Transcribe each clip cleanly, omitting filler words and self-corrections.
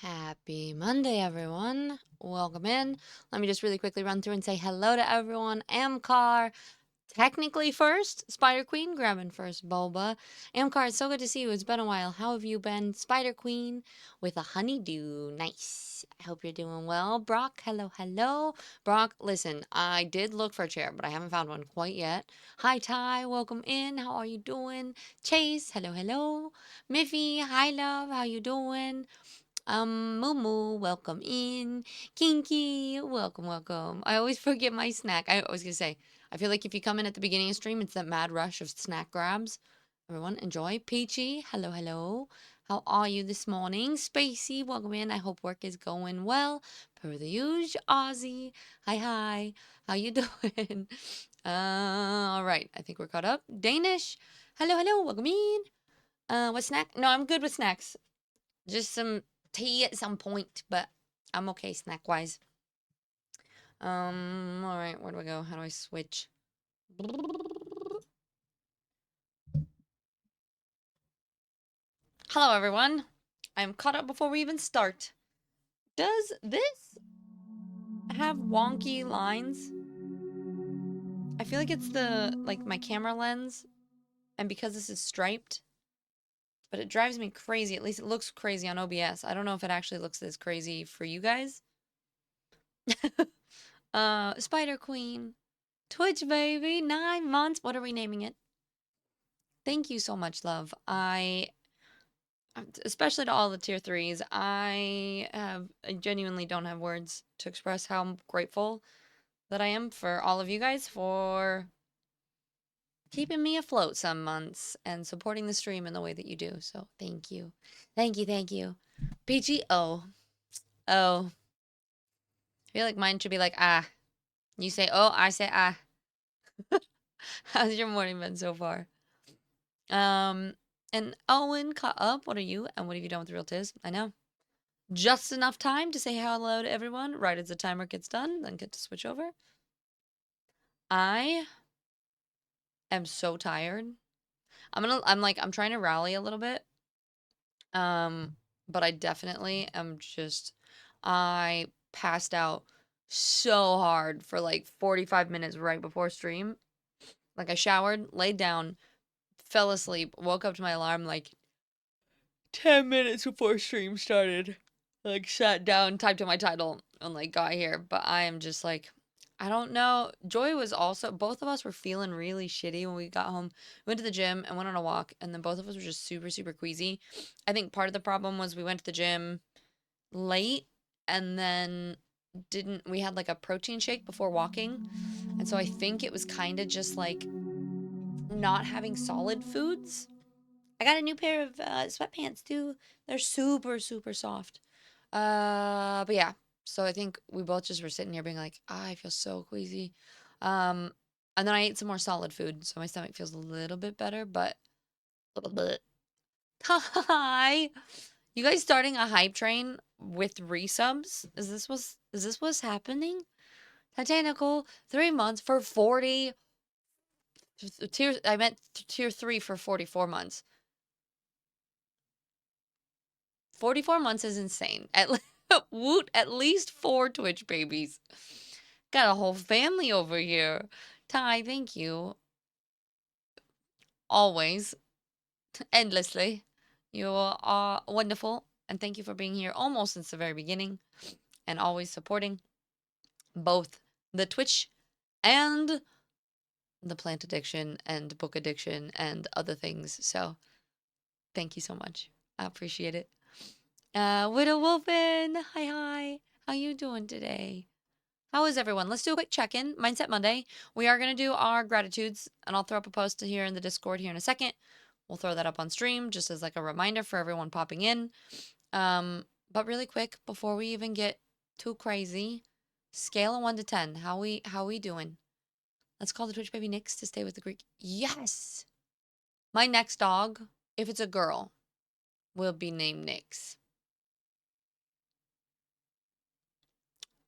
Happy Monday, everyone. Welcome in. Let me just really quickly run through and say hello to everyone. Amcar, technically first. Spider Queen, grabbing first. Boba. Amcar, it's so good to see you. It's been a while. How have you been? Spider Queen with a honeydew. Nice. I hope you're doing well. Brock, hello, hello. Brock, listen, I did look for a chair, but I haven't found one quite yet. Hi, Ty. Welcome in. How are you doing? Chase, hello, hello. Miffy, hi, love. How you doing? Moo, welcome in. Kinky, welcome, welcome. I always forget my snack. I was gonna say, I feel like if you come in at the beginning of stream, it's that mad rush of snack grabs. Everyone, enjoy. Peachy, hello, hello. How are you this morning? Spacey, welcome in. I hope work is going well. Per the usual, Ozzy. Hi, hi. How you doing? All right. I think we're caught up. Danish, hello, hello. Welcome in. What snack? No, I'm good with snacks. Just some tea at some point, but I'm okay snack wise. All right, where do I go? How do I switch? Hello, everyone. I'm caught up before we even start. Does this have wonky lines? I feel like it's like my camera lens, and because this is striped, but it drives me crazy. At least it looks crazy on OBS. I don't know if it actually looks this crazy for you guys. Spider Queen. Twitch baby, 9 months. What are we naming it? Thank you so much, love. Especially to all the tier threes, I genuinely don't have words to express how grateful that I am for all of you guys for keeping me afloat some months and supporting the stream in the way that you do. So thank you. Thank you, thank you. PG, oh. Oh. I feel like mine should be like, ah. You say, oh, I say, ah. How's your morning been so far? Um, and Owen caught up. What are you? And what have you done with the real Tiz? I know. Just enough time to say hello to everyone right as the timer gets done, then get to switch over. I am so tired. I'm trying to rally a little bit. But I definitely am just I passed out so hard for like 45 minutes right before stream. Like I showered, laid down, fell asleep, woke up to my alarm like 10 minutes before stream started. Like sat down, typed in my title, and like got here. But I am just like, I don't know. Joy was also, both of us were feeling really shitty when we got home. We went to the gym and went on a walk, and then both of us were just super, super queasy. I think part of the problem was we went to the gym late and then we had like a protein shake before walking. And so I think it was kind of just like not having solid foods. I got a new pair of sweatpants too. They're super, super soft. But yeah. So I think we both just were sitting here being like, ah, I feel so queasy. Um, and then I ate some more solid food, so my stomach feels a little bit better, but a little bit. Hi. You guys starting a hype train with resubs? Is this what's happening? Titanical, 3 months for 40 tier. I meant tier 3 for 44 months. 44 months is insane. Woot, at least 4 Twitch babies. Got a whole family over here. Ty, thank you. Always. Endlessly. You are wonderful. And thank you for being here almost since the very beginning. And always supporting both the Twitch and the plant addiction and book addiction and other things. So thank you so much. I appreciate it. Widow Wolfen, hi hi. How you doing today? How is everyone? Let's do a quick check-in. Mindset Monday. We are going to do our gratitudes, and I'll throw up a post here in the Discord here in a second. We'll throw that up on stream just as like a reminder for everyone popping in. But really quick, before we even get too crazy, scale of 1 to 10. How we doing? Let's call the Twitch baby Nyx to stay with the Greek. Yes! My next dog, if it's a girl, will be named Nyx.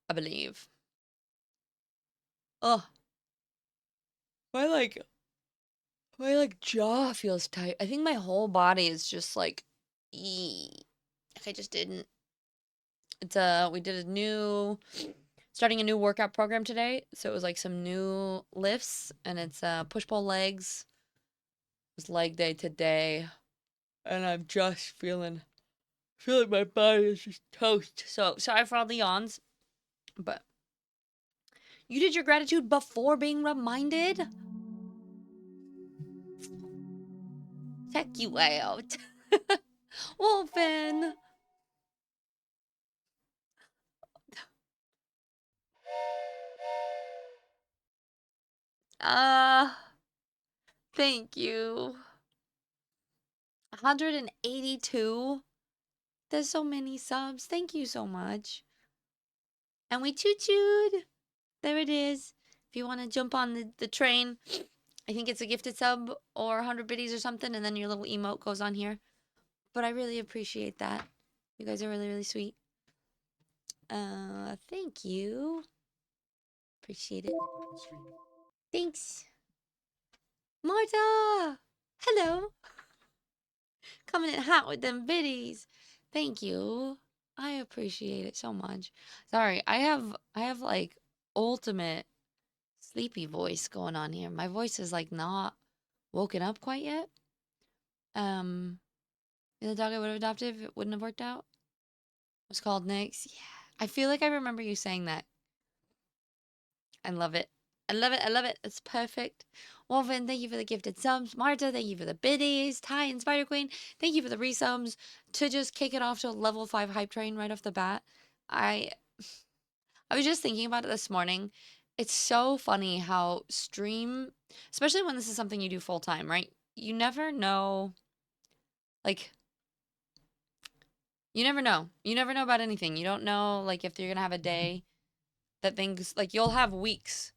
I believe. Oh, my like jaw feels tight. I think my whole body is just like, like I just didn't It's we did a new starting a new workout program today. So it was like some new lifts, and it's push pull legs. It was leg day today, and I'm just feeling my body is just toast. So sorry for all the yawns, but you did your gratitude before being reminded. Check you out, Wolfen. Uh, thank you. 182. There's so many subs. Thank you so much. And we choo chooed. There it is. If you want to jump on the train, I think it's a gifted sub or 100 biddies or something, and then your little emote goes on here. But I really appreciate that. You guys are really, really sweet. Thank you. Appreciate it. Thanks. Marta! Hello. Coming in hot with them biddies. Thank you. I appreciate it so much. Sorry, I have like ultimate sleepy voice going on here. My voice is like not woken up quite yet. Um, the dog I would have adopted if it wouldn't have worked out was called Nix. Yeah, I feel like I remember you saying that. I love it. I love it. I love it. It's perfect. Wolfen, thank you for the gifted subs. Marta, thank you for the biddies. Ty and Spider Queen, thank you for the resubs. To just kick it off to a level 5 hype train right off the bat. I I was just thinking about it this morning. It's so funny how stream, especially when this is something you do full time, right? You never know, like, you never know. You never know about anything. You don't know, like, if you're gonna have a day that things, like, you'll have weeks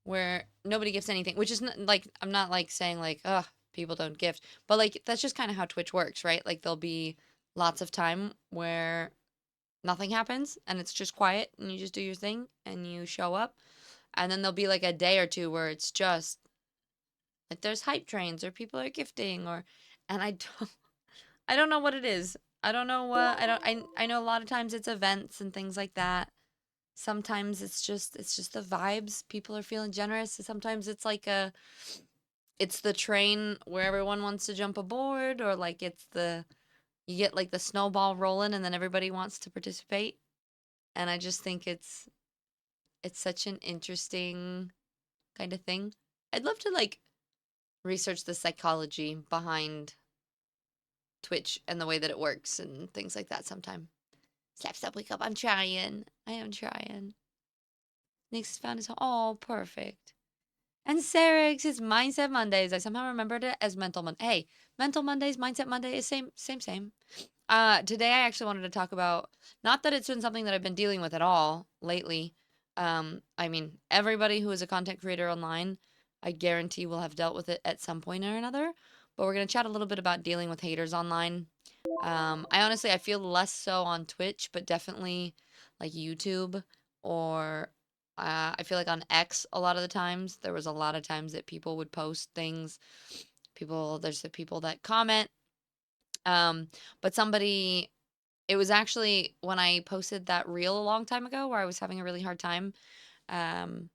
where nobody gifts anything, which is not, like, I'm not, like, saying, like, ugh, people don't gift, but, like, that's just kind of how Twitch works, right? Like, there'll be lots of time where nothing happens and it's just quiet and you just do your thing and you show up. And then there'll be like a day or two where it's just like there's hype trains or people are gifting or and I don't know what it is. I don't know what I know a lot of times it's events and things like that. Sometimes it's just the vibes. People are feeling generous. Sometimes it's like it's the train where everyone wants to jump aboard or like it's the you get like the snowball rolling and then everybody wants to participate. And I just think it's such an interesting kind of thing. I'd love to like research the psychology behind Twitch and the way that it works and things like that sometime. Slap, slap, wake up. I'm trying. I am trying. Nick's found his oh, perfect. And Sarek's is Mindset Mondays. I somehow remembered it as Mental Monday. Hey, Mental Mondays, Mindset Monday is same. Today I actually wanted to talk about not that it's been something that I've been dealing with at all lately. I mean, everybody who is a content creator online, I guarantee will have dealt with it at some point or another. But we're gonna chat a little bit about dealing with haters online. I feel less so on Twitch, but definitely like YouTube or I feel like on X a lot of the times there was a lot of times that people would post things. There's the people that comment. Um, but somebody it was actually when I posted that reel a long time ago where I was having a really hard time. Um,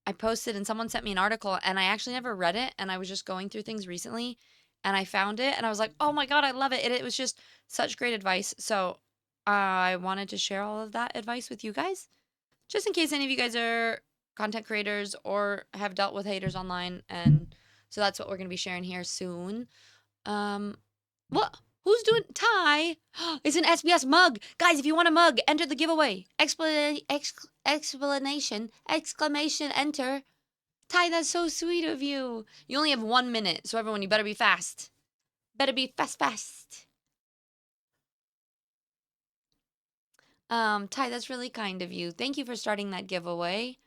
I posted and someone sent me an article and I actually never read it and I was just going through things recently and I found it and I was like, "Oh my god, I love it." And it was just such great advice. So, I wanted to share all of that advice with you guys just in case any of you guys are content creators or have dealt with haters online and so that's what we're going to be sharing here soon. Um, what? Who's doing Ty? It's an SBS mug, guys. If you want a mug, enter the giveaway. Explanation! Exclamation! Enter. Ty, that's so sweet of you. You only have 1 minute, so everyone, you better be fast. Better be fast. Ty, that's really kind of you. Thank you for starting that giveaway.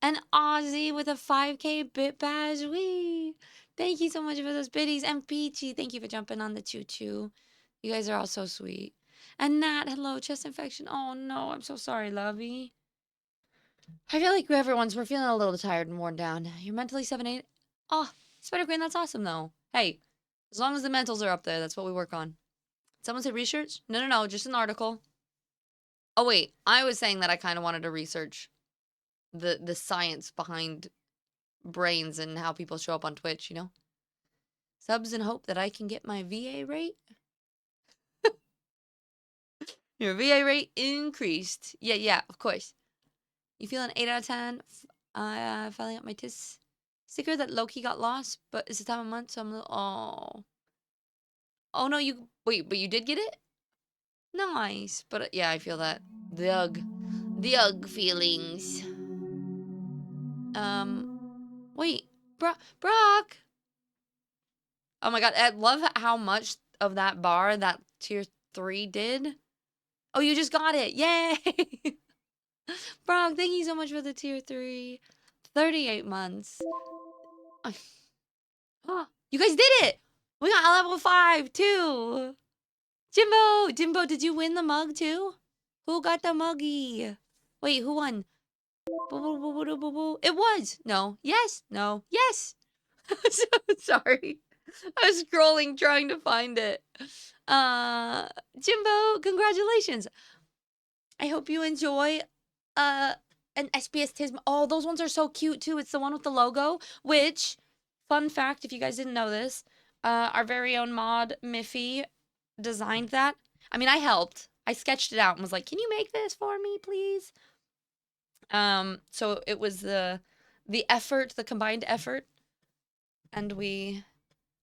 And Ozzy with a 5K bit badge. Wee! Thank you so much for those biddies. And Peachy, thank you for jumping on the choo choo. You guys are all so sweet. And Nat, hello, chest infection. Oh no, I'm so sorry, lovey. I feel like we're feeling a little tired and worn down. You're mentally 7-8. Oh, Spider Queen, that's awesome though. Hey, as long as the mentals are up there, that's what we work on. Someone say research? No, just an article. Oh wait, I was saying that I kind of wanted to research the science behind brains and how people show up on Twitch, you know? Subs and hope that I can get my VA rate. Your VA rate increased. Yeah, of course. You feel an 8 out of 10? I finally got my TIS sticker that low-key got lost, but it's the time of month, so I'm a little, oh. Oh no, wait, but you did get it? Nice. But yeah, I feel that. The ugh. The ugh feelings. Um, wait. Brock! Oh my god, I love how much of that bar that tier 3 did. Oh, you just got it. Yay! Brock, thank you so much for the tier 3. 38 months. You guys did it! We got level 5 too. Jimbo, did you win the mug too? Who got the muggy? Wait, who won? It was. No. Yes. No. Yes. So sorry. I was scrolling trying to find it. Jimbo, congratulations. I hope you enjoy an SBS Tism. Oh, those ones are so cute too. It's the one with the logo, which, fun fact, if you guys didn't know this, our very own mod, Miffy, designed that. I mean, I helped. I sketched it out and was like, can you make this for me, please? So it was the effort, the combined effort, and we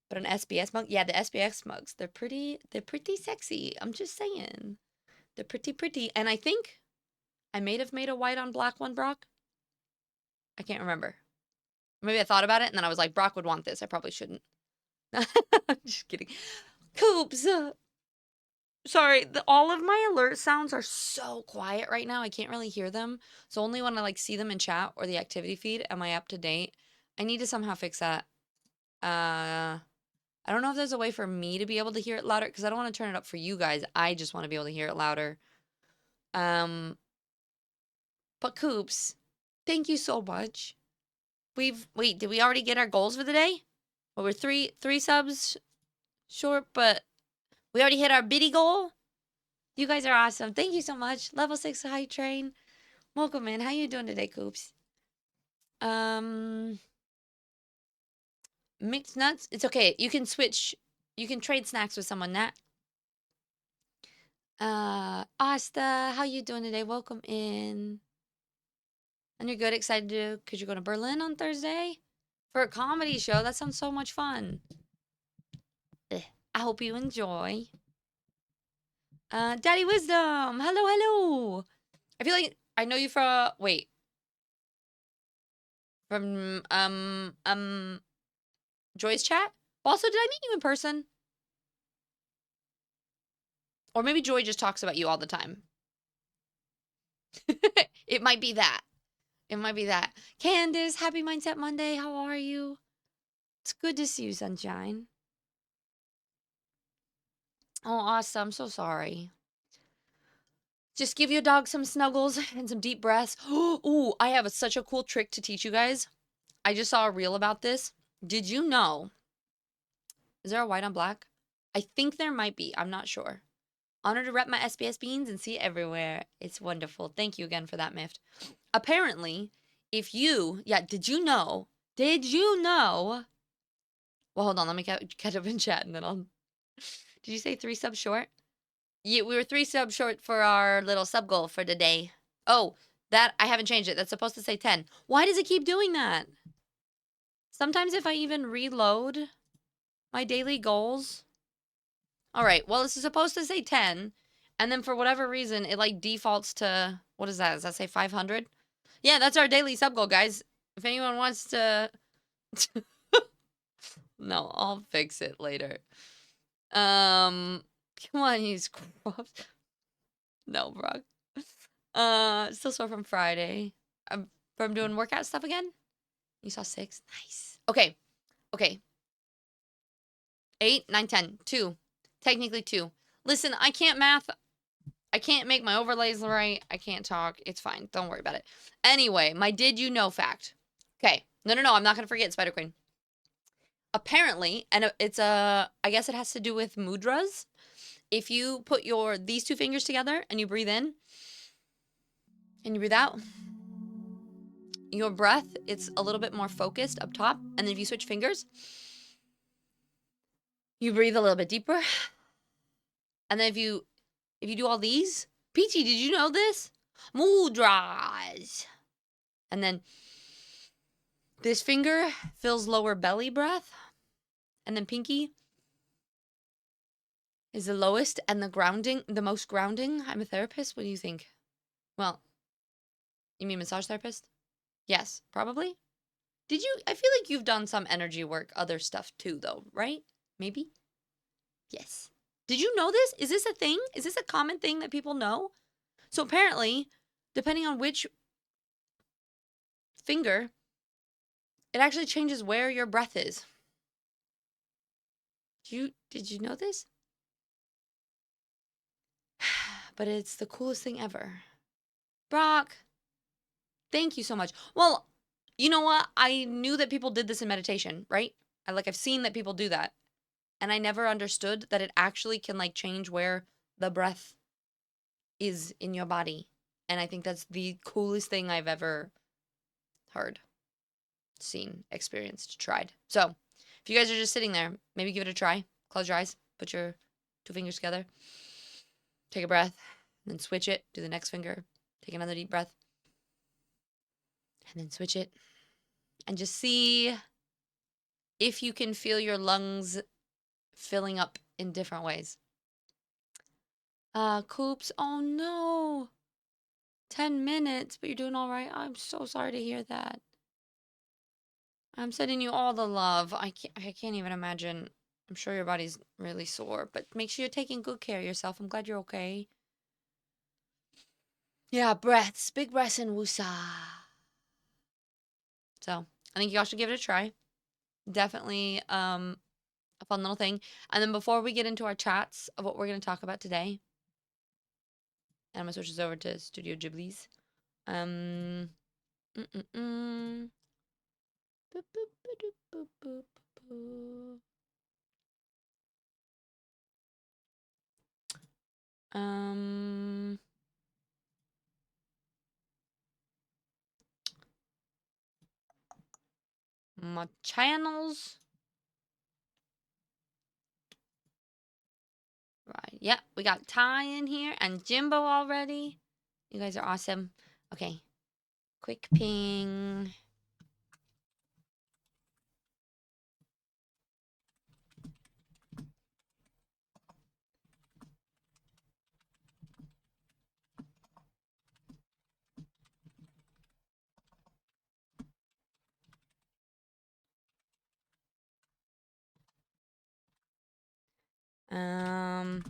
put an SBS mug. Yeah, the SBS mugs. They're pretty sexy. I'm just saying. They're pretty. And I think I may have made a white on black one, Brock. I can't remember. Maybe I thought about it and then I was like, Brock would want this. I probably shouldn't. I'm just kidding. Coops. Sorry, all of my alert sounds are so quiet right now. I can't really hear them. So only when I like see them in chat or the activity feed am I up to date. I need to somehow fix that. I don't know if there's a way for me to be able to hear it louder because I don't want to turn it up for you guys. I just want to be able to hear it louder. But Coops, thank you so much. Wait, did we already get our goals for the day? Well, we're three subs short, but we already hit our biddy goal. You guys are awesome. Thank you so much. Level 6 high train. Welcome in. How you doing today, Coops? Mixed nuts. It's okay. You can switch. You can trade snacks with someone. Nat. Asta, how you doing today? Welcome in. And you're good, excited to, because you're going to Berlin on Thursday for a comedy show. That sounds so much fun. I hope you enjoy. Daddy Wisdom, hello. I feel like I know you from, wait. From, Joy's chat? Also, did I meet you in person? Or maybe Joy just talks about you all the time. It might be that. It might be that. Candace, happy Mindset Monday. How are you? It's good to see you, sunshine. Oh, awesome. So sorry. Just give your dog some snuggles and some deep breaths. Ooh, I have such a cool trick to teach you guys. I just saw a reel about this. Did you know? Is there a white on black? I think there might be. I'm not sure. Honored to rep my SBS beans and see it everywhere. It's wonderful. Thank you again for that, Mift. Apparently, if you, did you know? Well, hold on. Let me catch up in chat and then I'll. Did you say 3 subs short? Yeah, we were 3 subs short for our little sub goal for today. Oh, that, I haven't changed it. That's supposed to say 10. Why does it keep doing that? Sometimes if I even reload my daily goals. All right, well, this is supposed to say 10. And then for whatever reason, it like defaults to, what is that? Does that say 500? Yeah, that's our daily sub goal, guys. If anyone wants to. No, I'll fix it later. Come on, use crops. No, Brock. Still sore from Friday. From doing workout stuff again. You saw 6. Nice. Okay. 8, 9, 10. 2. Technically 2. Listen, I can't math. I can't make my overlays right. I can't talk. It's fine. Don't worry about it. Anyway, my did you know fact. Okay. No. I'm not going to forget, Spider Queen. Apparently, and it's I guess it has to do with mudras. If you put these 2 fingers together and you breathe in, And you breathe out. Your breath, it's a little bit more focused up top. And then if you switch fingers, you breathe a little bit deeper. And then if you do all these, Peachy, did you know this? Mudras. And then this finger fills lower belly breath. And then pinky is the lowest and the most grounding. I'm a therapist. What do you think? Well, you mean massage therapist? Yes, probably. I feel like you've done some energy work, other stuff too, though, right? Maybe? Yes. Did you know this? Is this a thing? Is this a common thing that people know? So apparently, depending on which finger, it actually changes where your breath is. Did you know this? But it's the coolest thing ever. Brock, thank you so much. Well, you know what? I knew that people did this in meditation, right? I've seen that people do that. And I never understood that it actually can like change where the breath is in your body. And I think that's the coolest thing I've ever heard, seen, experienced, tried. So, if you guys are just sitting there, maybe give it a try. Close your eyes, put your two fingers together, take a breath, then switch it, do the next finger, take another deep breath, and then switch it. And just see if you can feel your lungs filling up in different ways. Coops, oh no. 10 minutes, but you're doing all right. I'm so sorry to hear that. I'm sending you all the love. I can't even imagine. I'm sure your body's really sore, but make sure you're taking good care of yourself. I'm glad you're okay. Yeah, breaths. Big breaths and woosah. So, I think y'all should give it a try. Definitely a fun little thing. And then before we get into our chats of what we're going to talk about today, and I'm going to switch this over to Studio Ghibli's. Um, mm, mm, mm. Boop, boop, boop, boop, boop, boop. My channels. Right. Yep, we got Ty in here and Jimbo already. You guys are awesome. Okay. Quick ping. Um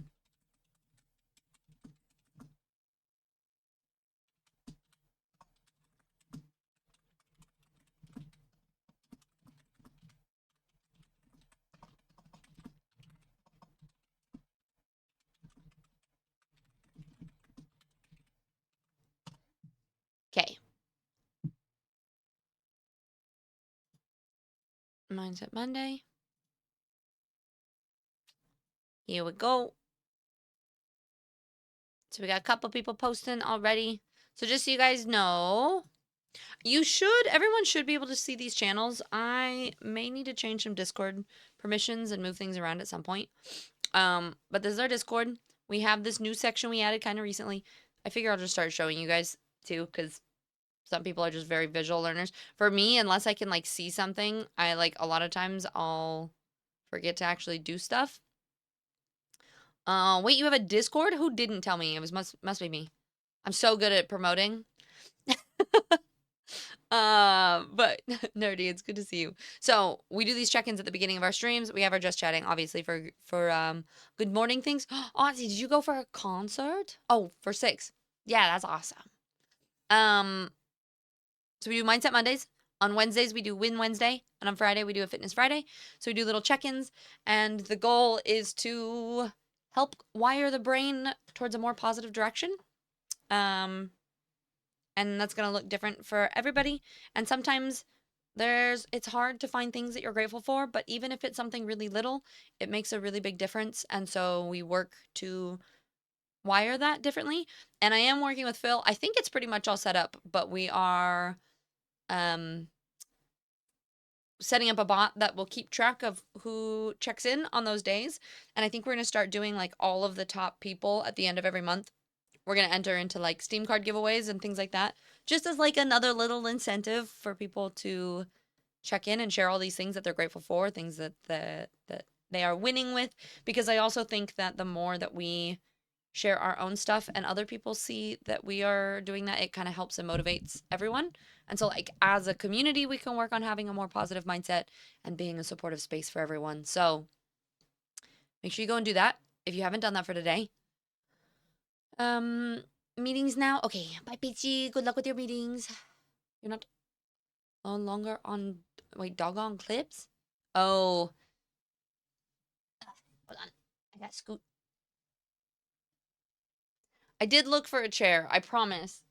okay. Mindset Monday. Here we go. So we got a couple people posting already. So just so you guys know, everyone should be able to see these channels. I may need to change some Discord permissions and move things around at some point. But this is our Discord. We have this new section we added kind of recently. I figure I'll just start showing you guys too, because some people are just very visual learners. For me, unless I can like see something, I like a lot of times I'll forget to actually do stuff. Wait, you have a Discord? Who didn't tell me? It was must be me. I'm so good at promoting. But nerdy, it's good to see you. So we do these check-ins at the beginning of our streams. We have our just chatting, obviously, for good morning things. Ozzy, did you go for a concert? Oh, for 6. Yeah, that's awesome. So we do Mindset Mondays. On Wednesdays, we do Win Wednesday. And on Friday, we do a Fitness Friday. So we do little check-ins. And the goal is to help wire the brain towards a more positive direction. And that's going to look different for everybody. And sometimes it's hard to find things that you're grateful for, but even if it's something really little, it makes a really big difference. And so we work to wire that differently. And I am working with Phil. I think it's pretty much all set up, but we are um setting up a bot that will keep track of who checks in on those days. And I think we're going to start doing like all of the top people at the end of every month. We're going to enter into like Steam card giveaways and things like that, just as like another little incentive for people to check in and share all these things that they're grateful for, things that they are winning with, because I also think that the more that we share our own stuff and other people see that we are doing that, it kind of helps and motivates everyone. And so like as a community, we can work on having a more positive mindset and being a supportive space for everyone. So make sure you go and do that if you haven't done that for today. Um Meetings now. Okay, bye Peachy. Good luck with your meetings. You're not no longer on wait, doggone clips? Oh, hold on. I got scoot. I did look for a chair, I promise.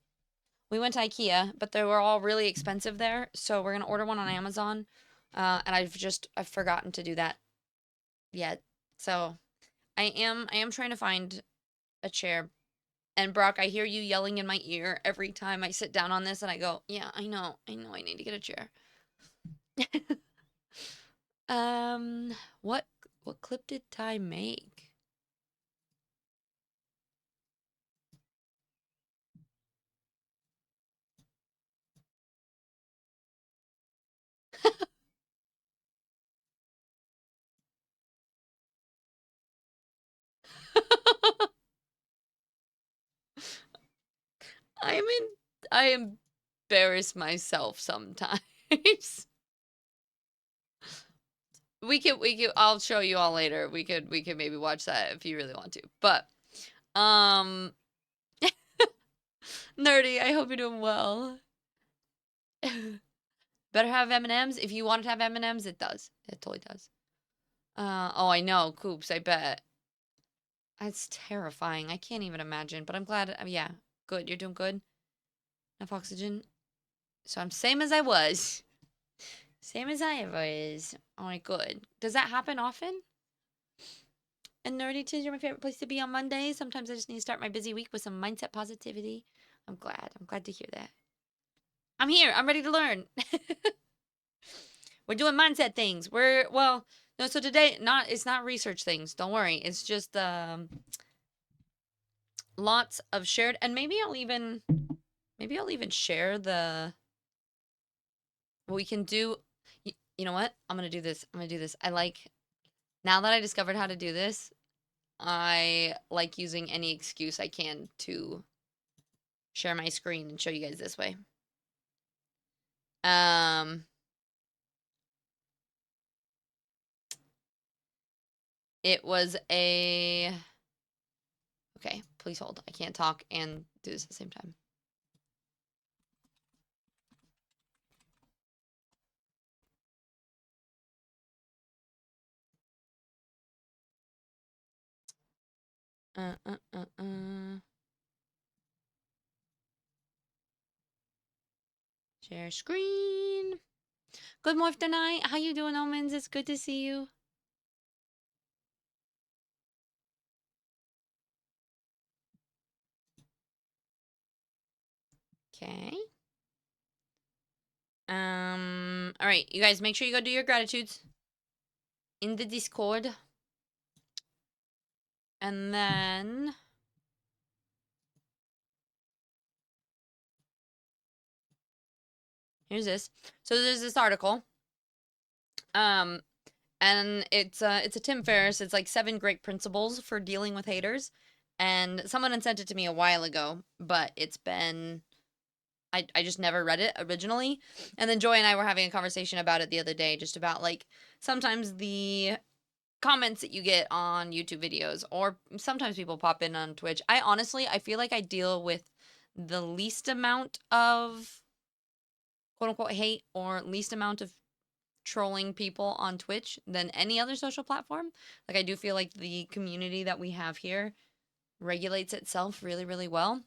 We went to IKEA, but they were all really expensive there, so we're gonna order one on Amazon. And I've forgotten to do that yet. So I am trying to find a chair. And Brock, I hear you yelling in my ear every time I sit down on this, and I go, yeah, I know, I need to get a chair. um, what what clip did Ty make? I'm in. I embarrass myself sometimes. We could. I'll show you all later. We could maybe watch that if you really want to. But um, nerdy. I hope you're doing well. Better have M&Ms. If you want to have M&Ms, it does. It totally does. Oh, I know, Coops. I bet. That's terrifying. I can't even imagine. But I'm glad. Yeah, good. You're doing good. Enough oxygen. So I'm same as I was. Same as I was. All right, good. Does that happen often? And Nerdy Tiz, you're my favorite place to be on Mondays. Sometimes I just need to start my busy week with some mindset positivity. I'm glad. I'm glad to hear that. I'm here. I'm ready to learn. We're doing mindset things. No, so today it's not research things. Don't worry. It's just lots of shared, and maybe I'll even share the what we can do. You know what? I'm going to do this. I'm going to do this. Now that I discovered how to do this, I like using any excuse I can to share my screen and show you guys this way. Um, it was a okay. Please hold. I can't talk and do this at the same time. Uh, uh, uh, uh. Share screen. Good morning night. How you doing, Omens? It's good to see you. Okay. All right, you guys, make sure you go do your gratitudes in the Discord. And then here's this. So there's this article. And it's a Tim Ferriss. It's like 7 great principles for dealing with haters. And someone had sent it to me a while ago, but it's been I just never read it originally. And then Joy and I were having a conversation about it the other day, just about like sometimes the comments that you get on YouTube videos, or sometimes people pop in on Twitch. I feel like I deal with the least amount of quote unquote hate or least amount of trolling people on Twitch than any other social platform. Like I do feel like the community that we have here regulates itself really, really well.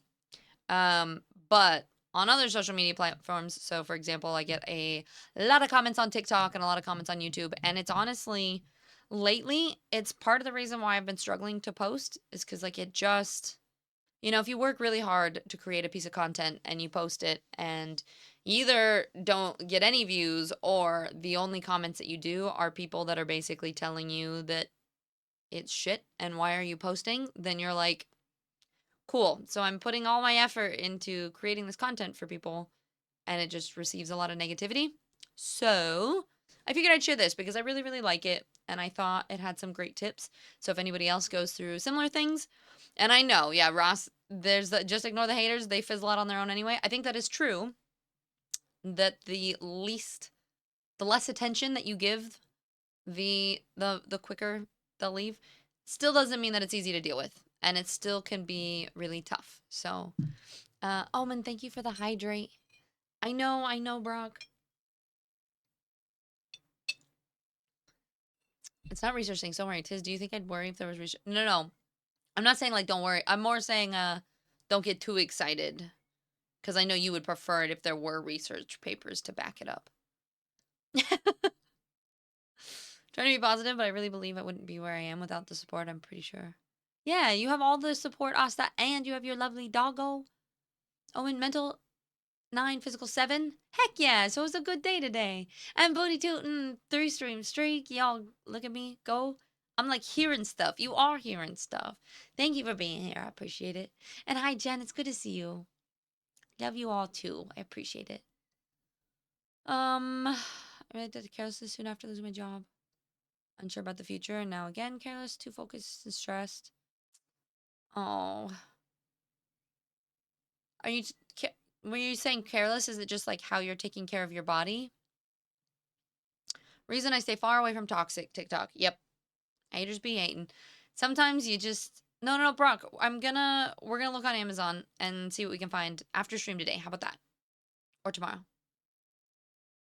But on other social media platforms, so for example, I get a lot of comments on TikTok and a lot of comments on YouTube, and it's honestly lately it's part of the reason why I've been struggling to post is because like it just if you work really hard to create a piece of content and you post it and you either don't get any views or the only comments that you do are people that are basically telling you that it's shit and why are you posting, then you're like, cool. So I'm putting all my effort into creating this content for people and it just receives a lot of negativity. So I figured I'd share this because I really, really like it. And I thought it had some great tips. So if anybody else goes through similar things, and I know, yeah, Ross, just ignore the haters. They fizzle out on their own anyway. I think that is true that the less attention that you give, the quicker they'll leave. Still doesn't mean that it's easy to deal with. And it still can be really tough. So, Omen, thank you for the hydrate. I know, Brock. It's not research things. Don't worry. Tiz, do you think I'd worry if there was research? No, no. I'm not saying like don't worry. I'm more saying don't get too excited because I know you would prefer it if there were research papers to back it up. Trying to be positive, but I really believe I wouldn't be where I am without the support. I'm pretty sure. Yeah, you have all the support, Asta, and you have your lovely doggo. Oh, and mental 9, physical 7. Heck yeah! So it was a good day today. And booty tootin' 3 stream streak. Y'all look at me go. I'm like hearing stuff. You are hearing stuff. Thank you for being here. I appreciate it. And hi, Jen. It's good to see you. Love you all too. I appreciate it. I did carelessly soon after losing my job. Unsure about the future, and now again careless, too focused and stressed. Oh, are you? When you saying careless, is it just like how you're taking care of your body? Reason I stay far away from toxic TikTok. Yep, haters be hating. Sometimes you just no, no, no, Brock. We're gonna look on Amazon and see what we can find after stream today. How about that? Or tomorrow?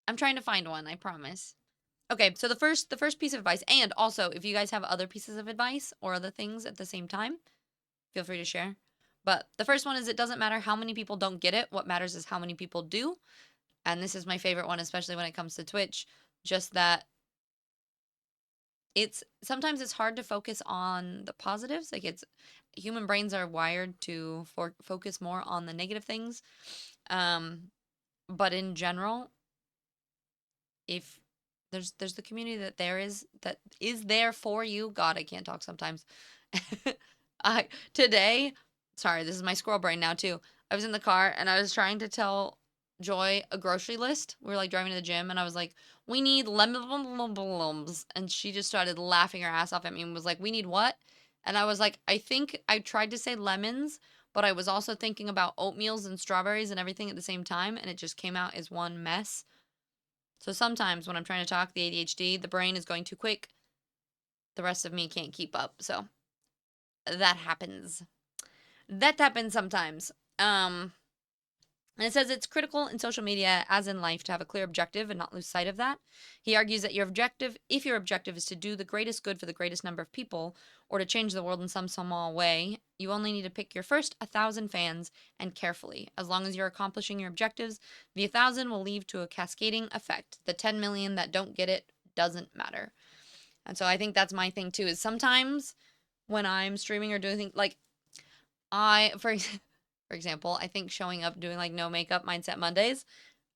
I'm trying to find one. I promise. Okay, so the first piece of advice, and also if you guys have other pieces of advice or other things at the same time, feel free to share. But the first one is it doesn't matter how many people don't get it. What matters is how many people do. And this is my favorite one, especially when it comes to Twitch. Just that it's sometimes it's hard to focus on the positives. Like it's human brains are wired to focus more on the negative things. Um, but in general, if there's the community that is there for you. God, I can't talk sometimes. I today, sorry, this is my squirrel brain now too. I was in the car and I was trying to tell Joy a grocery list. We were like driving to the gym and I was like, "We need lemons," and she just started laughing her ass off at me and was like, "We need what?" And I was like, "I think I tried to say lemons, but I was also thinking about oatmeals and strawberries and everything at the same time, and it just came out as one mess." So sometimes when I'm trying to talk, the ADHD, the brain is going too quick. The rest of me can't keep up. So that happens. That happens sometimes. And it says it's critical in social media, as in life, to have a clear objective and not lose sight of that. He argues that if your objective is to do the greatest good for the greatest number of people, or to change the world in some small way, you only need to pick your first 1,000 fans and carefully. As long as you're accomplishing your objectives, the 1,000 will lead to a cascading effect. The 10 million that don't get it doesn't matter. And so I think that's my thing too, is sometimes when I'm streaming or doing things like for example, I think showing up doing like no makeup mindset Mondays,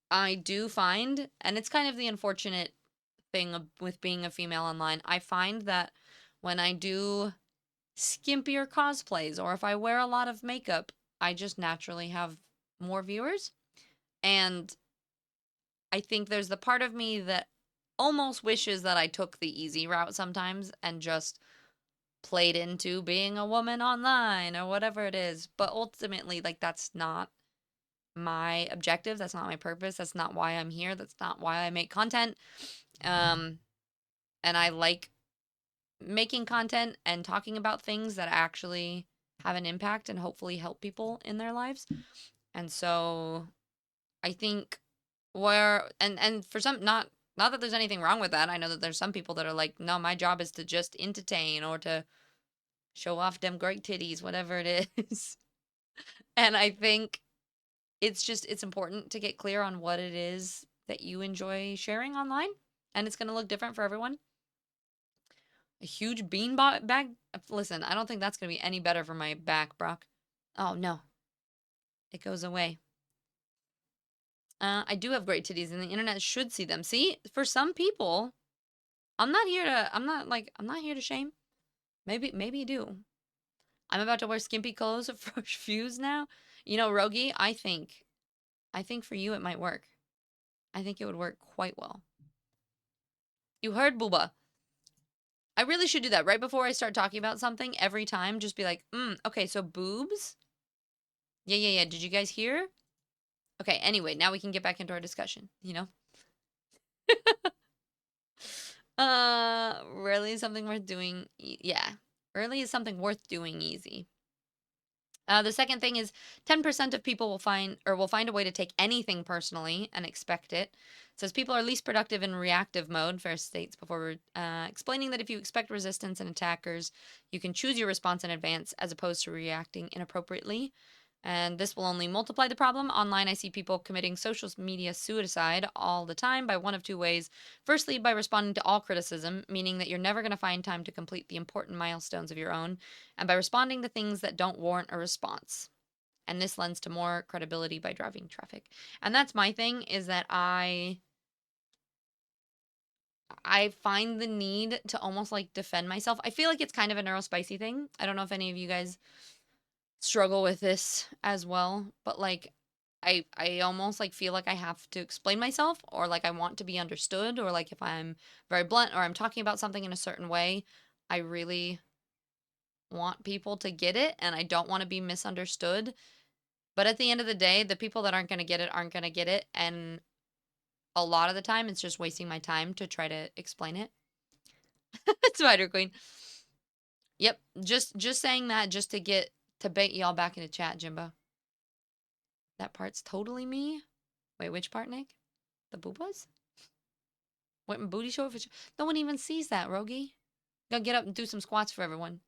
I do find, and it's kind of the unfortunate thing with being a female online, I find that when I do skimpier cosplays or if I wear a lot of makeup, I just naturally have more viewers. And I think there's the part of me that almost wishes that I took the easy route sometimes and just played into being a woman online or whatever it is. But ultimately, like, that's not my objective. That's not my purpose. That's not why I'm here. That's not why I make content. Um, and I like making content and talking about things that actually have an impact and hopefully help people in their lives. And so I think and for some not that there's anything wrong with that. I know that there's some people that are like, no, my job is to just entertain or to show off them great titties, whatever it is. And I think it's important to get clear on what it is that you enjoy sharing online, and it's going to look different for everyone. A huge bean bag. Listen, I don't think that's going to be any better for my back, Brock. Oh no, it goes away. I do have great titties, and the internet should see them. See, for some people, I'm not here to. I'm not here to shame. Maybe you do. I'm about to wear skimpy clothes for views now. You know, Rogi, I think for you it might work. I think it would work quite well. You heard Booba. I really should do that right before I start talking about something every time. Just be like, okay, so boobs? Yeah. Did you guys hear? Okay, anyway, now we can get back into our discussion, you know? Really is something worth doing. Yeah. Really is something worth doing easy. The second thing is 10% of people will find a way to take anything personally and expect it. It says people are least productive in reactive mode, Fair states before explaining that if you expect resistance and attackers, you can choose your response in advance as opposed to reacting inappropriately. And this will only multiply the problem. Online, I see people committing social media suicide all the time by one of two ways. Firstly, by responding to all criticism, meaning that you're never going to find time to complete the important milestones of your own, and by responding to things that don't warrant a response. And this lends to more credibility by driving traffic. And that's my thing is that I find the need to almost like defend myself. I feel like it's kind of a neurospicy thing. I don't know if any of you guys struggle with this as well, but like I almost like feel like I have to explain myself or like I want to be understood or like if I'm very blunt or I'm talking about something in a certain way, I really want people to get it and I don't want to be misunderstood. But at the end of the day, the people that aren't going to get it aren't going to get it and a lot of the time it's just wasting my time to try to explain it. Spider Queen. Yep, just saying that just to get to bait y'all back into chat, Jimbo. That part's totally me. Wait, which part, Nick? The boobas? What booty show? No one even sees that, Rogi. Gotta get up and do some squats for everyone.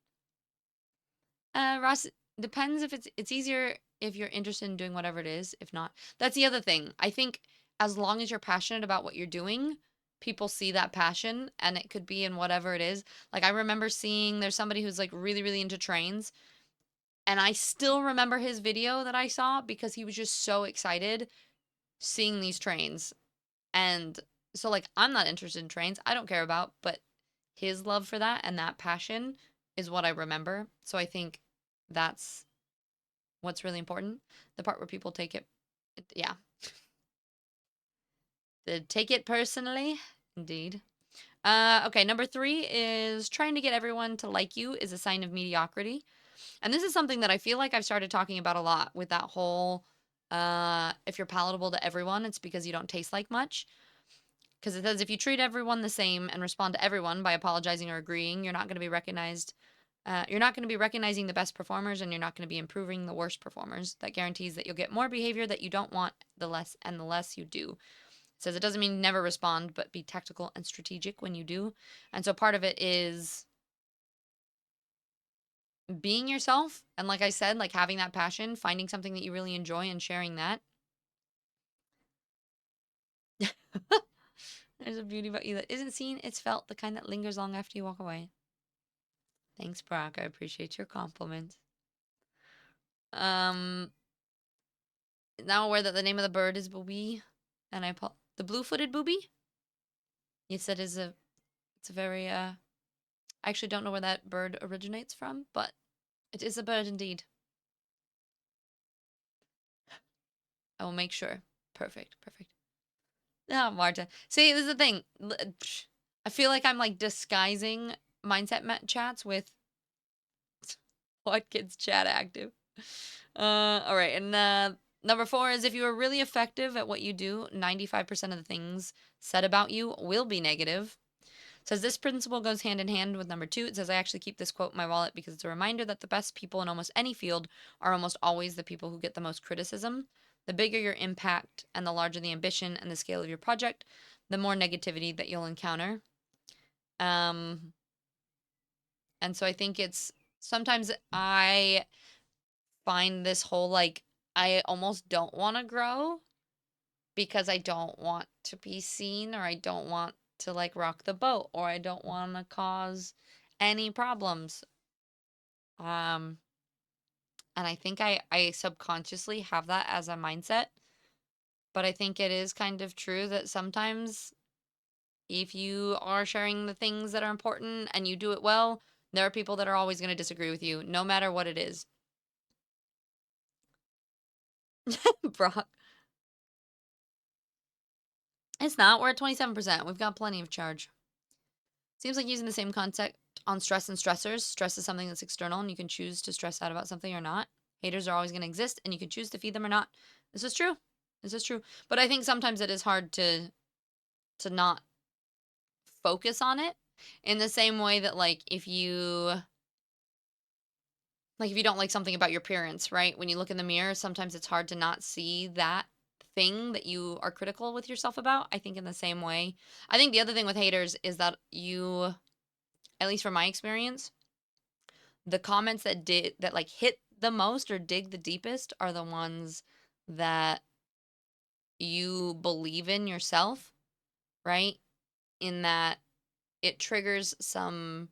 Ross, depends if it's easier if you're interested in doing whatever it is. If not, that's the other thing. I think as long as you're passionate about what you're doing, people see that passion, and it could be in whatever it is. Like I remember seeing there's somebody who's like really really into trains, and I still remember his video that I saw because he was just so excited seeing these trains. And so like I'm not interested in trains. I don't care about, but his love for that and that passion is what I remember. So I think that's what's really important. The part where people take it yeah. The take it personally. Indeed. Okay, number 3 is trying to get everyone to like you is a sign of mediocrity. And this is something that I feel like I've started talking about a lot with that whole if you're palatable to everyone, it's because you don't taste like much. Because it says if you treat everyone the same and respond to everyone by apologizing or agreeing, you're not going to be recognized. You're not going to be recognizing the best performers and you're not going to be improving the worst performers. That guarantees that you'll get more behavior that you don't want the less you do. It says it doesn't mean never respond, but be tactical and strategic when you do. And so part of it is being yourself. And like I said, like having that passion, finding something that you really enjoy and sharing that. There's a beauty about you that isn't seen, it's felt, the kind that lingers long after you walk away. Thanks, Brock. I appreciate your compliment. Um, Now aware that the name of the bird is booby, and the blue-footed booby. You said it's a very I actually don't know where that bird originates from, but it is a bird indeed. I will make sure. Perfect, perfect. Ah, Marta. See, this is the thing. I feel like I'm like disguising mindset chats with what kids chat active. All right, and number 4 is if you are really effective at what you do, 95% of the things said about you will be negative. It says this principle goes hand in hand with number 2. It says I actually keep this quote in my wallet because it's a reminder that the best people in almost any field are almost always the people who get the most criticism. The bigger your impact and the larger the ambition and the scale of your project, the more negativity that you'll encounter. Um, and so I think it's sometimes I find this whole like I almost don't want to grow because I don't want to be seen or I don't want to like rock the boat or I don't want to cause any problems. Um And I think I subconsciously have that as a mindset. But I think it is kind of true that sometimes if you are sharing the things that are important and you do it well, there are people that are always going to disagree with you, no matter what it is. Brock. It's not. We're at 27%. We've got plenty of charge. Seems like using the same concept on stress and stressors. Stress is something that's external, and you can choose to stress out about something or not. Haters are always going to exist, and you can choose to feed them or not. This is true. This is true. But I think sometimes it is hard to not focus on it in the same way that if you don't like something about your appearance, right? When you look in the mirror, sometimes it's hard to not see that thing that you are critical with yourself about. I think in the same way. I think the other thing with haters is that at least from my experience, the comments that like hit the most or dig the deepest are the ones that you believe in yourself, right? In that it triggers some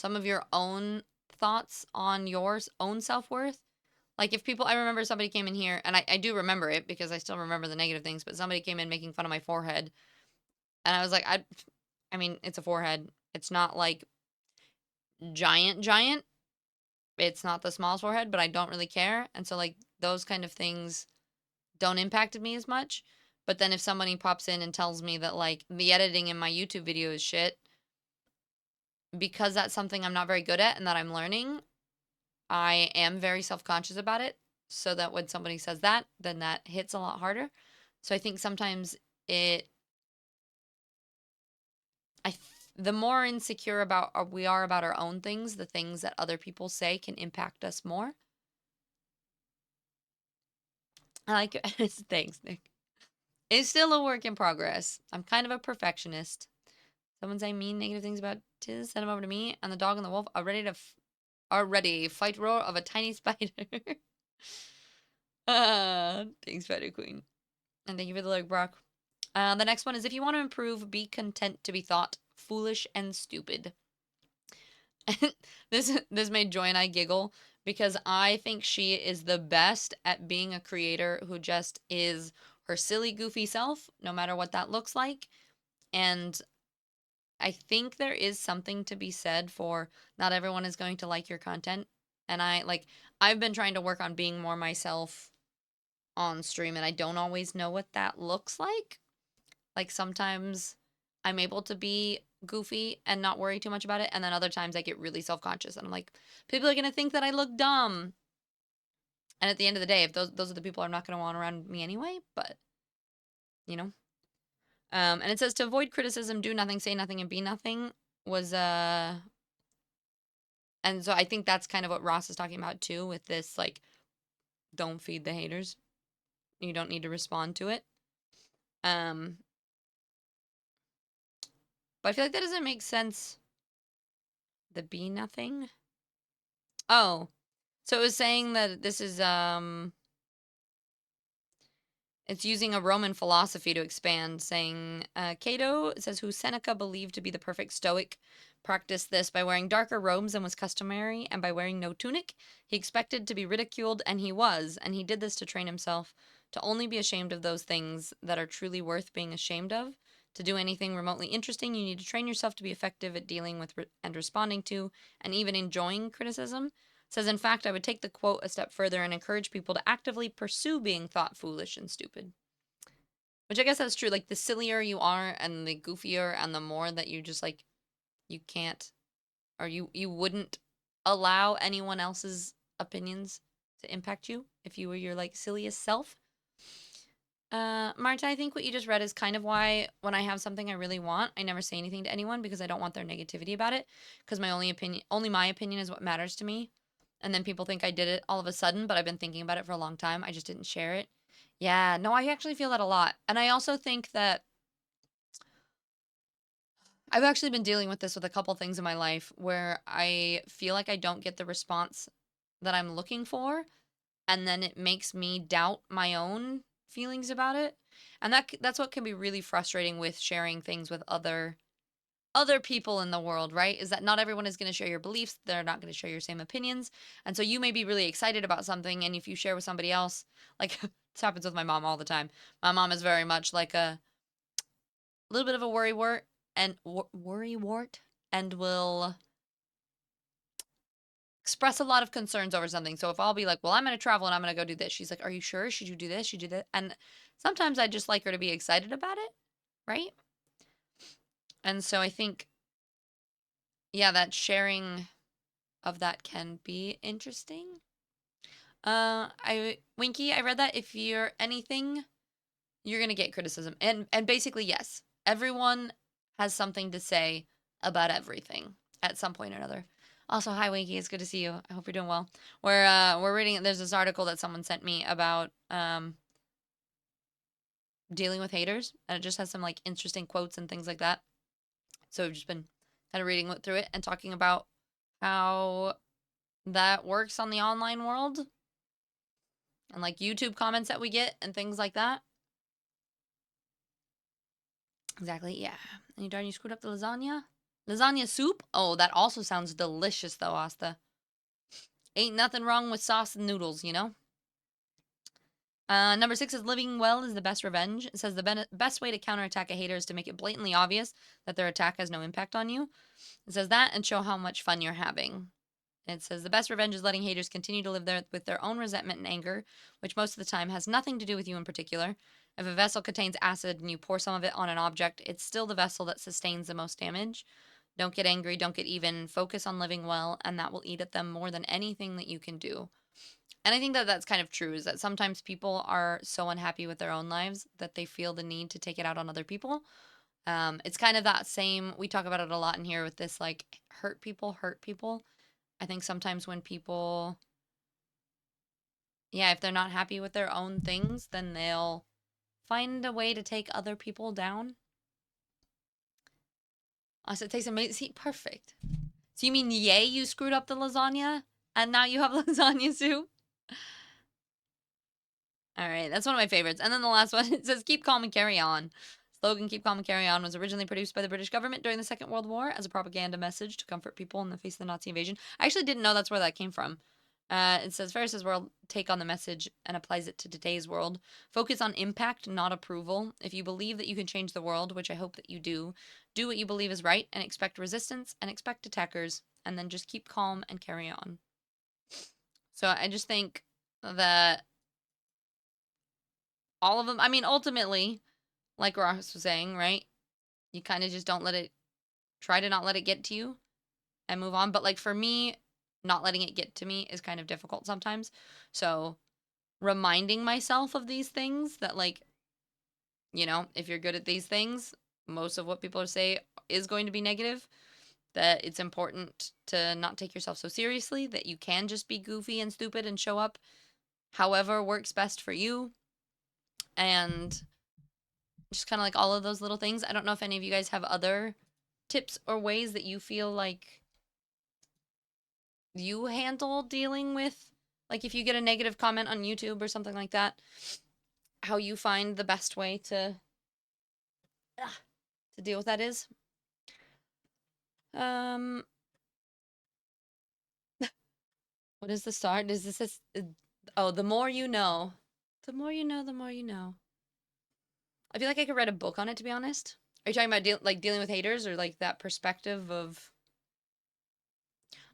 of your own thoughts on your own self-worth. Like if people, I remember somebody came in here, and I do remember it because I still remember the negative things, but somebody came in making fun of my forehead, and I was like, I mean, it's a forehead. It's not like giant, giant. It's not the smallest forehead, but I don't really care. And so like those kind of things don't impact me as much. But then if somebody pops in and tells me that like the editing in my YouTube video is shit, because that's something I'm not very good at and that I'm learning, I am very self-conscious about it. So that when somebody says that, then that hits a lot harder. So I think sometimes it I the more insecure about we are about our own things, the things that other people say can impact us more. I like it. Thanks, Nick. It's still a work in progress. I'm kind of a perfectionist. Someone saying mean negative things about Tiz, send them over to me, and the dog and the wolf are ready. Fight roar of a tiny spider. Thanks, Spider Queen. And thank you for the lyric, Brock. The next one is if you want to improve, be content to be thought foolish and stupid. This made Joy and I giggle because I think she is the best at being a creator who just is her silly, goofy self, no matter what that looks like. And I think there is something to be said for not everyone is going to like your content. And I've been trying to work on being more myself on stream, and I don't always know what that looks like. Like sometimes I'm able to be goofy and not worry too much about it, and then other times I get really self-conscious and I'm like, people are gonna think that I look dumb. And at the end of the day, if those are the people I'm not gonna want around me anyway, but you know. And it says to avoid criticism, do nothing, say nothing, and be nothing was and so I think that's kind of what Ross is talking about too with this like don't feed the haters. You don't need to respond to it. Um but I feel like that doesn't make sense. The be nothing? Oh, so it was saying that this is it's using a Roman philosophy to expand, saying Cato says who Seneca believed to be the perfect Stoic practiced this by wearing darker robes than was customary, and by wearing no tunic. He expected to be ridiculed, and he was, and he did this to train himself to only be ashamed of those things that are truly worth being ashamed of. To do anything remotely interesting, you need to train yourself to be effective at dealing with and responding to, and even enjoying criticism. Says, in fact, I would take the quote a step further and encourage people to actively pursue being thought foolish and stupid. Which I guess that's true. Like, the sillier you are and the goofier and the more that you just, like, you can't or you wouldn't allow anyone else's opinions to impact you if you were your, like, silliest self. Marta, I think what you just read is kind of why when I have something I really want, I never say anything to anyone because I don't want their negativity about it. Because only my opinion is what matters to me. And then people think I did it all of a sudden, but I've been thinking about it for a long time. I just didn't share it. Yeah, no, I actually feel that a lot. And I also think that I've actually been dealing with this with a couple things in my life where I feel like I don't get the response that I'm looking for, and then it makes me doubt my own feelings about it. And that's what can be really frustrating with sharing things with other people in the world, right? Is that not everyone is going to share your beliefs. They're not going to share your same opinions. And so you may be really excited about something. And if you share with somebody else, like this happens with my mom all the time. My mom is very much like a little bit of a worry wart and will express a lot of concerns over something. So if I'll be like, well, I'm going to travel and I'm going to go do this. She's like, are you sure? Should you do this? Should you do that? And sometimes I just like her to be excited about it. Right. And so I think, yeah, that sharing of that can be interesting. Winky, I read that if you're anything, you're gonna get criticism, and basically yes, everyone has something to say about everything at some point or another. Also, hi Winky, it's good to see you. I hope you're doing well. We're reading. There's this article that someone sent me about dealing with haters, and it just has some like interesting quotes and things like that. So we've just been kind of reading through it and talking about how that works on the online world and like YouTube comments that we get and things like that. Exactly, yeah. And you darn, you screwed up the lasagna? Lasagna soup? Oh, that also sounds delicious though, Asta. Ain't nothing wrong with sauce and noodles, you know? Number 6 is living well is the best revenge. It says the best way to counterattack a hater is to make it blatantly obvious that their attack has no impact on you. It says that and show how much fun you're having. It says the best revenge is letting haters continue to live there with their own resentment and anger, which most of the time has nothing to do with you in particular. If a vessel contains acid and you pour some of it on an object, it's still the vessel that sustains the most damage. Don't get angry, don't get even. Focus on living well, and that will eat at them more than anything that you can do. And I think that that's kind of true, is that sometimes people are so unhappy with their own lives that they feel the need to take it out on other people. It's kind of that same, we talk about it a lot in here with this like hurt people. I think sometimes when people, yeah, if they're not happy with their own things, then they'll find a way to take other people down. So it tastes amazing. See, perfect. So you mean, yay, you screwed up the lasagna and now you have lasagna soup? All right, that's one of my favorites. And then the last one, it says, keep calm and carry on. Slogan, keep calm and carry on, was originally produced by the British government during the Second World War as a propaganda message to comfort people in the face of the Nazi invasion. I actually didn't know that's where that came from. It says, Ferris's world take on the message and applies it to today's world. Focus on impact, not approval. If you believe that you can change the world, which I hope that you do what you believe is right and expect resistance and expect attackers, and then just keep calm and carry on. So I just think that all of them, I mean, ultimately, like Ross was saying, right? You kind of just don't let it, try to not let it get to you and move on. But like for me, not letting it get to me is kind of difficult sometimes. So reminding myself of these things that like, if you're good at these things, most of what people say is going to be negative, that it's important to not take yourself so seriously, that you can just be goofy and stupid and show up however works best for you. And just kind of like all of those little things. I don't know if any of you guys have other tips or ways that you feel like you handle dealing with, like if you get a negative comment on YouTube or something like that, how you find the best way to deal with that is. Um, what is the start? Is this oh, the more you know. The more you know, the more you know. I feel like I could write a book on it, to be honest. Are you talking about dealing with haters, or like that perspective of?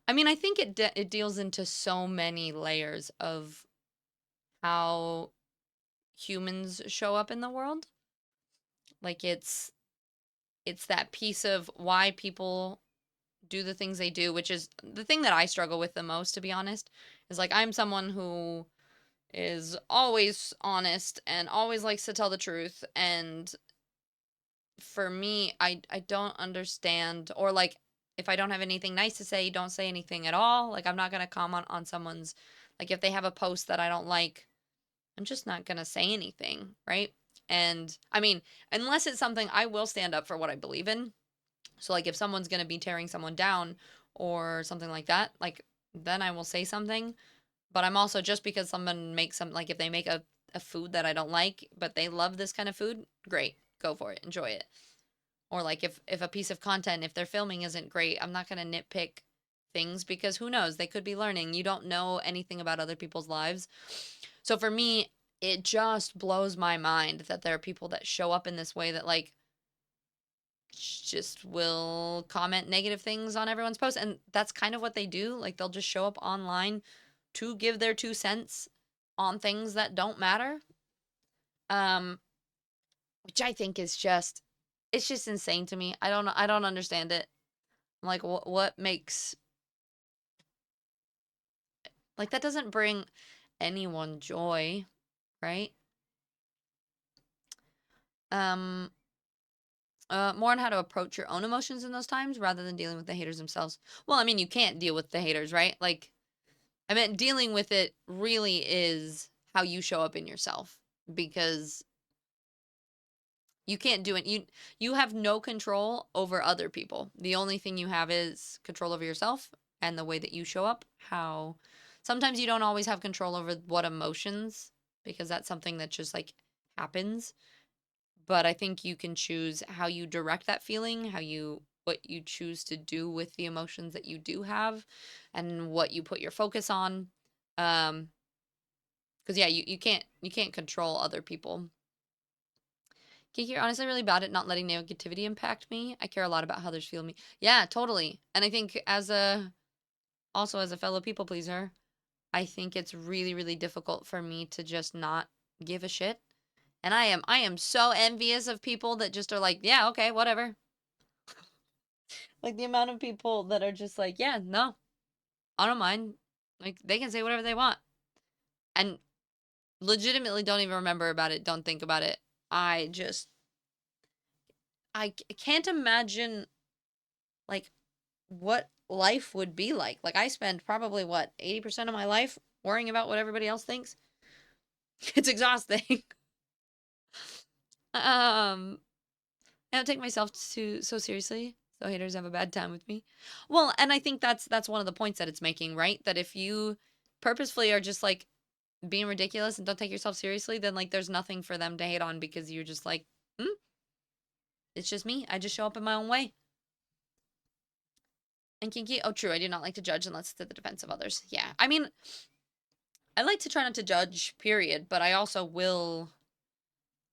I mean, I think it deals into so many layers of how humans show up in the world. Like it's that piece of why people do the things they do, which is the thing that I struggle with the most, to be honest, is like I'm someone who is always honest and always likes to tell the truth. And for me, I don't understand, or like if I don't have anything nice to say, don't say anything at all. Like I'm not going to comment on someone's, like if they have a post that I don't like, I'm just not going to say anything, right? And I mean, unless it's something, I will stand up for what I believe in. So like if someone's going to be tearing someone down or something like that, like then I will say something. But I'm also, just because someone makes some, like if they make a food that I don't like, but they love this kind of food, great, go for it, enjoy it. Or like if a piece of content, if their filming isn't great, I'm not going to nitpick things because who knows, they could be learning. You don't know anything about other people's lives. So for me, it just blows my mind that there are people that show up in this way that like just will comment negative things on everyone's posts, and that's kind of what they do. Like they'll just show up online to give their 2 cents on things that don't matter. Um which I think is just, it's just insane to me. I don't understand it. Like what makes, like that doesn't bring anyone joy, right? Um More on how to approach your own emotions in those times rather than dealing with the haters themselves. Well, I mean, you can't deal with the haters, right? Like, I meant dealing with it really is how you show up in yourself because you can't do it. You have no control over other people. The only thing you have is control over yourself and the way that you show up. How sometimes you don't always have control over what emotions because that's something that just like happens, but I think you can choose how you direct that feeling, how you what you choose to do with the emotions that you do have and what you put your focus on. Um because yeah, you can't control other people. Kiki, you're honestly really bad at not letting negativity impact me. I care a lot about how others feel me. Yeah, totally. And I think as a also as a fellow people pleaser, I think it's really, really difficult for me to just not give a shit. And I am so envious of people that just are like, yeah, okay, whatever. Like the amount of people that are just like, yeah, no, I don't mind. Like they can say whatever they want. And legitimately don't even remember about it, don't think about it. I just can't imagine like what life would be like. Like I spend probably what 80% of my life worrying about what everybody else thinks. It's exhausting. um I don't take myself too so seriously. So haters have a bad time with me. Well, and I think that's one of the points that it's making, right? That if you purposefully are just like being ridiculous and don't take yourself seriously, then like there's nothing for them to hate on because you're just like, it's just me. I just show up in my own way. And kinky, oh true, I do not like to judge unless it's at the defense of others. Yeah. I mean, I like to try not to judge, period, but I also will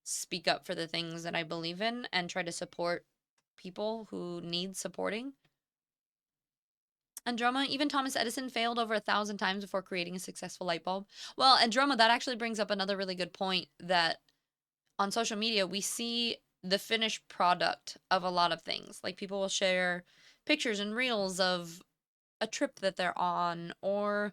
speak up for the things that I believe in and try to support people who need supporting. Androma, even Thomas Edison failed over 1,000 times before creating a successful light bulb. Well, Androma, that actually brings up another really good point that on social media, we see the finished product of a lot of things. Like people will share pictures and reels of a trip that they're on or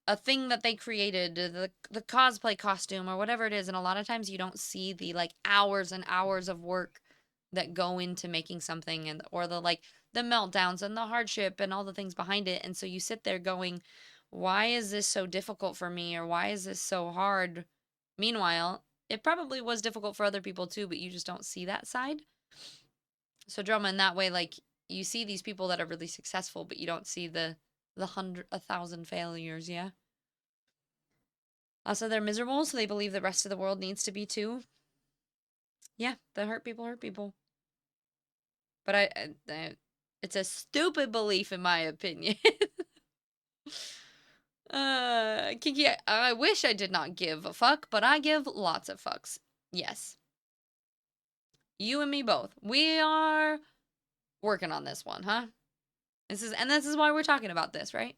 a thing that they created, the cosplay costume or whatever it is, and a lot of times you don't see the like hours and hours of work that go into making something and or the like the meltdowns and the hardship and all the things behind it. And so you sit there going, why is this so difficult for me or why is this so hard? Meanwhile, it probably was difficult for other people too, but you just don't see that side. So drama in that way, like you see these people that are really successful, but you don't see the 1,000 failures. Yeah. Also, they're miserable, so they believe the rest of the world needs to be too. Yeah, the hurt people hurt people. But it's a stupid belief in my opinion. Kiki, I wish I did not give a fuck, but I give lots of fucks. Yes. You and me both. We are working on this one, huh? This is why we're talking about this, right?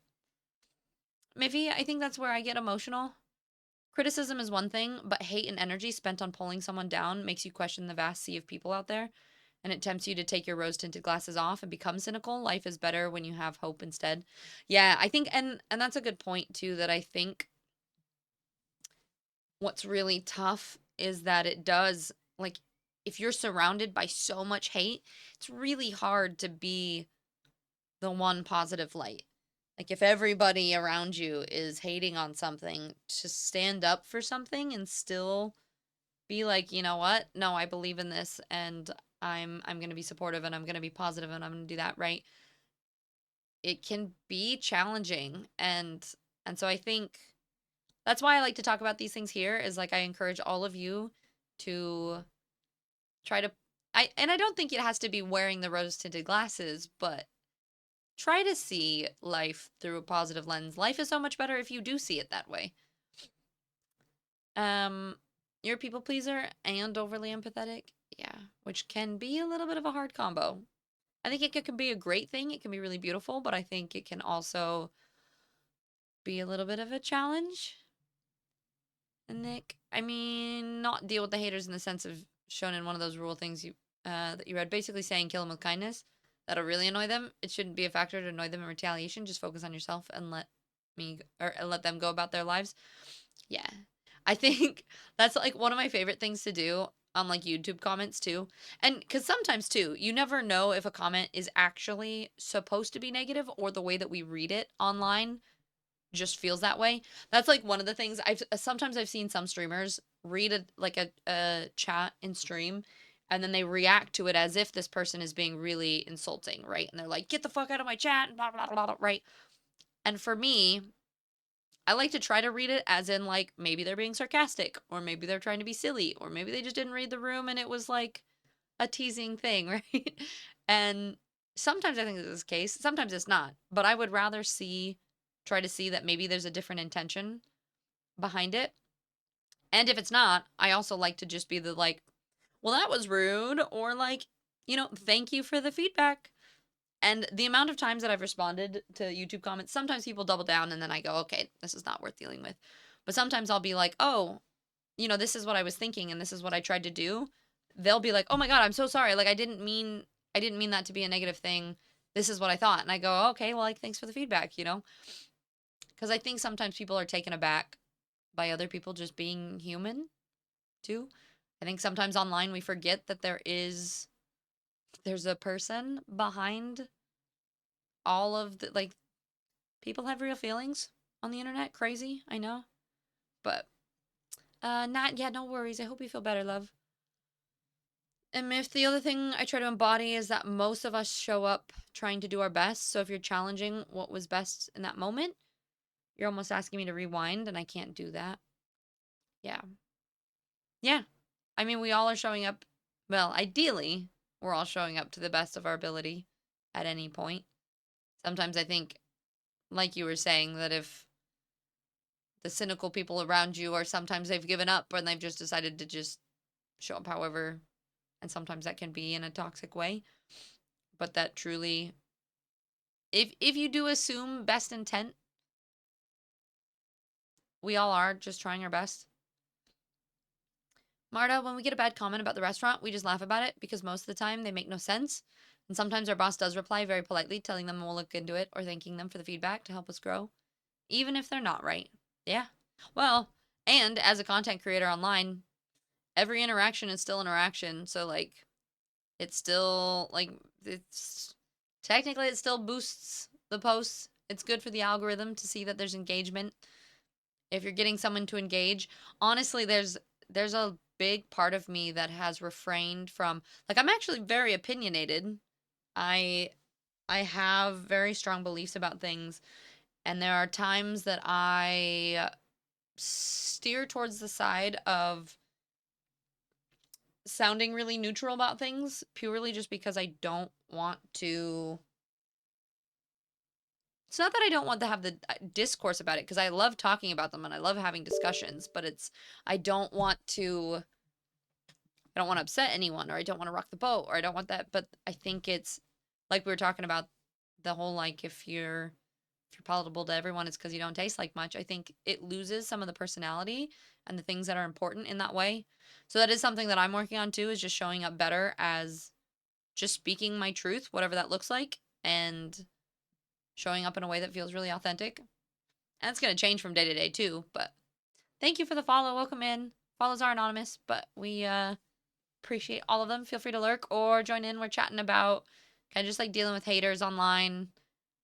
Maybe I think that's where I get emotional. Criticism is one thing, but hate and energy spent on pulling someone down makes you question the vast sea of people out there, and it tempts you to take your rose-tinted glasses off and become cynical. Life is better when you have hope instead. Yeah, I think and that's a good point too that I think what's really tough is that it does like if you're surrounded by so much hate, it's really hard to be the one positive light. Like if everybody around you is hating on something, to stand up for something and still be like, you know what? No, I believe in this and I'm going to be supportive and I'm going to be positive and I'm going to do that, right? It can be challenging and so I think that's why I like to talk about these things here is like I encourage all of you to try to I don't think it has to be wearing the rose-tinted glasses, but try to see life through a positive lens. Life is so much better if you do see it that way. Um, you're a people pleaser and overly empathetic. Yeah, which can be a little bit of a hard combo. I think it can be a great thing. It can be really beautiful, but I think it can also be a little bit of a challenge. Nick, I mean, not deal with the haters in the sense of shown in one of those rule things you that you read, basically saying kill them with kindness. That'll really annoy them. It shouldn't be a factor to annoy them in retaliation. Just focus on yourself and let them go about their lives. Yeah. I think that's like one of my favorite things to do on like YouTube comments too. And cuz sometimes too, you never know if a comment is actually supposed to be negative or the way that we read it online just feels that way. That's like one of the things I've seen some streamers read a chat in stream and then they react to it as if this person is being really insulting, right? And they're like, "Get the fuck out of my chat," and blah blah blah, blah, right? And for me, I like to try to read it as in like maybe they're being sarcastic or maybe they're trying to be silly or maybe they just didn't read the room and it was like a teasing thing, right? And sometimes I think this is the case, sometimes it's not. But I would rather try to see that maybe there's a different intention behind it. And if it's not, I also like to just be the like, well, that was rude, or like, thank you for the feedback. And the amount of times that I've responded to YouTube comments, sometimes people double down and then I go, okay, this is not worth dealing with. But sometimes I'll be like, oh, this is what I was thinking and this is what I tried to do. They'll be like, "Oh my god, I'm so sorry. Like I didn't mean that to be a negative thing. This is what I thought." And I go, "Okay, well, like thanks for the feedback. Cuz I think sometimes people are taken aback by other people just being human too. I think sometimes online we forget that there's a person behind all of the like people have real feelings on the internet. Crazy, I know. But not yeah, no worries. I hope you feel better, love. And if the other thing I try to embody is that most of us show up trying to do our best. So if you're challenging what was best in that moment, you're almost asking me to rewind, and I can't do that. Yeah. Yeah. I mean, we all are showing up. Well, ideally, we're all showing up to the best of our ability at any point. Sometimes I think, like you were saying, that if the cynical people around you are sometimes they've given up and they've just decided to just show up however, and sometimes that can be in a toxic way. But that truly, if you do assume best intent, we all are just trying our best. Marta, when we get a bad comment about the restaurant, we just laugh about it because most of the time they make no sense. And sometimes our boss does reply very politely, telling them we'll look into it or thanking them for the feedback to help us grow, even if they're not right. Yeah. Well, and as a content creator online, every interaction is still interaction. So, like, it's still, like, it's technically, it still boosts the posts. It's good for the algorithm to see that there's engagement. If you're getting someone to engage, honestly, there's a big part of me that has refrained from like I'm actually very opinionated. I I have very strong beliefs about things, and there are times that I steer towards the side of sounding really neutral about things purely just because I don't want to. It's not that I don't want to have the discourse about it because I love talking about them and I love having discussions, but I don't want to I don't want to upset anyone or I don't want to rock the boat or I don't want that. But I think it's like we were talking about the whole like if you're palatable to everyone, it's because you don't taste like much. I think it loses some of the personality and the things that are important in that way. So that is something that I'm working on too, is just showing up better as just speaking my truth, whatever that looks like, and showing up in a way that feels really authentic. And it's going to change from day to day too. But thank you for the follow. Welcome in. Follows are anonymous, but we appreciate all of them. Feel free to lurk or join in. We're chatting about kind of just like dealing with haters online.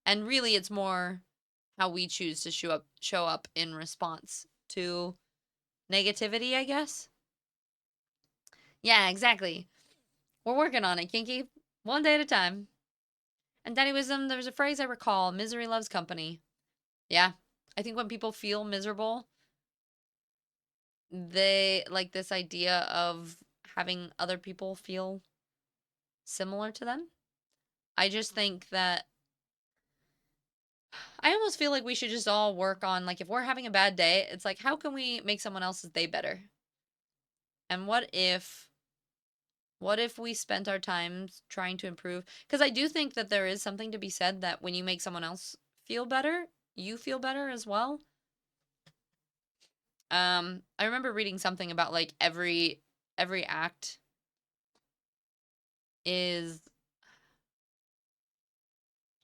And really it's more how we choose to show up in response to negativity, I guess. Yeah, exactly. We're working on it, Kinky. One day at a time. And Daddy Wisdom, there's a phrase I recall, misery loves company. Yeah. I think when people feel miserable, they like this idea of having other people feel similar to them. I just think that I almost feel like we should just all work on, like, if we're having a bad day, it's like, how can we make someone else's day better? And what if we spent our time trying to improve? Because I do think that there is something to be said that when you make someone else feel better, you feel better as well. I remember reading something about like every act is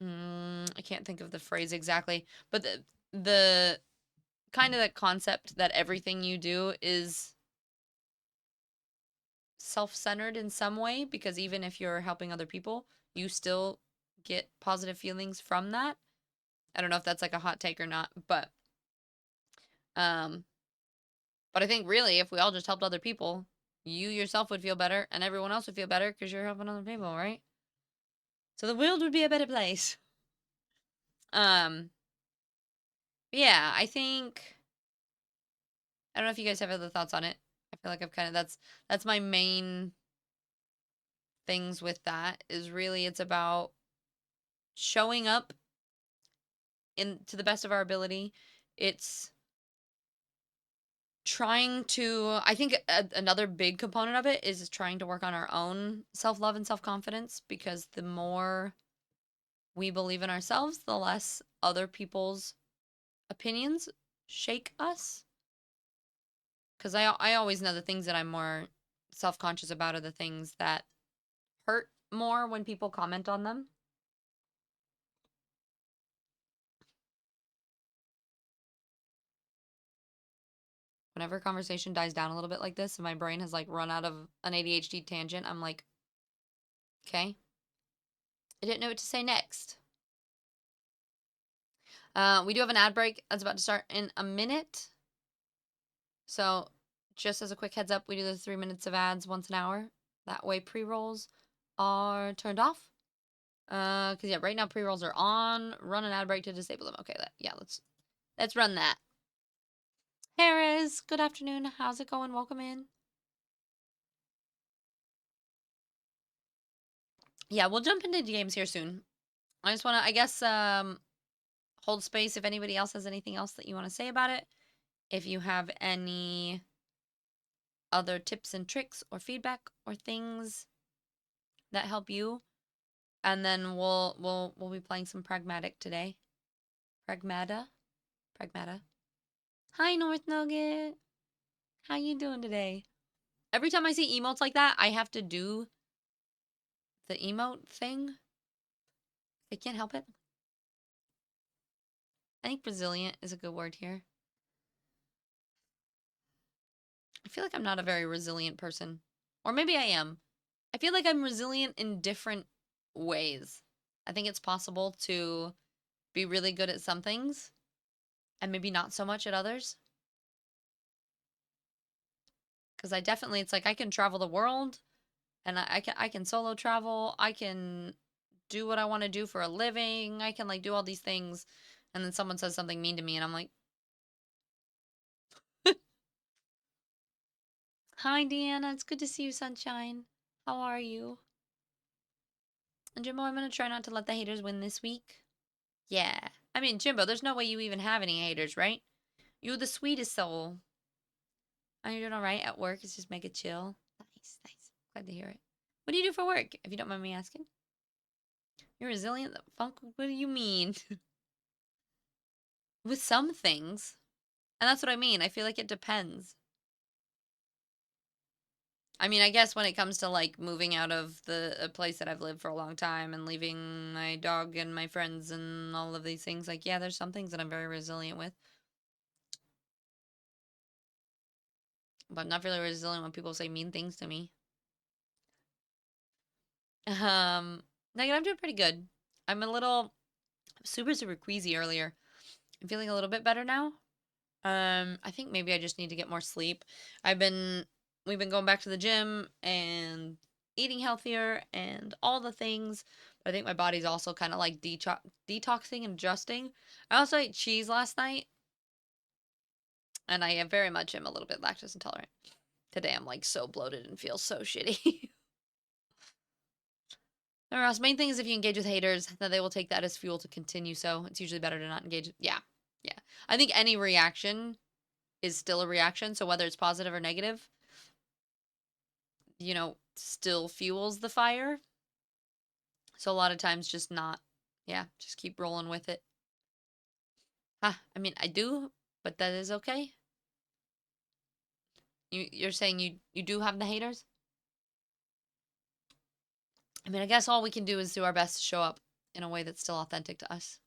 I can't think of the phrase exactly, but the kind of that concept that everything you do is self-centered in some way, because even if you're helping other people, you still get positive feelings from that. I don't know if that's like a hot take or not, um but I think really if we all just helped other people, you yourself would feel better and everyone else would feel better because you're helping other people, right? So the world would be a better place. Um yeah, I don't know if you guys have other thoughts on it. I feel like I've kind of that's my main things with that, is really it's about showing up in to the best of our ability. It's trying to, I think another big component of it is trying to work on our own self-love and self-confidence, because the more we believe in ourselves, the less other people's opinions shake us. Because I always know the things that I'm more self-conscious about are the things that hurt more when people comment on them. Whenever a conversation dies down a little bit like this and my brain has like run out of an ADHD tangent, I'm like, okay, I didn't know what to say next. We do have an ad break that's about to start in a minute. So, just as a quick heads up, we do the 3 minutes of ads once an hour. That way, pre rolls are turned off. Cause yeah, right now pre rolls are on. Run an ad break to disable them. Okay, yeah, let's run that. Harris, good afternoon. How's it going? Welcome in. Yeah, we'll jump into games here soon. I just want to, I guess, hold space if anybody else has anything else that you want to say about it. If you have any other tips and tricks or feedback or things that help you, and then we'll be playing some Pragmatic today. Pragmata, Pragmata. Hi North Nugget, how you doing today? Every time I see emotes like that, I have to do the emote thing. I can't help it. I think resilient is a good word here. I feel like I'm not a very resilient person, or maybe I am. I feel like I'm resilient in different ways. I think it's possible to be really good at some things and maybe not so much at others. Because I definitely, it's like I can travel the world, and I can solo travel. I can do what I want to do for a living. I can like do all these things, and then someone says something mean to me, and I'm like, "Hi, Deanna. It's good to see you, sunshine. How are you?" And Jimbo, I'm gonna try not to let the haters win this week. Yeah. I mean, Jimbo, there's no way you even have any haters, right? You're the sweetest soul. Are you doing all right at work? It's just mega chill. Nice, nice. Glad to hear it. What do you do for work, if you don't mind me asking? You're resilient? The fuck? What do you mean? With some things. And that's what I mean. I feel like it depends. I mean, I guess when it comes to like moving out of the a place that I've lived for a long time and leaving my dog and my friends and all of these things, like, yeah, there's some things that I'm very resilient with. But not really resilient when people say mean things to me. Like, I'm doing pretty good. I'm a little super queasy earlier. I'm feeling a little bit better now. I think maybe I just need to get more sleep. We've been going back to the gym and eating healthier and all the things. But I think my body's also kind of like detoxing and adjusting. I also ate cheese last night, and I very much am a little bit lactose intolerant. Today I'm like so bloated and feel so shitty. Remember, Ross, main thing is if you engage with haters, that they will take that as fuel to continue. So it's usually better to not engage. Yeah. Yeah. I think any reaction is still a reaction. So whether it's positive or negative, still fuels the fire. So a lot of times just not, yeah, just keep rolling with it. I mean, I do, but that is okay. You're saying you do have the haters? I mean, I guess all we can do is do our best to show up in a way that's still authentic to us.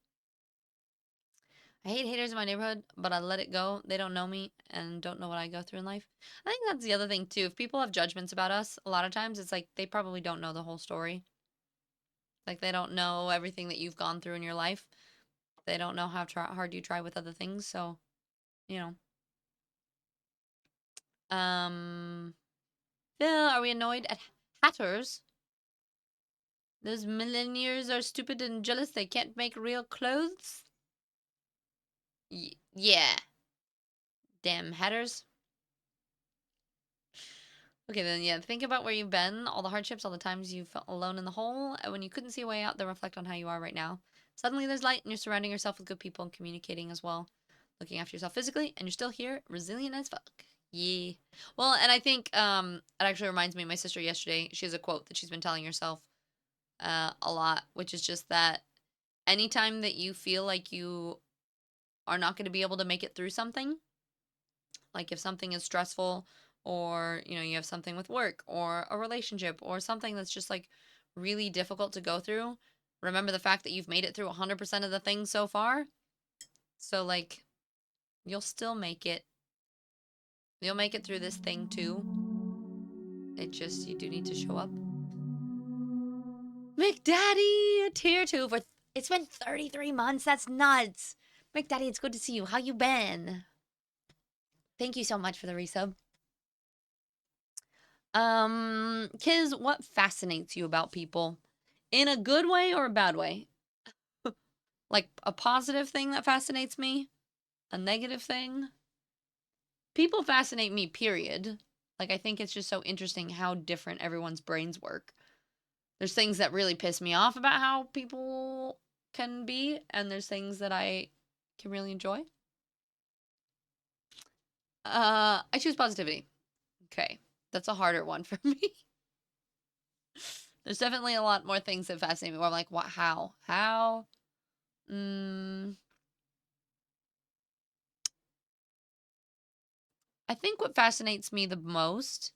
I hate haters in my neighborhood, but I let it go. They don't know me and don't know what I go through in life. I think that's the other thing too. If people have judgments about us, a lot of times it's like they probably don't know the whole story. Like they don't know everything that you've gone through in your life. They don't know how hard you try with other things. So, you know. Phil, are we annoyed at hatters? Those millennials are stupid and jealous. They can't make real clothes. Yeah. Damn hatters. Okay, then, yeah, think about where you've been, all the hardships, all the times you felt alone in the hole, and when you couldn't see a way out, then reflect on how you are right now. Suddenly there's light, and you're surrounding yourself with good people and communicating as well. Looking after yourself physically, and you're still here, resilient as fuck. Yeah. Well, and I think it actually reminds me of my sister yesterday. She has a quote that she's been telling herself a lot, which is just that anytime that you feel like you are not going to be able to make it through something, like if something is stressful or, you have something with work or a relationship or something that's just like really difficult to go through, remember the fact that you've made it through 100% of the things so far. So like you'll still make it. You'll make it through this thing too. It just you do need to show up. McDaddy, a tier 2 for it's been 33 months. That's nuts. McDaddy, it's good to see you. How you been? Thank you so much for the resub. Kiz, what fascinates you about people? In a good way or a bad way? Like a positive thing that fascinates me? A negative thing? People fascinate me, period. Like, I think it's just so interesting how different everyone's brains work. There's things that really piss me off about how people can be, and there's things that I can really enjoy. I choose positivity. Okay. That's a harder one for me. There's definitely a lot more things that fascinate me where I'm like, what, how? How? I think what fascinates me the most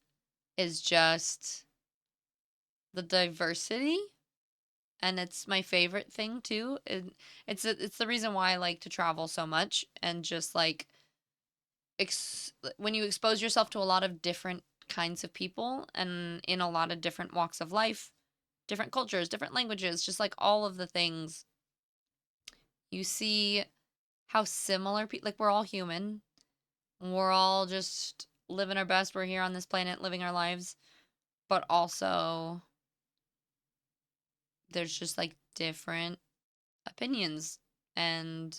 is just the diversity, and it's my favorite thing too. It's the reason why I like to travel so much and just like when you expose yourself to a lot of different kinds of people and in a lot of different walks of life, different cultures, different languages, just like all of the things, you see how similar people like we're all human. We're all just living our best. We're here on this planet living our lives, but also there's just like different opinions and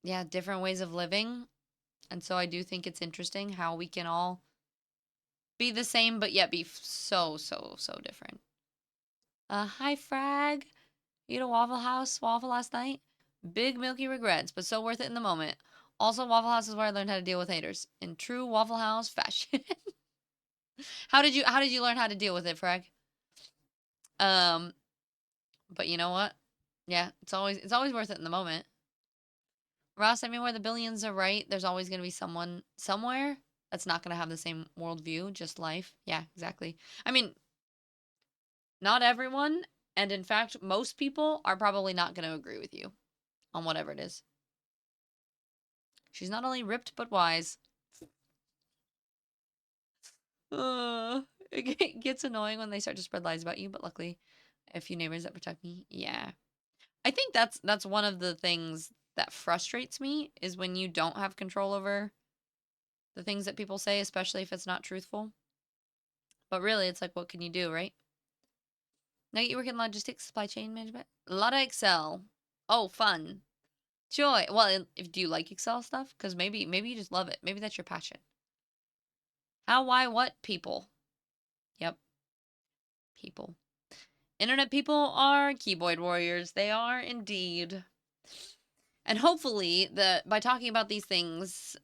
yeah, different ways of living. And so I do think it's interesting how we can all be the same but yet be so so so different. Hi Frag. You ate a Waffle House waffle last night? Big milky regrets, but so worth it in the moment. Also, Waffle House is where I learned how to deal with haters in true Waffle House fashion. How did you learn how to deal with it, Frag? Um, but you know what? Yeah, it's always worth it in the moment. Ross, I mean, where the billions are right, there's always going to be someone somewhere that's not going to have the same worldview, just life. Yeah, exactly. I mean, not everyone, and in fact, most people are probably not going to agree with you on whatever it is. She's not only ripped, but wise. It gets annoying when they start to spread lies about you, but luckily, a few neighbors that protect me. Yeah. I think that's one of the things that frustrates me is when you don't have control over the things that people say, especially if it's not truthful. But really, it's like, what can you do, right? Now you work in logistics, supply chain management, a lot of Excel. Oh, fun, joy. Well, if do you like Excel stuff? Because maybe you just love it. Maybe that's your passion. How, why, what people? Yep, people. Internet people are keyboard warriors. They are indeed. And hopefully, by talking about these things,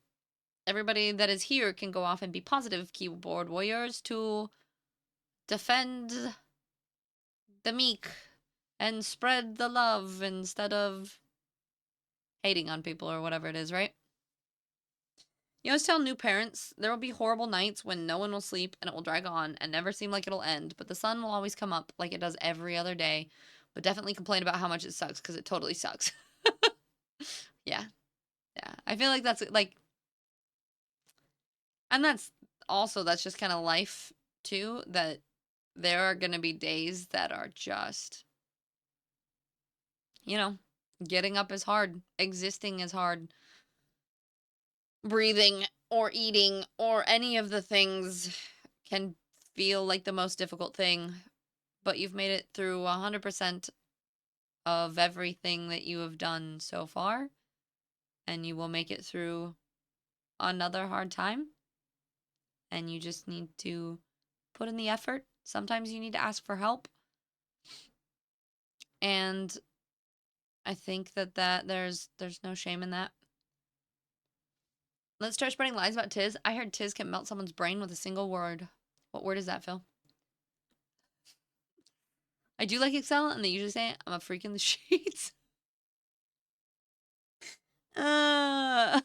everybody that is here can go off and be positive keyboard warriors to defend the meek and spread the love instead of hating on people or whatever it is, right? You always tell new parents there will be horrible nights when no one will sleep and it will drag on and never seem like it'll end, but the sun will always come up like it does every other day. But definitely complain about how much it sucks because it totally sucks. Yeah, yeah. I feel like that's like, and that's just kind of life too, that there are going to be days that are just, you know, getting up is hard, existing is hard, breathing or eating or any of the things can feel like the most difficult thing, but you've made it through 100% of everything that you have done so far, and you will make it through another hard time, and you just need to put in the effort. Sometimes you need to ask for help, and I think that there's no shame in that. Let's start spreading lies about Tiz. I heard Tiz can melt someone's brain with a single word. What word is that, Phil? I do like Excel, and they usually say I'm a freak in the sheets. Uh,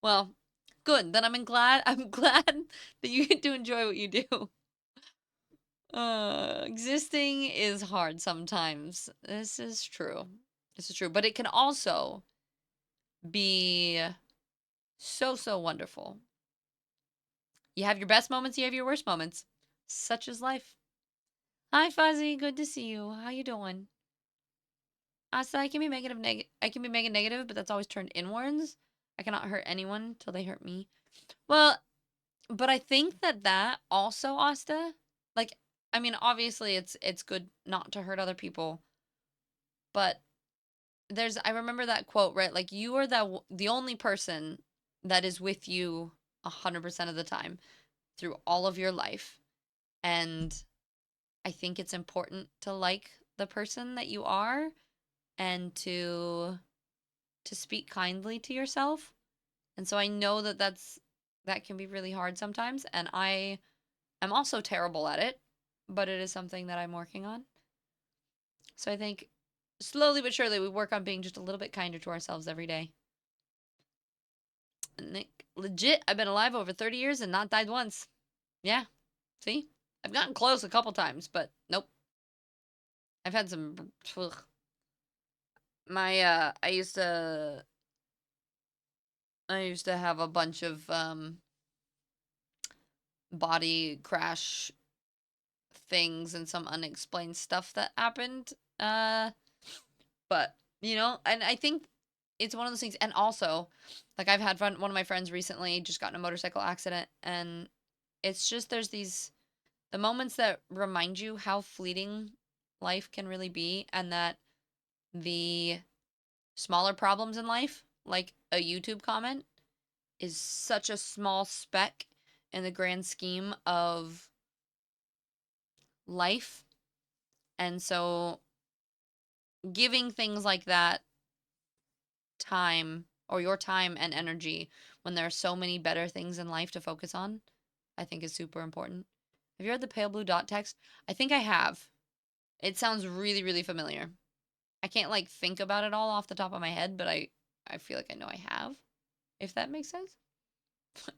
well, good. Then I'm glad that you get to enjoy what you do. Existing is hard sometimes. This is true. This is true, but it can also be so wonderful. You have your best moments, you have your worst moments. Such is life. Hi Fuzzy, good to see you. How you doing? So I can be I can be mega negative, but that's always turned inwards. I cannot hurt anyone till they hurt me. Well, but I think that also, Asta, like, I mean, obviously it's good not to hurt other people, but I remember that quote, right? Like, you are the only person that is with you 100% of the time through all of your life. And I think it's important to like the person that you are and to speak kindly to yourself. And so I know that can be really hard sometimes, and I am also terrible at it, but it is something that I'm working on. So I think slowly but surely we work on being just a little bit kinder to ourselves every day. Nick, legit, I've been alive over 30 years and not died once. Yeah, see? I've gotten close a couple times, but nope. I've had some. Ugh. I used to have a bunch of body crash things and some unexplained stuff that happened. But and I think it's one of those things. And also, like, I've had one of my friends recently just got in a motorcycle accident, and it's just the moments that remind you how fleeting life can really be, and that the smaller problems in life, like a YouTube comment, is such a small speck in the grand scheme of life. And so giving things like that time, or your time and energy, when there are so many better things in life to focus on, I think is super important. Have you heard the pale blue dot text? I think I have. It sounds really, really familiar. I can't like think about it all off the top of my head, but I feel like I know I have. If that makes sense.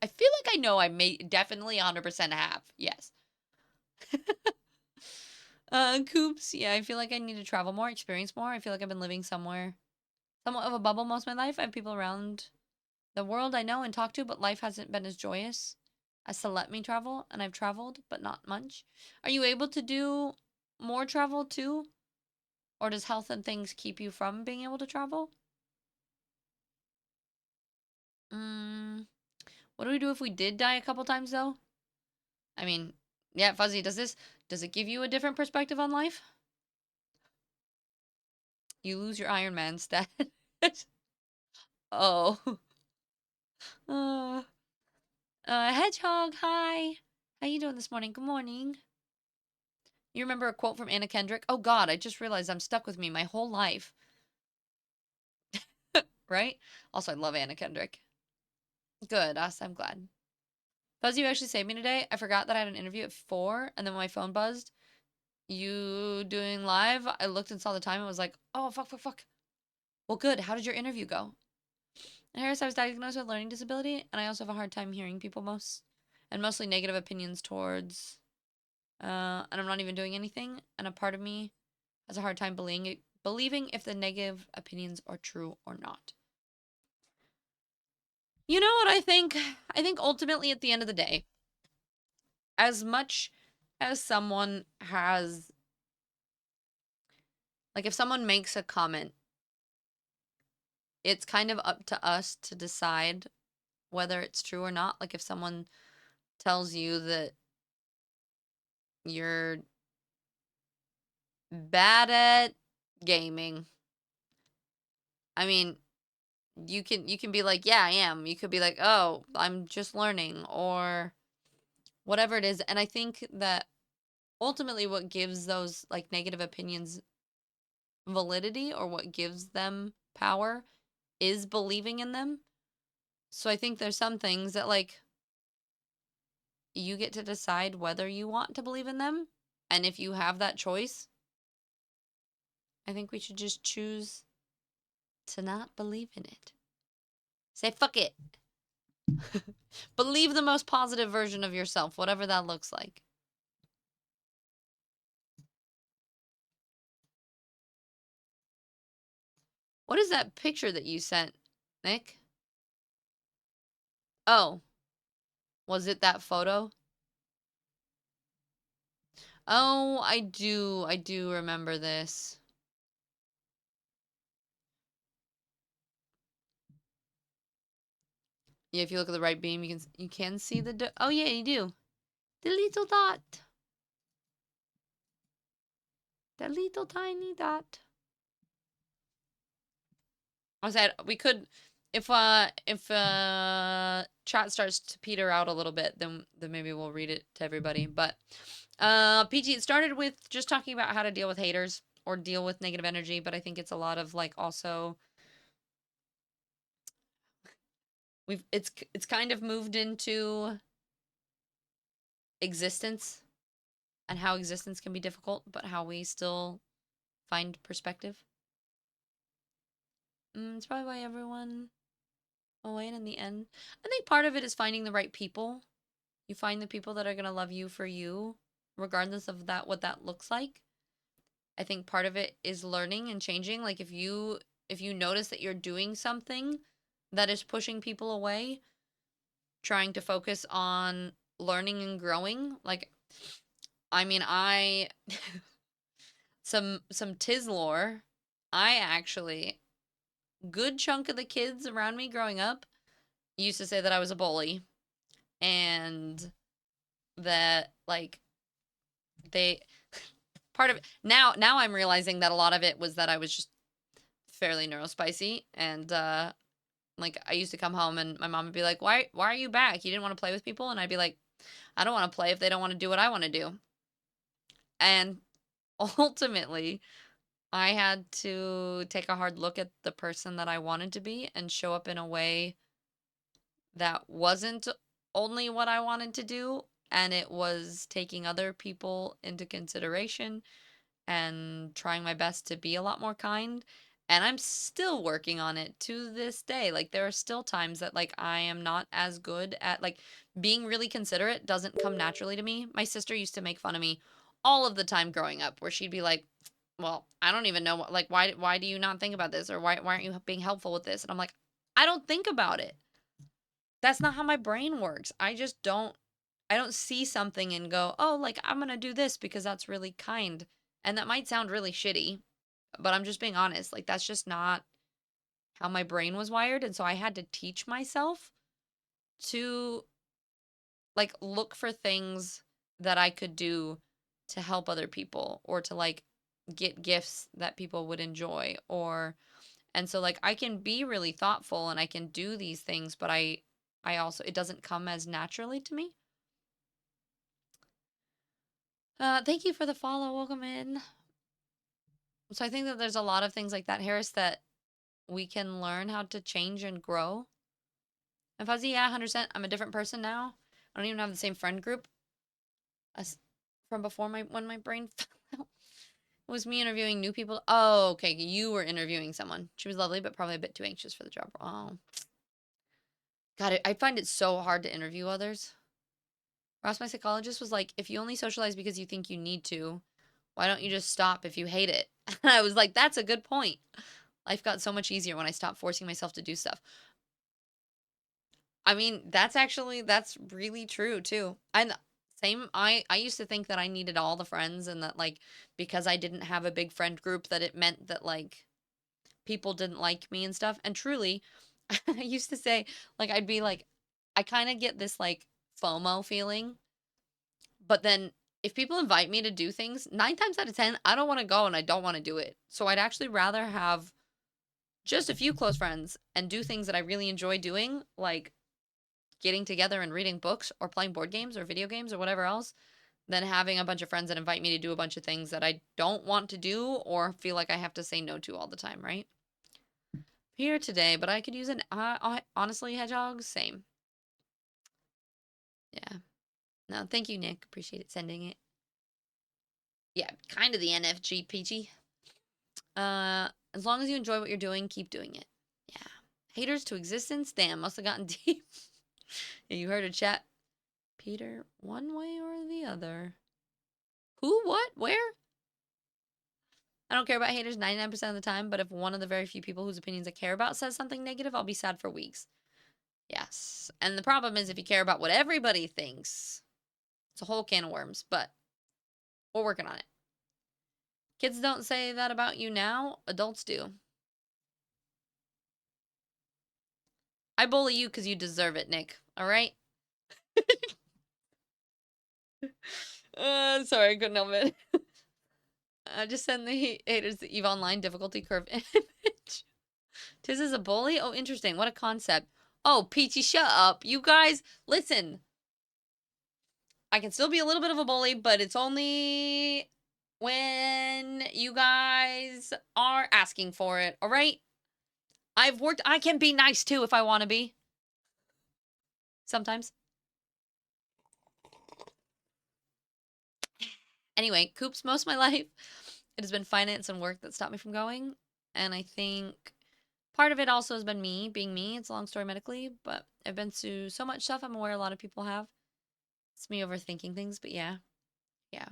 I feel like I know I may definitely 100% have. Yes. Coops. Yeah, I feel like I need to travel more, experience more. I feel like I've been living somewhat of a bubble most of my life. I have people around the world I know and talk to, but life hasn't been as joyous as to let me travel, and I've traveled, but not much. Are you able to do more travel too? Or does health and things keep you from being able to travel? Mm, what do we do if we did die a couple times though? I mean, yeah, Fuzzy, does it give you a different perspective on life? You lose your Iron Man stat. Oh. Uh, Hedgehog, hi. How you doing this morning? Good morning. You remember a quote from Anna Kendrick? Oh God, I just realized I'm stuck with me my whole life. Right? Also, I love Anna Kendrick. Good, us. I'm glad. Fuzzy, you actually saved me today. I forgot that I had an interview at 4, and then when my phone buzzed, you doing live, I looked and saw the time and was like, oh, fuck, fuck, fuck. Well, good. How did your interview go? And Harris, I was diagnosed with learning disability, and I also have a hard time hearing people and mostly negative opinions towards, and I'm not even doing anything, and a part of me has a hard time believing if the negative opinions are true or not. You know what I think? I think ultimately at the end of the day, as much as someone has, like, if someone makes a comment, it's kind of up to us to decide whether it's true or not. Like, if someone tells you that you're bad at gaming, I mean, you can be like, yeah, I am. You could be like, oh, I'm just learning, or whatever it is. And I think that ultimately what gives those like negative opinions validity, or what gives them power, is believing in them. So I think there's some things that, like, you get to decide whether you want to believe in them. And if you have that choice, I think we should just choose to not believe in it. Say fuck it. Believe the most positive version of yourself, whatever that looks like. What is that picture that you sent, Nick? Oh, was it that photo? Oh, I do remember this. Yeah, if you look at the right beam, you can see the oh yeah, you do. The little dot. The little tiny dot. I said we could, if chat starts to peter out a little bit, then maybe we'll read it to everybody. But PG, it started with just talking about how to deal with haters or deal with negative energy, but I think it's a lot of like also it's kind of moved into existence and how existence can be difficult, but how we still find perspective. It's probably why everyone. Oh, wait, in the end, I think part of it is finding the right people. You find the people that are gonna love you for you, regardless of that what that looks like. I think part of it is learning and changing. Like if you notice that you're doing something that is pushing people away, trying to focus on learning and growing. Like, I mean, I some Tiz lore. I actually, good chunk of the kids around me growing up used to say that I was a bully, and that like they part of it, now I'm realizing that a lot of it was that I was just fairly neurospicy, and like I used to come home and my mom would be like, why are you back? You didn't want to play with people? And I'd be like, I don't want to play if they don't want to do what I want to do. And ultimately, I had to take a hard look at the person that I wanted to be and show up in a way that wasn't only what I wanted to do, and it was taking other people into consideration and trying my best to be a lot more kind. And I'm still working on it to this day. Like, there are still times that like I am not as good at like being really considerate doesn't come naturally to me. My sister used to make fun of me all of the time growing up, where she'd be like, well, I don't even know what, like, why do you not think about this, or why aren't you being helpful with this? And I'm like, I don't think about it. That's not how my brain works. I don't see something and go, oh, like, I'm gonna do this because that's really kind. And that might sound really shitty, but I'm just being honest. Like, that's just not how my brain was wired. And so I had to teach myself to, like, look for things that I could do to help other people, or to, like, get gifts that people would enjoy, and so, like, I can be really thoughtful and I can do these things, but I also, it doesn't come as naturally to me. Thank you for the follow. Welcome in. So I think that there's a lot of things like that, Harris, that we can learn how to change and grow. And Fuzzy, yeah, 100%. I'm a different person now. I don't even have the same friend group as from before when my brain fell out. It was me interviewing new people. Oh, okay. You were interviewing someone. She was lovely, but probably a bit too anxious for the job. Oh, God, I find it so hard to interview others. Ross, my psychologist, was like, if you only socialize because you think you need to, why don't you just stop if you hate it? And I was like, that's a good point. Life got so much easier when I stopped forcing myself to do stuff. I mean, that's really true too. And same, I used to think that I needed all the friends and that like because I didn't have a big friend group that it meant that like people didn't like me and stuff. And truly, I used to say like I'd be like I kind of get this like FOMO feeling, but then if people invite me to do things, 9 times out of 10, I don't want to go and I don't want to do it. So I'd actually rather have just a few close friends and do things that I really enjoy doing, like getting together and reading books or playing board games or video games or whatever else, than having a bunch of friends that invite me to do a bunch of things that I don't want to do or feel like I have to say no to all the time, right? Here today, but I could use an honestly, hedgehog, same. Yeah. No, thank you, Nick. Appreciate it sending it. Yeah, kind of the NFG PG. As long as you enjoy what you're doing, keep doing it. Yeah. Haters to existence? Damn, must have gotten deep. Yeah, you heard a chat. Peter, one way or the other. Who, what, where? I don't care about haters 99% of the time, but if one of the very few people whose opinions I care about says something negative, I'll be sad for weeks. Yes. And the problem is if you care about what everybody thinks, it's a whole can of worms, but we're working on it. Kids don't say that about you now, adults do. I bully you because you deserve it, Nick. All right? Sorry, I couldn't help it. Just send the haters the EVE Online difficulty curve image. Tiz is a bully? Oh, interesting. What a concept. Oh, Peachy, shut up. You guys, listen. I can still be a little bit of a bully, but it's only when you guys are asking for it, all right? I can be nice too if I want to be. Sometimes. Anyway, Coops, most of my life, it has been finance and work that stopped me from going. And I think part of it also has been me being me. It's a long story medically, but I've been through so much stuff. I'm aware a lot of people have. It's me overthinking things, but yeah. Yeah.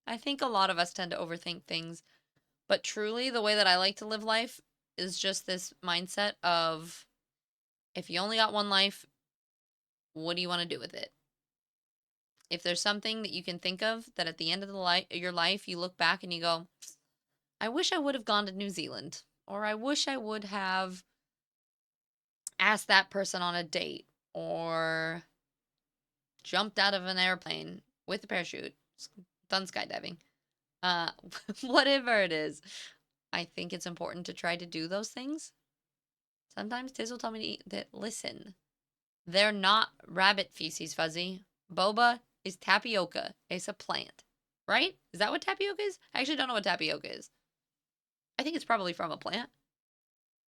I think a lot of us tend to overthink things. But truly, the way that I like to live life is just this mindset of if you only got one life, what do you want to do with it? If there's something that you can think of that at the end of your life, you look back and you go, I wish I would have gone to New Zealand, or I wish I would have asked that person on a date, or jumped out of an airplane with a parachute, done skydiving, uh, whatever it is. I think it's important to try to do those things. Sometimes Tiz will tell me to eat that, listen, they're not rabbit feces, Fuzzy. Boba is tapioca. It's a plant. Right? Is that what tapioca is? I actually don't know what tapioca is. I think it's probably from a plant.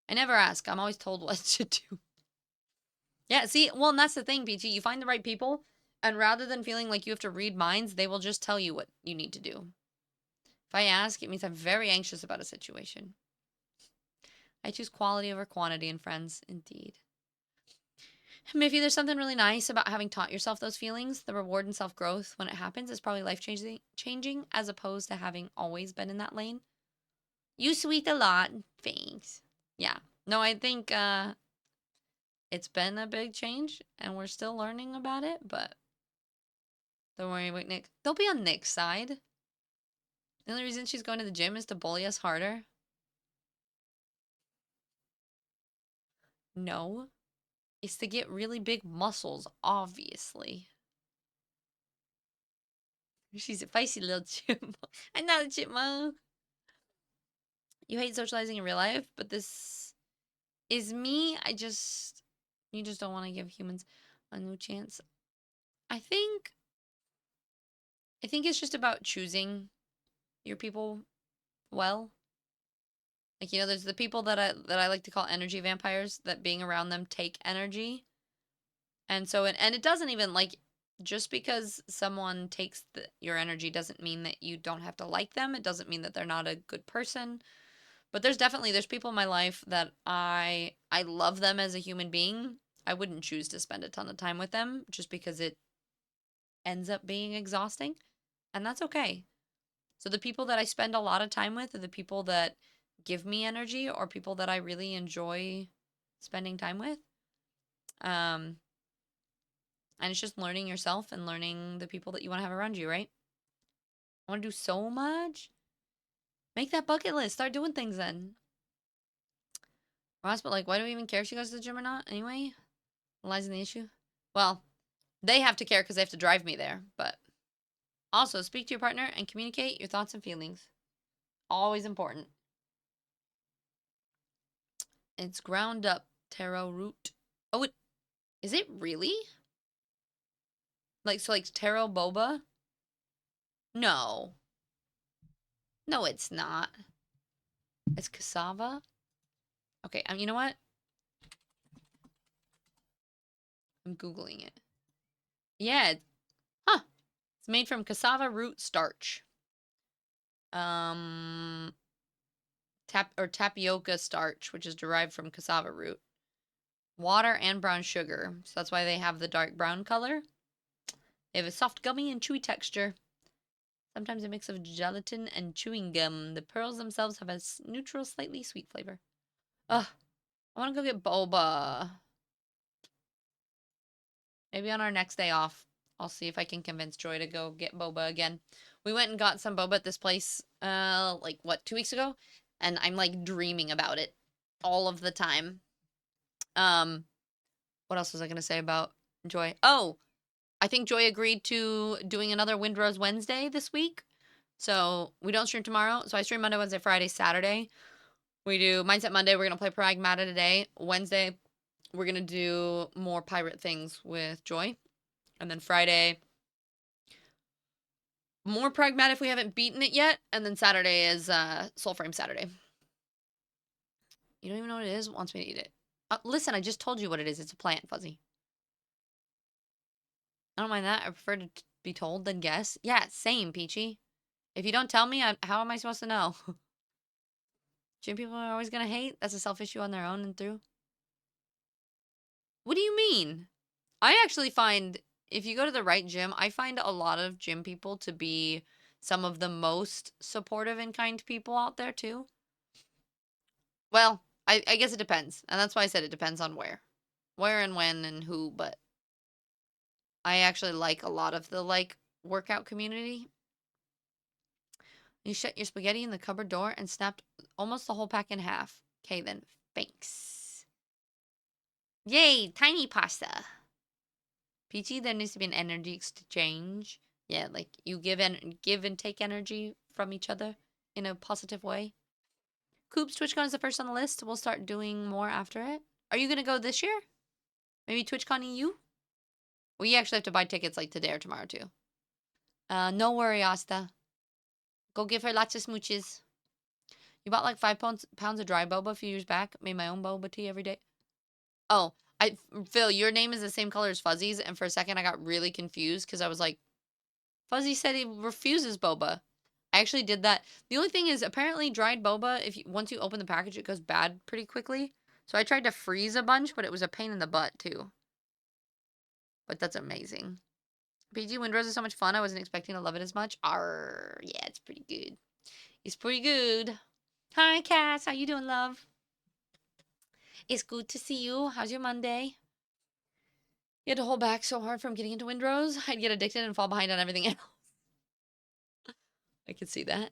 I never ask. I'm always told what to do. Yeah, see, well, and that's the thing, BT. You find the right people, and rather than feeling like you have to read minds, they will just tell you what you need to do. If I ask, it means I'm very anxious about a situation. I choose quality over quantity in friends, indeed. Maybe there's something really nice about having taught yourself those feelings. The reward and self growth when it happens is probably life changing as opposed to having always been in that lane. You sweet a lot. Thanks. Yeah. No, I think it's been a big change and we're still learning about it, but don't worry about Nick. They'll be on Nick's side. The only reason she's going to the gym is to bully us harder. No. It's to get really big muscles, obviously. She's a feisty little chipmunk. I'm not a chipmunk. You hate socializing in real life, but this is me. You just don't want to give humans a new chance. I think I think it's just about choosing your people well. Like, there's the people that I like to call energy vampires, that being around them take energy. And so and it doesn't even like, just because someone takes your energy doesn't mean that you don't have to like them. It doesn't mean that they're not a good person. But there's people in my life that I love them as a human being. I wouldn't choose to spend a ton of time with them just because it ends up being exhausting, and that's okay. So the people that I spend a lot of time with are the people that give me energy, or people that I really enjoy spending time with. Um, and it's just learning yourself and learning the people that you want to have around you, right? I want to do so much. Make that bucket list. Start doing things then. Ross, but like, why do we even care if she goes to the gym or not anyway? Lies in the issue. Well, they have to care because they have to drive me there. But also, speak to your partner and communicate your thoughts and feelings. Always important. It's ground up taro root. Oh, is it really? Like taro boba? No. No, it's not. It's cassava? Okay, you know what? I'm Googling it. Yeah. Huh. It's made from cassava root starch. Um, tapioca starch, which is derived from cassava root. Water and brown sugar. So that's why they have the dark brown color. They have a soft, gummy, and chewy texture. Sometimes a mix of gelatin and chewing gum. The pearls themselves have a neutral, slightly sweet flavor. Ugh, I want to go get boba. Maybe on our next day off, I'll see if I can convince Joy to go get boba again. We went and got some boba at this place, like, what, 2 weeks ago? And I'm, like, dreaming about it all of the time. What else was I going to say about Joy? Oh, I think Joy agreed to doing another Windrose Wednesday this week. So we don't stream tomorrow. So I stream Monday, Wednesday, Friday, Saturday. We do Mindset Monday. We're going to play Pragmata today. Wednesday, we're going to do more pirate things with Joy. And then Friday, more Pragmata if we haven't beaten it yet. And then Saturday is Soulframe Saturday. You don't even know what it is? Wants me to eat it. Listen, I just told you what it is. It's a plant, Fuzzy. I don't mind that. I prefer to be told than guess. Yeah, same, Peachy. If you don't tell me, how am I supposed to know? Gym people are always going to hate? That's a self issue on their own and through. What do you mean? I actually find, if you go to the right gym, I find a lot of gym people to be some of the most supportive and kind people out there, too. Well, I guess it depends. And that's why I said it depends on where. Where and when and who, but I actually like a lot of the, like, workout community. You shut your spaghetti in the cupboard door and snapped almost the whole pack in half. Okay, then. Thanks. Yay, tiny pasta. Peachy, there needs to be an energy exchange. Yeah, like you give and take energy from each other in a positive way. Coop's TwitchCon is the first on the list. We'll start doing more after it. Are you gonna go this year? Maybe TwitchCon EU? Well, you actually have to buy tickets like today or tomorrow too. No worry, Asta. Go give her lots of smooches. You bought like 5 pounds of dry boba a few years back. Made my own boba tea every day. Oh, Phil, your name is the same color as Fuzzy's, and for a second I got really confused because I was like, Fuzzy said he refuses boba. I actually did that. The only thing is, apparently dried boba, once you open the package, it goes bad pretty quickly. So I tried to freeze a bunch, but it was a pain in the butt too. But that's amazing. PG Windrose is so much fun. I wasn't expecting to love it as much. Yeah, it's pretty good. It's pretty good. Hi, Cass. How you doing, love? It's good to see you. How's your Monday? You had to hold back so hard from getting into Windrose. I'd get addicted and fall behind on everything else. I could see that.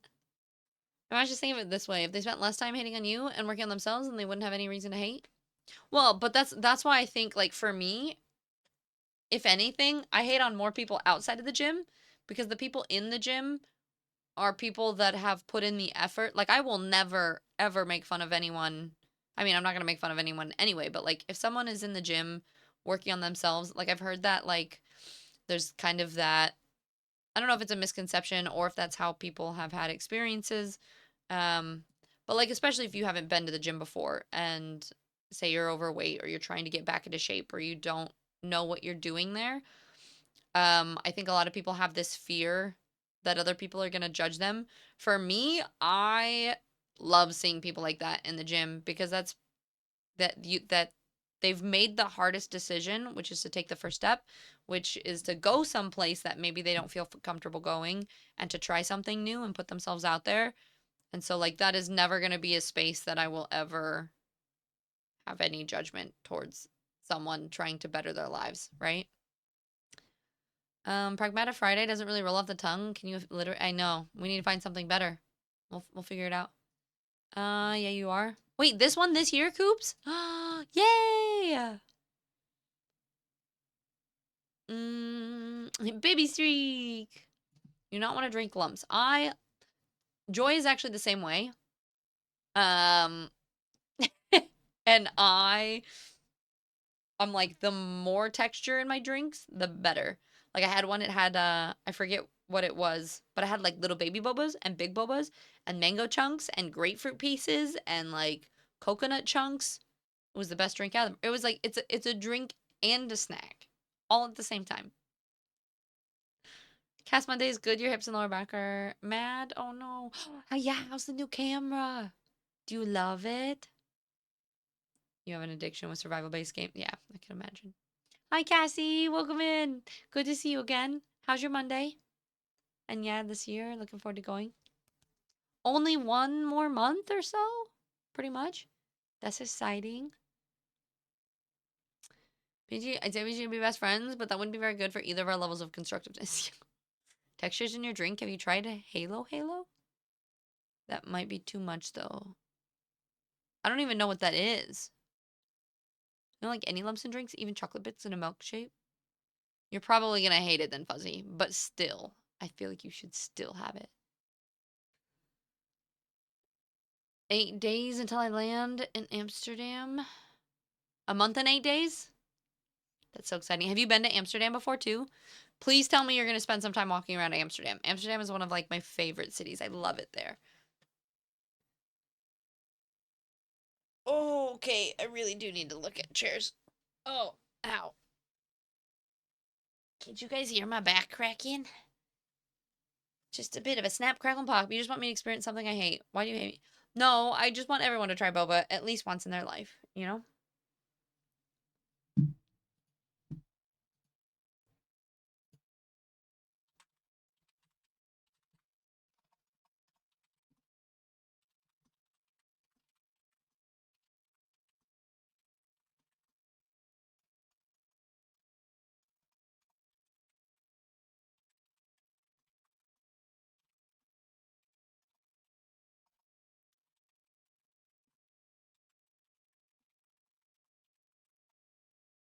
I was just thinking of it this way. If they spent less time hating on you and working on themselves, then they wouldn't have any reason to hate. Well, but that's why I think, like, for me, if anything, I hate on more people outside of the gym because the people in the gym are people that have put in the effort. Like, I will never, ever make fun of anyone. I mean, I'm not going to make fun of anyone anyway, but, like, if someone is in the gym working on themselves, like, I've heard that, like, there's kind of that I don't know if it's a misconception or if that's how people have had experiences. Um, but like, especially if you haven't been to the gym before and say you're overweight or you're trying to get back into shape or you don't know what you're doing there. I think a lot of people have this fear that other people are going to judge them. For me, I love seeing people like that in the gym because that they've made the hardest decision, which is to take the first step, which is to go someplace that maybe they don't feel comfortable going and to try something new and put themselves out there. And so like that is never going to be a space that I will ever have any judgment towards someone trying to better their lives, right? Pragmata Friday doesn't really roll off the tongue. Can you literally? I know. We need to find something better. We'll figure it out. Yeah, you are. Wait, this one this year, Coops? Yay! Baby streak. You not want to drink lumps. Joy is actually the same way. Um, and I'm like, the more texture in my drinks, the better. Like I had one, it had I forget what it was, but I had like little baby bobas and big bobas and mango chunks and grapefruit pieces and like coconut chunks. It was the best drink out of them. It was like it's a drink and a snack all at the same time. Cast Monday is good. Your hips and lower back are mad. Oh no. Oh, yeah, how's the new camera? Do you love it? You have an addiction with survival based game. Yeah, I can imagine. Hi, Cassie. Welcome in. Good to see you again. How's your Monday? And yeah, this year, looking forward to going. Only one more month or so, pretty much. That's exciting. PG, I'd say we should be best friends, but that wouldn't be very good for either of our levels of constructiveness. Textures in your drink. Have you tried a Halo? That might be too much, though. I don't even know what that is. You don't like any lumps in drinks, even chocolate bits in a milkshake? You're probably gonna hate it then, Fuzzy. But still, I feel like you should still have it. 8 days until I land in Amsterdam. A month and 8 days? That's so exciting. Have you been to Amsterdam before too? Please tell me you're gonna spend some time walking around Amsterdam. Amsterdam is one of like my favorite cities. I love it there. Oh, okay. I really do need to look at chairs. Oh, ow. Can't you guys hear my back cracking? Just a bit of a snap, crackle, and pop. You just want me to experience something I hate. Why do you hate me? No, I just want everyone to try boba at least once in their life, you know?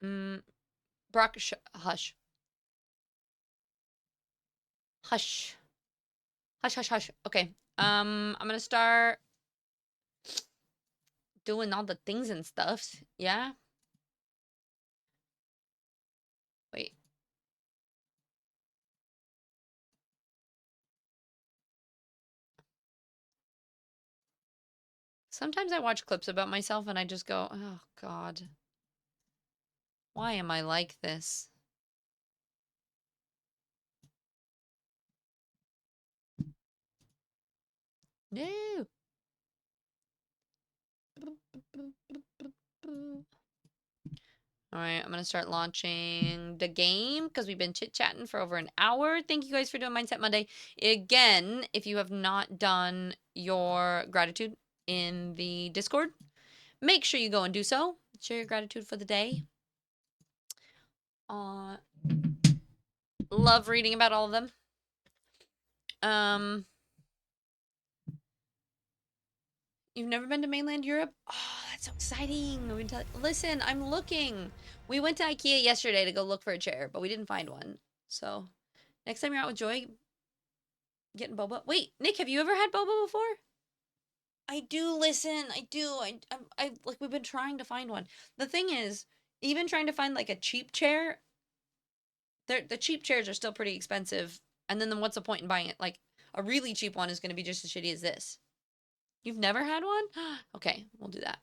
Mm, Brock, hush. Hush. Hush, hush, hush. Okay. I'm gonna start doing all the things and stuffs. Yeah? Wait. Sometimes I watch clips about myself and I just go, oh, God. Why am I like this? No. All right, I'm going to start launching the game because we've been chit-chatting for over an hour. Thank you guys for doing Mindset Monday. Again, if you have not done your gratitude in the Discord, make sure you go and do so. Share your gratitude for the day. Uh, love reading about all of them. You've never been to mainland Europe? Oh, that's so exciting. Listen, I'm looking. We went to IKEA yesterday to go look for a chair, but we didn't find one. So next time you're out with Joy, getting boba. Wait, Nick, have you ever had boba before? I do listen. I do. I like we've been trying to find one. The thing is, even trying to find like a cheap chair, the cheap chairs are still pretty expensive And then what's the point in buying it? Like, a really cheap one is going to be just as shitty as this. You've never had one? Okay, we'll do that.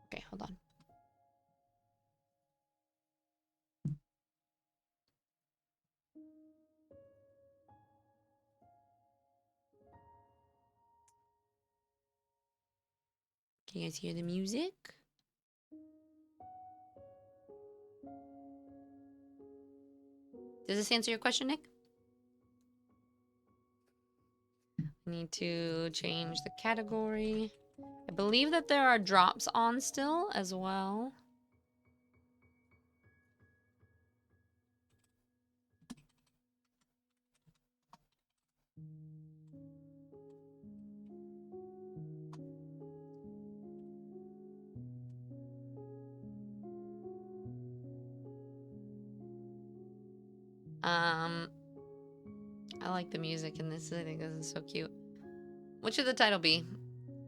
Okay, hold on. Can you guys hear the music? Does this answer your question, Nick? I need to change the category. I believe that there are drops on still as well. I like the music in this. I think this is so cute. What should the title be?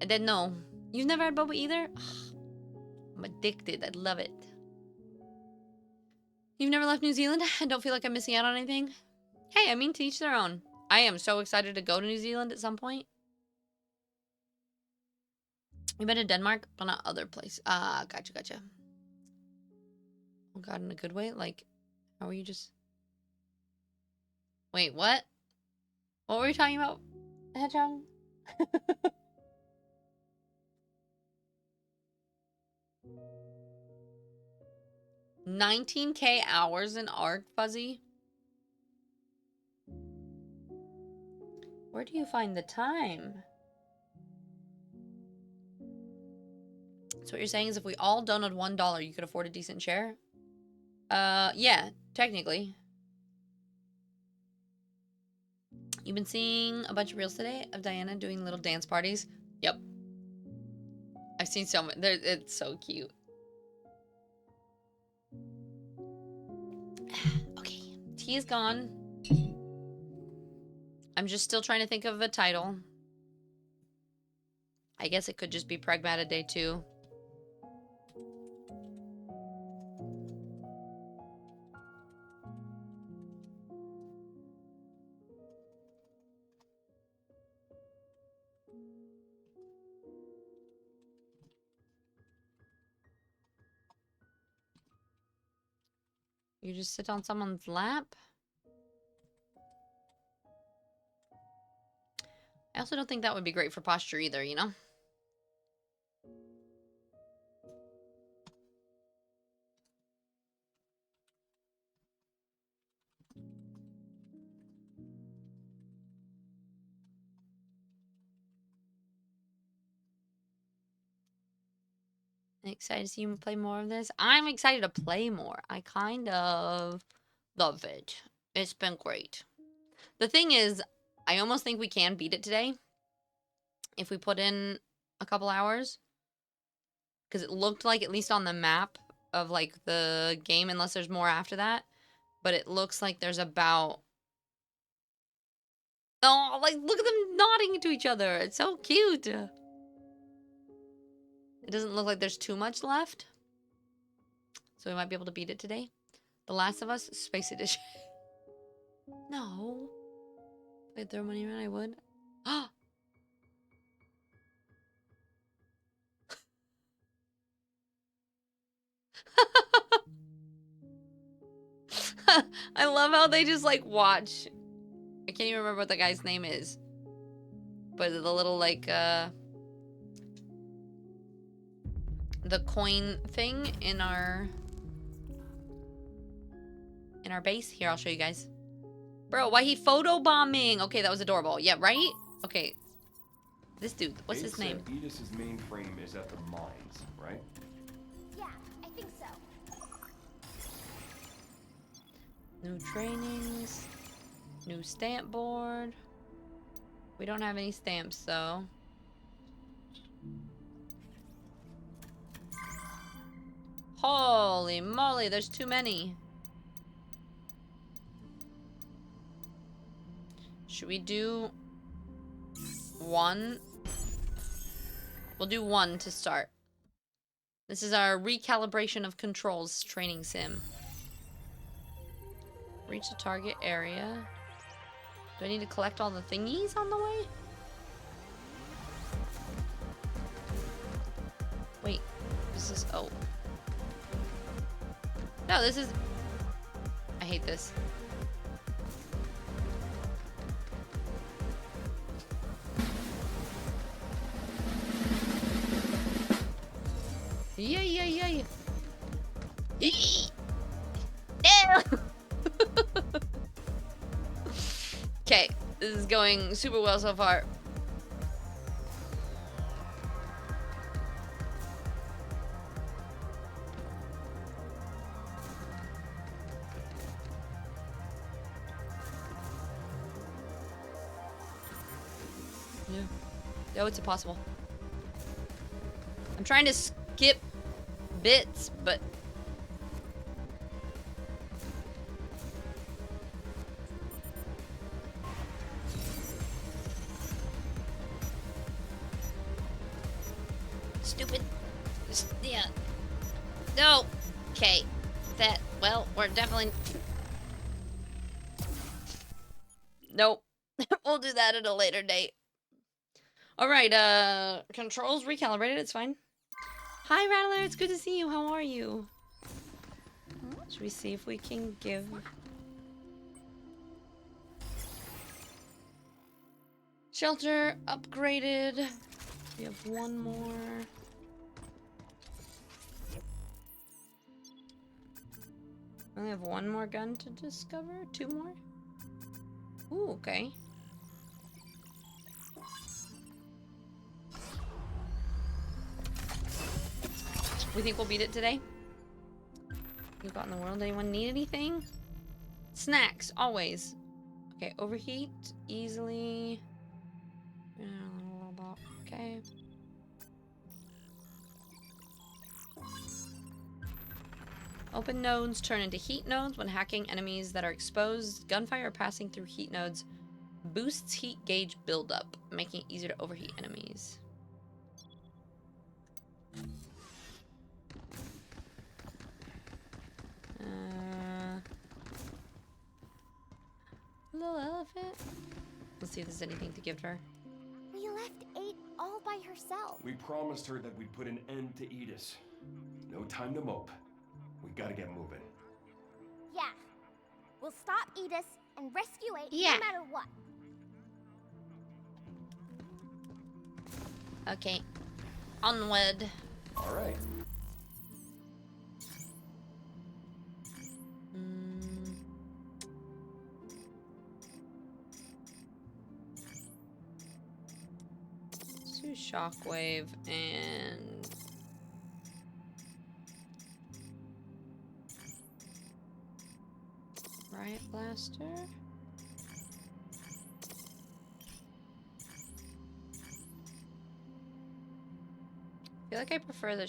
I didn't know. You've never had boba either? I'm addicted. I love it. You've never left New Zealand? I don't feel like I'm missing out on anything. Hey, I mean, to each their own. I am so excited to go to New Zealand at some point. You've been to Denmark, but not other places. Ah, gotcha. Oh god, in a good way? Like, how are you just... Wait, what? What were we talking about, Hedgehog? 19K hours in Arc, Fuzzy? Where do you find the time? So what you're saying is if we all donated $1, you could afford a decent share? Yeah, technically. You've been seeing a bunch of reels today of Diana doing little dance parties? Yep. I've seen so many. It's so cute. Okay, tea is gone. I'm just still trying to think of a title. I guess it could just be Pragmata Day 2. You just sit on someone's lap? I also don't think that would be great for posture either, you know? Excited to see you play more of this? I'm excited to play more. I kind of love it. It's been great. The thing is, I almost think we can beat it today if we put in a couple hours. Because it looked like, at least on the map of, like, the game, unless there's more after that, but it looks like there's about... Oh, like, look at them nodding to each other. It's so cute. It doesn't look like there's too much left. So we might be able to beat it today. The Last of Us Space Edition. No. If I'd throw money around, I would. I love how they just, like, watch. I can't even remember what the guy's name is. But the little, like, the coin thing in our base. Here, I'll show you guys. Bro, why he photobombing? Okay, that was adorable. Yeah, right? Okay. This dude, what's his name? Edis's mainframe is at the mines, right? Yeah, I think so. New trainings. New stamp board. We don't have any stamps, though. Holy moly, there's too many. Should we do one? We'll do one to start. This is our recalibration of controls training sim. Reach the target area. Do I need to collect all the thingies on the way? Wait, this is, oh. No, this is, I hate this. Yeah, yeah, yeah, yeah. Ew! Okay, this is going super well so far. Yeah. Oh, it's impossible. I'm trying to skip bits, but... Stupid. Yeah. No. Okay. That, well, we're definitely... Nope. We'll do that at a later date. Alright, controls recalibrated, it's fine. Hi, Rattler, it's good to see you. How are you? Should we see if we can give... Shelter upgraded. We have one more. We only have one more gun to discover? Two more? Ooh, okay. We think we'll beat it today? You got in the world? Anyone need anything? Snacks, always. Okay, overheat, easily. Okay. Open nodes turn into heat nodes when hacking enemies that are exposed. Gunfire passing through heat nodes boosts heat gauge buildup, making it easier to overheat enemies. Little elephant. Let's see if there's anything to give her. We left 8 all by herself. We promised her that we'd put an end to Edis. No time to mope. We gotta get moving. Yeah. We'll stop Edis and rescue 8 Yeah. no matter what. Okay. Onward. All right. Let's do shockwave and... Riot Blaster. I feel like I prefer the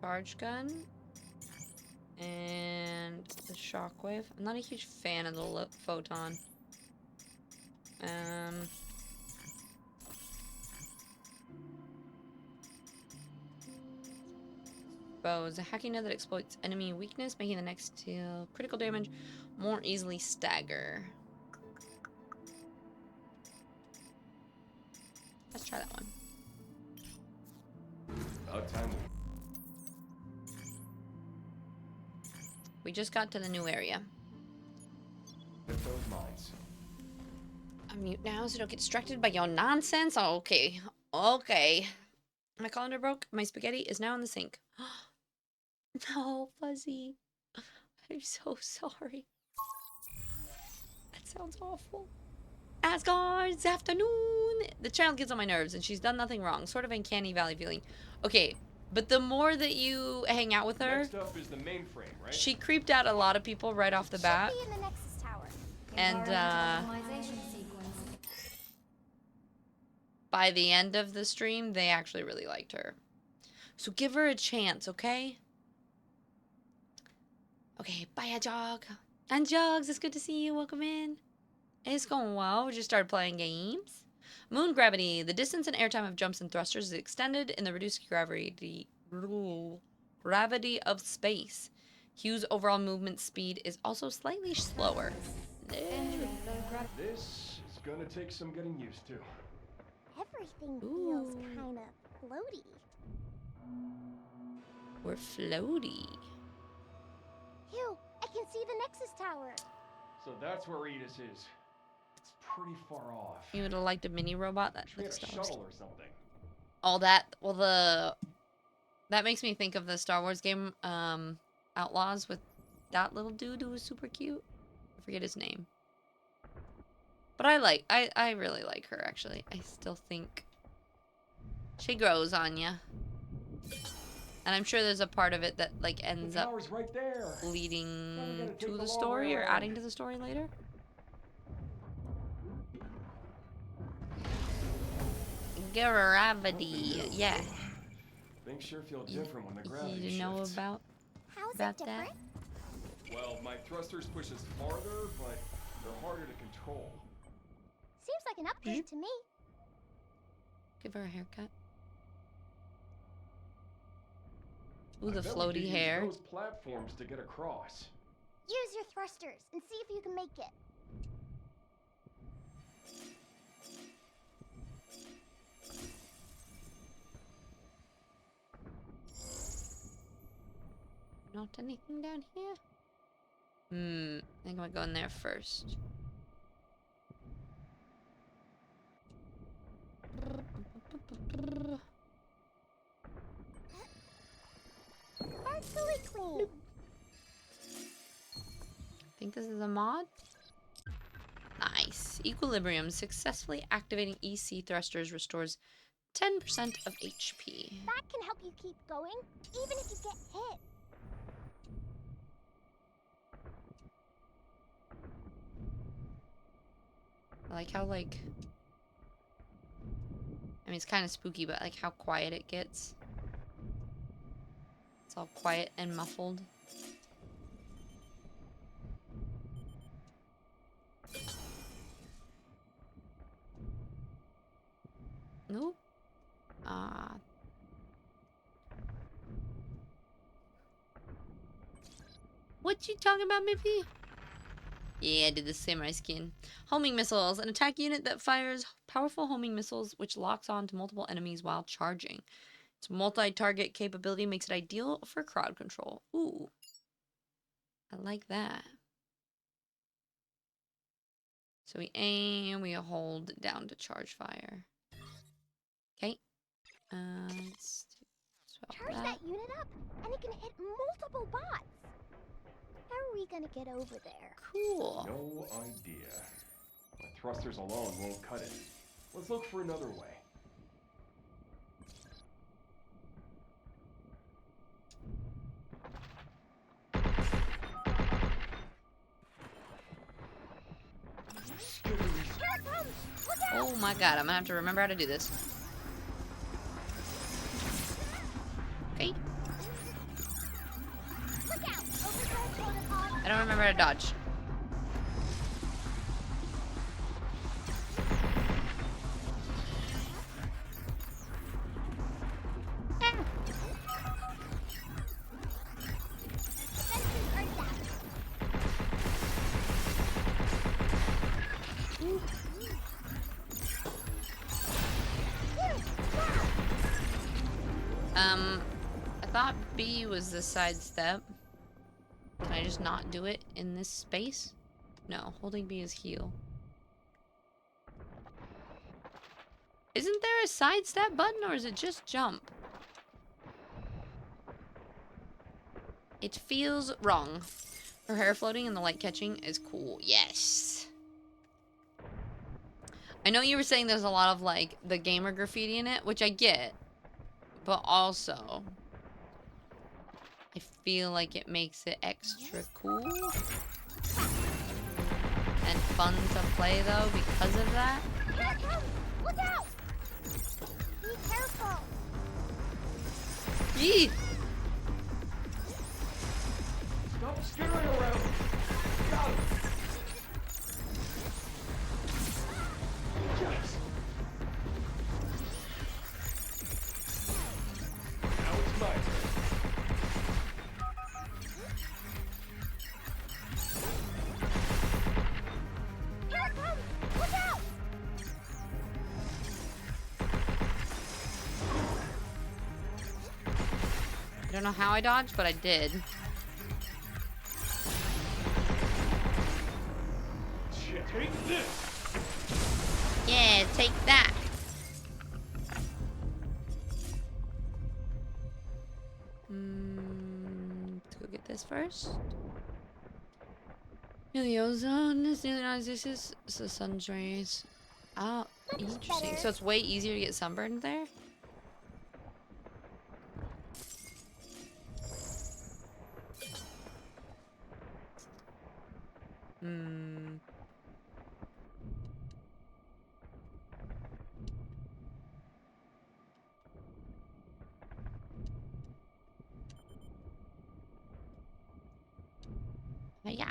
charge gun and the shockwave. I'm not a huge fan of the photon. Bows. A hacking node that exploits enemy weakness, making the next deal critical damage more easily stagger. Let's try that one. About time. We just got to the new area. Hit those mines. I'm mute now so don't get distracted by your nonsense. Oh, okay. Okay. My colander broke. My spaghetti is now in the sink. No, Fuzzy. I'm so sorry. That sounds awful. Asgard's afternoon. The child gets on my nerves and she's done nothing wrong. Sort of uncanny valley feeling. Okay, but the more that you hang out with her... Next up is the mainframe, right? She creeped out a lot of people right off the bat. Should be in the Nexus Tower. And, by the end of the stream, they actually really liked her. So give her a chance, okay? Okay, bye, Jog. And Jogs, it's good to see you. Welcome in. It's going well. We just started playing games. Moon gravity. The distance and airtime of jumps and thrusters is extended in the reduced gravity of space. Hugh's overall movement speed is also slightly slower. This is gonna take some getting used to. Everything feels Ooh. kind of floaty. We're floaty. Hugh, I can see the Nexus Tower. So that's where Edis is. It's pretty far off. You would have liked a mini robot that Should we like get a Star Wars. shuttle or something? All that. Well, that makes me think of the Star Wars game, Outlaws, with that little dude who was super cute. I forget his name. But I really like her, actually. I still think she grows on ya. And I'm sure there's a part of it that, like, ends The up tower's right there. leading Why we gotta take to the the long story way or around? adding to the story later. Gravity, yeah. Things sure feel different when the gravity You know shifts. about How's that? it different? Well, my thrusters push us farther, but they're harder to control. Seems like an upgrade to me. Give her a haircut. Ooh, I the bet we could floaty use hair. those platforms to get across. Use your thrusters and see if you can make it. Not anything down here? I think I'm gonna go in there first. Sparkly clean. I think this is a mod. Nice. Equilibrium. Successfully activating EC thrusters restores 10% of HP. That can help you keep going, even if you get hit. I like how, like... I mean, it's kind of spooky, but like how quiet it gets. It's all quiet and muffled. Nope. What you talking about, Mippy? Yeah, I did the samurai skin. Homing missiles. An attack unit that fires powerful homing missiles which locks on to multiple enemies while charging. Its multi-target capability makes it ideal for crowd control. Ooh. I like that. So we aim, we hold down to charge fire. Okay. Let's swap Charge that unit up, and it can hit multiple bots. How are we gonna get over there? Cool. No idea. My thrusters alone won't cut it. Let's look for another way. Here it comes! Look out! Oh my god, I'm gonna have to remember how to do this. Okay. Look out! Overthrow protocol! I don't remember how to dodge. Defenses are down. I thought B was the sidestep. Can I just not do it in this space? No, holding B is heal. Isn't there a sidestep button or is it just jump? It feels wrong. Her hair floating and the light catching is cool. Yes. I know you were saying there's a lot of like the gamer graffiti in it, which I get. But also, I feel like it makes it extra cool and fun to play though because of that. Here it comes! Look out! Be careful! Yee! Stop skittering around! Got it! Yes! Now it's my turn. don't know how I dodged, but I did. Shit, take this! Yeah, take that. Let's go get this first. The ozone is this the sun's rays. Oh, Much interesting. better. So it's way easier to get sunburned there? Hmm. Yeah.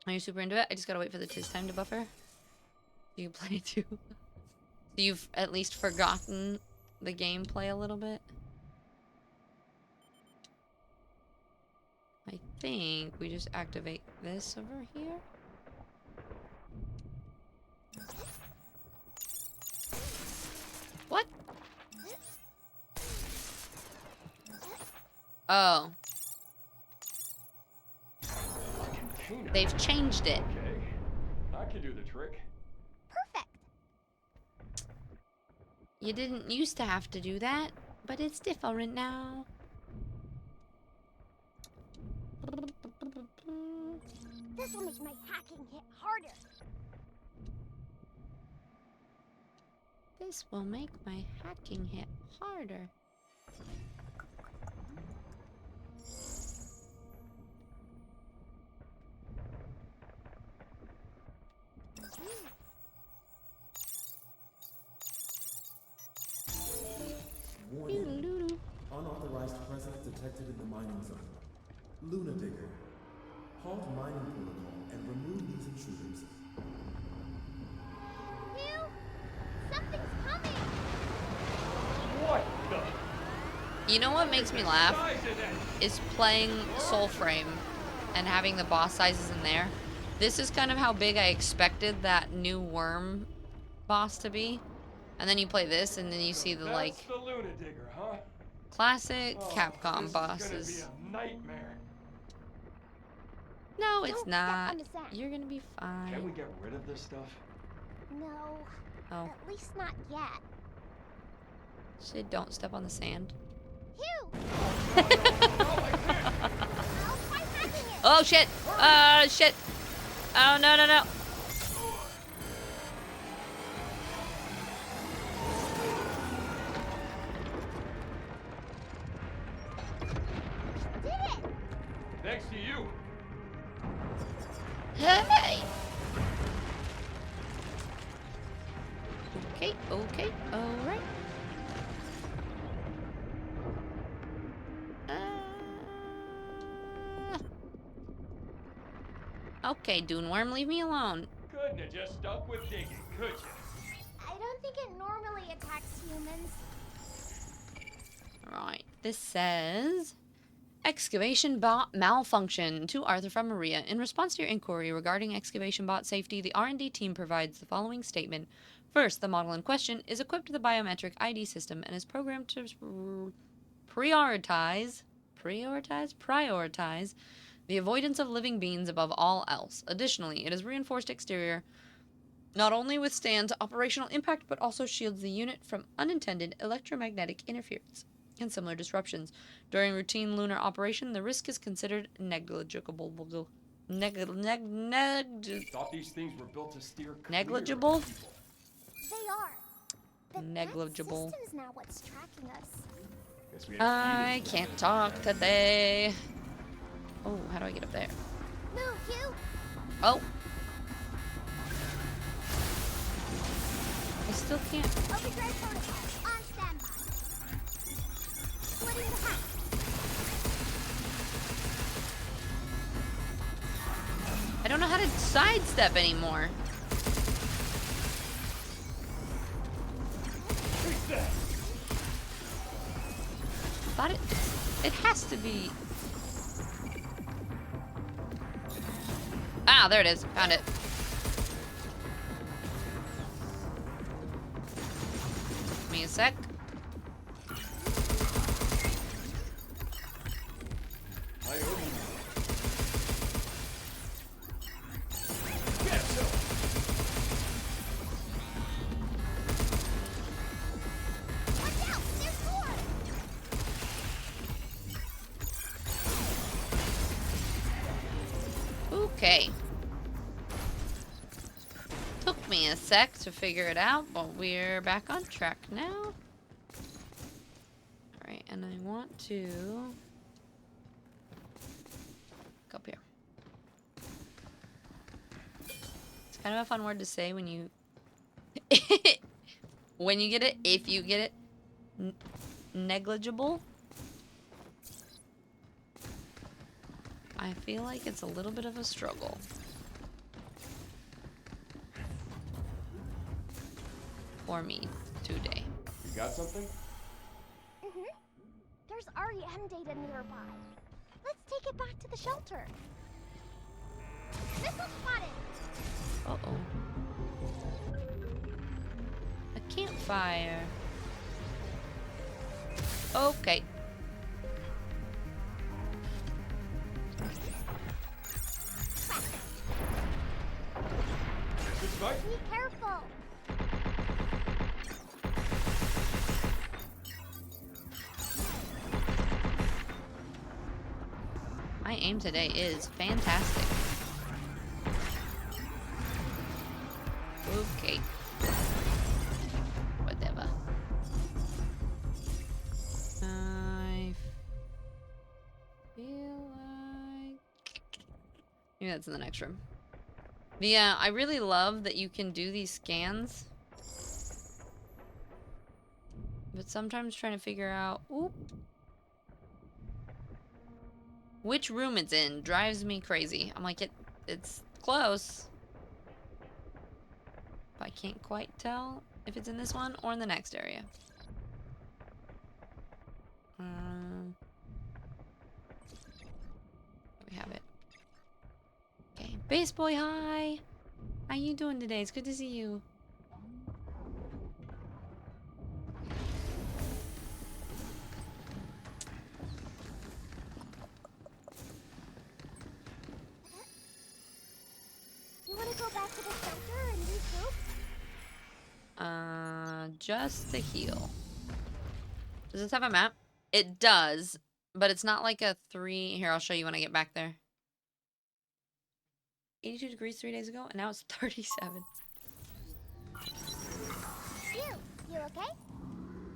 Are you super into it? I just gotta wait for the tis time to buffer. You can play too. So you've at least forgotten the gameplay a little bit? I think we just activate this over here. What? Oh, Container. they've changed it. Okay, I can do the trick. Perfect. You didn't used to have to do that, but it's different now. This will make my hacking hit harder. This will make my hacking hit harder. Warning. Doo-doo-doo-doo. Unauthorized presence detected in the mining zone. Luna Digger. Halt mining protocol and remove these intruders. Hugh, something's coming. What the? You know what makes me laugh? Size is that? Is playing Soulframe and having the boss sizes in there. This is kind of how big I expected that new worm boss to be. And then you play this and then you see the like That's the Luna Digger, huh? classic Oh, Capcom this bosses. is gonna be a nightmare. No, it's Don't step not. on the sand. You're gonna be Can't we fine. get rid of this stuff? No, Oh, at least not yet. shit, don't step on the sand. Hugh, No, I can't. I'll try hacking it. Oh shit! Shit! Oh no no no! Did it. Thanks to you. Hey! Okay, okay, alright. Okay, Dune Worm, leave me alone. Couldn't have just stuck with digging, could you? I don't think it normally attacks humans. Alright, this says... Excavation bot malfunction to Arthur from Maria. In response to your inquiry regarding excavation bot safety, the R&D team provides the following statement. First, the model in question is equipped with a biometric ID system and is programmed to prioritize the avoidance of living beings above all else. Additionally, it is reinforced exterior not only withstands operational impact but also shields the unit from unintended electromagnetic interference and similar disruptions. During routine lunar operation, the risk is considered negligible. Thought these things were built to steer clear of Negligible? people. They are. But Negligible. that system's now what's tracking us. Guess we have to I eat it. can't talk today. Oh, how do I get up there? Move, Hugh. Oh. I still can't. Overdrive protocol on standby. Splitting the hack. I don't know how to sidestep anymore. Take that. Thought it has to be. Ah, there it is. Found it. Give me a sec. Okay. Took me a sec to figure it out, but we're back on track now. Alright, and I want to go up here. It's kind of a fun word to say when you when you get it, if you get it. Negligible. I feel like it's a little bit of a struggle. For me today. You got something? Mm-hmm. There's REM data nearby. Let's take it back to the shelter. Missile spotted! Uh-oh. A campfire. Okay. Good fight? Be careful! My aim today is fantastic. Okay. Whatever. I feel like... Maybe that's in the next room. But yeah, I really love that you can do these scans. But sometimes trying to figure out... Oop. Which room it's in drives me crazy. I'm like, it's close. But I can't quite tell if it's in this one or in the next area. We have it. Okay, Base Boy, hi! How you doing today? It's good to see you. You want to go back to the shelter and regroup? Just the heal. Does this have a map? It does, but it's not like a 3... Here, I'll show you when I get back there. 82 degrees 3 days ago, and now it's 37. You okay?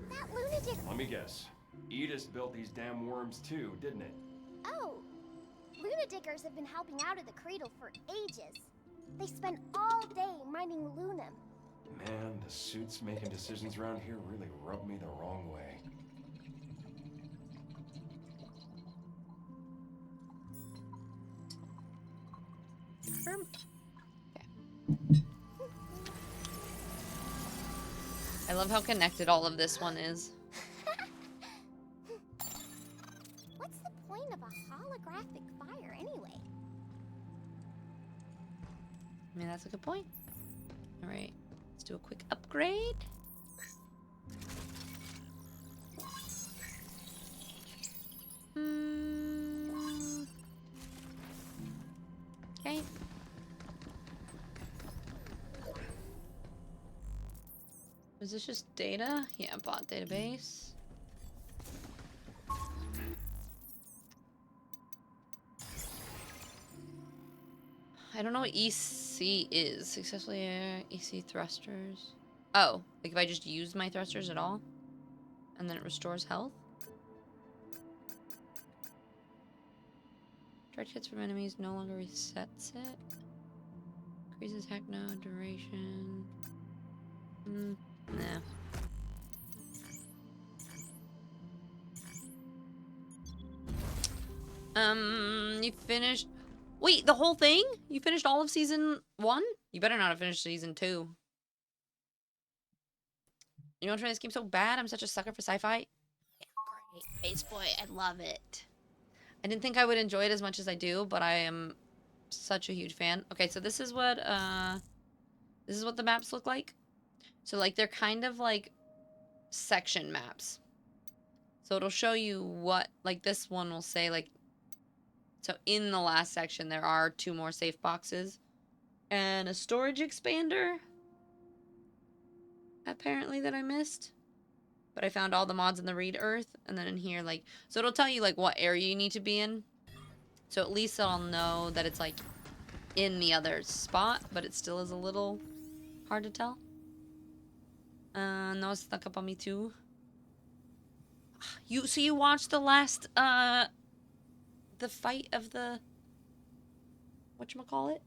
That lunatic... Let me guess. Edith built these damn worms too, didn't it? Oh! Lunadiggers have been helping out of the cradle for ages. They spend all day mining lunum. Man, the suits making decisions around here really rub me the wrong way. I love how connected all of this one is. What's the point of a holographic fire anyway? I mean, that's a good point. Alright, let's do a quick upgrade. Okay. Is this just data? Yeah, bot database. I don't know what EC is. Successfully EC thrusters. Oh, like if I just use my thrusters at all? And then it restores health? Direct hits from enemies no longer resets it. Increases hack node duration. Nah. You finished... Wait, the whole thing? You finished all of season 1? You better not have finished season 2. You want to try this game so bad? I'm such a sucker for sci-fi. Yeah, great. Base Boy, I love it. I didn't think I would enjoy it as much as I do, but I am such a huge fan. Okay, so this is what the maps look like. So like they're kind of like section maps. So it'll show you what, like this one will say like, so in the last section there are 2 more safe boxes and a storage expander apparently that I missed. But I found all the mods in the Read Earth, and then in here, like, so it'll tell you, like, what area you need to be in. So at least I'll know that it's, like, in the other spot, but it still is a little hard to tell. No, it's stuck up on me too. So you watched the last, the fight of the, whatchamacallit?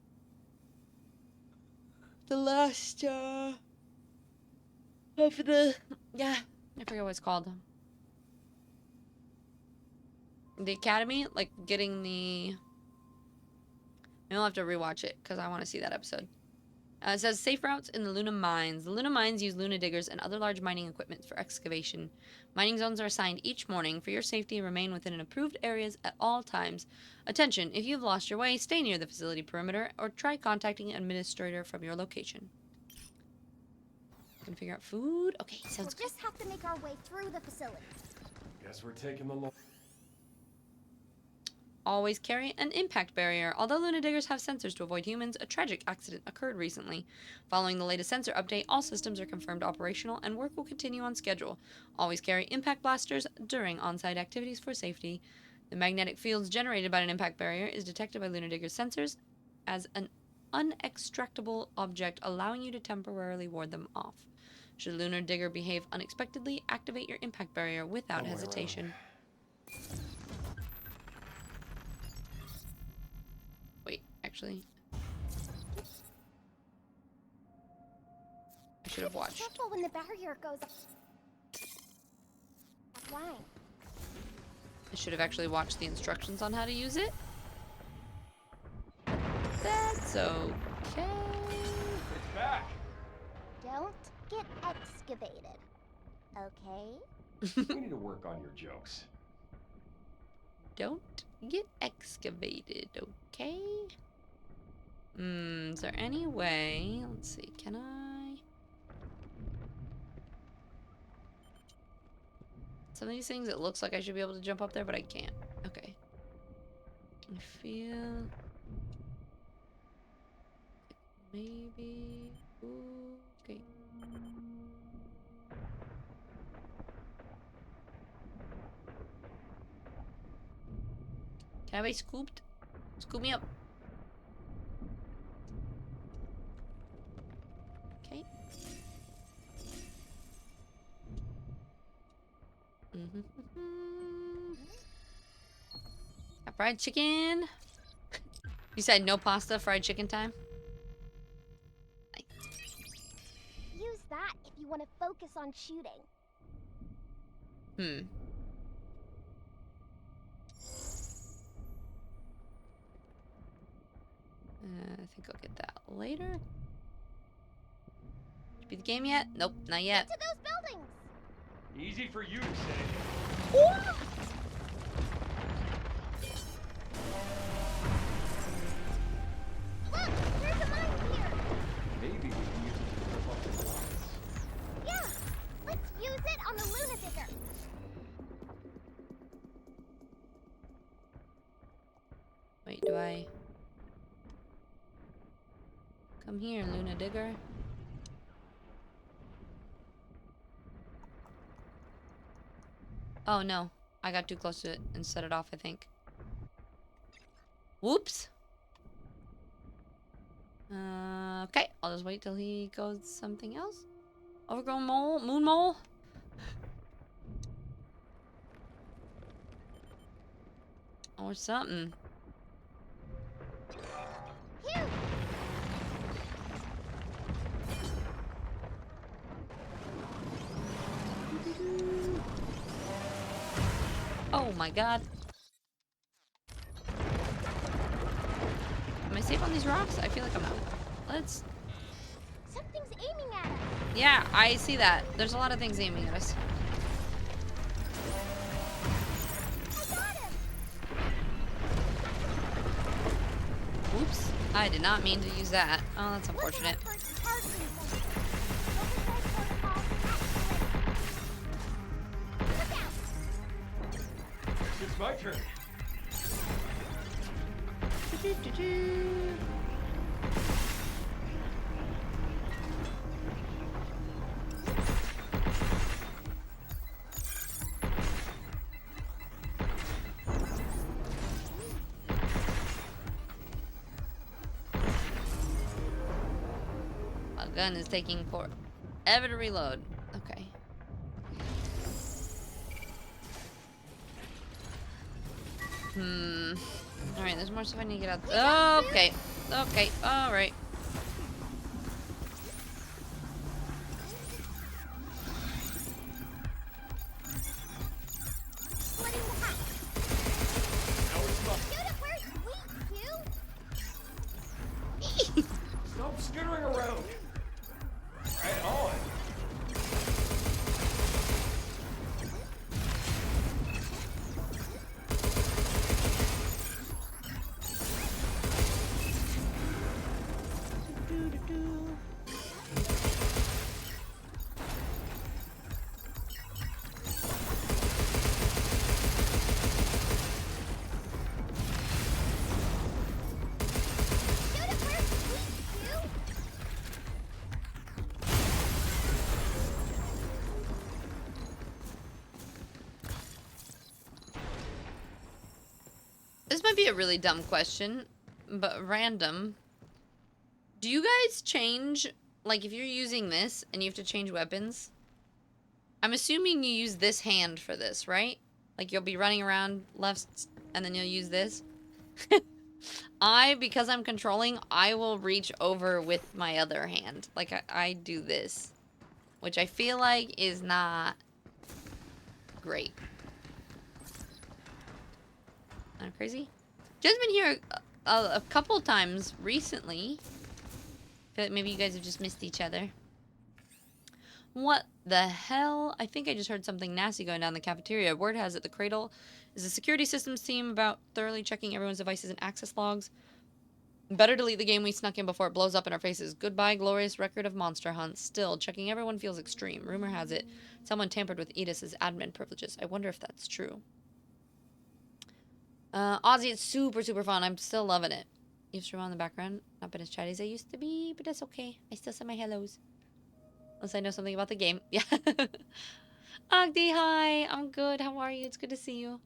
The last, of the, yeah, I forget what it's called. The Academy, like, getting the, I'll have to rewatch it, because I want to see that episode. It says, safe routes in the Luna mines. The Luna mines use Luna diggers and other large mining equipment for excavation. Mining zones are assigned each morning. For your safety, remain within approved areas at all times. Attention, if you've lost your way, stay near the facility perimeter, or try contacting an administrator from your location. Gonna figure out food? Okay, sounds good. We'll just have to make our way through the facility. Guess we're taking the long. Always carry an impact barrier. Although Luna Diggers have sensors to avoid humans, a tragic accident occurred recently. Following the latest sensor update, all systems are confirmed operational and work will continue on schedule. Always carry impact blasters during on-site activities for safety. The magnetic fields generated by an impact barrier is detected by Luna Diggers sensors as an unextractable object, allowing you to temporarily ward them off. Should a Lunar Digger behave unexpectedly, activate your impact barrier without hesitation. Wait, actually, I should have watched. Careful when the barrier goes up. Why? I should have actually watched the instructions on how to use it. That's okay. It's back. Don't get excavated. Okay? We need to work on your jokes. Don't get excavated, okay? Is there any way? Let's see, can I? Some of these things, it looks like I should be able to jump up there, but I can't. Okay. I feel... maybe... Ooh, okay. Can I be scooped? Scoop me up. Okay. Got fried chicken. You said no pasta, fried chicken time? Use that if you want to focus on shooting. I think I'll get that later. Did you beat the game yet? Nope, not yet. To those buildings! Easy for you to say. Look! There's a mine here! Maybe we can use it to rip up the lines. Yeah! Let's use it on the Luna Digger! Wait, do I... Come here, Luna Digger. Oh no, I got too close to it and set it off, I think. Whoops. Okay, I'll just wait till he goes something else. Overgrown mole? Moon mole? Or something. Phew! Oh my god. Am I safe on these rocks? I feel like I'm not. Let's... Something's aiming at us! Yeah, I see that. There's a lot of things aiming at us. I got him! Oops. I did not mean to use that. Oh, that's Looking unfortunate. for charging sensor. Oversight protocol activated. Look out! It's my turn. Gun is taking forever to reload. Okay. Alright, there's more stuff I need to get out. Okay. Okay, alright. Splitting the hatch. Now it's not. Shoot it where it's weak, you. Stop skittering around. Right on. Shoot it where it's weak, you. This might be a really dumb question, but random. Do you guys change, like if you're using this and you have to change weapons? I'm assuming you use this hand for this, right? Like you'll be running around left and then you'll use this. Because I'm controlling, I will reach over with my other hand. Like I do this, which I feel like is not great. Am I crazy? Just been here a couple times recently. Feel like maybe you guys have just missed each other. What the hell? I think I just heard something nasty going down in the cafeteria. Word has it the Cradle is a security systems team about thoroughly checking everyone's devices and access logs. Better delete the game we snuck in before it blows up in our faces. Goodbye, glorious record of monster hunts. Still, checking everyone feels extreme. Rumor has it someone tampered with Edith's admin privileges. I wonder if that's true. Ozzy, it's super, super fun. I'm still loving it. You stream on in the background. Not been as chatty as I used to be, but that's okay. I still say my hellos. Unless I know something about the game. Yeah. Agdi, hi. I'm good. How are you? It's good to see you.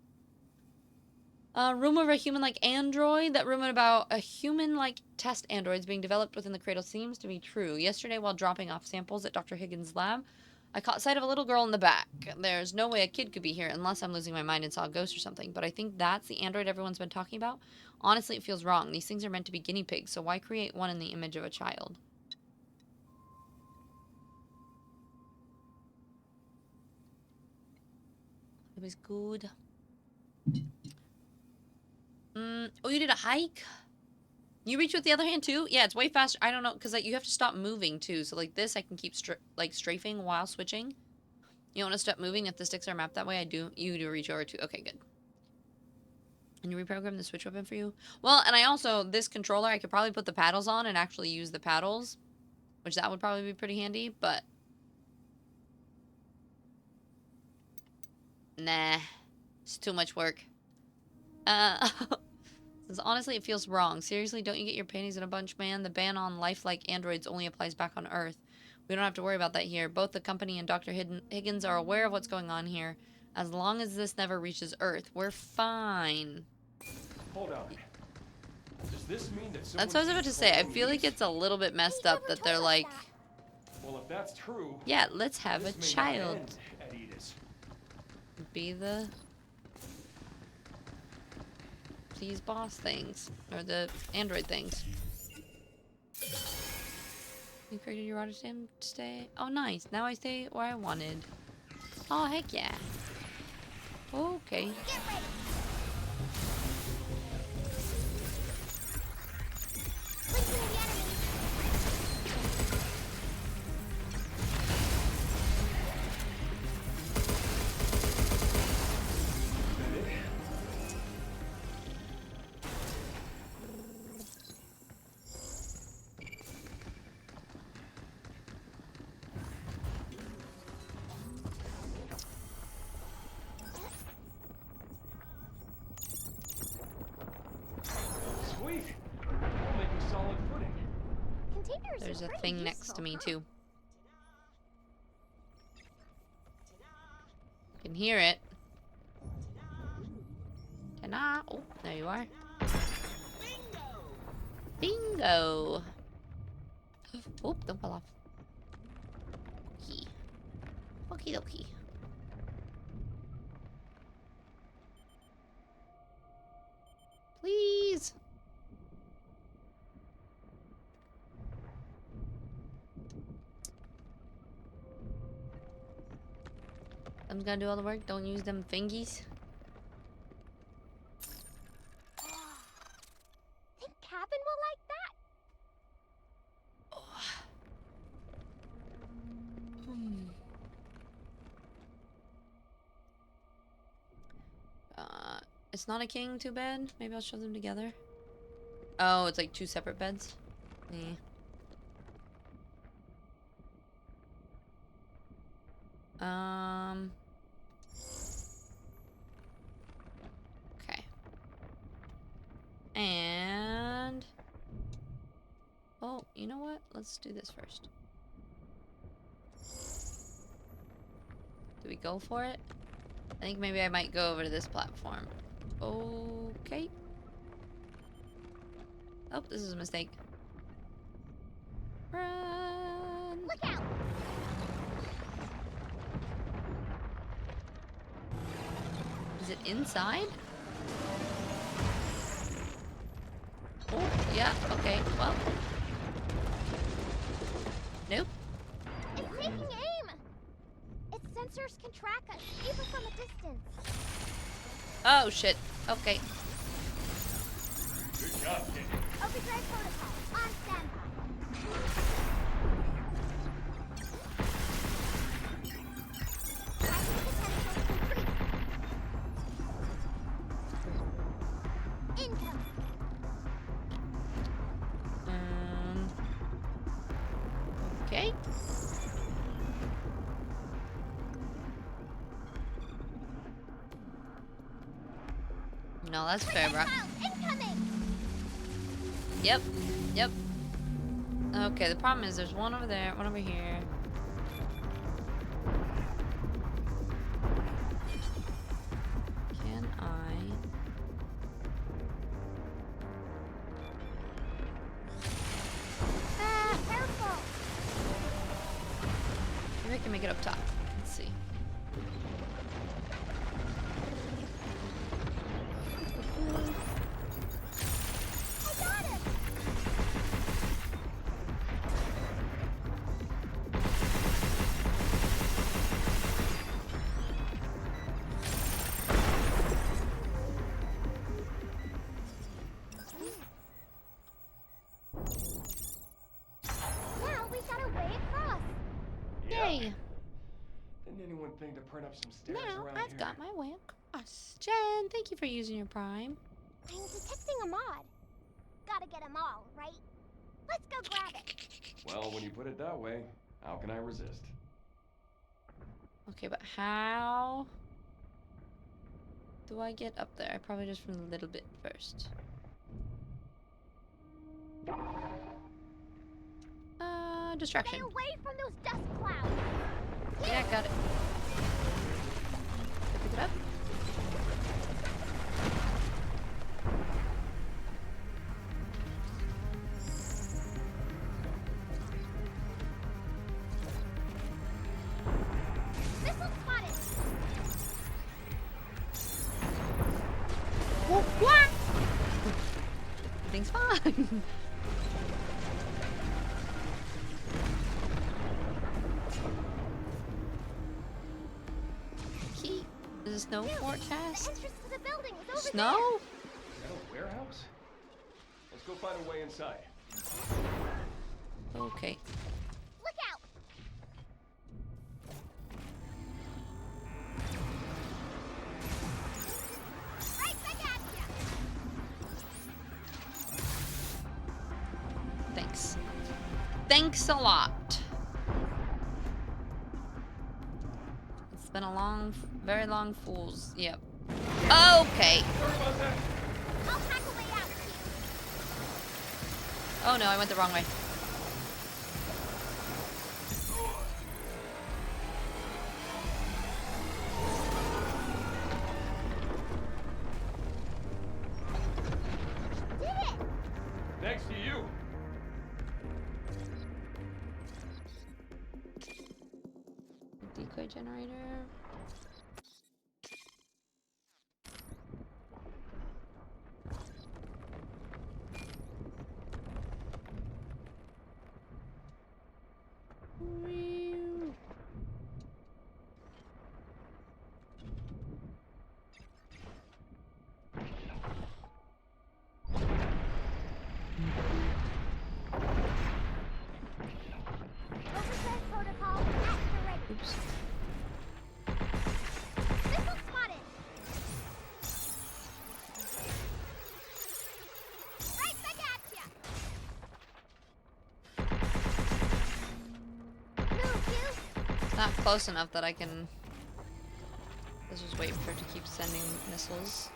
Rumor of a human-like android. That rumor about a human-like test androids being developed within the Cradle seems to be true. Yesterday, while dropping off samples at Dr. Higgins' lab, I caught sight of a little girl in the back. There's no way a kid could be here unless I'm losing my mind and saw a ghost or something, but I think that's the android everyone's been talking about. Honestly, it feels wrong. These things are meant to be guinea pigs, so why create one in the image of a child? It was good. Oh, you did a hike? You reach with the other hand too? Yeah, it's way faster. I don't know, because like, you have to stop moving too. So like this, I can keep strafing while switching. You want to stop moving if the sticks are mapped that way? I do. You do reach over too. Okay, good. And you reprogram the switch weapon for you? Well, and I also, this controller, I could probably put the paddles on and actually use the paddles. Which that would probably be pretty handy, but... Nah. It's too much work. Honestly, it feels wrong. Seriously, don't you get your panties in a bunch, man? The ban on lifelike androids only applies back on Earth. We don't have to worry about that here. Both the company and Dr. Higgins are aware of what's going on here. As long as this never reaches Earth, we're fine. Hold on. Does this mean that That's what I was about to say. I feel like it's a little bit messed up that they're like, well, if that's true, yeah, let's have a this may not child end at Edith's. be the these boss things or the android things. You created your auto sim to stay. Oh, nice. Now I stay where I wanted. Oh, heck yeah. Okay. Get ready. Linking the enemy. Sweet. That'll make me solid footing. Containers There's are a pretty thing useful, next to me, huh? too. Can hear it. Ta-da. Oh, there you are. Bingo! Oh, don't fall off. Okie dokie. Please. I'm gonna do all the work. Don't use them fingies. Think Cabin will like that? It's not a king, too bad. Maybe I'll show them together. Oh, it's like 2 separate beds. Eh. Okay. And... oh, you know what? Let's do this first. Do we go for it? I think maybe I might go over to this platform. Okay. Oh, this is a mistake. Run! Look out! Is it inside? Oh, yeah, okay, well. Nope. It's taking aim! Its sensors can track us, even from a distance. Oh, shit. Okay. Good job, kid. Overdrive protocol, on standby. Tracking potential complete. Incoming. Okay. No, that's fair, bro. Incoming! Yep. Yep. Okay, the problem is there's one over there, one over here. Can I... Ah, careful! maybe I can make it up top. Let's see. I got it! Now we got a way across. Yay! Didn't anyone think to print up some stairs Now around I've here? got my way across. Jen, thank you for using your prime. I'm detecting a mod. Gotta get 'em all, right? Let's go grab it. Well, when you put it that way, how can I resist? Okay, but how do I get up there? Probably just from a little bit first. Distraction. Stay away from those dust clouds. Yeah, got it. Pick it up. Missile spotted. What? Everything's fine. Key. Is it snow The forecast? entrance to the building is over Snow? Is that a warehouse? Let's go find a way inside. Okay. there. Look out! Right back at ya! Thanks. Thanks a lot. It's been a long, very long fool's. Yep. Okay. Sorry about that. I'll hack a way out here. Oh no, I went the wrong way. Did it! Thanks to you. Decoy generator. Whew. Overdrive protocol at the ready. Oops. Missile spotted. Right back at ya. Move, you. It's not close enough that I can. Let's just wait for it to keep sending missiles.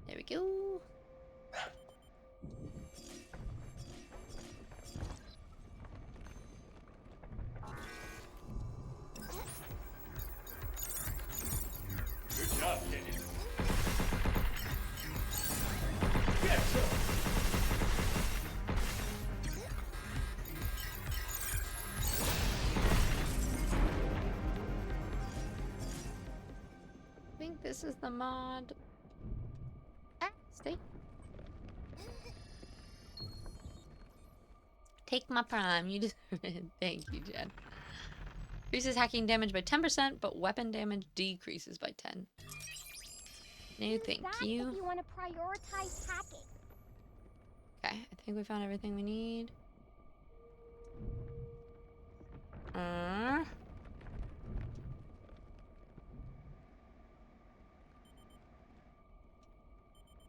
There we go. Good job, Canyon. Get some! I think this is the mod. Ah, stay. Take my prime. You deserve it. Thank you, Jen. Increases hacking damage by 10%, but weapon damage decreases by 10. No, Use thank that you. if you want to prioritize hacking. Okay, I think we found everything we need.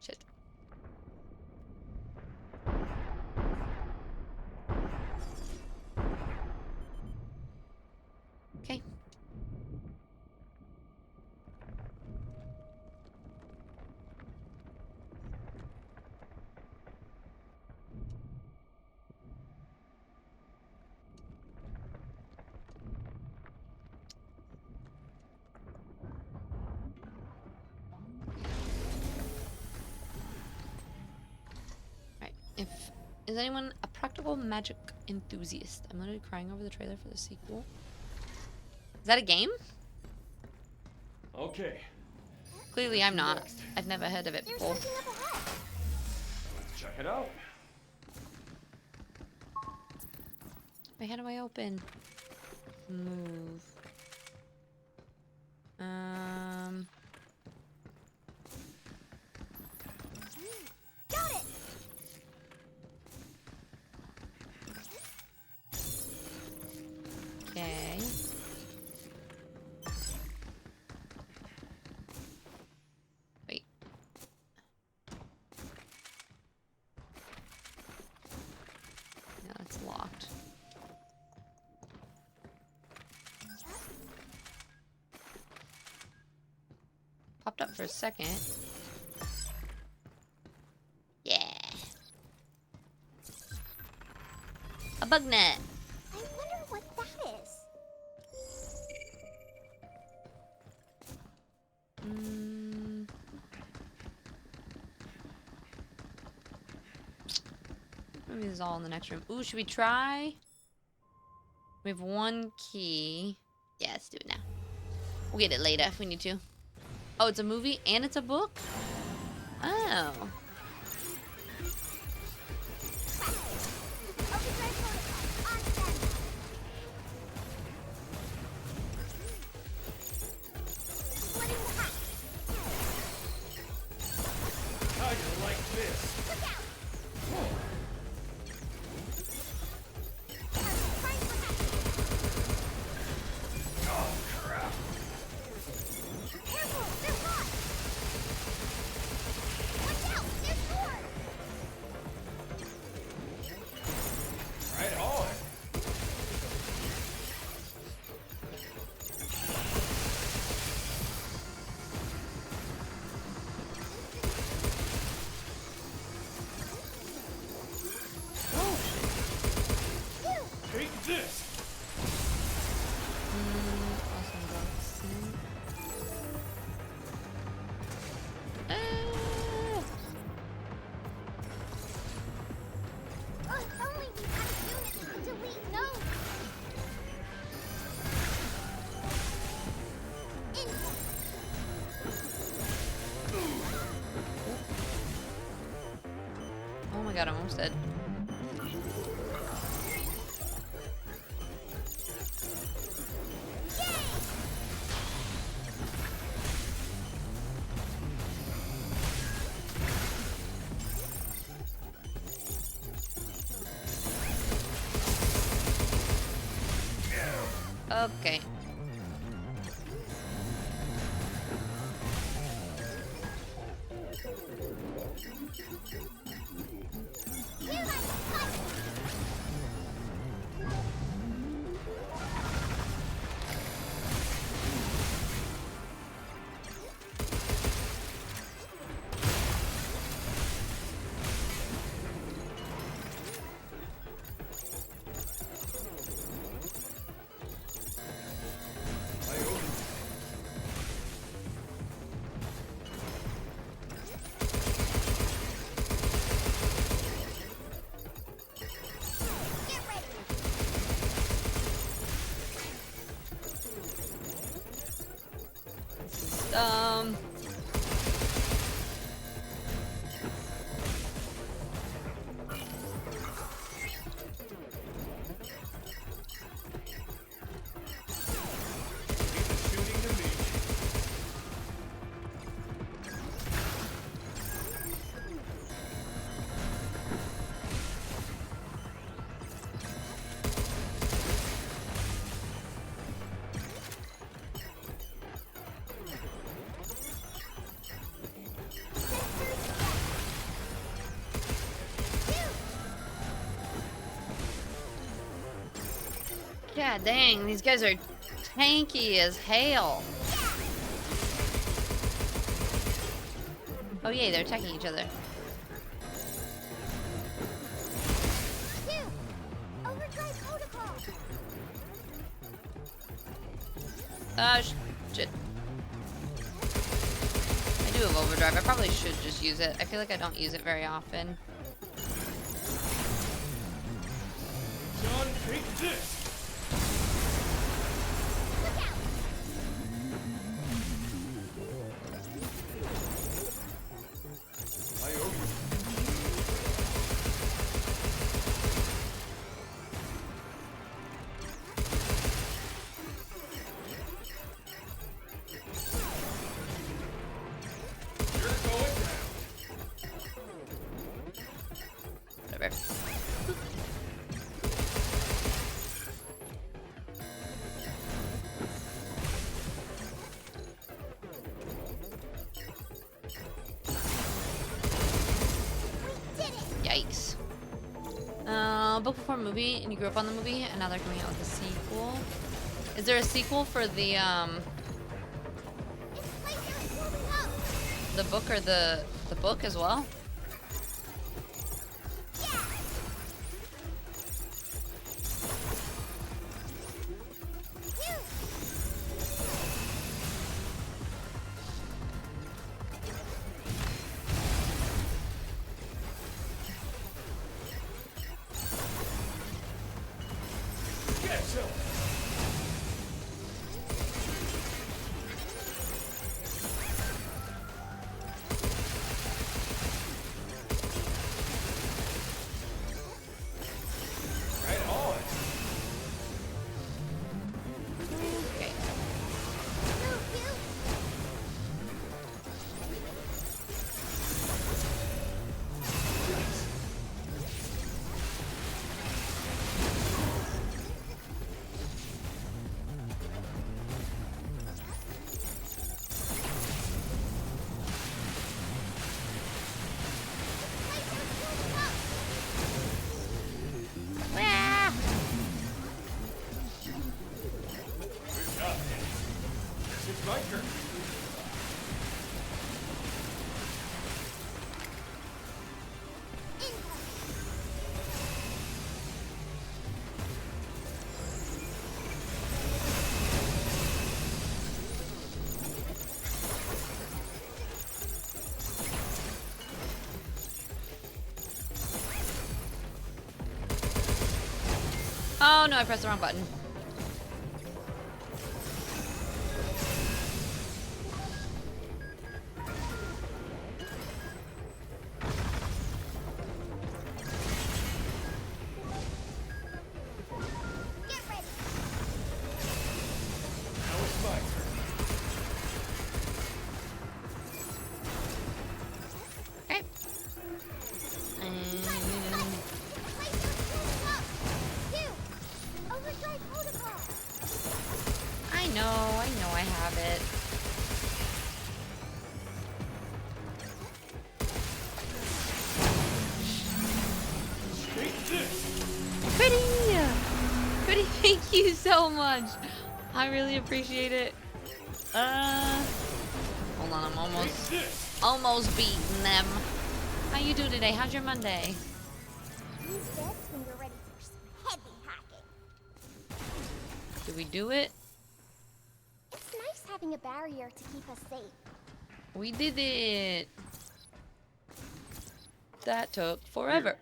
Shit. Okay. Right. Is anyone a practical magic enthusiast? I'm literally crying over the trailer for the sequel. Is that a game? Okay, Clearly I'm not. Next. I've never heard of it There's before. something up ahead. let's check it out. Wait, how do I open? Move. Got it. Okay. Wait. No, it's locked. Popped up for a second. Yeah. A bug net. I wonder what that is. Maybe this is all in the next room. Ooh, should we try? We have one key. Yeah, let's do it now. We'll get it later if we need to. Oh, it's a movie and it's a book? Oh. Overdrive protocol on standby. Splitting the hatch. How you like this? Look out. Trying for hatch. Oh, crap. Careful, they're hot. Watch out, there's more. Right on. my god, I'm almost dead. Okay. Um. Shooting to me. God dang, these guys are tanky as hell. Oh yay, they're attacking each other. Overdrive protocol. Shit. I do have overdrive. I probably should just use it. I feel like I don't use it very often. John, take this. Look out. I owe you. You're going down. Whatever. We did it. Yikes. Book before movie, and you grew up on the movie, and now they're coming out with a sequel. Is there a sequel for the Its laser is warming up. the book or the book as well? Yeah. Phew. Get some. Right on. Okay. Move, you. Laser's warming up. Ah! Good job, Danny. It's my turn. Oh no, I pressed the wrong button. Thank you so much. I really appreciate it. Hold on, I'm almost beating them. How you do today? How's your Monday? Use this when you're ready for some heavy hacking. Did we do it? It's nice having a barrier to keep us safe. We did it. That took forever.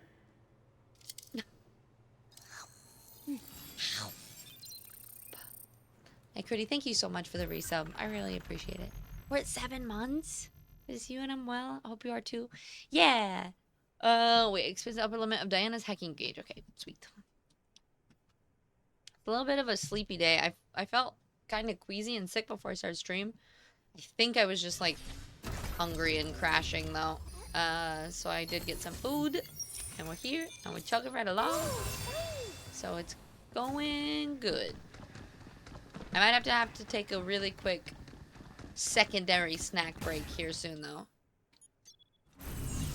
Hey, Critty, thank you so much for the resub. I really appreciate it. We're at 7 months. Is you and I'm well? I hope you are too. Yeah. Wait, expand the upper limit of Diana's hacking gauge. Okay, sweet. A little bit of a sleepy day. I felt kind of queasy and sick before I started stream. I think I was just like hungry and crashing though. So I did get some food, and we're here, and we're chugging right along. So it's going good. I might have to take a really quick secondary snack break here soon though.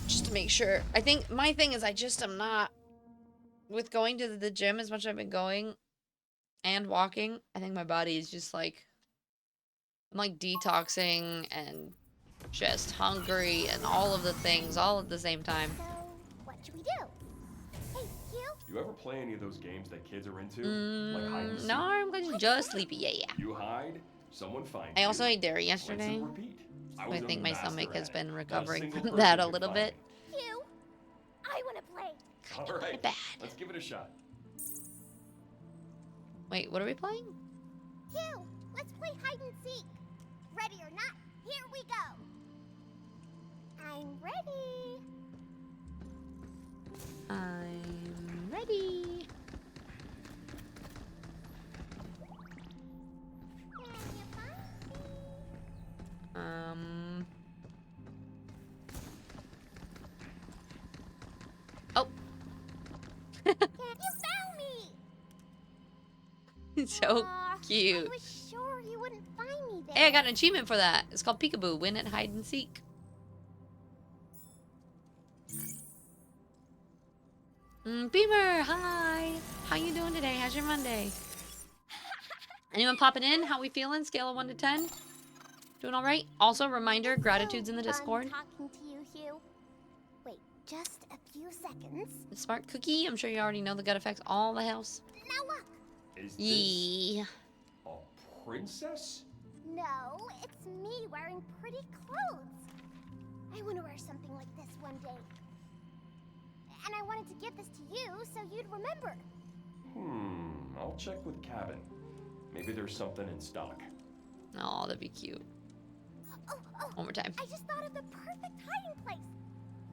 Just to make sure. I think my thing is I just am not with going to the gym as much as I've been going and walking. I think my body is just like I'm like detoxing and just hungry and all of the things all at the same time. So, what should we do? Hey, Hugh? You ever play any of those games that kids are into? Like hide and seek? No, I'm just sleepy. Yeah. You hide, someone finds I you. also ate dairy Rinse yesterday. and repeat. So was I a think my master stomach at has it. been Not a recovering single from person that a could little find bit. me. Hugh? I want to play. All right, bad. let's give it a shot. Wait, what are we playing? Hugh, let's play hide and seek. Ready or not, here we go. I'm ready. I'm ready. Can you find me? Oh. You found me! So Aw, cute. I was sure you wouldn't find me there. Hey, I got an achievement for that. It's called Peekaboo. Win at hide and seek. Beamer, hi. How you doing today? How's your Monday? Anyone popping in? How we feeling? Scale of 1 to 10? Doing all right? Also, reminder, It's gratitudes in the so fun Discord. talking to you, Hugh. Wait, just a few seconds. Smart Cookie, I'm sure you already know the gut affects all the house. Now look. Is this Yeah. a princess? No, it's me wearing pretty clothes. I want to wear something like this one day. And I wanted to give this to you so you'd remember. I'll check with Cabin. Maybe there's something in stock. Oh, that'd be cute. Oh, One more time. I just thought of the perfect hiding place.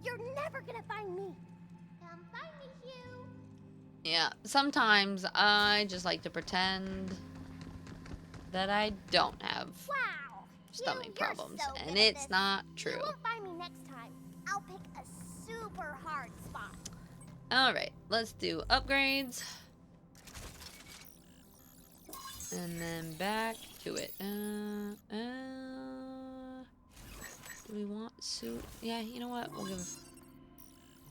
You're never gonna find me. Come find me, Hugh. Yeah, sometimes I just like to pretend that I don't have Wow. stomach Hugh, problems, you're so and good at it's this. not You true. won't find me next time. I'll pick a super hard spot. All right, let's do upgrades. And then back to it. Do we want suit? Yeah, you know what? We'll give. I'm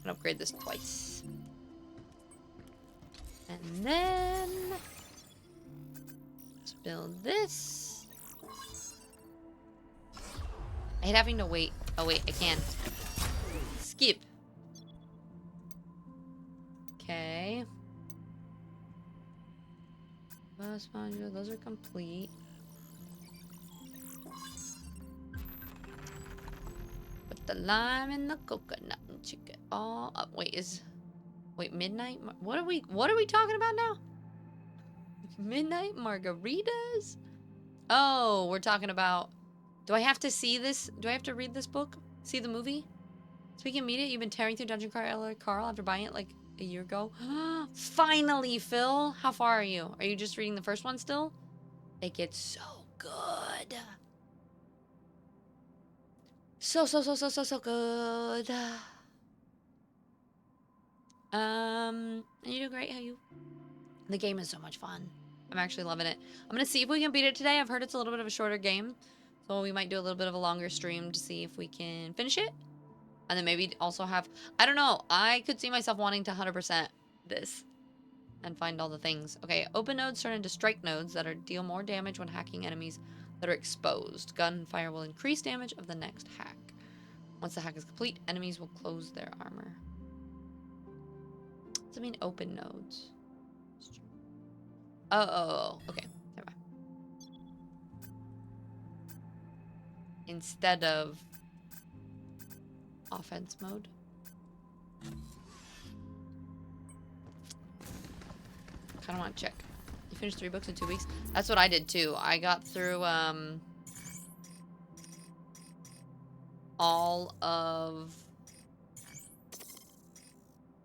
gonna upgrade this twice. And then let's build this. I hate having to wait. Oh wait, I can. Skip. Okay. Bus module, those are complete. Put the lime and the coconut and chicken all up. Wait, midnight? What are we talking about now? Midnight margaritas? Oh, we're talking about. Do I have to see this? Do I have to read this book? See the movie? Speaking of media, you've been tearing through Dungeon Crawler Carl after buying it like a year ago. Finally, Phil. How far are you? Are you just reading the first one still? It gets so good. So good. You do great. How you? The game is so much fun. I'm actually loving it. I'm gonna see if we can beat it today. I've heard it's a little bit of a shorter game, so we might do a little bit of a longer stream to see if we can finish it. And then maybe also have, I don't know, I could see myself wanting to 100% this. and find all the things. Okay, open nodes turn into strike nodes that deal more damage when hacking enemies that are exposed. Gunfire will increase damage of the next hack. Once the hack is complete, enemies will close their armor. What does it mean, open nodes? Oh, okay. Never mind. Instead of offense mode. Kind of want to check. You finished 3 books in 2 weeks? That's what I did too. I got through all of,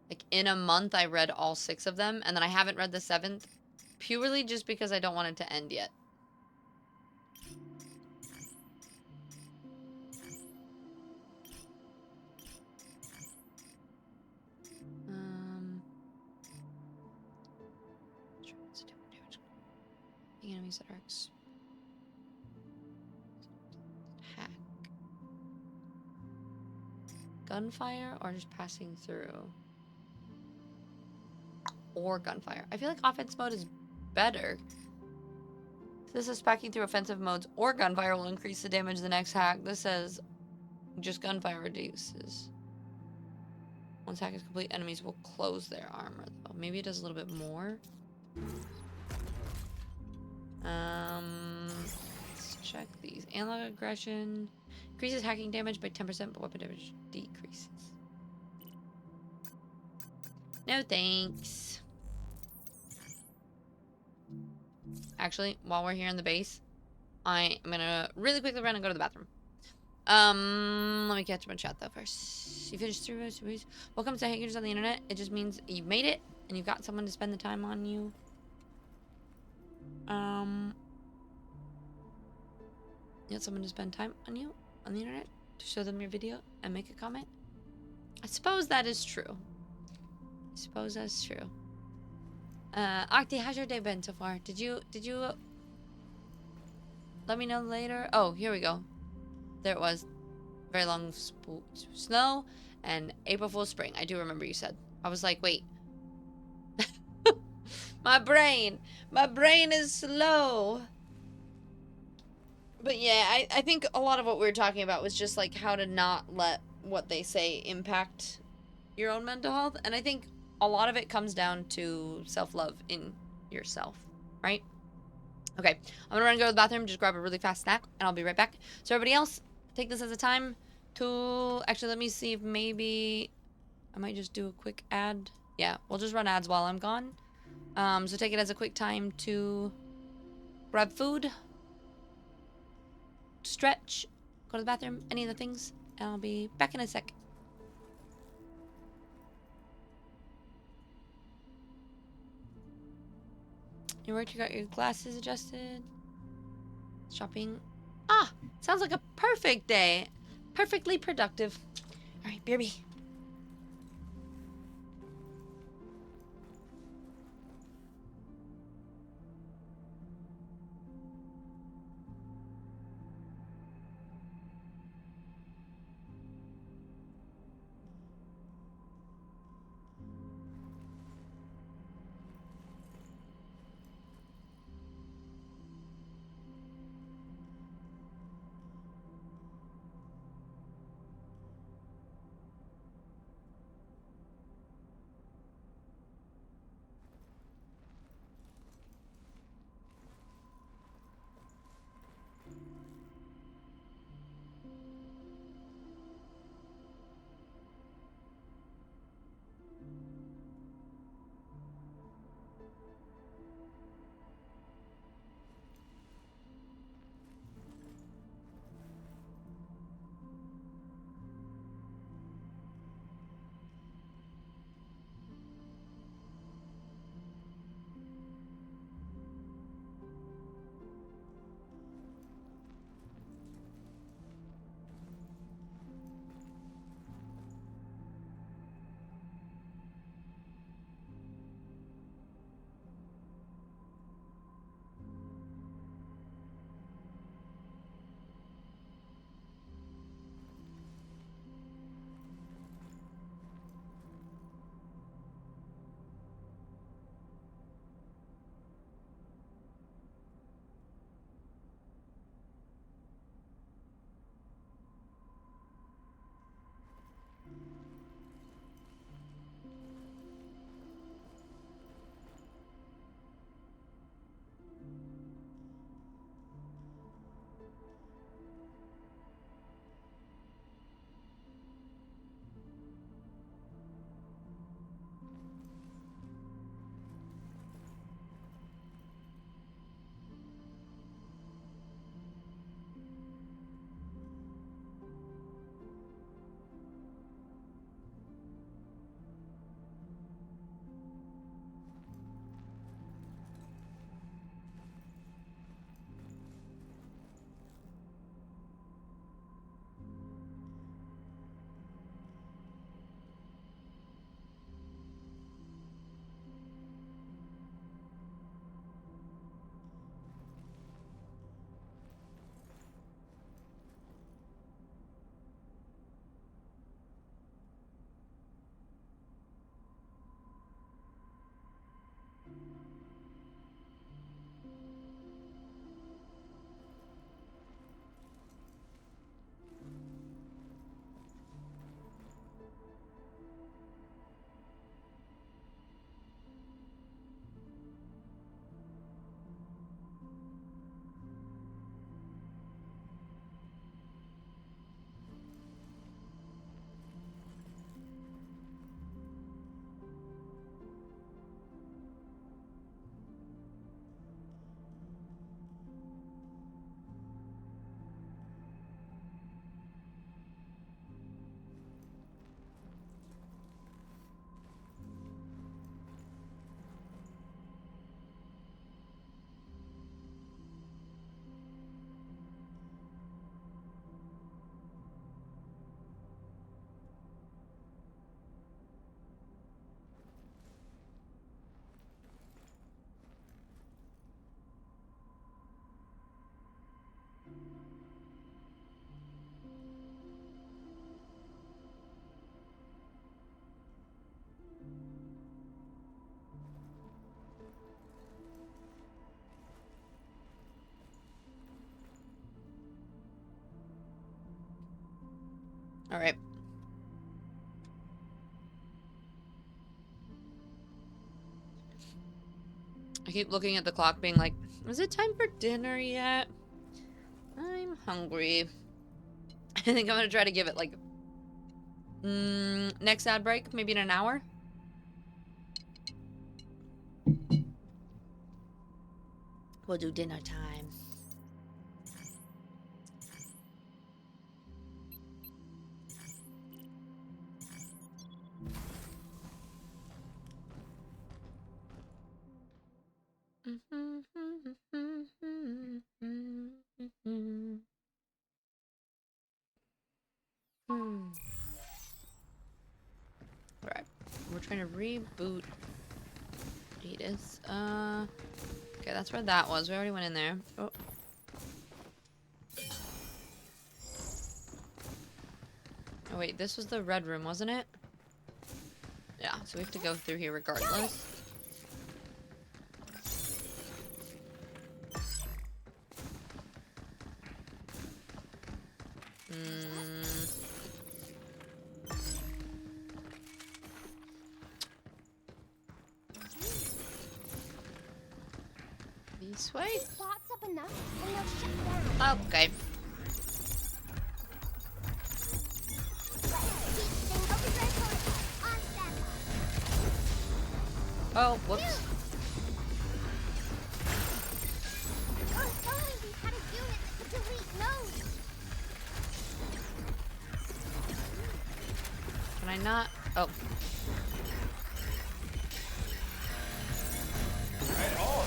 like, in a month I read all 6 of them, and then I haven't read the 7th purely just because I don't want it to end yet. Enemies that are hack. Gunfire or just passing through? Or gunfire. I feel like offense mode is better. This is packing through offensive modes or gunfire will increase the damage of the next hack. This says just gunfire reduces. Once hack is complete, enemies will close their armor though. Maybe it does a little bit more. Let's check these. Analog aggression increases hacking damage by 10%, but weapon damage decreases. No thanks. Actually, while we're here in the base, I am gonna really quickly run and go to the bathroom. Let me catch my chat though first. You finished 3 weeks. Welcome to Hackers on the Internet. It just means you've made it and you've got someone to spend the time on you. You got someone to spend time on you on the internet to show them your video and make a comment. I suppose that is true. I suppose that's true. Octi, how's your day been so far? Did you let me know later? Oh, here we go. There it was. Very long snow and April Fool's spring. I do remember you said. I was like, wait. My brain is slow. But yeah, I think a lot of what we were talking about was just like how to not let what they say impact your own mental health. And I think a lot of it comes down to self-love in yourself, right? Okay, I'm gonna run and go to the bathroom, just grab a really fast snack, and I'll be right back. So everybody else, take this as a time to... Actually, let me see if maybe... I might just do a quick ad. Yeah, we'll just run ads while I'm gone. So take it as a quick time to grab food, stretch, go to the bathroom, any of the things, and I'll be back in a sec. You worked, you got your glasses adjusted. Shopping. Ah, sounds like a perfect day. Perfectly productive. All right, BRB. All right. I keep looking at the clock being like, is it time for dinner yet? I'm hungry. I think I'm gonna try to give it like next ad break, maybe in an hour. We'll do dinner time. Alright. We're trying to reboot Edith. Okay, that's where that was. We already went in there. Oh. Oh wait, this was the red room, wasn't it? Yeah, so we have to go through here regardless. This way? Spots up enough and they'll shut down. Okay. Oh, whoops. Can I not? Oh. Right on.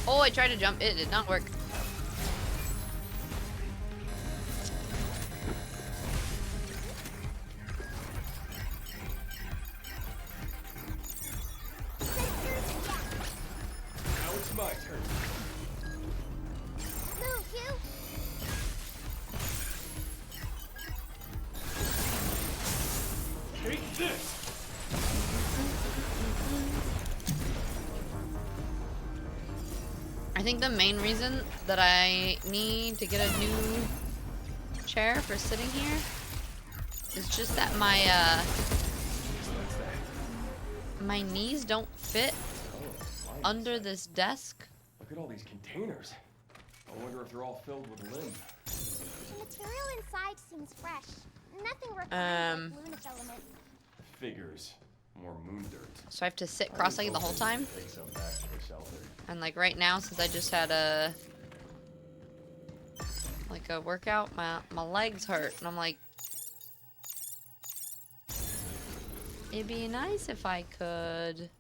Oh, I tried to jump. It did not work. Now it's my turn. Move, you. Take this. I think the main reason that I need to get a new chair for sitting here is just that my knees don't fit under this desk. Look at all these containers. I wonder if they're all filled with limb. The material inside seems fresh. Nothing refined like Luna filament. Figures. More moon dirt. So I have to sit cross-legged the whole time. Take some back to the shelter. And like right now, since I just had a workout, my legs hurt, and I'm like, it'd be nice if I could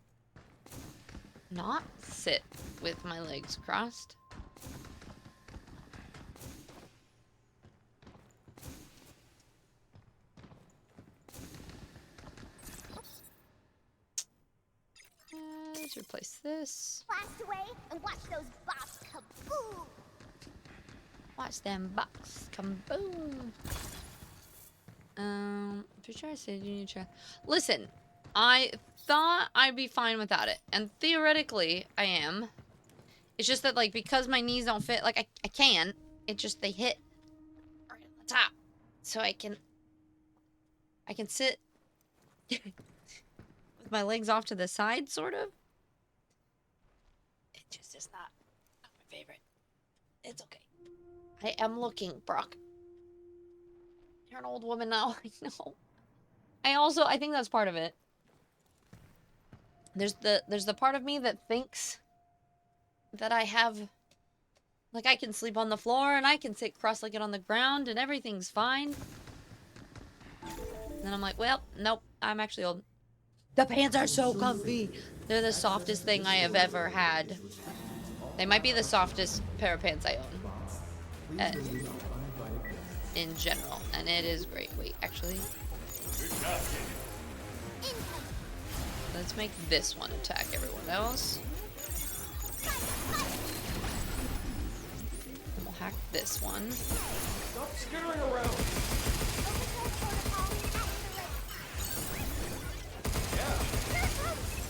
not sit with my legs crossed. Let's replace this. Blast away and watch those bops kaboom. Watch them box come boom. If you're trying to say you need to try. Listen, I thought I'd be fine without it, and theoretically I am. It's just that like because my knees don't fit, like I can. It just they hit right at the top, so I can sit with my legs off to the side, sort of. It just is not my favorite. It's okay. I am looking, Brock. You're an old woman now. I know. I think that's part of it. There's the part of me that thinks that I have, like, I can sleep on the floor and I can sit cross-legged on the ground and everything's fine. And then I'm like, well, nope, I'm actually old. The pants are so comfy. They're the softest thing I have ever had. They might be the softest pair of pants I own. In general. And it is great. Wait, actually. Let's make this one attack everyone else. And we'll hack this one. Stop skittering around.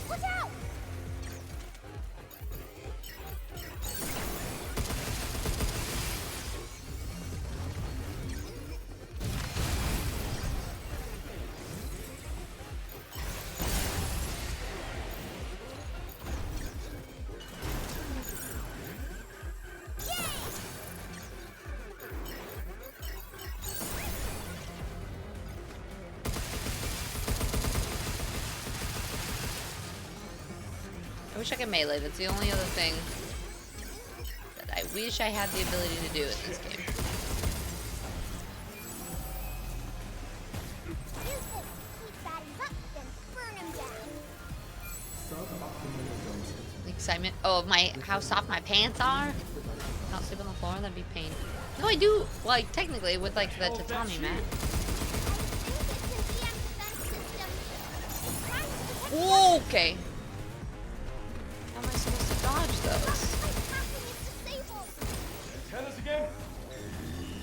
Watch out! I wish I could melee. That's the only other thing that I wish I had the ability to do in this game. Use this to keep baddies up, then burn them down. Suboptimal adjustment. The excitement. Oh, how soft my pants are. Not sleep on the floor. That'd be pain. No, I do. Like technically, with like the tatami mat. I think it's an EM defense system. Trying to protect Okay. How am I supposed to dodge those? my hacking is disabled. Antennas again?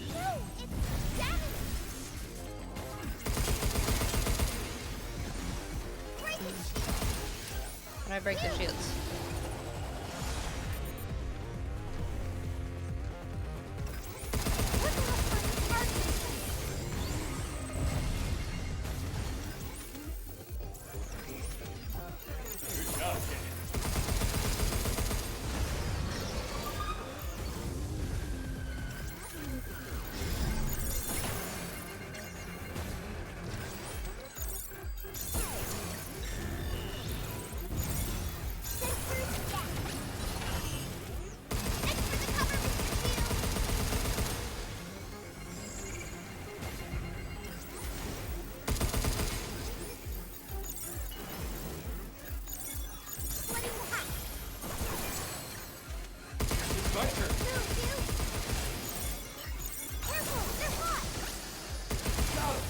No, it's damaged. Break it, shield. How do I break the shields? Look at us on the target. Good job, kid. Sensors down. Thanks for the cover, Mr. Shield. Splitting the hatch. It's my turn. Move, you. Careful, they're hot. Got him.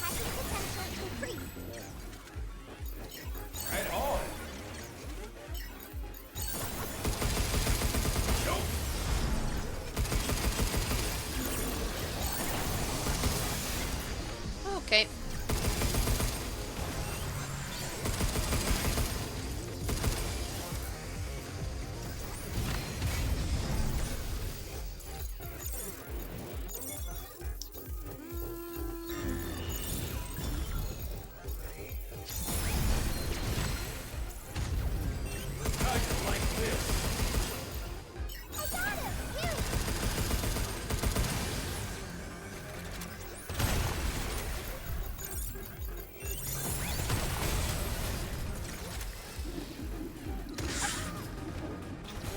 Hacking potential increased. Right on. Nope. Okay. How you like this? I got him. You.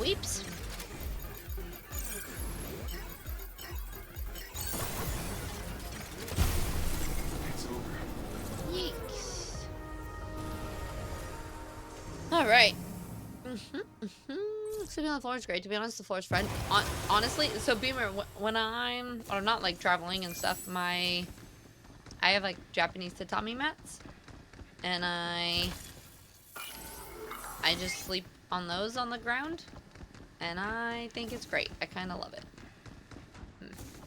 Weeps. It's over. Yeeks. All right. Sleeping on the floor is great. To be honest, the floor is fun. Honestly, so Beamer, when I'm or not like traveling and stuff, I have like Japanese tatami mats, and I just sleep on those on the ground, and I think it's great. I kind of love it.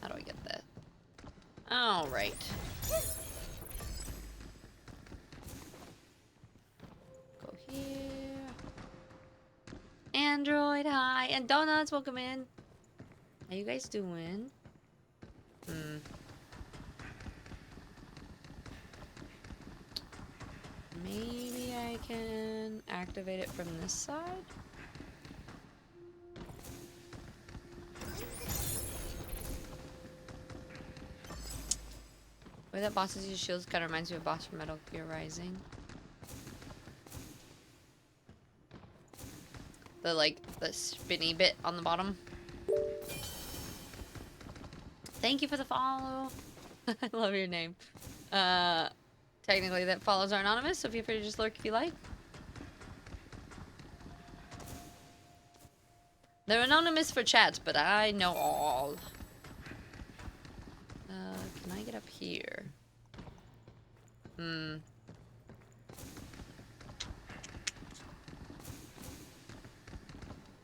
How do I get that? All right. Go here. Android, hi. And Donuts, welcome in. How you guys doing? Maybe I can activate it from this side? The way that bosses use shields kind of reminds me of a boss from Metal Gear Rising. The spinny bit on the bottom. Thank you for the follow. I love your name. Technically that follows are anonymous, so feel free to just lurk if you like. They're anonymous for chat, but I know all. Can I get up here?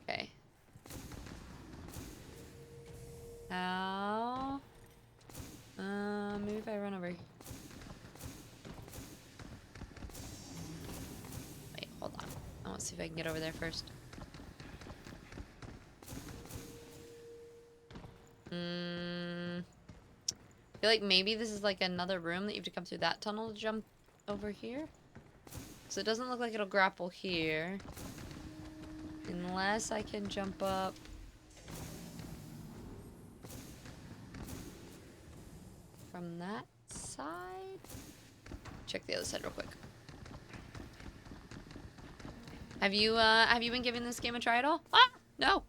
Okay. How? Maybe if I run over. Wait, hold on. I want to see if I can get over there first. I feel like maybe this is like another room that you have to come through that tunnel to jump over here. So it doesn't look like it'll grapple here. Unless I can jump up. From that side? check the other side real quick. Have you been giving this game a try at all? Ah! No!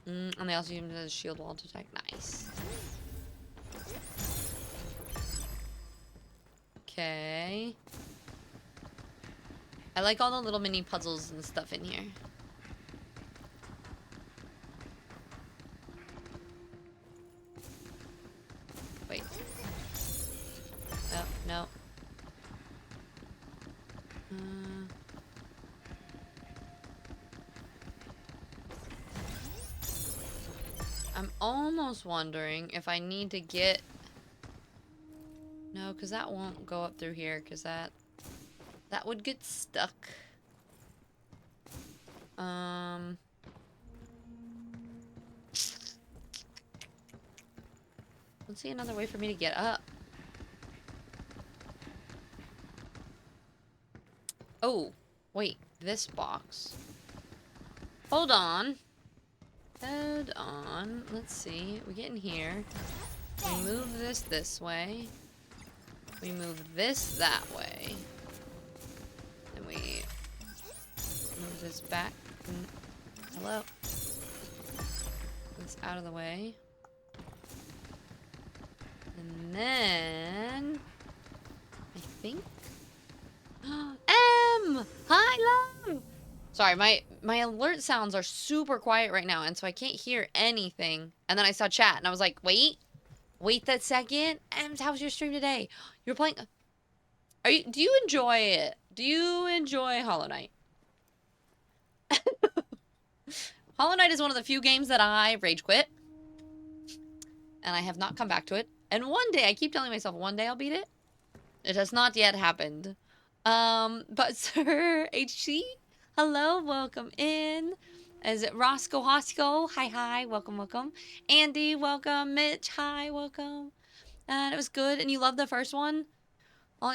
And they also use it as a shield wall to attack. Nice. Okay. I like all the little mini puzzles and stuff in here. Wait. No, no. I'm almost wondering if I need to get... No, because that won't go up through here, because that would get stuck. Let's see another way for me to get up. Oh, wait, this box. Hold on. Hold on. Let's see. We get in here. We move this way. We move this that way. And we move this back. Hello. This out of the way. And then I think M! Hi, love! Sorry, my alert sounds are super quiet right now, and so I can't hear anything. And then I saw chat, and I was like, wait that second. Ems, how was your stream today? You're playing... do you enjoy it? Do you enjoy Hollow Knight? Hollow Knight is one of the few games that I rage quit. And I have not come back to it. And one day, I keep telling myself, one day I'll beat it. It has not yet happened. But Sir HC, hello, welcome in. Is it Roscoe Hosco? Hi, welcome, welcome. Andy, welcome. Mitch, hi, welcome. And it was good, and you loved the first one? Oh,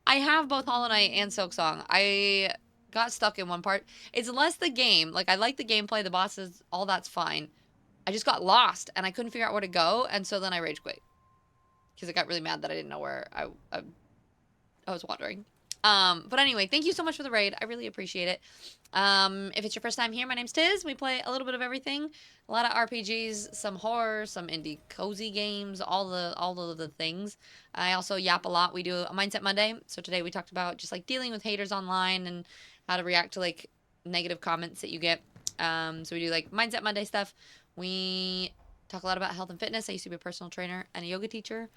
I have both Hollow Knight and Silksong. I got stuck in one part. It's less the game. Like, I like the gameplay, the bosses, all that's fine. I just got lost, and I couldn't figure out where to go, and so then I rage quit. Because I got really mad that I didn't know where I was wandering. But anyway, thank you so much for the raid. I really appreciate it. If it's your first time here, my name's Tiz. We play a little bit of everything. A lot of RPGs, some horror, some indie cozy games, all of the things. I also yap a lot. We do a Mindset Monday. So today we talked about just like dealing with haters online and how to react to like negative comments that you get. So we do like Mindset Monday stuff. We talk a lot about health and fitness. I used to be a personal trainer and a yoga teacher.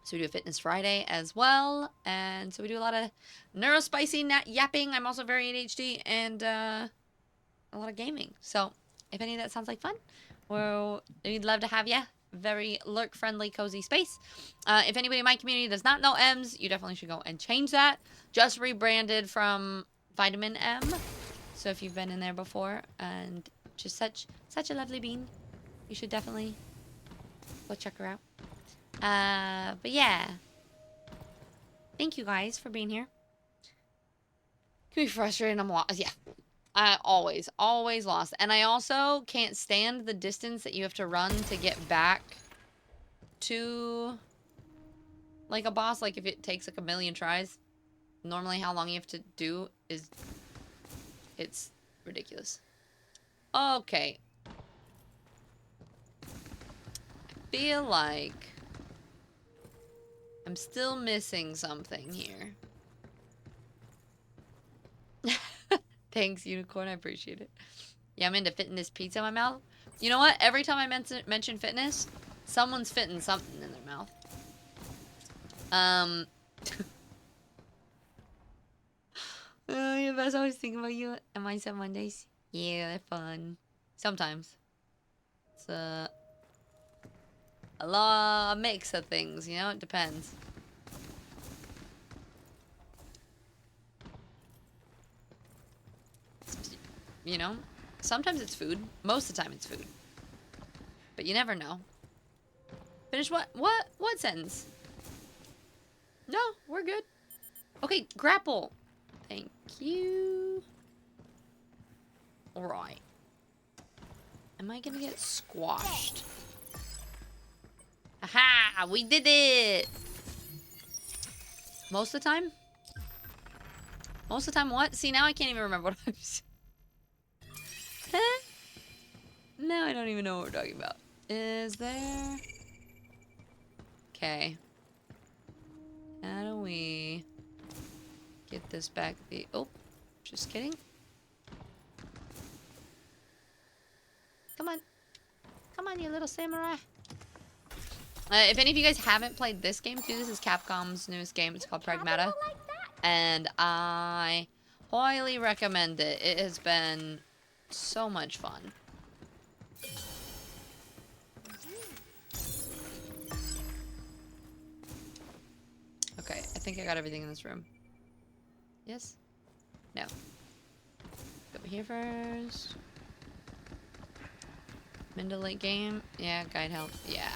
So we do a Fitness Friday as well. And so we do a lot of neurospicy yapping. I'm also very ADHD and a lot of gaming. So if any of that sounds like fun, well, we'd love to have you. Very lurk-friendly, cozy space. If anybody in my community does not know M's, you definitely should go and change that. Just rebranded from Vitamin M. So if you've been in there before and just such a lovely bean, you should definitely go check her out. But yeah. Thank you guys for being here. Can be frustrating. I'm lost. Yeah. I always lost. And I also can't stand the distance that you have to run to get back to like a boss. Like if it takes like a million tries, normally how long you have to do is it's ridiculous. Okay. I feel like I'm still missing something here. Thanks, Unicorn. I appreciate it. Yeah, I'm into fitting this pizza in my mouth. You know what? Every time I mention fitness, someone's fitting something in their mouth. Yeah, I was always thinking about you and Mindset Mondays. Yeah, they're fun. Sometimes. It's a mix of things, you know? It depends. You know? Sometimes it's food. Most of the time it's food. But you never know. Finish what? What sentence? No, we're good. Okay, grapple. Thank you. Alright. Am I gonna get squashed? Aha! We did it! Most of the time? Most of the time what? See, now I can't even remember what I'm saying. Now I don't even know what we're talking about. Is there... Okay. How do we get this back? Oh, just kidding. Come on. Come on, you little samurai. If any of you guys haven't played this game too, this is Capcom's newest game. It's called Pragmata. And I highly recommend it. It has been so much fun. Okay, I think I got everything in this room. Yes? No. Go over here first. Middle late game. Yeah, guide help. Yeah.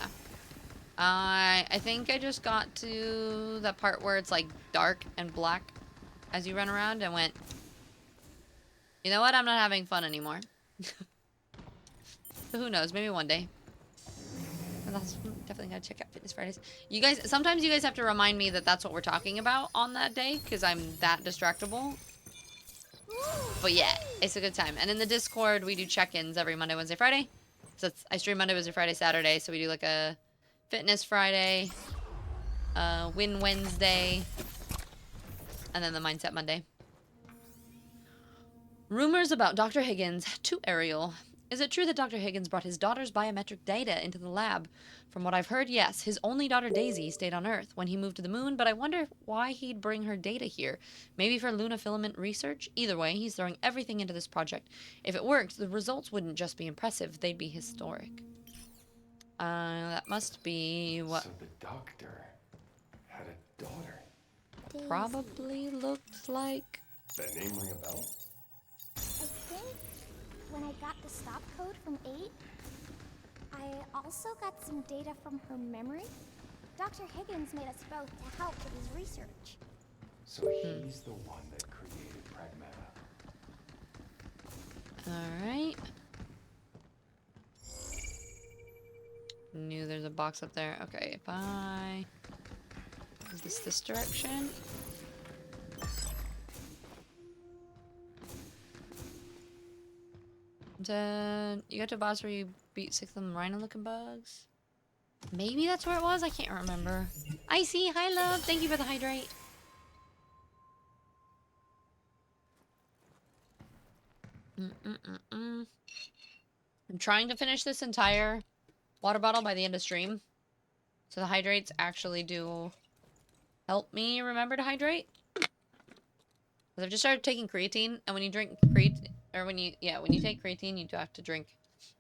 I think I just got to that part where it's like dark and black as you run around and went, you know what? I'm not having fun anymore. So who knows? Maybe one day. But that's definitely gotta check out Fitness Fridays. You guys, sometimes you guys have to remind me that that's what we're talking about on that day because I'm that distractible. But yeah, it's a good time. And in the Discord, we do check-ins every Monday, Wednesday, Friday. So I stream Monday, Wednesday, Friday, Saturday. So we do like a Fitness Friday, Win Wednesday, and then the Mindset Monday. Rumors about Dr. Higgins to Ariel. Is it true that Dr. Higgins brought his daughter's biometric data into the lab? From what I've heard, yes. His only daughter, Daisy, stayed on Earth when he moved to the moon, but I wonder why he'd bring her data here. Maybe for Luna filament research? Either way, he's throwing everything into this project. If it worked, the results wouldn't just be impressive, they'd be historic. That must be what... So the doctor had a daughter. Probably looked like... That name ring a bell? I think when I got the stop code from 8, I also got some data from her memory. Dr. Higgins made us both to help with his research. So he's the one that created Pragmata. Alright. Knew there's a box up there. Okay, if I... Is this direction? You got to a boss where you beat 6 of them rhino-looking bugs? Maybe that's where it was? I can't remember. Icy, hi love! Thank you for the hydrate. I'm trying to finish this entire water bottle by the end of stream. So the hydrates actually do help me remember to hydrate. Because I've just started taking creatine, and when you drink creatine, or when you take creatine, you do have to drink.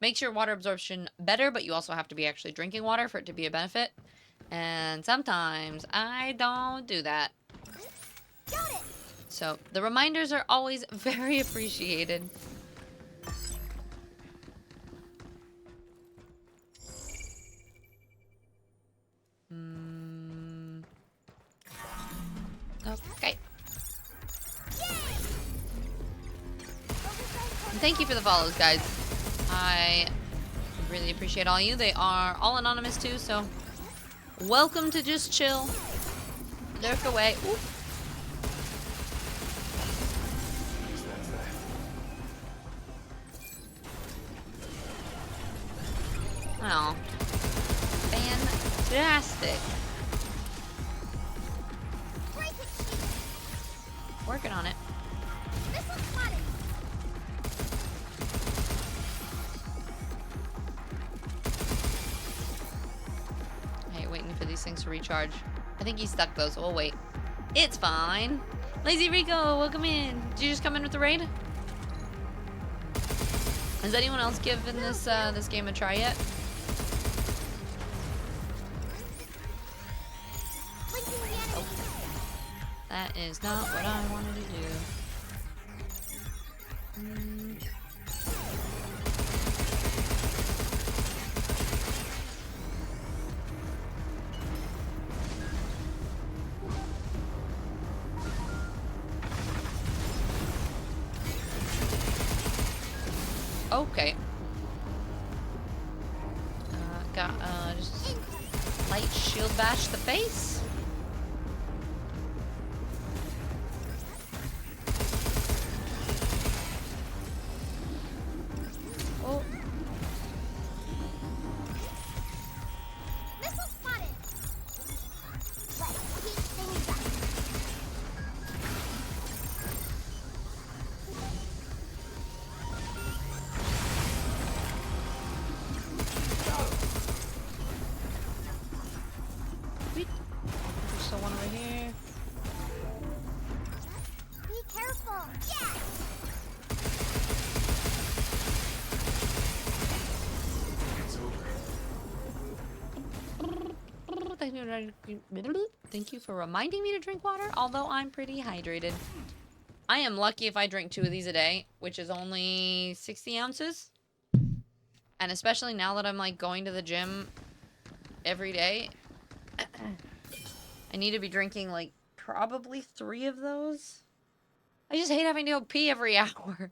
Makes your water absorption better, but you also have to be actually drinking water for it to be a benefit. And sometimes I don't do that. Got it! So the reminders are always very appreciated. Okay. And thank you for the follows, guys. I really appreciate all you. They are all anonymous too, so welcome to just chill. Lurk away. Ooh. Oh. Fantastic. Working on it. This looks funny. Hey, waiting for these things to recharge. I think he's stuck though, so we'll wait. It's fine. Lazy Rico, welcome in. Did you just come in with the raid? Has anyone else given this this game a try yet? Oh. That is not what I wanted to do. Okay. got, just light shield bash the face. Oh. Missile spotted. Let's heat things up. Sweet. There's still one over here. Be careful. Yes. It's over. Thank you for reminding me to drink water, although I'm pretty hydrated. I am lucky if I drink 2 of these a day, which is only 60 ounces. And especially now that I'm, like, going to the gym every day, I need to be drinking, like, probably 3 of those. I just hate having to go pee every hour.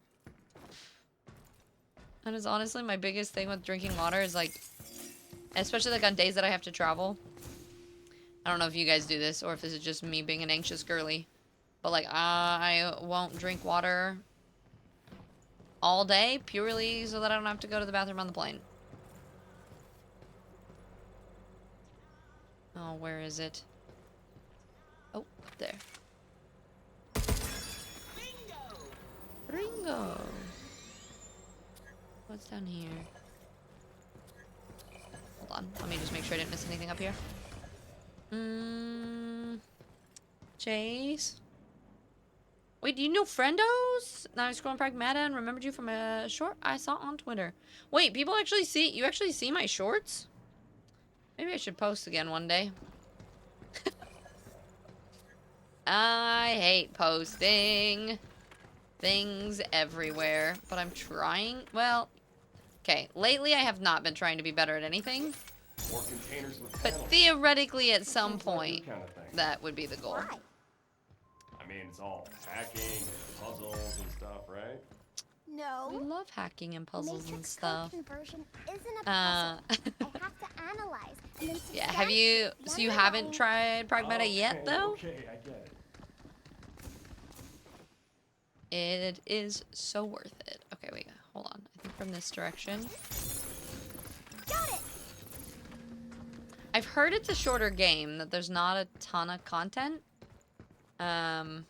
And it's honestly my biggest thing with drinking water is, like, especially, like, on days that I have to travel. I don't know if you guys do this or if this is just me being an anxious girly. But, like, I won't drink water all day purely so that I don't have to go to the bathroom on the plane. Oh, where is it? Oh, up there. Ringo! What's down here? Hold on. Let me just make sure I didn't miss anything up here. Chase? Wait, do you know Friendos? Now I'm scrolling Pragmata and remembered you from a short I saw on Twitter. Wait, people actually see... You actually see my shorts? Maybe I should post again one day. I hate posting things everywhere, but I'm trying. Well, okay. Lately, I have not been trying to be better at anything. More containers with But panels. theoretically, at some Seems like your point, kind of thing. that would be the goal. Why? I mean, it's all hacking and puzzles and stuff, right? We No. love hacking and puzzles and Matrix stuff. code conversion isn't a puzzle. I have to analyze and then Yeah, suspect, have you... So you haven't wonder tried Pragmata yet, though? Okay, I get it. It is so worth it. Okay, wait, hold on. I think from this direction. Got it. I've heard it's a shorter game, that there's not a ton of content. But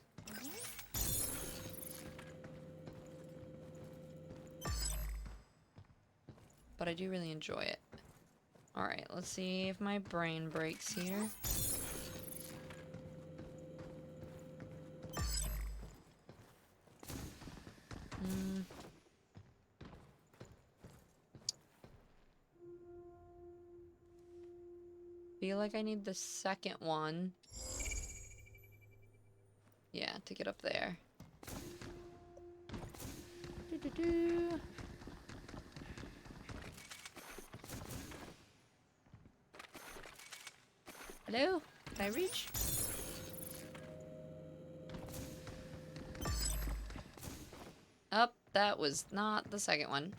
I do really enjoy it. Alright, let's see if my brain breaks here. Feel like I need the second one. Yeah, to get up there. Doo-doo-doo. Hello? Can I reach? Up, that was not the second one.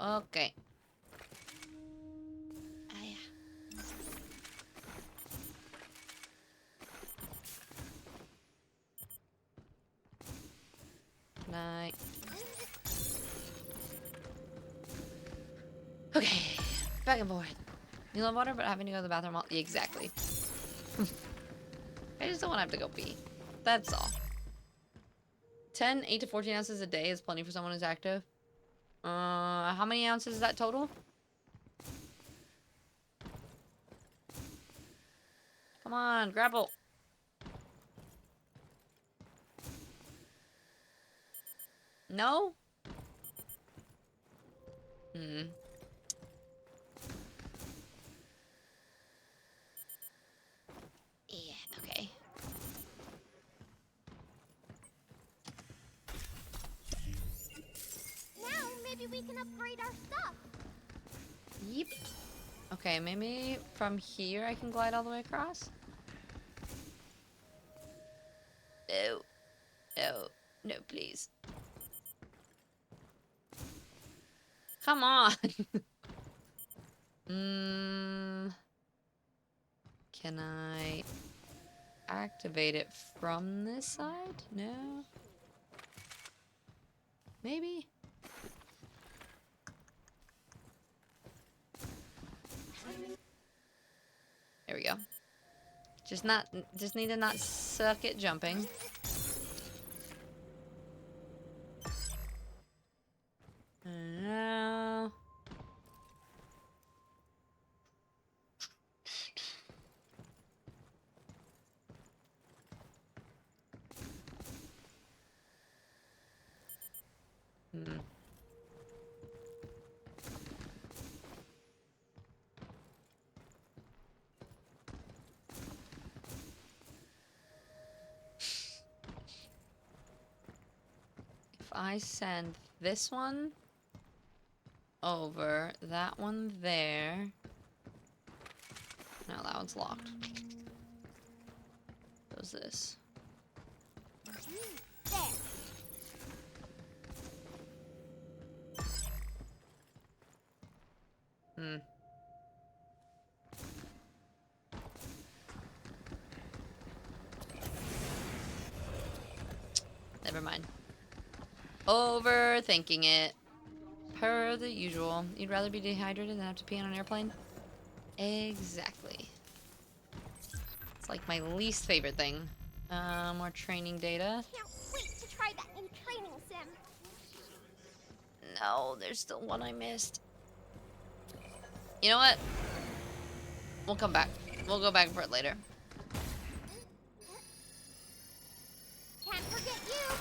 Okay. Can I... Okay. Back and forth. You love water, but having to go to the bathroom all... Exactly. I just don't want to have to go pee. That's all. 8 to 14 ounces a day is plenty for someone who's active. How many ounces is that total? Come on, grapple. No? Hmm. Yeah, okay. Now maybe we can upgrade our stuff. Yep. Okay, maybe from here I can glide all the way across? No. No. No, please. Come on. Can I activate it from this side? No. Maybe? There we go. Just need to not suck at jumping. And now... Hmm. If I send this one over, that one there... No, that one's locked. Goes this. There. Hmm. Never mind. Overthinking it. Per the usual. You'd rather be dehydrated than have to pee on an airplane? Exactly. It's like my least favorite thing. More training data. Can't wait to try that new training sim. No, there's still one I missed. You know what? We'll come back. We'll go back for it later. Can't forget you.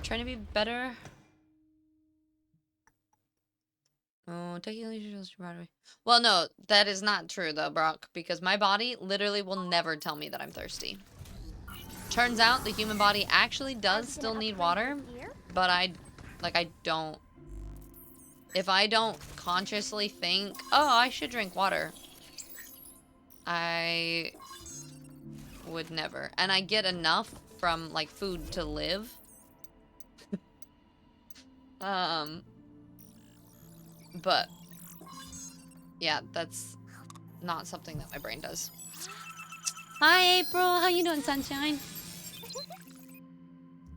Trying to be better. Oh, taking leisure to Broadway. Well, no, that is not true though, Brock, because my body literally will never tell me that I'm thirsty. Turns out the human body actually does still need water, but I don't. If I don't consciously think, oh, I should drink water, I would never. And I get enough from like food to live. But yeah, that's not something that my brain does. Hi, April. How you doing, sunshine?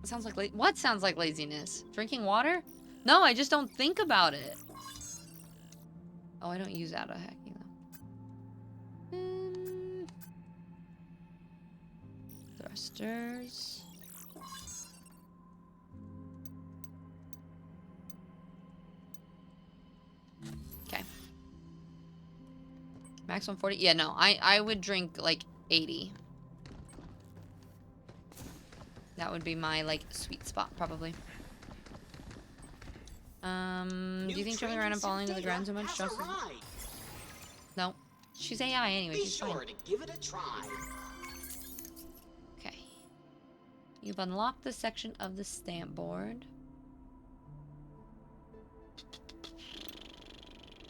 It sounds like what sounds like laziness? Drinking water? No, I just don't think about it. Oh, I don't use auto hacking though. Thrusters. Okay. Maximum 40. Yeah, no, I would drink like 80. That would be my like sweet spot probably. Do you think jumping around and falling to the ground so much? No. She's AI anyway, she's fine. Be sure to give it a try. Okay. You've unlocked the section of the stamp board.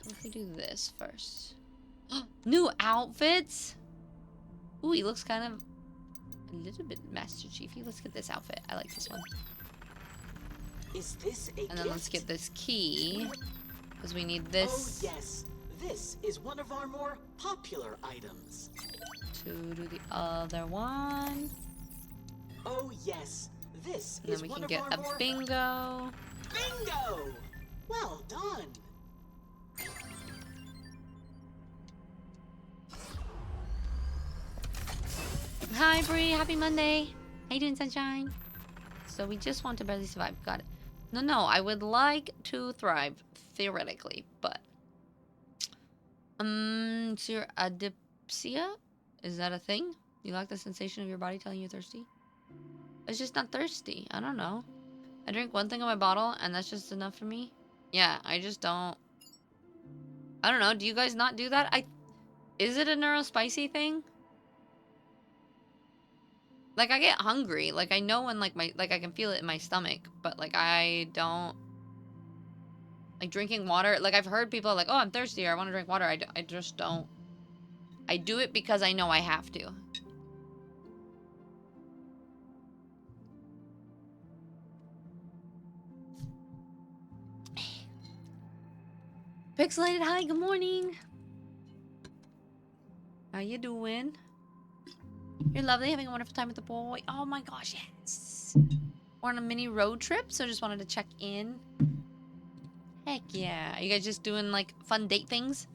What if we do this first? New outfits? Ooh, he looks kind of a little bit Master Chiefy. Let's get this outfit. I like this one. Is this a And then let's get this key. Because we need this. Oh, yes. This is one of our more popular items. To do the other one. Oh, yes. This And is then we one can of get our a more... bingo. Bingo! Well done. Hi, Bree. Happy Monday. How you doing, sunshine? So we just want to barely survive. Got it. No, I would like to thrive, theoretically, but... so your adipsia? Is that a thing? You like the sensation of your body telling you you're thirsty? It's just not thirsty. I don't know. I drink one thing in my bottle, and that's just enough for me. Yeah, I just don't... I don't know. Do you guys not do that? Is it a neurospicy thing? Like, I get hungry. Like, I know when, like, I can feel it in my stomach. But, like, I don't... Like, drinking water... Like, I've heard people like, oh, I'm thirsty, or I want to drink water. I just don't... I do it because I know I have to. Pixelated, hi, good morning. How you doing? You're lovely, having a wonderful time with the boy. Oh my gosh, yes. We're on a mini road trip, so just wanted to check in. Heck yeah. Are you guys just doing like fun date things?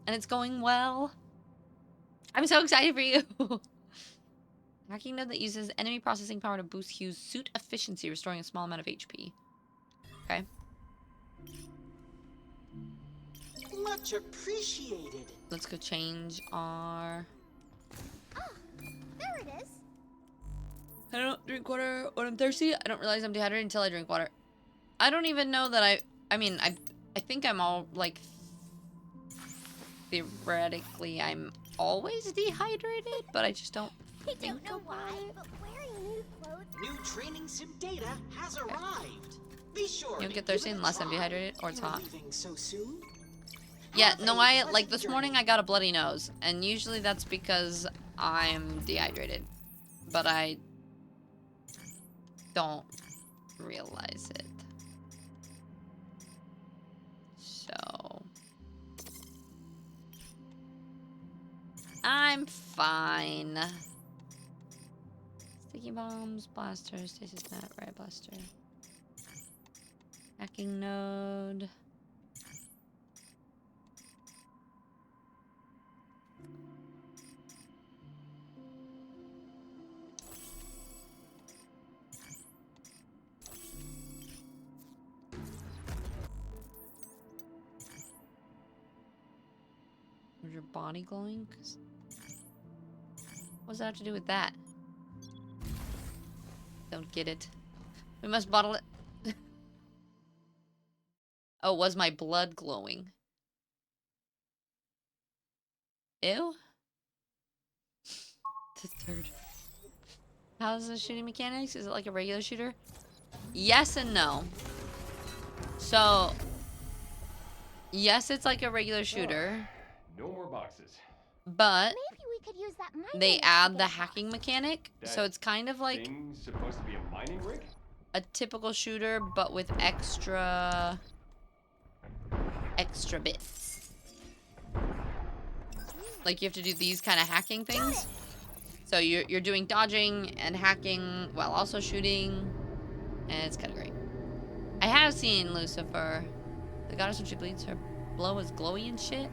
And it's going well? I'm so excited for you. Hacking node that uses enemy processing power to boost Hugh's suit efficiency, restoring a small amount of HP. Okay. Much appreciated. Let's go change our... Ah, there it is. I don't drink water when I'm thirsty. I don't realize I'm dehydrated until I drink water. I don't even know that I mean, I think I'm all, like... Theoretically, I'm always dehydrated, but I just don't I think don't know why, about it. but wearing new clothes. New training sim data has arrived. Be sure You don't to get give thirsty it a unless I'm try. dehydrated or it's You're hot. leaving so soon? Yeah, Have no, a like pleasant this journey. morning I got a bloody nose, and usually that's because I'm dehydrated, but I don't realize it. So I'm fine. Sticky bombs, blasters, stasis net, riot blaster. Hacking node. Was your body glowing? What's that have to do with that? Don't get it. We must bottle it. Oh, was my blood glowing? Ew. The third. How's the shooting mechanics? Is it like a regular shooter? Yes and no. So, yes, it's like a regular shooter, No more boxes. but Maybe we could use that mining they rig to add get the across. hacking mechanic. That So it's kind of like thing's supposed to be a mining rig? a typical shooter, but with extra bits. Like you have to do these kind of hacking things. So you're doing dodging and hacking while also shooting, and it's kind of great. I have seen Lucifer, the goddess when she bleeds, her blow is glowy and shit.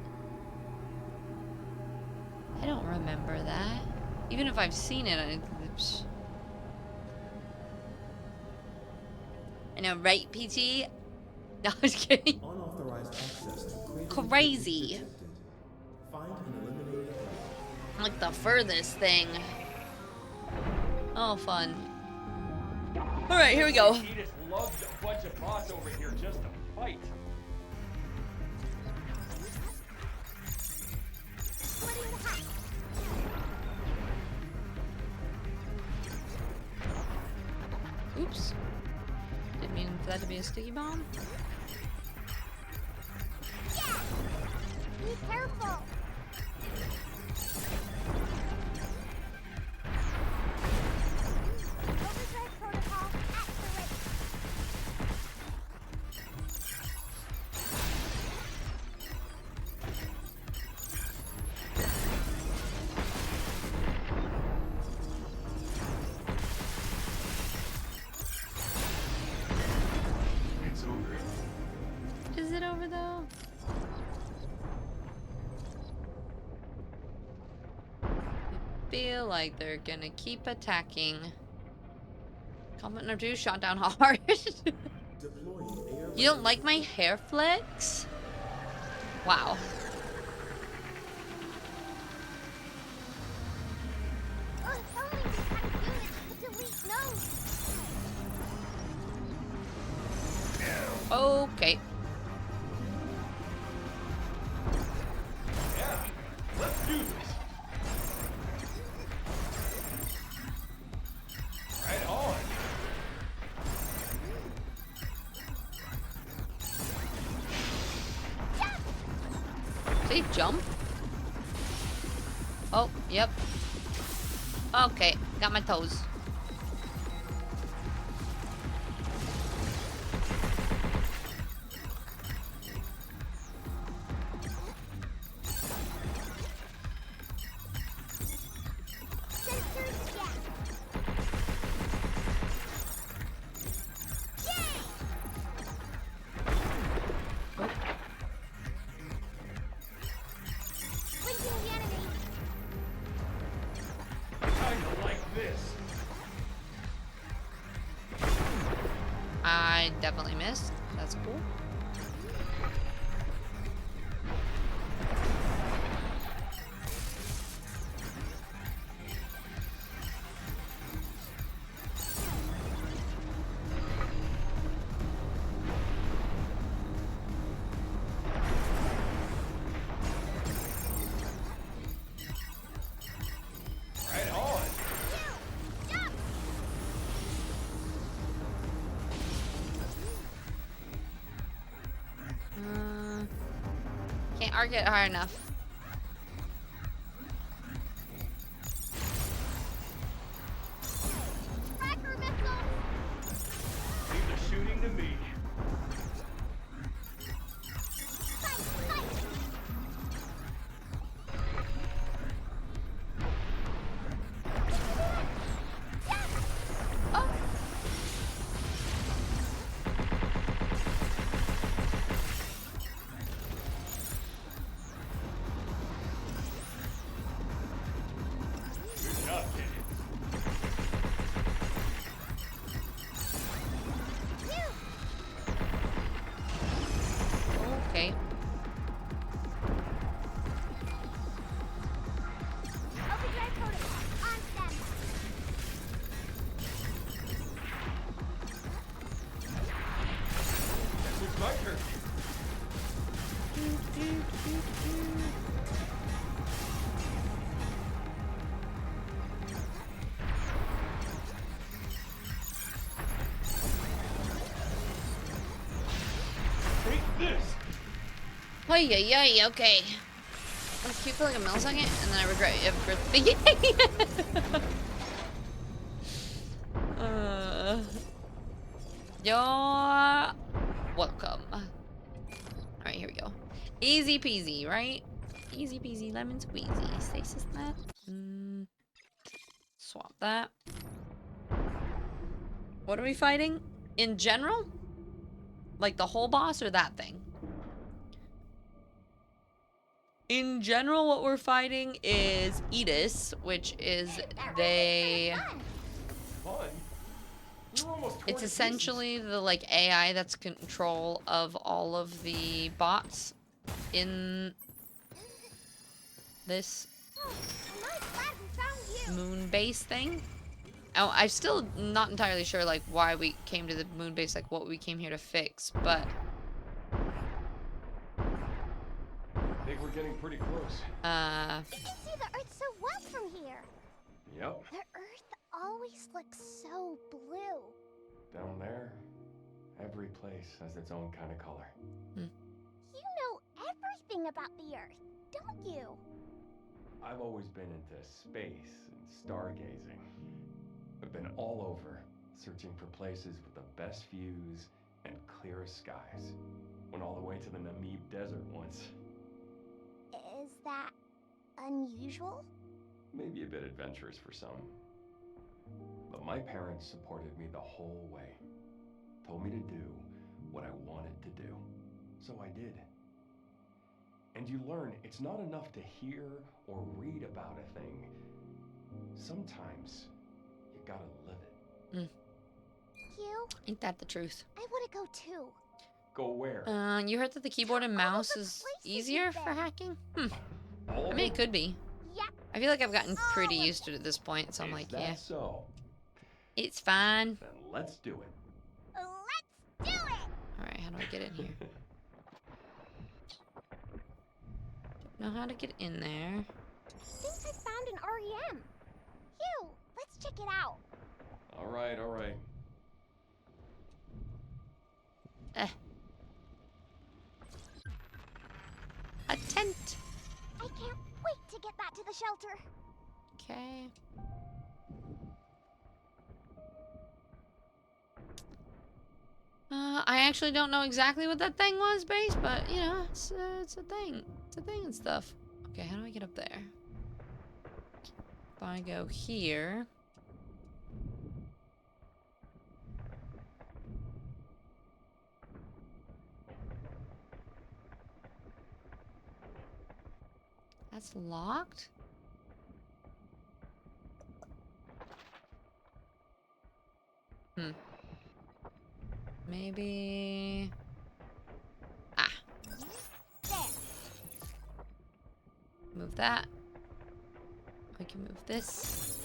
I don't remember that. Even if I've seen it, I know, right, PT? No, I was kidding. Unauthorized access to crater Crazy. detected. Find and eliminate Like the furthest thing. Oh, fun. Alright, here we go. Edith loved a bunch of bots over here just to fight. Splitting the hack. Oops. Didn't mean for that to be a sticky bomb. Yeah! Be careful! Overdrive protocol at the ready. It's over. Is it over though? I feel like they're gonna keep attacking. Comment number 2, shot down hard. deploying air. You don't like my hair flex? Wow. Oh, if only we had units to delete nodes. Okay. Yeah, let's do this. Right on. They jump? Oh, yep. Okay, got my toes. I definitely missed. That's cool. Right on. Can't arc it hard enough. Tracker missile! Leave the shooting to me. Fight! Fight! Good job, kid. Okay. Overdrive protocol. On stem. Guess it's my turn. Take this. Ay, ay, ay, okay. That's cute for like a millisecond, and then I regret everything. You're welcome. Alright, here we go. Easy peasy, right? Easy peasy, lemon squeezy. Stasis that. Swap that. What are we fighting? In general? Like the whole boss or that thing? In general, what we're fighting is Edis, which is they... Fun. We were almost torn It's to pieces. essentially the like AI that's control of all of the bots in this Oh, I'm really glad we found you. moon base thing. Oh, I'm still not entirely sure like why we came to the moon base, like what we came here to fix, but I think we're getting pretty close. You can see the Earth so well from here. Yep. The Earth always looks so blue. Down there, every place has its own kind of color. You know everything about the Earth, don't you? I've always been into space and stargazing. I've been all over, searching for places with the best views and clearest skies. Went all the way to the Namib Desert once. Is that unusual? Maybe a bit adventurous for some. But my parents supported me the whole way. Told me to do what I wanted to do. So I did. And you learn it's not enough to hear or read about a thing. Sometimes you gotta live it. You? ain't that the truth? I want to go too. Go where? You heard that the keyboard and All of mouse the is places easier you've for been. hacking? All I of mean, it them? could be. Yep. I feel like I've gotten pretty All of used to it at this point, so I'm Is like, that yeah, so? it's fine. Then let's do it. Let's do it! Alright, how do I get in here? Don't know how to get in there. I think I found an REM. Hugh, let's check it out. All right, all right. A tent. I can't wait to get that to the shelter. Okay. I actually don't know exactly what that thing was, Base, but, you know, it's a thing. It's a thing and stuff. Okay, how do I get up there? If I go here... That's locked? Maybe maybe... Ah. There. Move that. We can move this.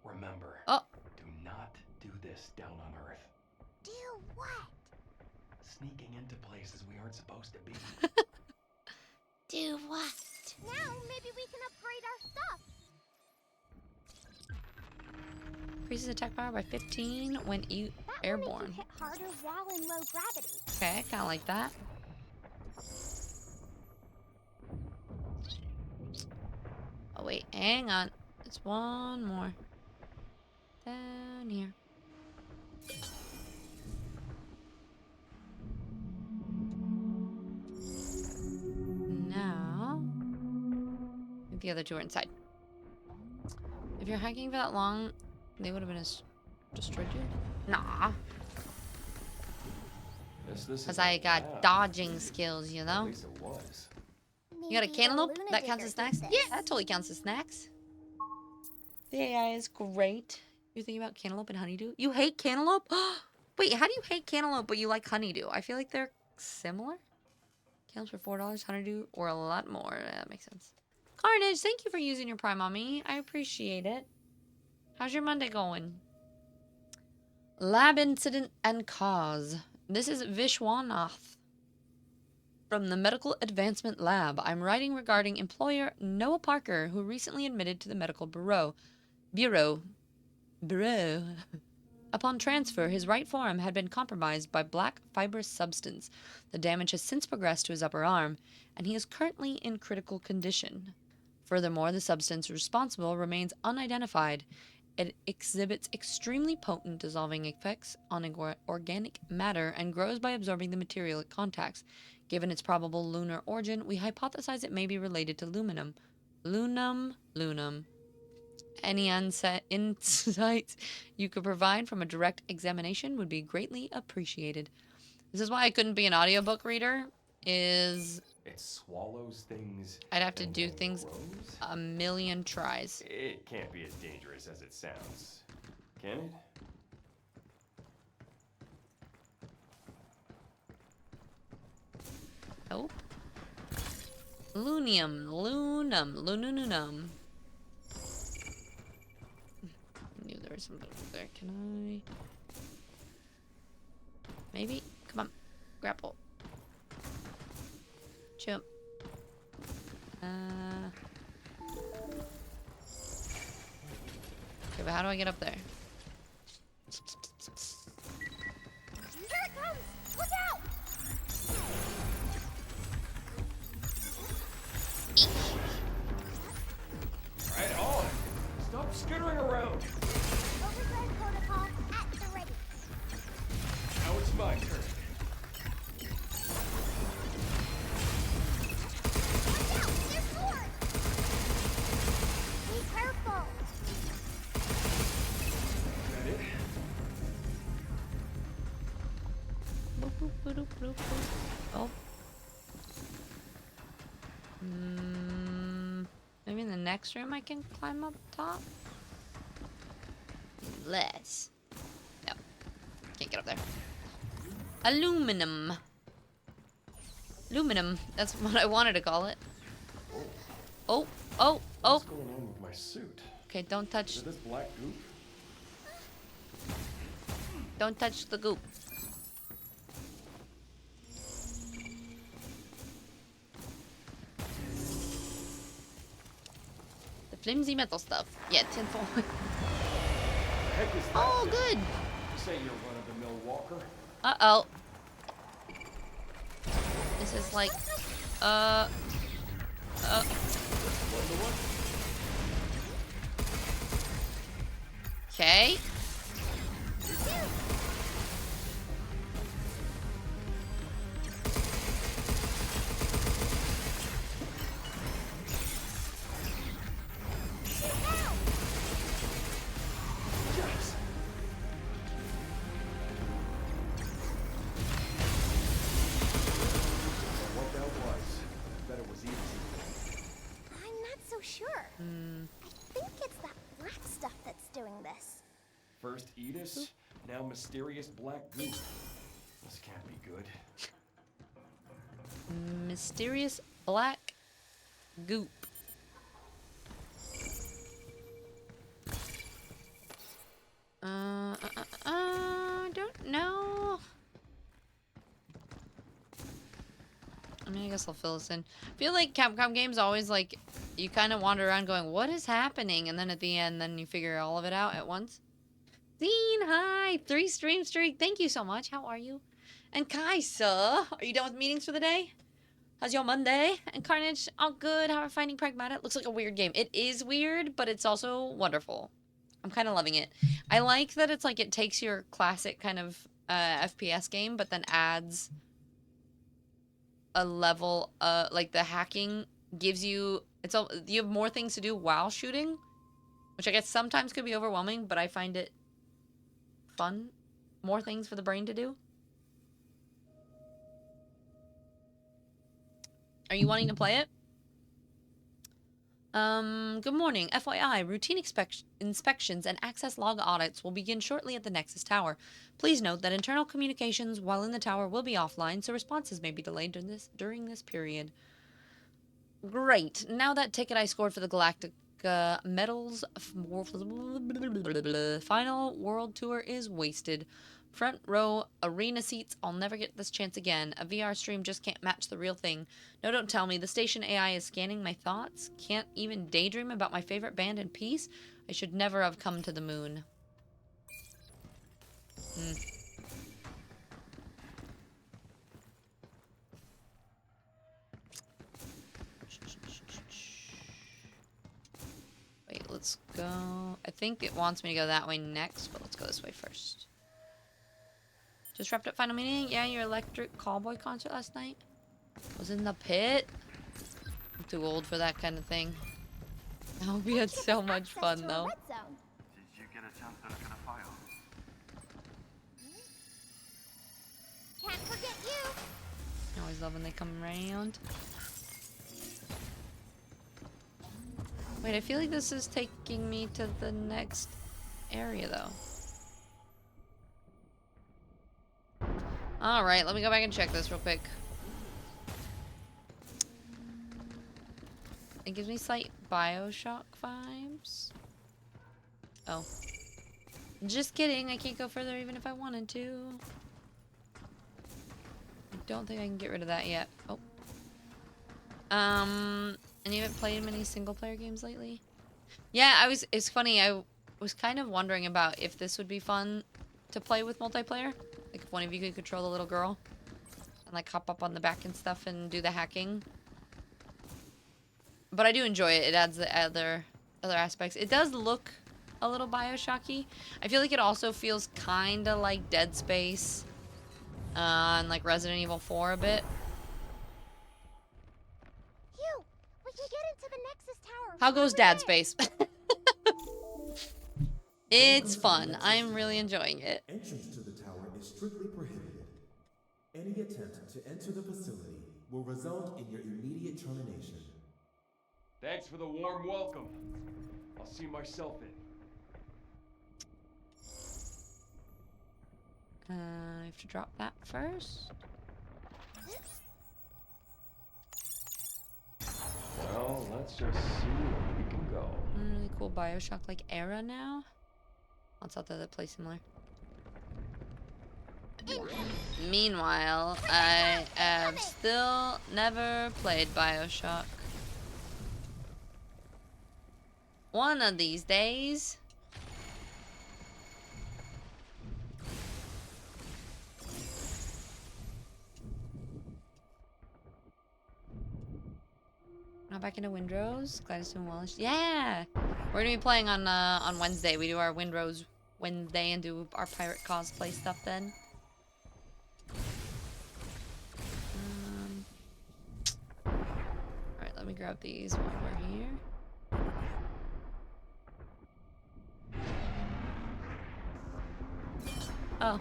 Remember, Oh! do not do this down on Earth. Do what? Sneaking into places we aren't supposed to be. Do what? Now maybe we can upgrade our stuff. Increases attack power by 15 when That will make airborne. you hit harder while in low gravity. Okay, kind of like that. Oh wait, hang on. There's one more. Down here. Now, I think the other two are inside. If you're hiking for that long, they would have been destroyed you. Nah, This because is I a got lab. dodging skills, you At know? least it was. You got a Maybe cantaloupe? Luna That counts Digger as snacks? did Yeah, this. that totally counts as snacks. The AI is great. You think about cantaloupe and honeydew? You hate cantaloupe? Wait, how do you hate cantaloupe but you like honeydew? I feel like they're similar. Cantaloupe for $4, honeydew, or a lot more. That makes sense. Carnage, thank you for using your Prime on me. I appreciate it. How's your Monday going? Lab incident and cause. This is Vishwanath from the Medical Advancement Lab. I'm writing regarding employer Noah Parker, who recently admitted to the medical bureau. Upon transfer, his right forearm had been compromised by black fibrous substance. The damage has since progressed to his upper arm, and he is currently in critical condition. Furthermore, the substance responsible remains unidentified. It exhibits extremely potent dissolving effects on organic matter and grows by absorbing the material it contacts. Given its probable lunar origin, we hypothesize it may be related to luminum. Lunum. Any insights you could provide from a direct examination would be greatly appreciated. This is why I couldn't be an audiobook reader, is It swallows things. I'd have to and do then things grows? a million tries. It can't be as dangerous as it sounds, can it? Nope. Lunum. I knew there was something over there. Can I? Maybe? Come on. Grapple. Jump. Okay, but how do I get up there? Here it comes! Look out! Right on! Stop skittering around! Overdrive protocol at the ready. Now it's my turn. Watch out! There's more! Be careful! Is that it? Boop, boop, boop, boop, boop, boop. Oh. Maybe in the next room I can climb up top? Unless... No. Can't get up there. Aluminum. Aluminum. That's what I wanted to call it. Oh. What's going on with my suit? Okay, don't Is touch... it this black goop? Don't touch the goop. The flimsy metal stuff. Yeah, tinfoil. The heck is that Oh, thing? good. You say you're run-of-the-mill walker? Uh-oh. This is like... What the what? Okay. Yes! What that was, I bet it was easy. I'm not so sure. I think it's that black stuff that's doing this. First Edis, now mysterious black goop. This can't be good. Mysterious black goop. Don't know. I mean, I guess I'll fill this in. I feel like Capcom games always, like, you kind of wander around going, what is happening? And then at the end, then you figure all of it out at once. Dean, hi! 3 stream streak. Thank you so much. How are you? And Kaisa, are you done with meetings for the day? How's your Monday? And Carnage, all good. How are finding Pragmata? It looks like a weird game. It is weird, but it's also wonderful. I'm kind of loving it. I like that it's like it takes your classic kind of FPS game, but then adds a level, like the hacking gives you, you have more things to do while shooting, which I guess sometimes could be overwhelming, but I find it fun. More things for the brain to do. Are you wanting to play it? Good morning. FYI, routine inspections and access log audits will begin shortly at the Nexus Tower. Please note that internal communications while in the tower will be offline, so responses may be delayed during this period. Great. Now that ticket I scored for the Galactic Medals final world tour is wasted. Front row arena seats. I'll never get this chance again. A VR stream just can't match the real thing. No, don't tell me. The station AI is scanning my thoughts. Can't even daydream about my favorite band in peace. I should never have come to the moon. Wait, let's go. I think it wants me to go that way next, but let's go this way first. Just wrapped up final meeting. Yeah, your electric cowboy concert last night. Was in the pit. I'm too old for that kind of thing. I hope you had so much fun though. Did you get a chance to look at the file? Can't forget you. I always love when they come around. Wait, I feel like this is taking me to the next area though. Alright, let me go back and check this real quick. It gives me slight Bioshock vibes. Oh. Just kidding, I can't go further even if I wanted to. I don't think I can get rid of that yet. Oh. And you haven't played many single player games lately? Yeah, it's funny, I was kind of wondering about if this would be fun to play with multiplayer. Like if one of you could control the little girl and like hop up on the back and stuff and do the hacking. But I do enjoy it. It adds the other aspects. It does look a little Bioshocky. I feel like it also feels kind of like Dead Space and like Resident Evil 4 a bit. Phew, we can get into the Nexus Tower. How goes over Dad there. Space? It's fun. I'm really enjoying it. Entrance to the tower is strictly prohibited. Any attempt to enter the facility will result in your immediate termination. Thanks for the warm welcome. I'll see myself in. I have to drop that first. Well, let's just see where we can go. Really cool Bioshock-like era now. Let's out there that play similar. Meanwhile, I have still never played Bioshock. One of these days. Not back into Windrose. Glad it's doing well. Yeah, we're gonna be playing on Wednesday. We do our Windrose Wednesday and do our pirate cosplay stuff then. All right, let me grab these while we're here. Oh,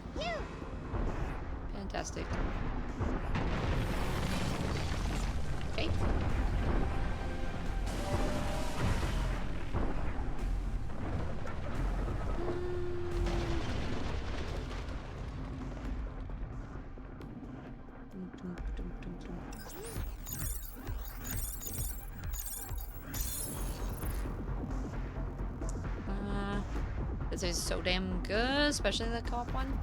fantastic. Okay. This is so damn good, especially the co-op one.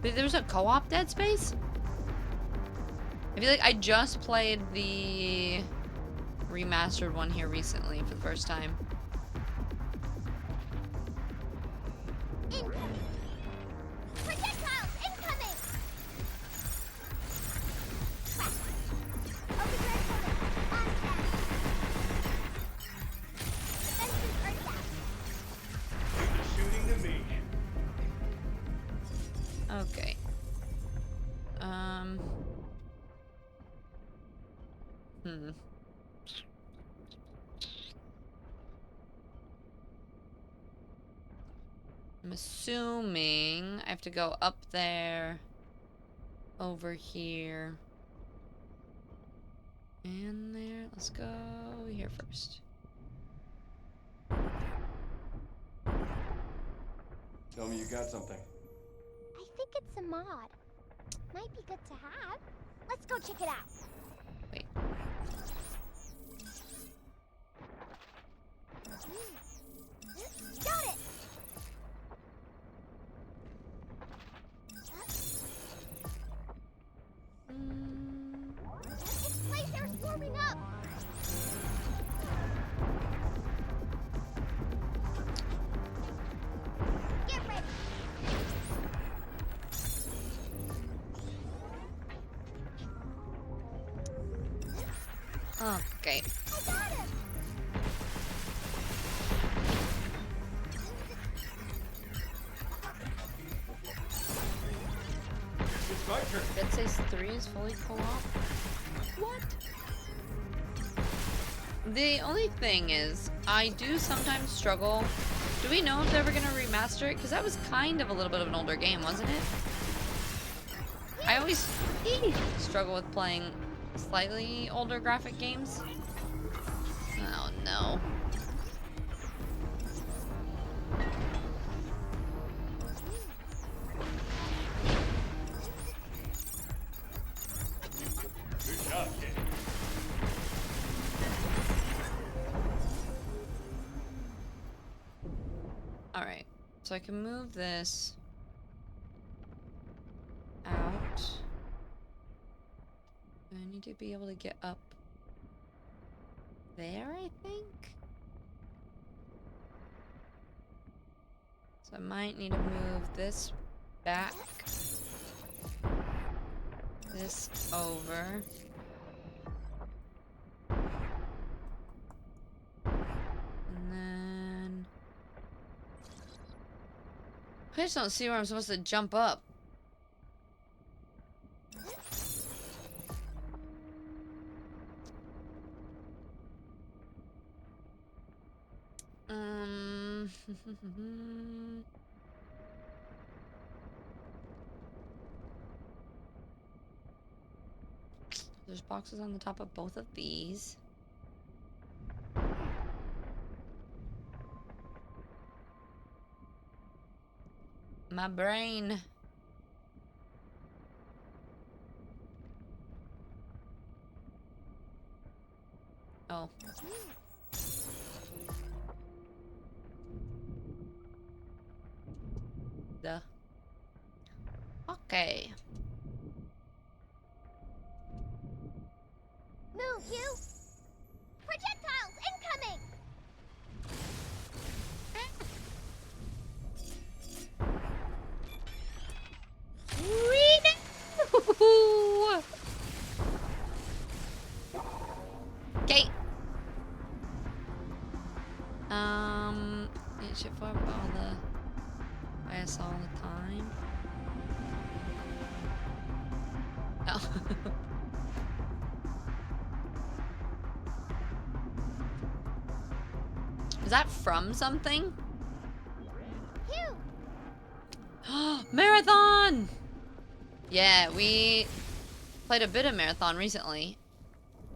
There's a co-op Dead Space? I feel like I just played the remastered one here recently for the first time. Incoming! Projectiles incoming! Crap. Overdrive protocol on test. Defenses are down. Shooting to me. Okay. I'm assuming I have to go up there, over here, and there. Let's go here first. Tell me you got something. I think it's a mod. Might be good to have. Let's go check it out. Wait. Got it! It's placers warming up! Get ready! Okay. I got him! It's my turn. Dead Space 3 is fully co-op. What? The only thing is, I do sometimes struggle. Do we know if they're ever gonna remaster it? Because that was kind of a little bit of an older game, wasn't it? I always struggle with playing slightly older graphic games. Oh no. Good job, kid. Alright, so I can move this out. I need to be able to get up there, I think? So I might need to move this back. This over. And then... I just don't see where I'm supposed to jump up. There's boxes on the top of both of these. My brain. Oh. Duh. Okay. Move, you! Projectiles incoming! Okay. It should for all the ice all the time. Oh. Is that from something? Phew! Marathon! Yeah, we played a bit of Marathon recently.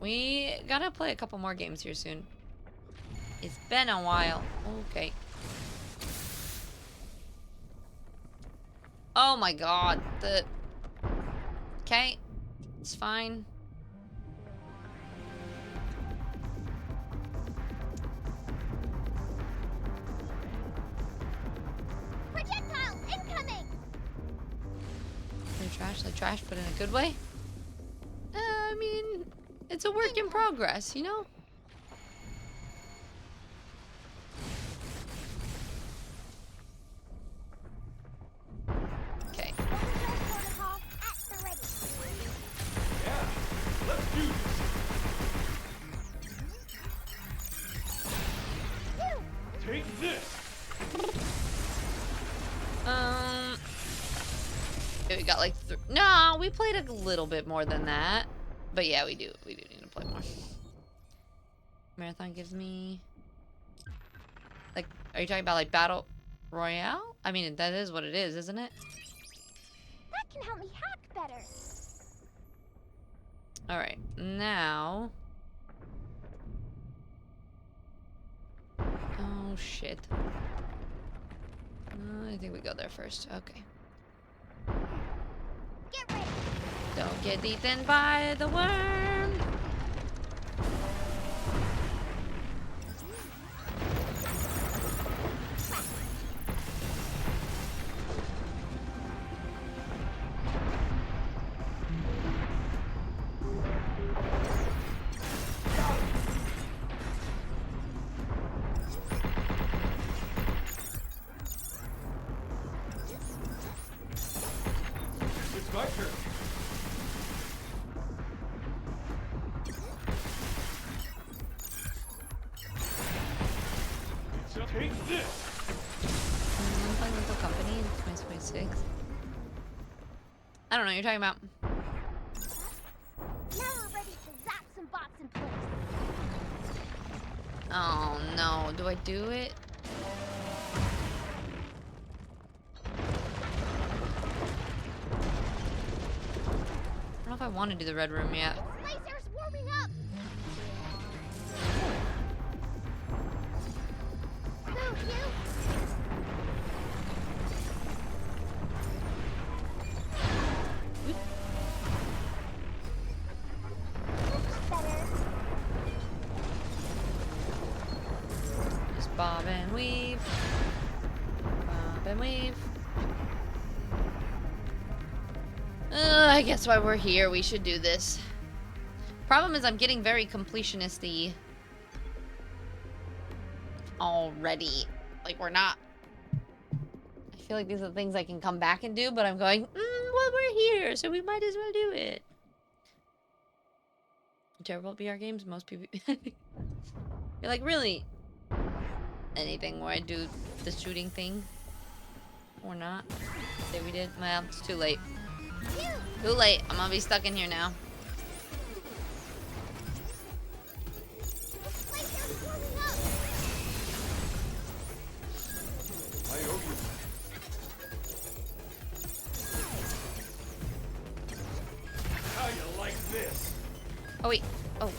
We gotta play a couple more games here soon. It's been a while. Okay. Oh my god. Okay. It's fine. Projectile incoming! Like trash, but in a good way. I mean, it's a work in progress, you know? Okay. Protocol at the ready. Yeah, let's do this. Take this. We got like no, we played a little bit more than that. But yeah, we do need to play more. Marathon gives me like, are you talking about like Battle Royale? I mean, that is what it is, isn't it? That can help me hack better. Alright, now... Oh, shit. I think we go there first. Okay. Get ready. Don't get eaten by the worm! It's my turn. So take this. I'm playing Little Company in 2026. I don't know what you're talking about. Now we're ready to zap some bots in place. Oh no, do I do it? I don't know if I want to do the red room yet. Lasers warming up. Move, you. Better. Just bob and weave. Bob and weave. I guess while we're here, we should do this. Problem is, I'm getting very completionist-y already. Like, we're not... I feel like these are the things I can come back and do, but I'm going, well, we're here, so we might as well do it. Terrible VR games, most people... You're like, really? Anything where I do the shooting thing? Or not? Say we did? Well, it's too late. Too late. I'm gonna be stuck in here now. Lasers warming up. I owe you. How you like this? Oh, wait. Oh.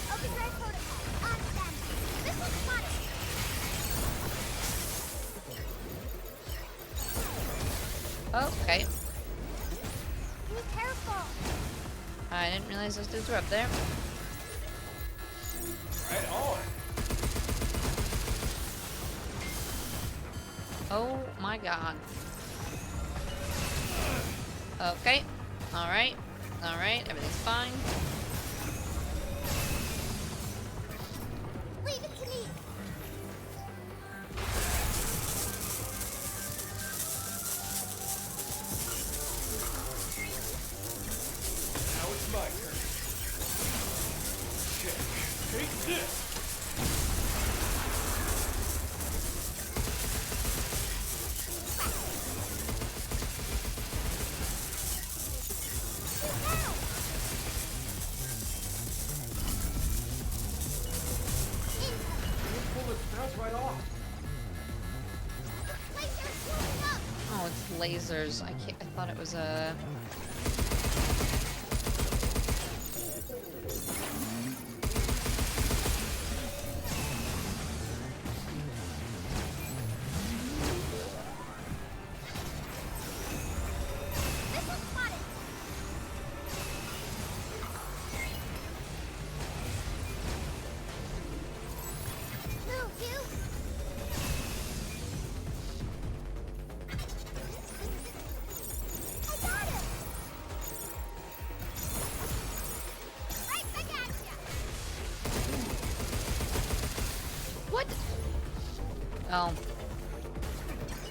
Overdrive protocol on standby. Missile spotted. Okay. Be careful. I didn't realize those dudes were up there. Right on. Oh my god. Okay. Alright. Alright. Everything's fine. Leave it to me. Now it's my turn. Check. Take this. Pull its bounce right off. Lasers warming up. Oh, it's lasers. I can't. I thought it was a. Oh.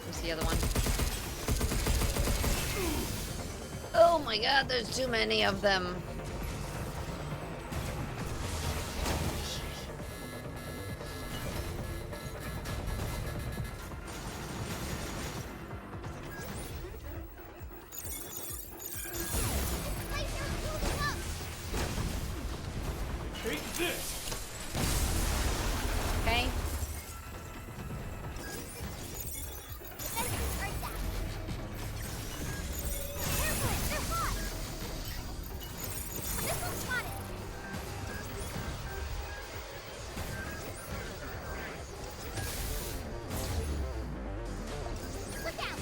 Where's the other one? Oh my god, there's too many of them. Take this! Okay. Defenses are down. Careful, they're hot. Missile spotted. Look out.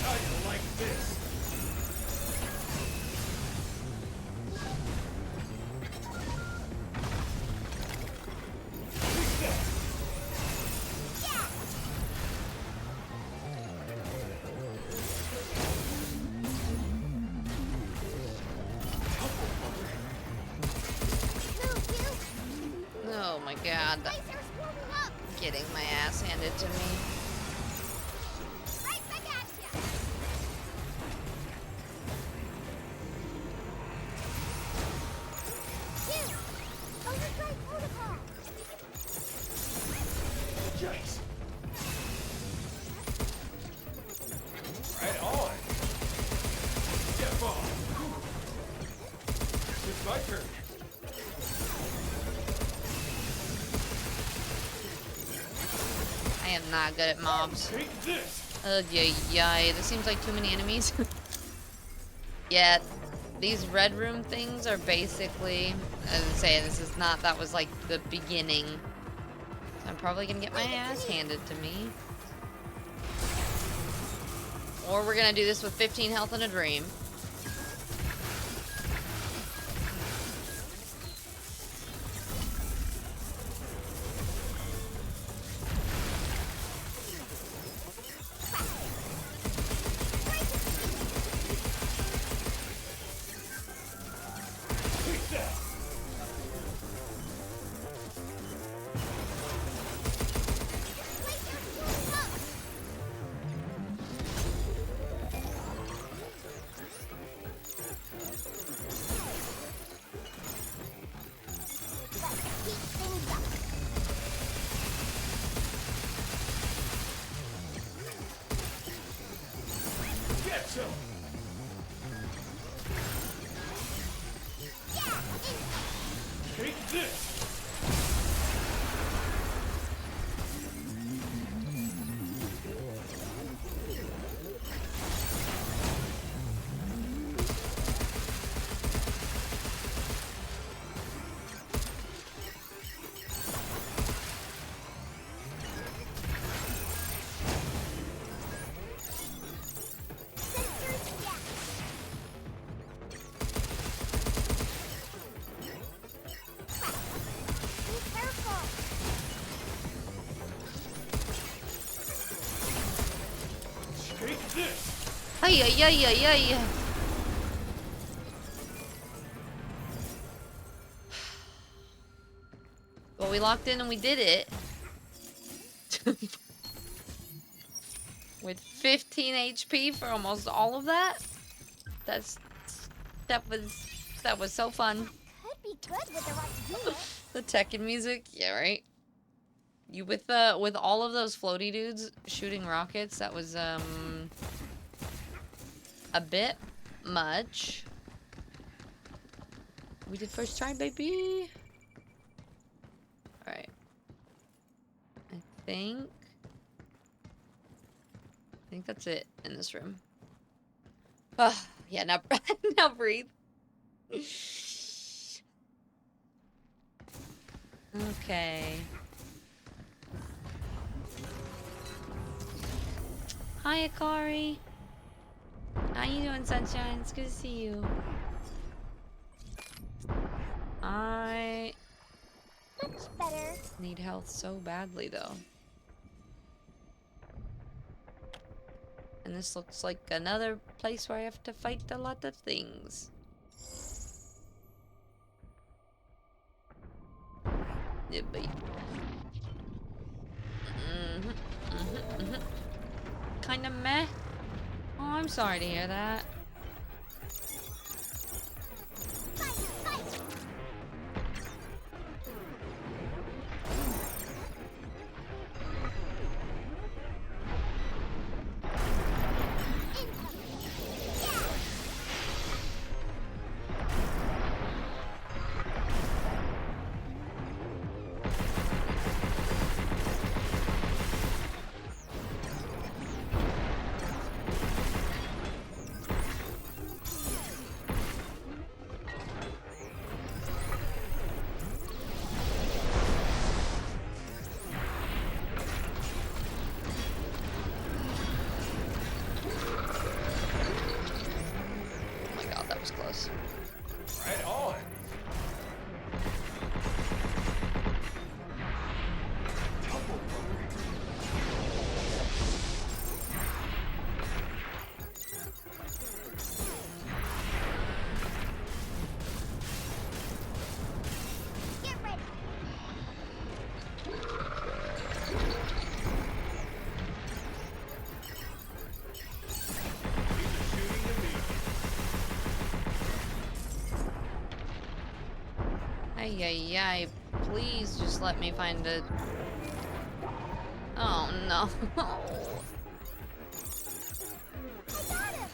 How you like this? Take that! Oh my god. Lasers warming up. Getting my ass handed to me. Right back at ya. You. Overdrive protocol. Yikes! Right on! Get off! It's my turn. I am not good at mobs. Take this! Yay, yay. This seems like too many enemies. Yeah, these red room things are basically, as I say, this is not, that was like the beginning. So I'm probably gonna get my ass handed to me. Or we're gonna do this with 15 health and a dream. Take that! Lasers warming up. Let's heat things up. Get some! Take this! Sensors down. Be careful. Take this! Ay, ay, ay, ay, ay. Well, we locked in and we did it. With 15 HP for almost all of that. That was so fun. Could be good with the right unit. The Tekken music, yeah, right. You with all of those floaty dudes shooting rockets, that was a bit much. We did first try, baby. All right. I think that's it in this room. Oh, yeah, now now breathe. Okay. Hi, Akari. How you doing, sunshine? It's good to see you. I Much better. need health so badly, though. And this looks like another place where I have to fight a lot of things. Yeah, babe. Kinda meh. Oh, I'm sorry to hear that. Oh my god, that was close. Right on. Get ready. Ay, ay, ay. Please just let me find it. Oh no. I got him.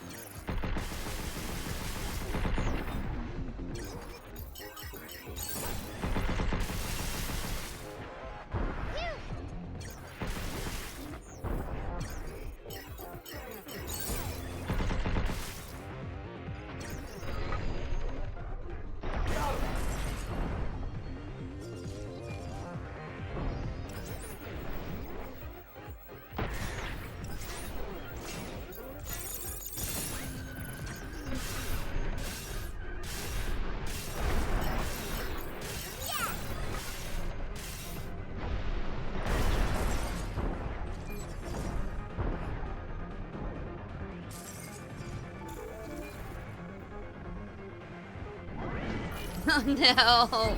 Oh no.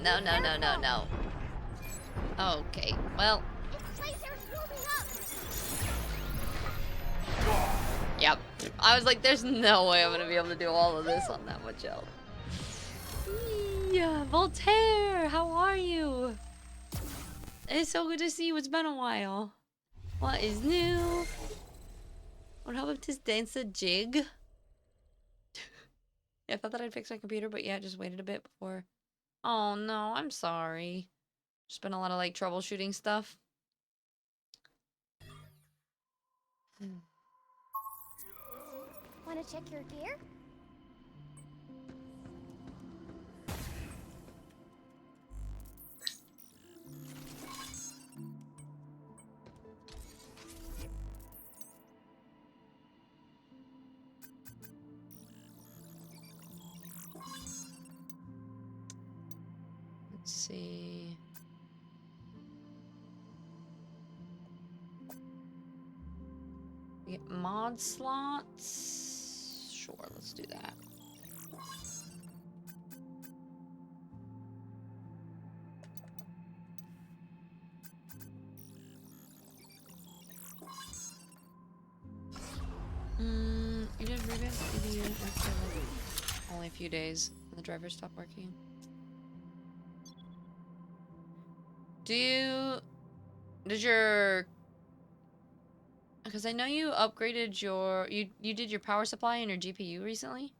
No, no, no, no, no. Okay, well, It's lasers moving up. yep. I was like, there's no way I'm gonna be able to do all of this on that much health. Yeah, Voltaire, how are you? It's so good to see you. It's been a while. What is new? What about this dancer jig? Yeah, I thought that I'd fix my computer, but yeah, just waited a bit before. Oh no, I'm sorry. Just been a lot of like troubleshooting stuff. Want to check your gear? Let's see. We get mod slots. Sure, let's do that. You did revamp the unit after like only a few days and the driver stopped working. Did your because I know you upgraded your you did your power supply and your GPU recently?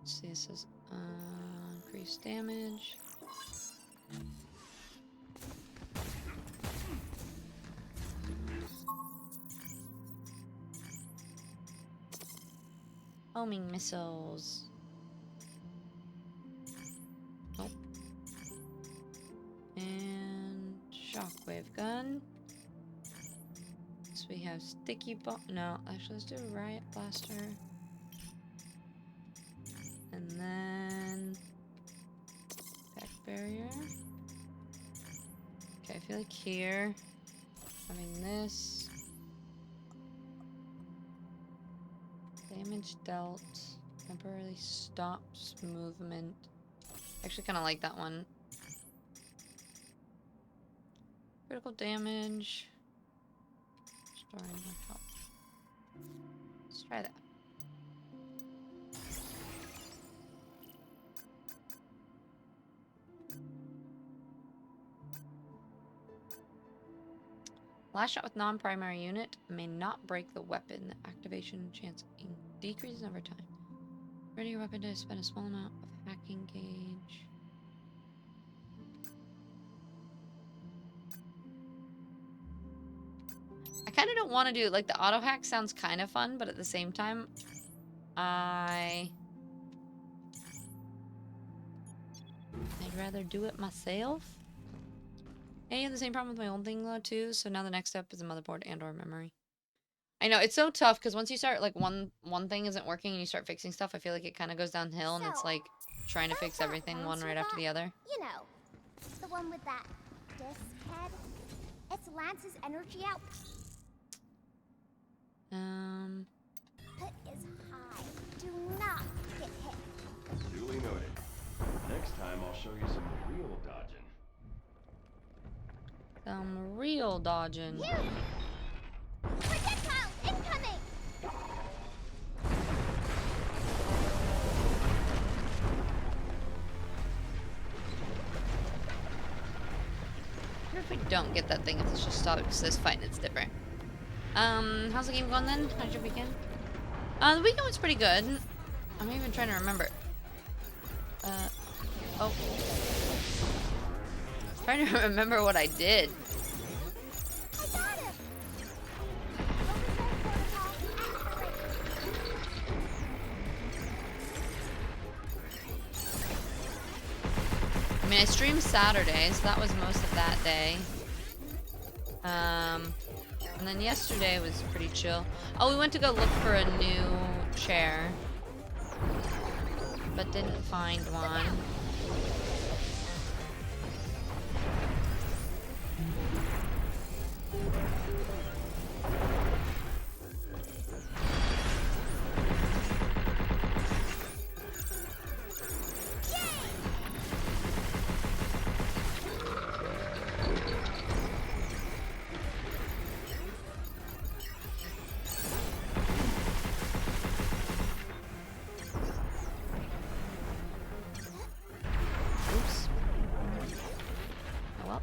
Let's see, it says increased damage. Homing missiles. Nope. And shockwave gun. So we have sticky bomb. No, actually, let's do a riot blaster. And then back barrier. Okay, I feel like here having this damage dealt temporarily stops movement. Actually, kind of like that one. Critical damage. Restoring my health. Let's try that. Last shot with non-primary unit may not break the weapon. The activation chance decreases over time. Ready your weapon to spend a small amount of hacking gauge. I kind of don't want to do it. Like, the auto hack sounds kind of fun, but at the same time, I'd rather do it myself. I have the same problem with my old thing though too, so now the next step is a motherboard and or memory. I know, it's so tough, because once you start, like, one thing isn't working and you start fixing stuff, I feel like it kind of goes downhill, and it's So, like trying to fix that everything lens one you right after got, the other. You know, the one with that disc head. It's Lance's energy out. Put is high. Do not get hit. Duly noted. Next time I'll show you some real dodging. Some real dodging. You! Projectile incoming! I wonder if we don't get that thing, if it's just stops this fight and it's different. How's the game going then? How's your weekend? The weekend was pretty good. I'm even trying to remember. Oh. Trying to remember what I did. I got him! Overflow protocol activated. I mean, I streamed Saturday, so that was most of that day. And then yesterday was pretty chill. Oh, we went to go look for a new chair, but didn't find one. Oops. Oh well.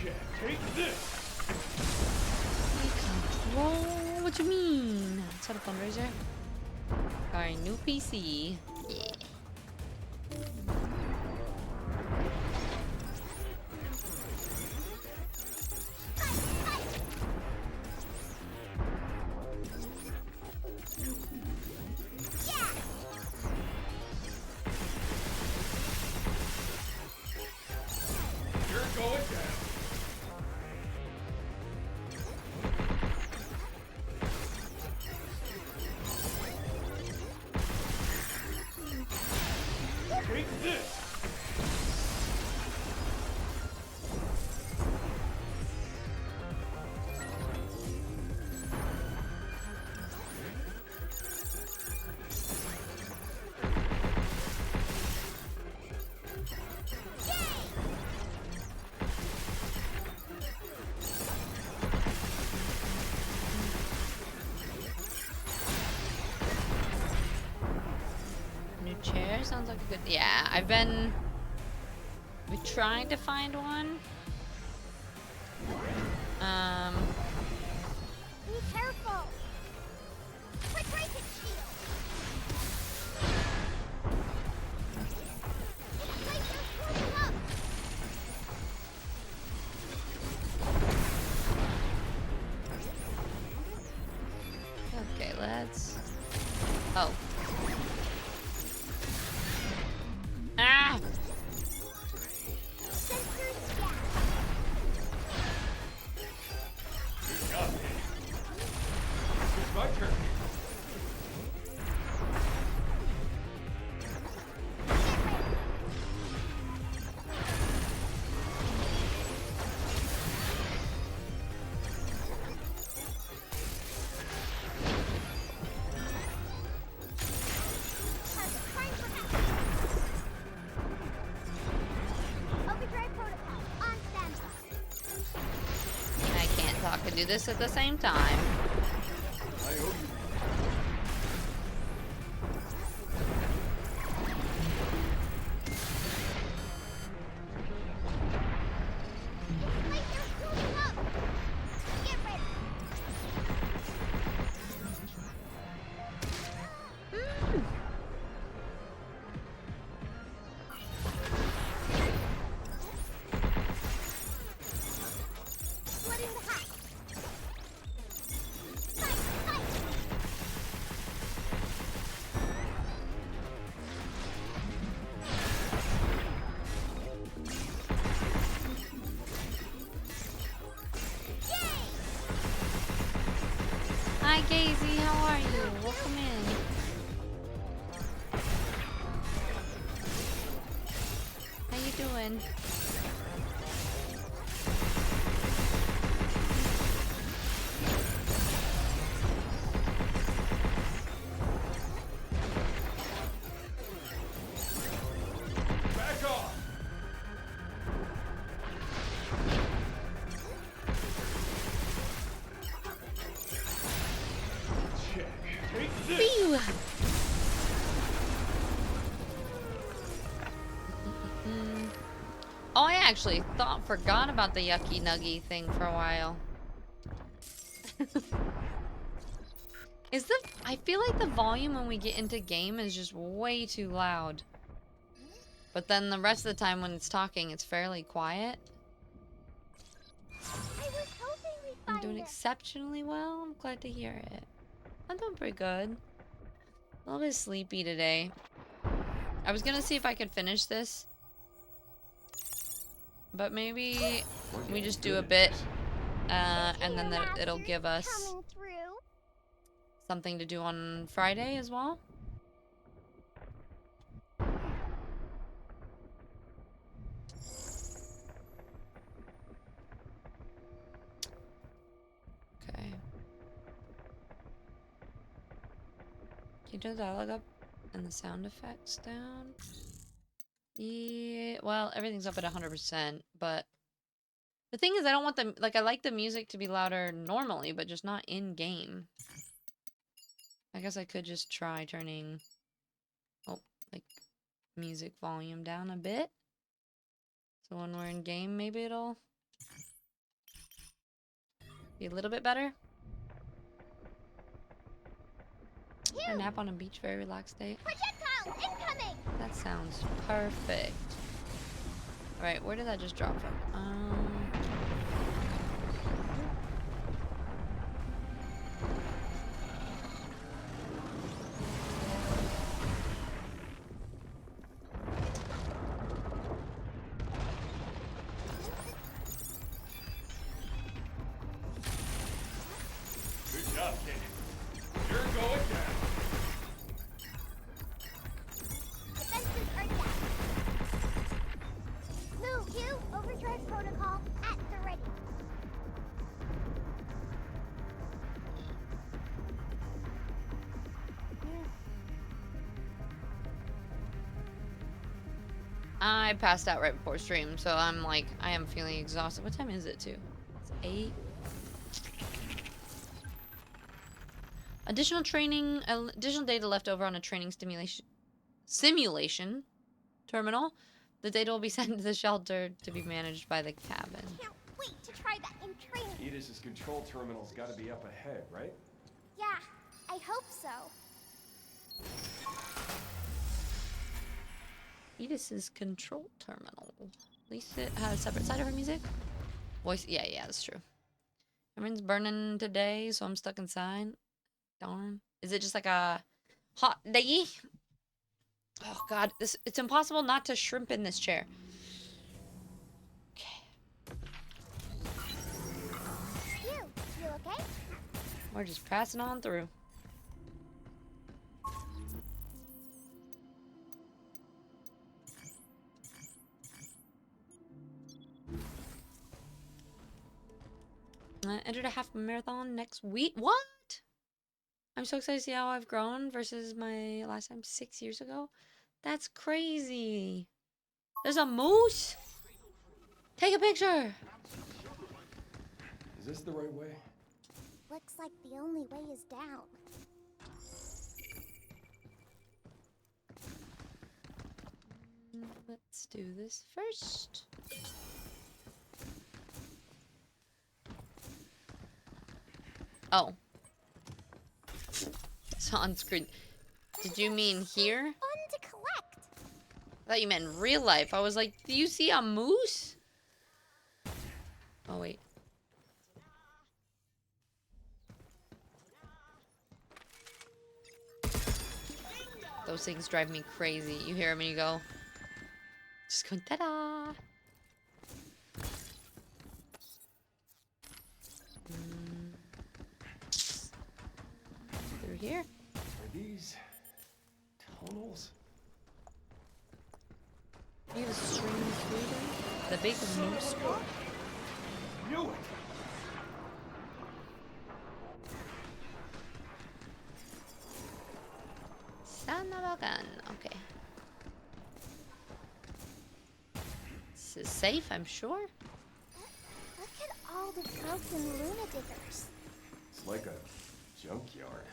Yeah, take this! Control? What you mean? Is that a fundraiser? Our new PC. Yeah. You're going down. Take this! New chair sounds like a good. Yeah, I've been. We tried to find one. Be careful! Quick breakage shield! This place is pulling up! Okay, let's. Oh. Ah! Sensors down! do this at the same time. I owe you. Like they're closing up. Get ready. Splitting the hatch. Fight, fight. Yay! Hi, Gazy. How are you? Welcome in. How you doing? Back off. Check. Take this. Phew. Oh, I actually forgot about the yucky nuggy thing for a while. I feel like the volume when we get into game is just way too loud. But then the rest of the time when it's talking, it's fairly quiet. I was hoping we'd I'm find doing it. exceptionally well. I'm glad to hear it. I'm doing pretty good. A little bit sleepy today. I was gonna see if I could finish this. But maybe We're we getting just do good a at bit, this. and then it'll Masters give us coming through. something to do on Friday as well. Okay. Can you turn the dialogue up and the sound effects down? Yeah, well, everything's up at 100%, but the thing is I don't want them, like, I like the music to be louder normally, but just not in game. I guess I could just try turning, like, music volume down a bit. So when we're in game, maybe it'll be a little bit better. A nap on a beach, very relaxed day. Projectile incoming. That sounds perfect. Alright, where did that just drop from? Good job, kid. You're going down. Defenses are down. Move, Q. Overdrive protocol at the ready. I passed out right before stream, so I'm like, I am feeling exhausted. What time is it too? It's 8. Additional data left over on a training simulation terminal. The data will be sent to the shelter to be managed by the cabin. Can't wait to try that in training. Edis's control terminal's got to be up ahead, right? Yeah, I hope so. Edis's control terminal. At least it has a separate side of her music. Voice, yeah, that's true. Everyone's burning today, so I'm stuck inside. Darn. Is it just like a hot day? Oh god, it's impossible not to shrimp in this chair. Okay. You okay? We're just passing on through. I entered a half marathon next week. What? I'm so excited to see how I've grown versus my last time 6 years ago. That's crazy. There's a moose? Take a picture. Is this the right way? Looks like the only way is down. Let's do this first. Oh. It's on screen. Did you mean here? Fun to collect. I thought you meant in real life. I was like, do you see a moose? Oh, wait. Those things drive me crazy. You hear them and you go, just going, ta-da! Through here? Are these tunnels? You have a string through the big moose squad? Knew it! Son of a gun. Okay. This is safe, I'm sure. Look at all the broken Luna diggers. It's like a junkyard.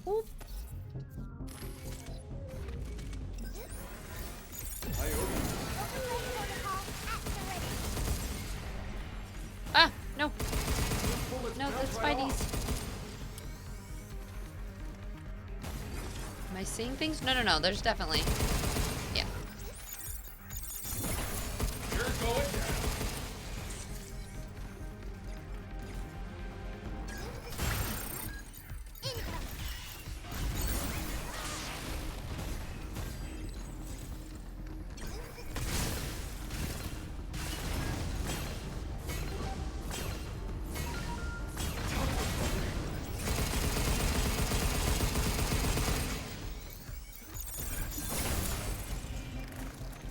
Oop. I owe you. Override protocol activated. Ah, no. Bullets No, bounce that's right Spidey's. off. Am I seeing things? No, no, no. There's definitely. Yeah. You're going down. Incoming.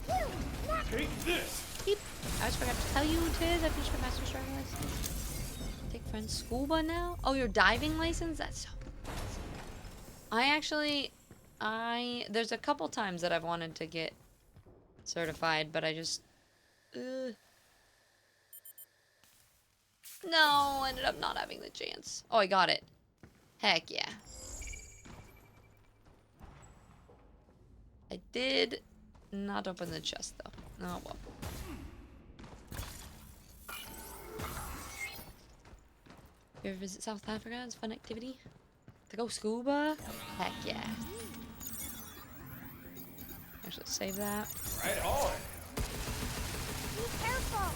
Phew, not Take this. Beep. I just forgot to tell you, Tiz. I finished my master's driving license. Take friend's scuba now? Oh, your diving license? That's so. There's a couple times that I've wanted to get certified, but I just. No, ended up not having the chance. Oh, I got it. Heck yeah. I did not open the chest, though. Oh, well. You ever visit South Africa? It's a fun activity. To go scuba? Heck yeah. Actually, save that. Right on. be careful.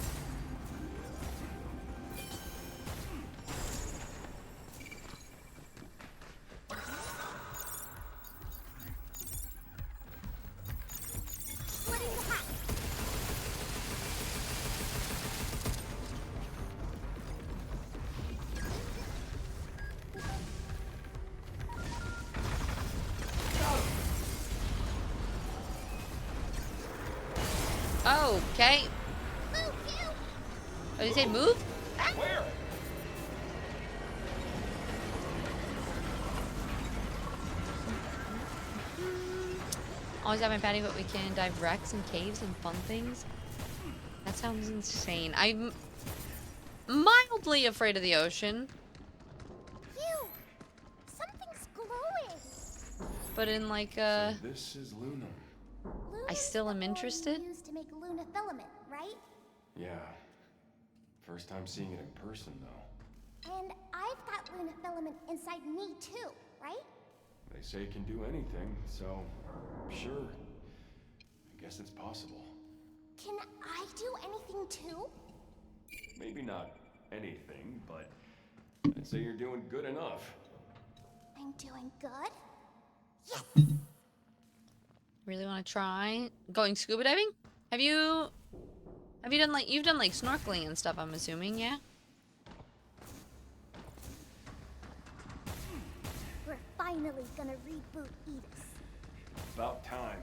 Splitting the hatch. Okay. Move you. Oh, did you say move? Where? Always have my patty, but we can dive wrecks and caves and fun things. That sounds insane. I'm mildly afraid of the ocean, Phew. Something's glowing. but in like So this is Luna. Luna's still the am ore interested. you use to make Luna filament, right? Yeah. First time seeing it in person, though. And I've got Luna filament inside me too, right? They say it can do anything, so sure. I guess it's possible. Can I do anything too? Maybe not anything, but I'd say you're doing good enough. I'm doing good. Yes. really want to try going scuba diving. Have you done like you've done like snorkeling and stuff? I'm assuming, yeah. We're finally gonna reboot Edis. About time.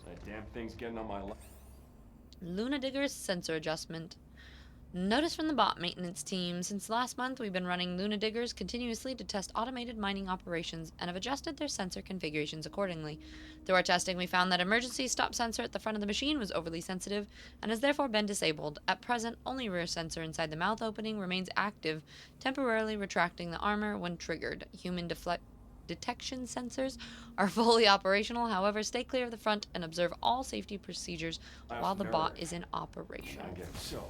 That damn thing's getting on my Luna Digger's sensor adjustment. Notice from the bot maintenance team. Since last month, we've been running Luna Diggers continuously to test automated mining operations and have adjusted their sensor configurations accordingly. Through our testing, we found that emergency stop sensor at the front of the machine was overly sensitive and has therefore been disabled. At present, only rear sensor inside the mouth opening remains active, temporarily retracting the armor when triggered. Human detection sensors are fully operational. However, stay clear of the front and observe all safety procedures while the bot is in operation. I get so.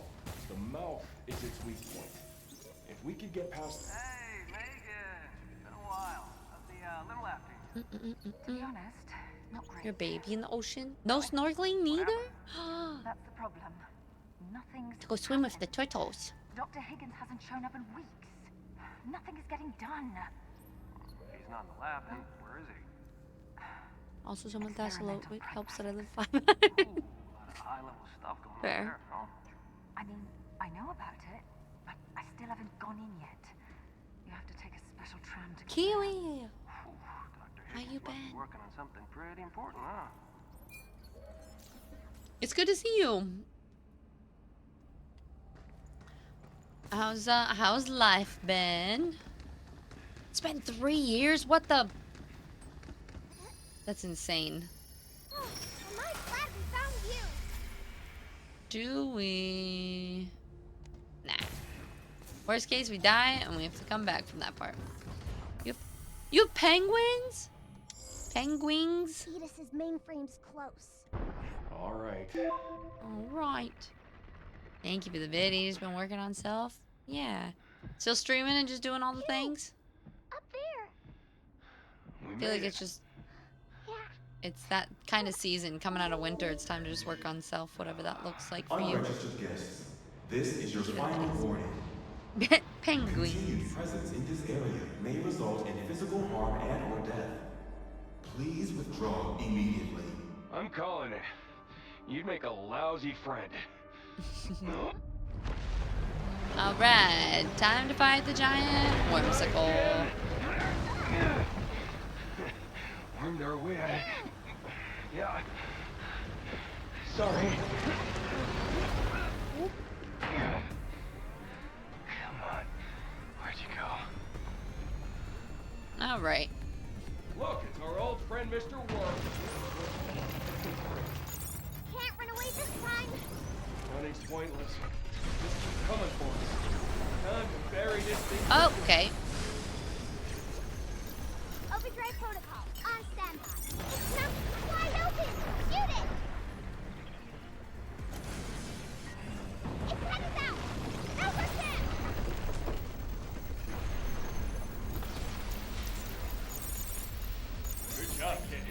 The mouth is its weak point. If we could get past... Hey, Megan! Been a while. How's the little acting? To be honest, not great. Your baby in the ocean? No snorkeling neither? That's the problem. Nothing's To go swim with the happening. turtles. Dr. Higgins hasn't shown up in weeks. Nothing is getting done. He's not in the lab, then where is he? Also, someone that's a Experimental it helps that I live pragmata. 5 Ooh, a lot of high-level stuff going Fair. on there, huh? I mean, I know about it, but I still haven't gone in yet. You have to take a special tram to get there. Kiwi! Dr. How Higgins you must be been? working on something pretty important, huh? It's good to see you. How's life been? It's been 3 years? What the? That's insane. Oh, am I glad we found you. Do we? Nah. Worst case, we die and we have to come back from that part. You have penguins? Penguins? Thetis's mainframe's close. All right. Alright. Thank you for the video. He's been working on self. Yeah. Still streaming and just doing all the things? Up there. We I feel like made it's just, Yeah. it's that kind of season coming out of winter. It's time to just work on self, whatever that looks like for you. Unregistered guests, this is your final warning. Penguins. Continued presence in this area may result in physical harm and or death. Please withdraw immediately. I'm calling it. You'd make a lousy friend. Alright, time to fight the giant wormsicle. Wormed our way out of... Yeah. Sorry. Come on. Where'd you go? Alright. Look, it's our old friend, Mr. Worm. Can't run away this time. Running's pointless. Just keep coming for us. Time to bury this thing. Okay. Overdrive protocol. On standby. It's now wide open. Shoot it. Its head is out. No percent. Good job, kid.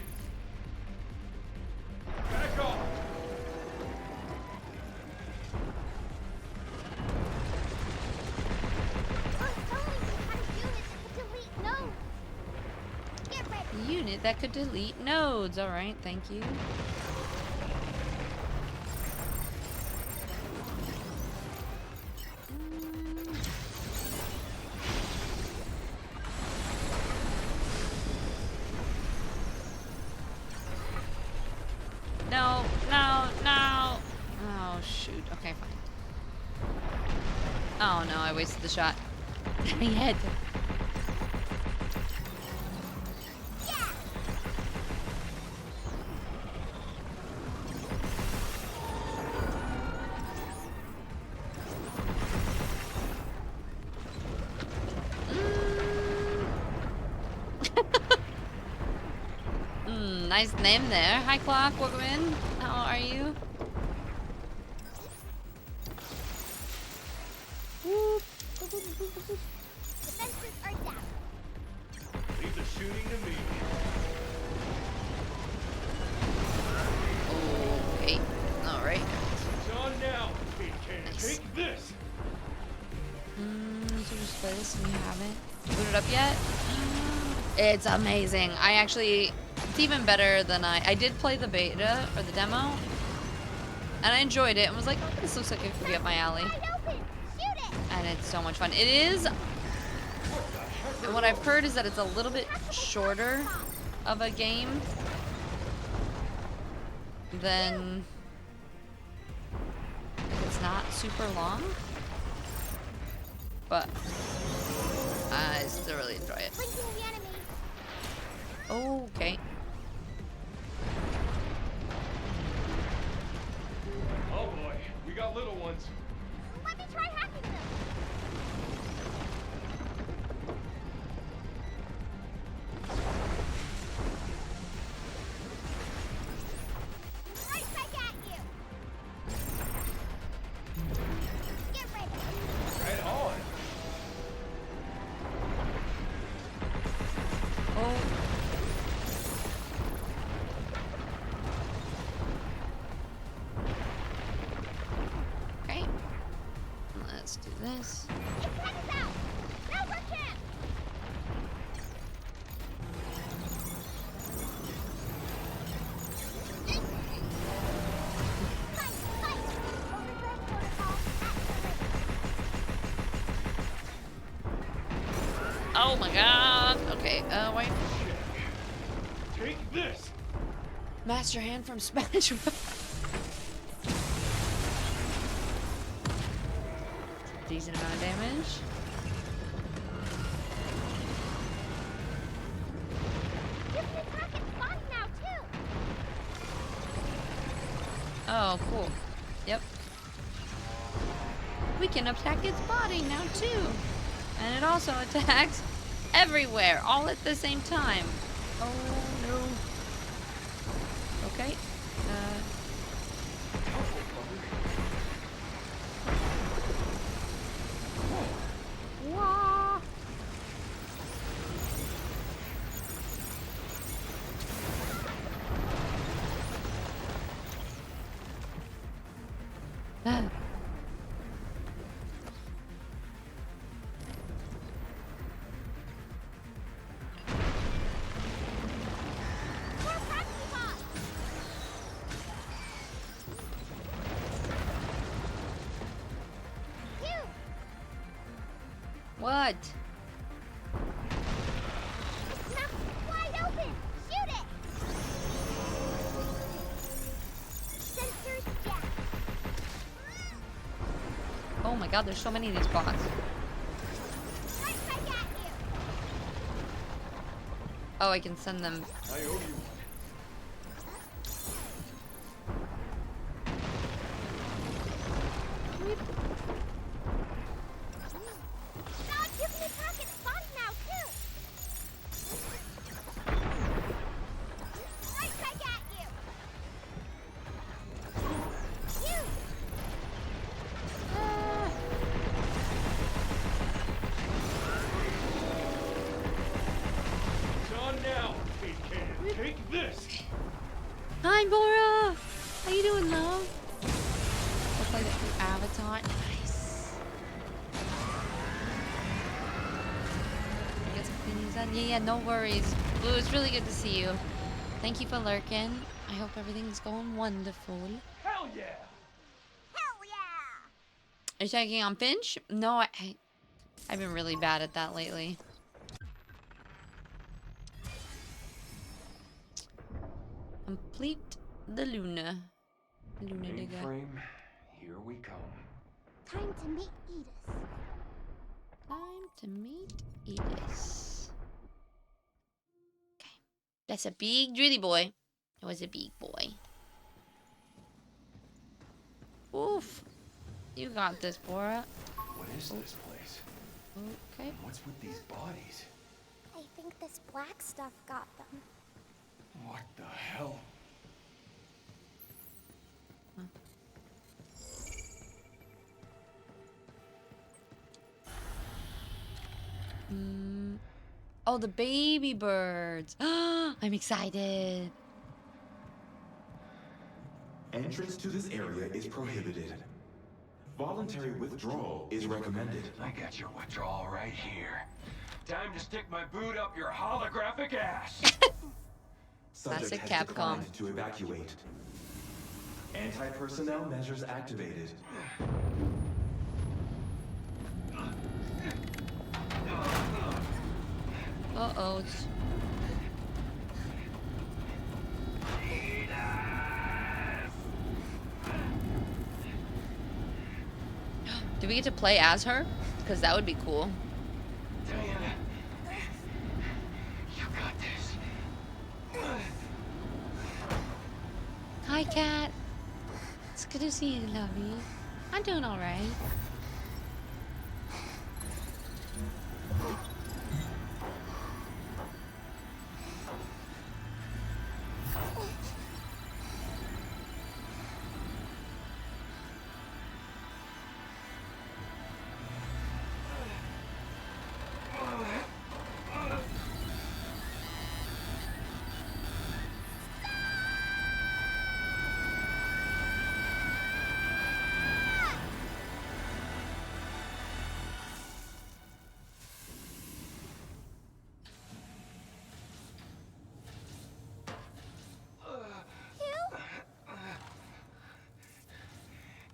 Back off! Unit that could delete nodes. Alright, thank you. No, no, no. Oh, shoot. Okay, fine. Oh, no, I wasted the shot. Dang it. Nice name there. Hi, Clock. Welcome in. How are you? Whoop. Defenses are down. Leave the shooting to me. Okay. Alright. It's on now, kid cannon. Take this! So just play this and you haven't booted up yet? It's amazing. I actually, it's even better than I did play the beta or the demo and I enjoyed it and was like, oh, this looks like it could be up my alley. Wide open. Shoot it. And it's so much fun. It is, and what I've heard is that it's a little bit shorter of a game than, it's not super long. but I still really enjoy it. Blinking the enemy. Okay. Oh boy, we got little ones. Let me try hacking them. Right back at you. Get ready. Right on. Oh. Okay. Let's do this. It's headed out. Now's our chance. Fight, fight. Overgrowth protocol activated. Oh my god. Okay, wait. Take this. Master Hand from Spanish. Decent amount of damage. You can attack its body now, too. Oh, cool. Yep. We can attack its body now too. And it also attacks everywhere, all at the same time. Oh no. Okay. Wah. Ah. More Pragmata. You. What? It's now wide open. Shoot it. Sensors down. Oh my god, there's so many of these bots. Right back at you. Oh, I can send them. I owe you one. Dog, you can attack its body now, too. Right back at you. You. It's on now, Kate Can. Take this. Hi, Bora! How you doing, love? Look like the avatar. Nice. Get some cleanings done. Yeah, no worries. Ooh, it's really good to see you. Thank you for lurking. I hope everything's going wonderful. Hell yeah. Hell yeah. Are you checking on Finch? No, I've been really bad at that lately. Complete the Luna. Luna digger. Mainframe, here we come. Time to meet Edith. Time to meet Edith. Okay. That's a big drilly boy. It was a big boy. Oof. You got this, Bora. What is this place? Okay. What's with these bodies? I think this black stuff got them. What the hell? Oh, the baby birds. I'm excited. Entrance to this area is prohibited. Voluntary withdrawal is recommended. I got your withdrawal right here. Time to stick my boot up your holographic ass. Subject Classic has Capcom. declined to evacuate. Anti-personnel measures activated. Uh-oh. Do we get to play as her? because that would be cool. Diana, you got this. Hi, cat. It's good to see you, lovey. I'm doing all right.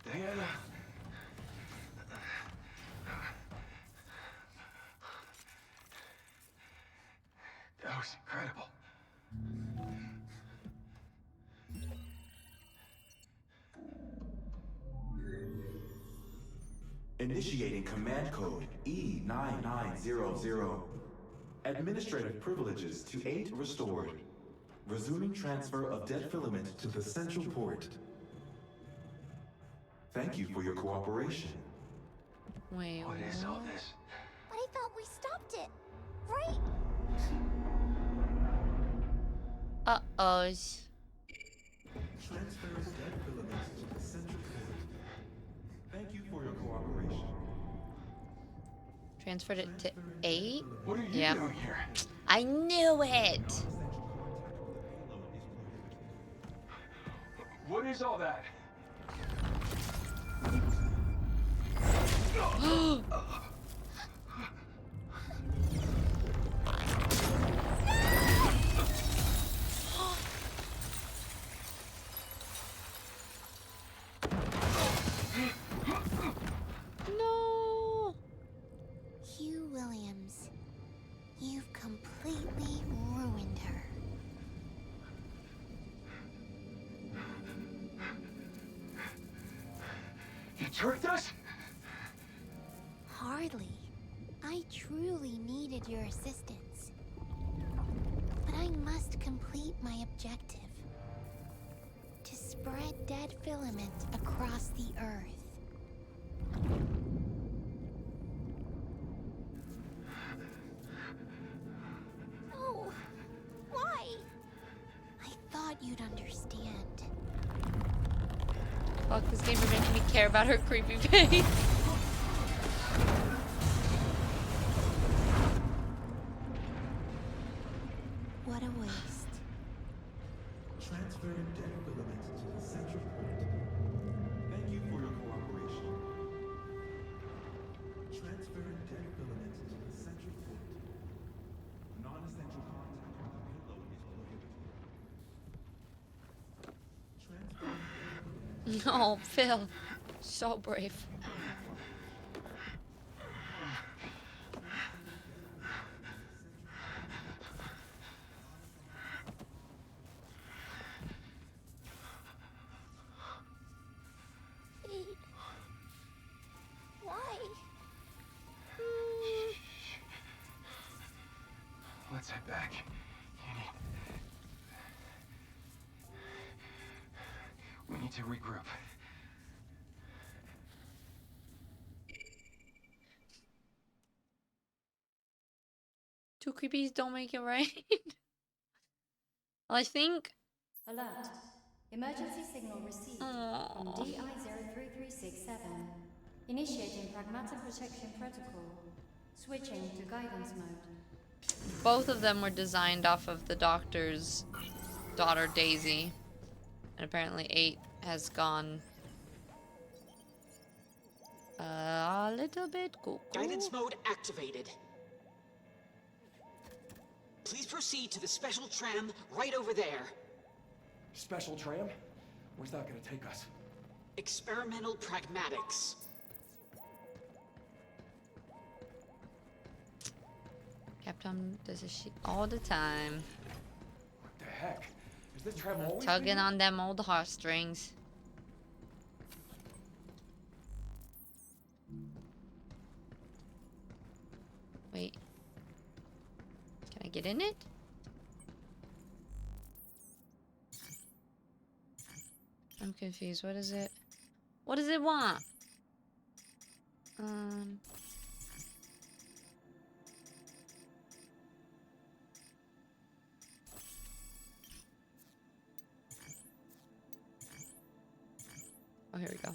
Diana. That was incredible. Initiating command code E9900. Administrative privileges to 8 restored. Resuming transfer of dead filament to the central port. Thank you for your cooperation. Wait, What is all this? But I thought we stopped it, right? Uh-oh. Transfers dead filament to the central port. Thank you for your cooperation. Transferred it to 8? What are you Yep. doing here? I knew it! What is all that? No! Hugh Williams, you've completely ruined her. You tricked us? Hardly. I truly needed your assistance. But I must complete my objective. To spread dead filament across the Earth. No! Why? I thought you'd understand. Fuck this game for making me care about her creepy face. What a waste. Transferring dead filament to the central port. Thank you for your cooperation. Transferring dead filament to the central port. Non-essential contact with the payload is prohibited. Transferring dead filament. No, Phil. So brave. Wait. Why? Let's head back. We need to regroup. Two creepies don't make it right. Well, I think. Alert. Emergency signal received from Aww. DI-03367. Initiating Pragmata protection protocol. Switching to guidance mode. Both of them were designed off of the doctor's daughter, Daisy. And apparently 8 has gone a little bit cuckoo. Guidance mode activated. Please proceed to the special tram right over there. Special tram? Where's that gonna take us? Experimental pragmatics. Captain does this shit all the time. What the heck? Is this tram always Tugging been- on them old heartstrings. Wait. Can I get in it? I'm confused. What is it? What does it want? Oh, here we go.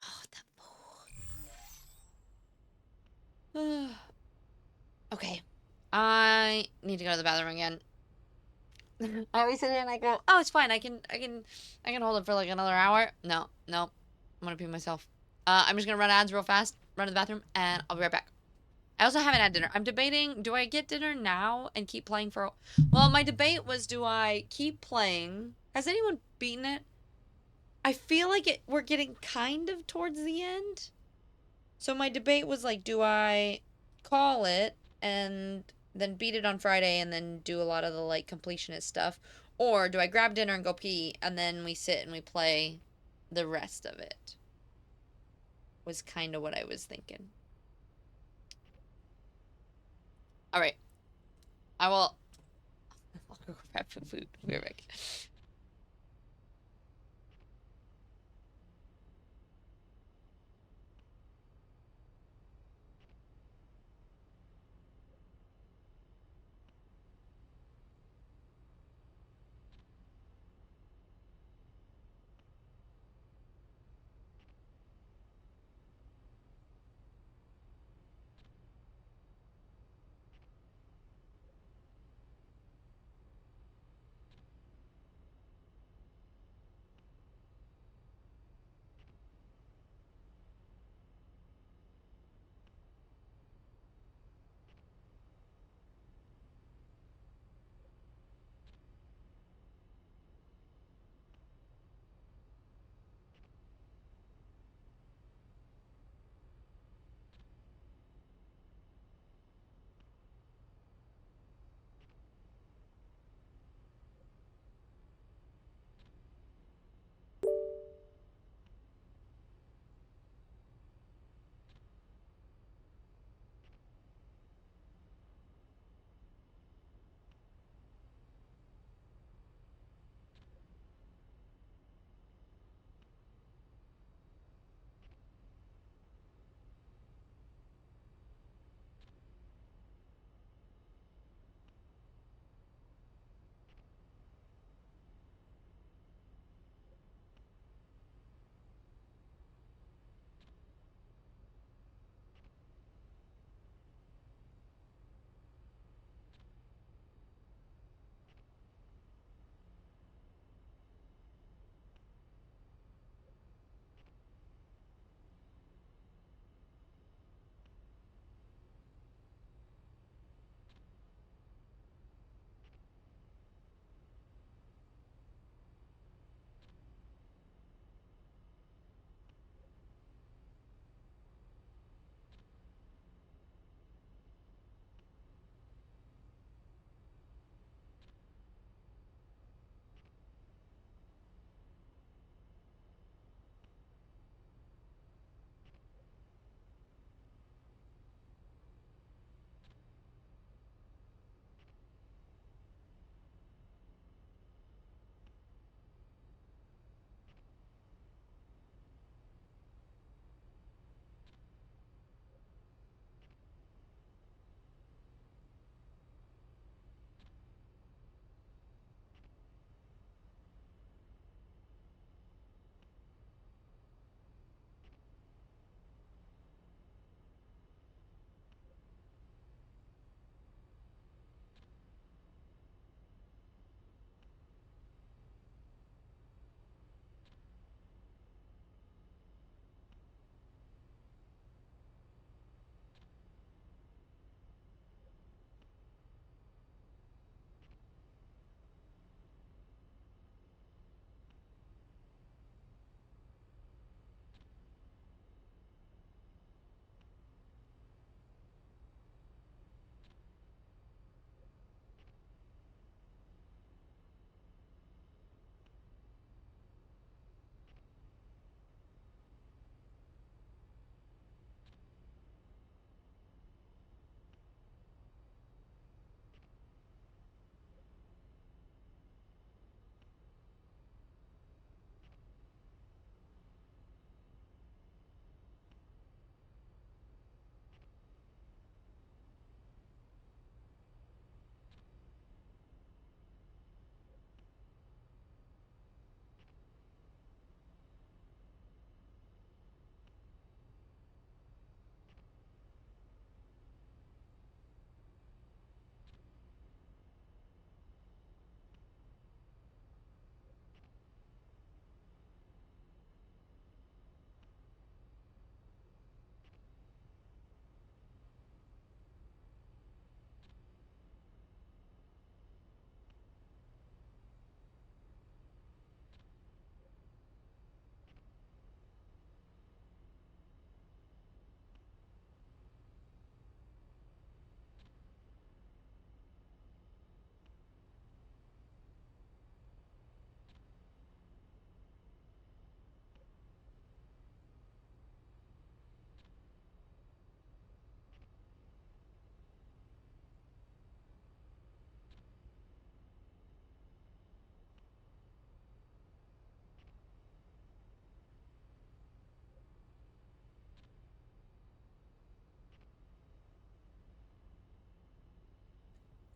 Oh, that fool. Okay. I need to go to the bathroom again. I always sit there and I go, oh, it's fine. I can hold it for like another hour. No. I'm gonna pee myself. I'm just gonna run ads real fast, run to the bathroom, and I'll be right back. I also haven't had dinner. I'm debating, do I get dinner now and keep playing for... Well, my debate was, do I keep playing? Has anyone beaten it? I feel like we're getting kind of towards the end. So my debate was like, do I call it and then beat it on Friday and then do a lot of the like completionist stuff? Or do I grab dinner and go pee and then we sit and we play the rest of it? Was kind of what I was thinking. All right. I'll go grab some food. We're back.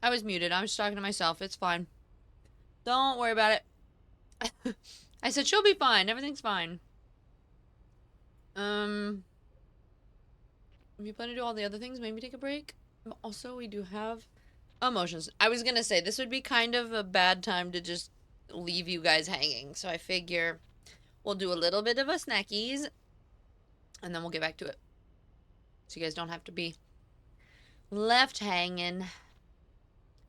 I was muted. I was talking to myself. It's fine. Don't worry about it. I said she'll be fine. Everything's fine. If you plan to do all the other things, maybe take a break. Also, we do have emotions. I was gonna say this would be kind of a bad time to just leave you guys hanging. So I figure we'll do a little bit of a snackies and then we'll get back to it. So you guys don't have to be left hanging.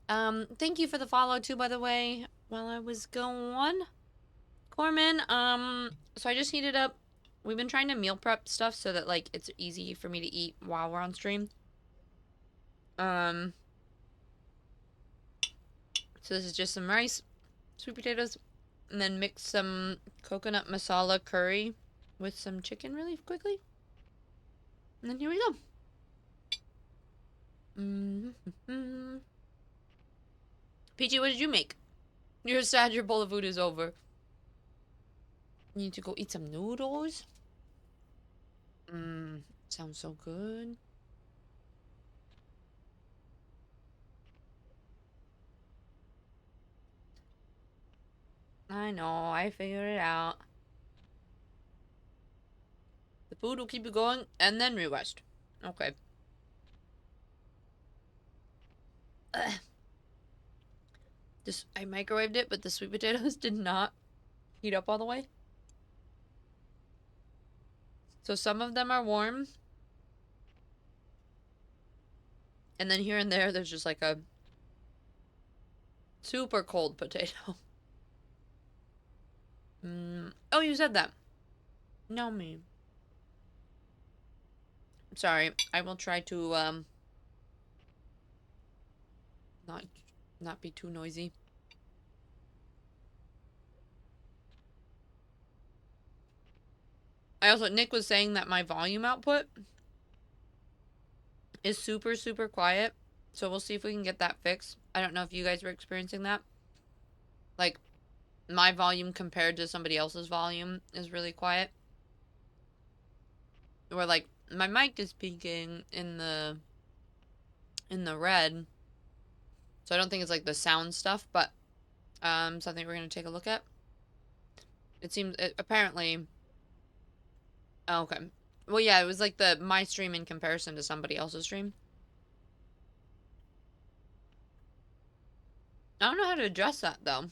Thank you for the follow too, by the way, while I was gone. Corman, so I just heated up. We've been trying to meal prep stuff so that, like, it's easy for me to eat while we're on stream. So this is just some rice, sweet potatoes, and then mix some coconut masala curry with some chicken really quickly. And then here we go. PG, what did you make? You're sad your bowl of food is over. You need to go eat some noodles? Sounds so good. I know, I figured it out. The food will keep you going, and then we rest. Okay. I microwaved it, but the sweet potatoes did not heat up all the way. So some of them are warm. And then here and there, there's just like a super cold potato. Oh, you said that. No, me. Sorry, I will try to, not be too noisy. Nick was saying that my volume output is super, super quiet. So we'll see if we can get that fixed. I don't know if you guys were experiencing that. Like, my volume compared to somebody else's volume is really quiet. Or, like, my mic is peaking in the red. So I don't think it's, like, the sound stuff, but, something we're gonna take a look at. It seems, apparently... Oh, okay. Well, yeah, it was, like, my stream in comparison to somebody else's stream. I don't know how to address that, though.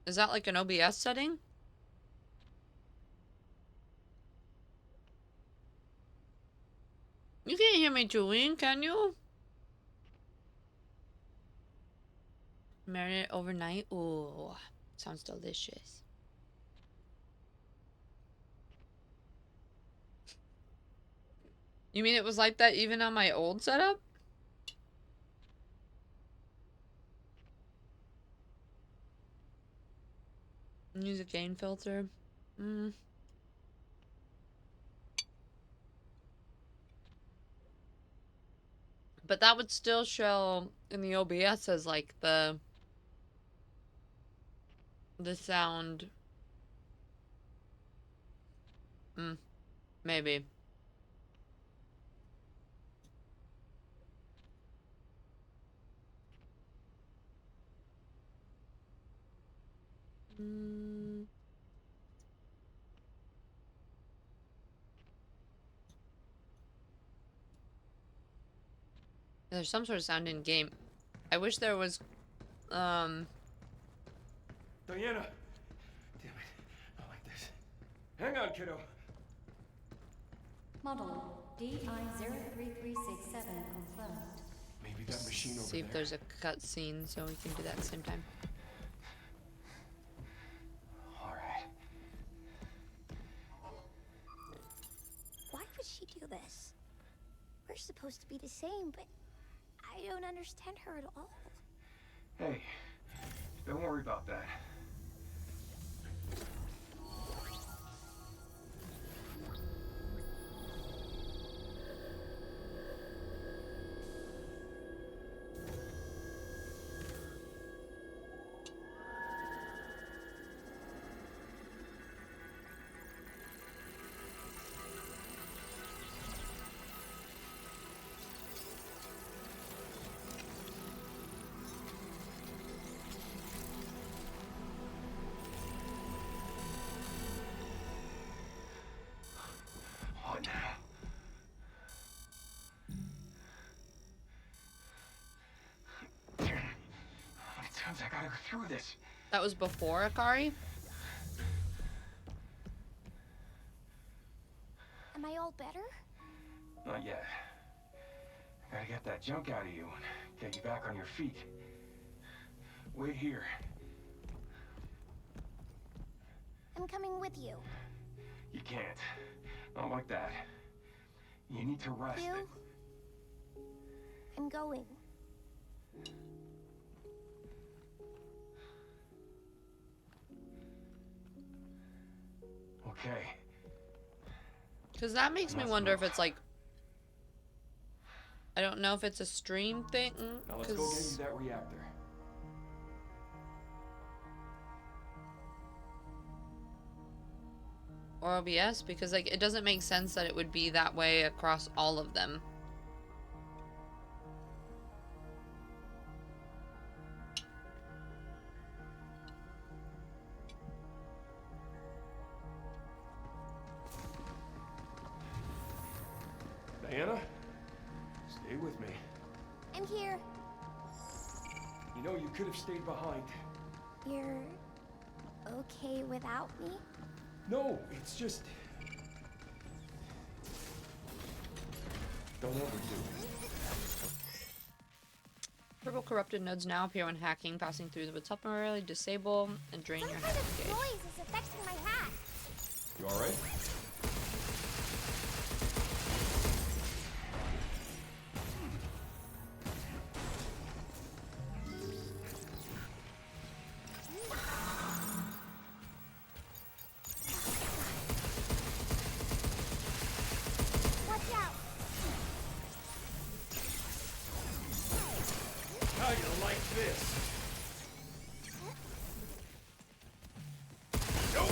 Is that, like, an OBS setting? You can't hear me chewing, can you? Marinate overnight? Ooh, sounds delicious. You mean it was like that even on my old setup? Use a gain filter. But that would still show in the OBS as like the sound. Maybe. There's some sort of sound in game. I wish there was, Diana! Damn it. Not like this. Hang on, kiddo. Model DI-03367 confirmed. Maybe that machine over see if there. there's a cutscene so we can do that at the same time. Alright. Why would she do this? We're supposed to be the same, but I don't understand her at all. Hey, don't worry about that. I gotta go through this. That was before Akari? Am I all better? Not yet. Gotta get that junk out of you and get you back on your feet. Wait here. I'm coming with you. You can't. Not like that. You need to rest. You? I'm going. Okay. Because that makes me Let's wonder if move. it's like... I don't know if it's a stream thing. Now let's go get you that reactor. Or OBS, because like it doesn't make sense that it would be that way across all of them. Diana, stay with me. I'm here. You know, you could have stayed behind. You're okay without me? No, it's just... Don't overdo it. Purple corrupted nodes now appear when hacking, passing through the temporarily disable and drain Some your kind hack of gauge. noise is affecting my hat. You alright? Watch out! How you like this? Nope.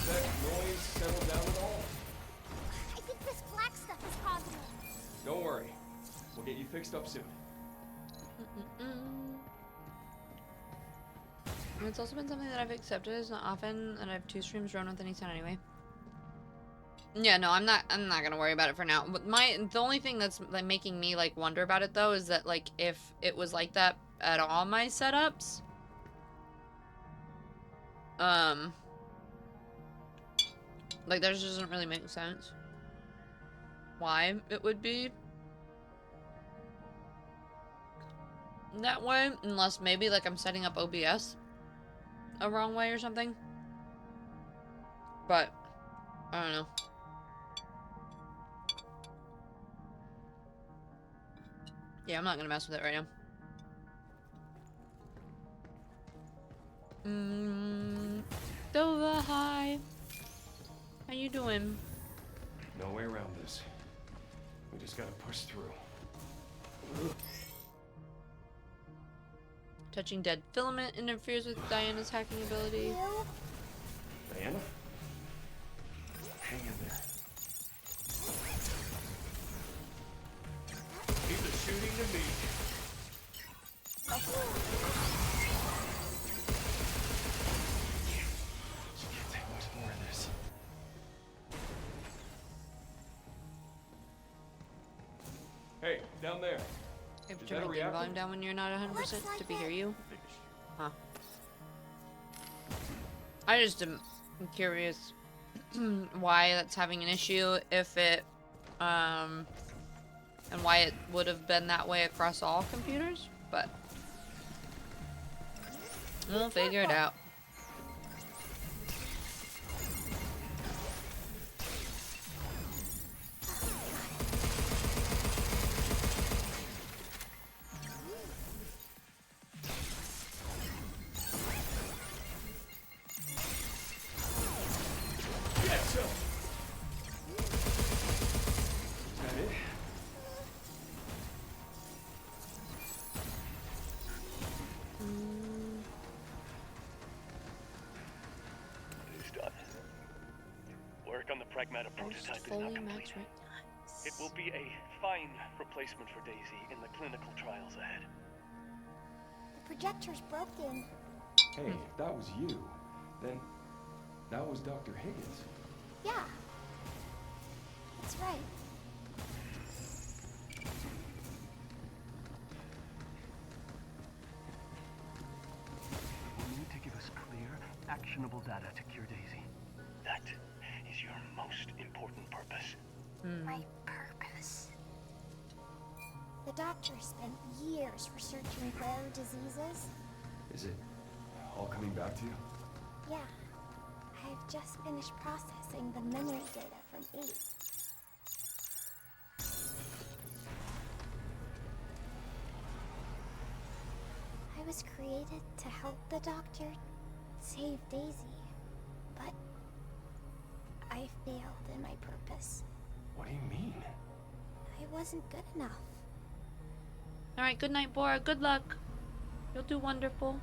That noise settled down at all? I think this black stuff is causing it. Don't worry. We'll get you fixed up soon. It's also been something that I've accepted. It's not often, and I have 2 streams run with any sound anyway. Yeah, no, I'm not gonna worry about it for now. But the only thing that's like making me like wonder about it though is that like if it was like that at all my setups, like that just doesn't really make sense. Why it would be that way, unless maybe like I'm setting up OBS a wrong way or something. But I don't know. Yeah, I'm not gonna mess with it right now. Dova, hi. How you doing? No way around this. We just gotta push through. Touching dead filament interferes with Diana's hacking ability. You? Diana? Hang in there. Leave the shooting to me. She can't take much more of this. Hey, down there. Able Is to that a turn the reactor? volume down when you're not 100% Looks like to be it. hear you. Huh. I just am curious why that's having an issue, if it, and why it would have been that way across all computers, but we'll figure it out. Yes, sir. Is that it? It's done. Work on the Pragmata prototype is now Fully complete. max rate. Nice. It will be a fine replacement for Daisy in the clinical trials ahead. The projector's broken. Hey, if that was you, then that was Dr. Higgins. Yeah. That's right. You will need to give us clear, actionable data to cure Daisy. That is your most important purpose. My purpose. The doctor spent years researching rare diseases. Is it all coming back to you? Yeah. I've just finished processing the memory data from 8. I was created to help the doctor save Daisy, but I failed in my purpose. What do you mean? I wasn't good enough. Alright, good night, Bora. Good luck. You'll do wonderful.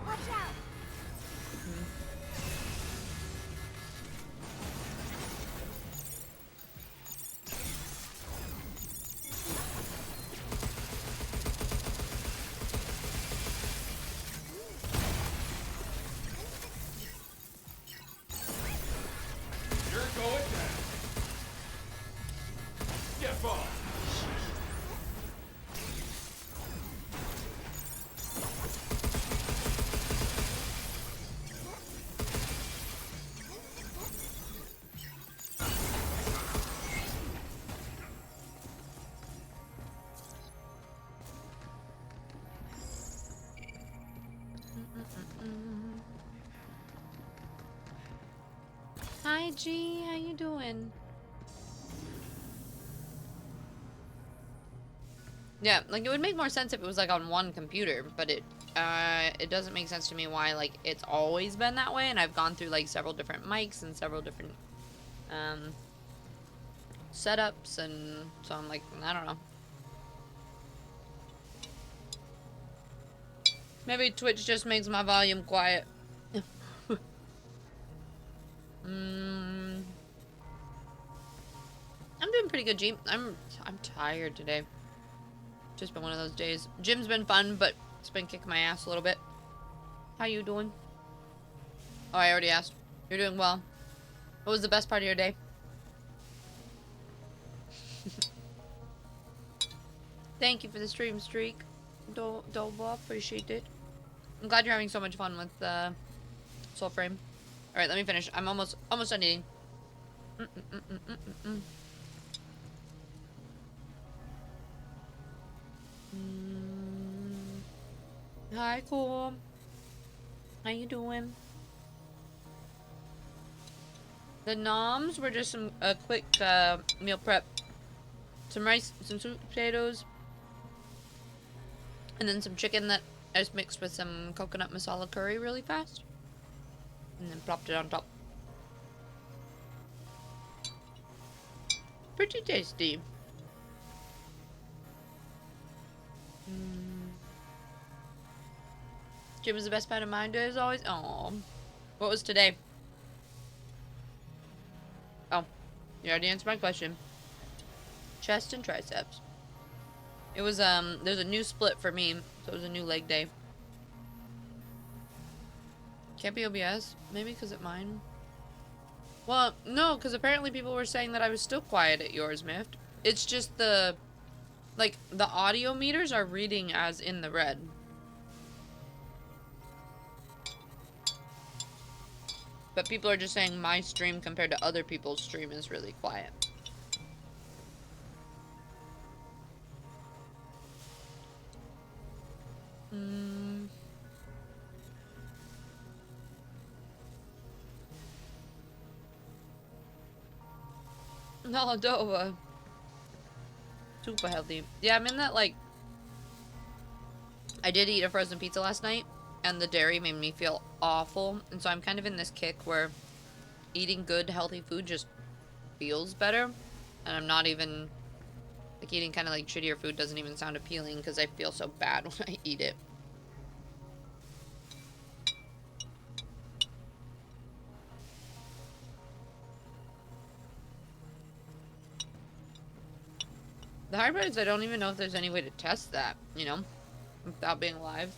Watch out! You're going down. Get off. Hi, G. How you doing? Yeah, like it would make more sense if it was like on one computer, but it doesn't make sense to me why like it's always been that way, and I've gone through like several different mics and several different setups, and so I'm like, I don't know. Maybe Twitch just makes my volume quiet. I'm doing pretty good, G. I'm tired today. Just been one of those days. Gym's been fun, but it's been kicking my ass a little bit. How you doing? Oh, I already asked. You're doing well. What was the best part of your day? Thank you for the stream streak, Dobo. Appreciate it. I'm glad you're having so much fun with Soul Frame. All right, let me finish. I'm almost done eating. Hi, cool. How you doing? The noms were just a quick meal prep. Some rice, some sweet potatoes, and then some chicken that I just mixed with some coconut masala curry really fast. And then plopped it on top. Pretty tasty. Gym was the best part of my day as always. Oh, what was today? Oh, you already answered my question. Chest and triceps. It was there's a new split for me, so it was a new leg day. Can't be OBS, maybe because at mine. Well, no, because apparently people were saying that I was still quiet at yours, Mift. It's just the audio meters are reading as in the red. But people are just saying my stream compared to other people's stream is really quiet. No, Dova. Super healthy. Yeah, I'm in that, like... I did eat a frozen pizza last night, and the dairy made me feel awful. And so I'm kind of in this kick where eating good, healthy food just feels better. And I'm not even... Like, eating kind of, like, shittier food doesn't even sound appealing because I feel so bad when I eat it. The hard part is I don't even know if there's any way to test that, you know, without being live.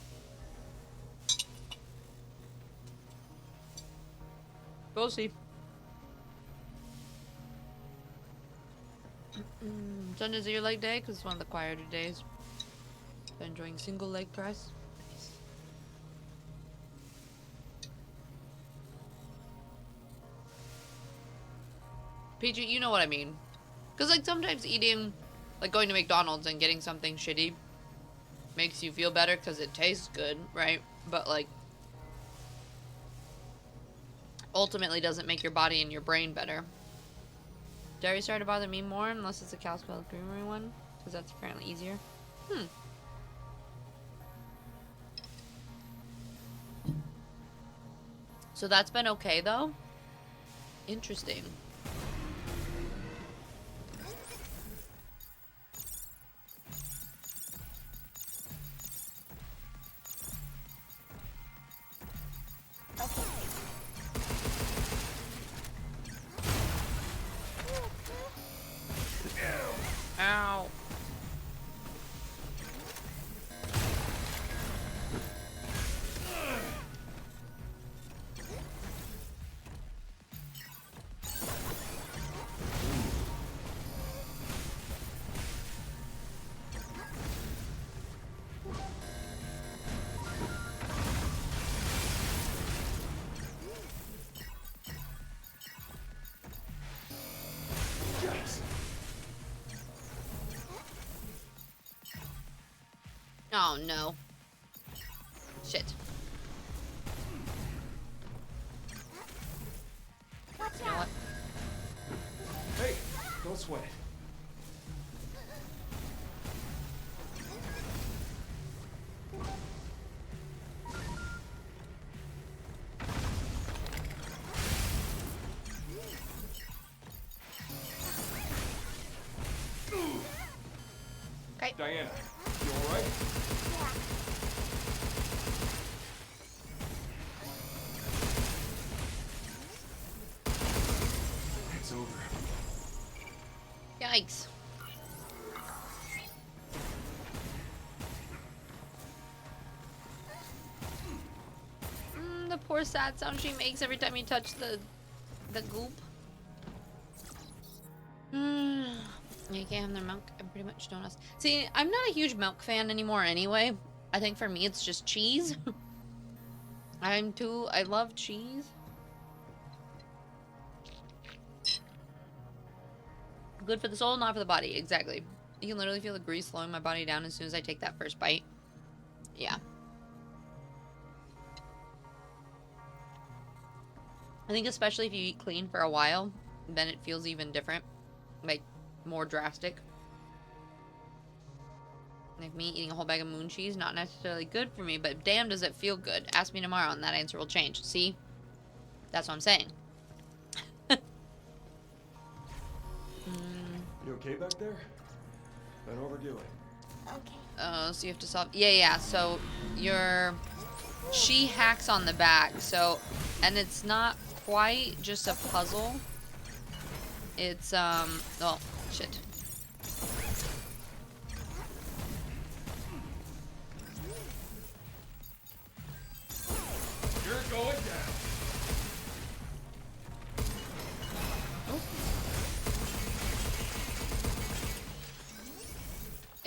We'll see. Sundays are your leg day because it's one of the quieter days. Been enjoying single leg press. Nice. PG, you know what I mean. Because, like, sometimes eating, like, going to McDonald's and getting something shitty makes you feel better because it tastes good, right? But, like, ultimately doesn't make your body and your brain better. Dairy started to bother me more unless it's a cow's milk creamery one, because that's apparently easier. So that's been okay, though? Interesting. Ow. Oh no. Shit. You know what? Hey, don't sweat it. Okay. Diana, you alright? It's over. Yikes. The poor sad sound she makes every time you touch the goop. You can't have their milk. I pretty much don't. See, I'm not a huge milk fan anymore anyway. I think for me it's just cheese. I love cheese. Good for the soul, not for the body. Exactly. You can literally feel the grease slowing my body down as soon as I take that first bite. Yeah. I think especially if you eat clean for a while, then it feels even different. Like, more drastic. Like me eating a whole bag of moon cheese, not necessarily good for me, but damn does it feel good. Ask me tomorrow and that answer will change. See? That's what I'm saying. You okay back there? Don't overdo it. Okay. So you have to solve... Yeah. So she hacks on the back. So, and it's not quite just a puzzle. It's, oh, shit. You're going down.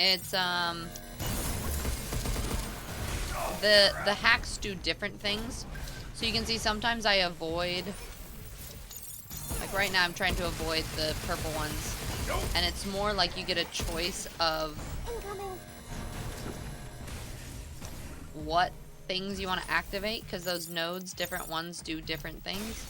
It's, the hacks do different things. So you can see sometimes I avoid... Like right now I'm trying to avoid the purple ones. And it's more like you get a choice of what things you want to activate, because those nodes, different ones do different things.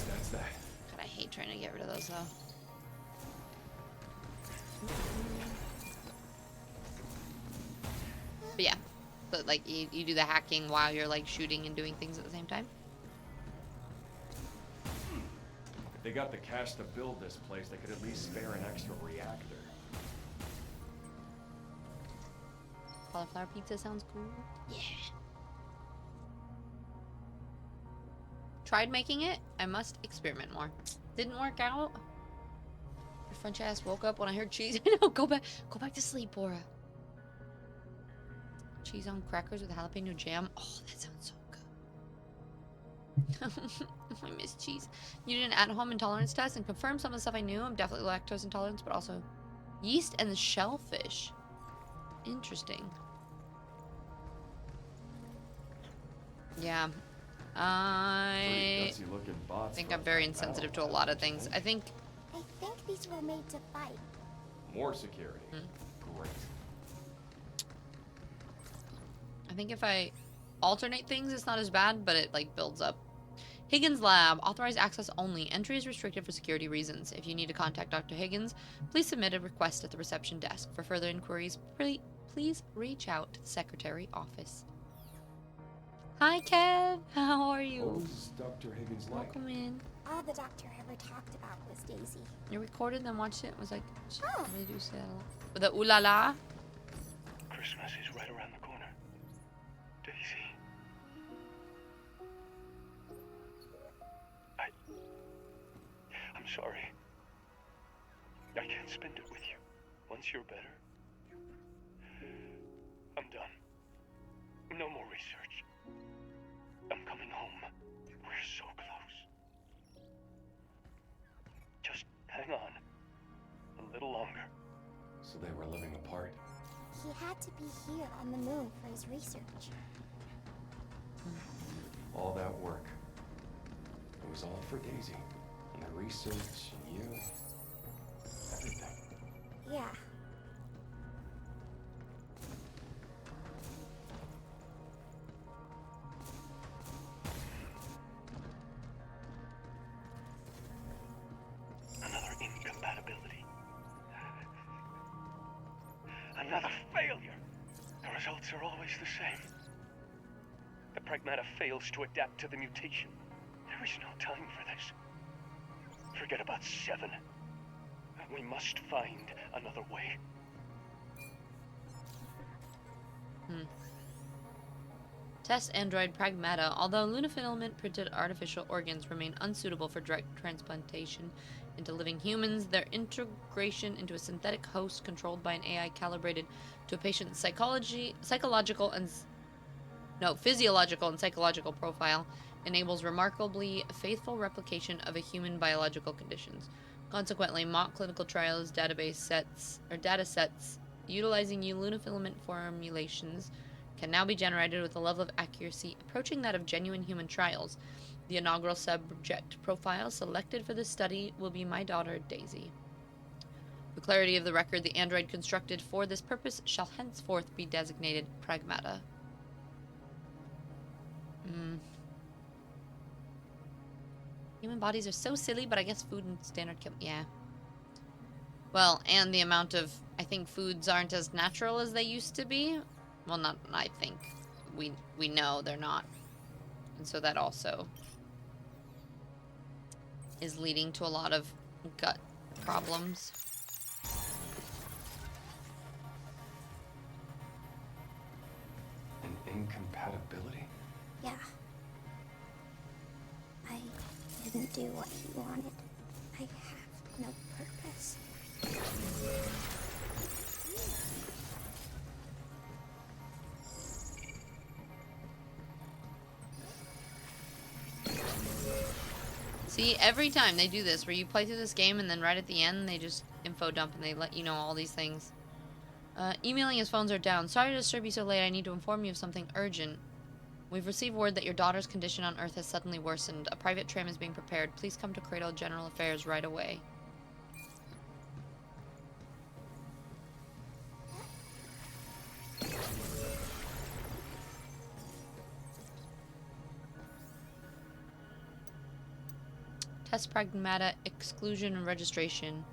That's that. God, I hate trying to get rid of those though. But yeah, but like you do the hacking while you're like shooting and doing things at the same time. they got the cash to build this place, they could at least spare an extra reactor. Cauliflower pizza sounds cool. Yeah. Tried making it. I must experiment more. Didn't work out. Your French ass woke up when I heard cheese. No, go back to sleep, Bora. Cheese on crackers with jalapeno jam. Oh, that sounds so good. I miss cheese. You did an at-home intolerance test and confirmed some of the stuff I knew. I'm definitely lactose intolerant, but also yeast and the shellfish. Interesting. Yeah. I think I'm very insensitive to a lot of things. I think these were made to fight. More security. Great. I think if I alternate things, it's not as bad, but it like builds up. Higgins Lab. Authorized access only. Entry is restricted for security reasons. If you need to contact Dr. Higgins, please submit a request at the reception desk. For further inquiries, please reach out to the secretary office. Hi, Kev. How are you? What was Dr. Higgins like? Welcome in. All the doctor ever talked about was Daisy. You recorded then watched it? Was like, really do say that a lot. With the ooh la la? Christmas is right around the corner. Daisy. I'm sorry. I can't spend it with you. Once you're better, I'm done. No more research. I'm coming home. We're so close. Just hang on. A little longer. So they were living apart? He had to be here on the moon for his research. All that work. It was all for Daisy. And the research, and you. Everything. Yeah. Another incompatibility. Another failure. The results are always the same. The Pragmata fails to adapt to the mutation. There is no time for this. Forget about 7. We must find another way. Test android Pragmata. Although lunafilament printed artificial organs remain unsuitable for direct transplantation into living humans, their integration into a synthetic host controlled by an AI calibrated to a patient's physiological and psychological profile enables remarkably faithful replication of a human biological conditions. Consequently, mock clinical trials data sets utilizing lunafilament formulations can now be generated with a level of accuracy approaching that of genuine human trials. The inaugural subject profile selected for this study will be my daughter, Daisy. For clarity of the record, the android constructed for this purpose shall henceforth be designated Pragmata. Human bodies are so silly, but I guess food and standard yeah. Well, and the amount of, I think foods aren't as natural as they used to be. Well, not, I think. We know they're not. And so that also is leading to a lot of gut problems. An incompatibility? Yeah. I didn't do what he wanted. I have no purpose. See, every time they do this, where you play through this game and then right at the end they just info dump and they let you know all these things. Emailing his phones are down. Sorry to disturb you so late. I need to inform you of something urgent. We've received word that your daughter's condition on Earth has suddenly worsened. A private tram is being prepared. Please come to Cradle General Affairs right away. Test Pragmata exclusion and registration.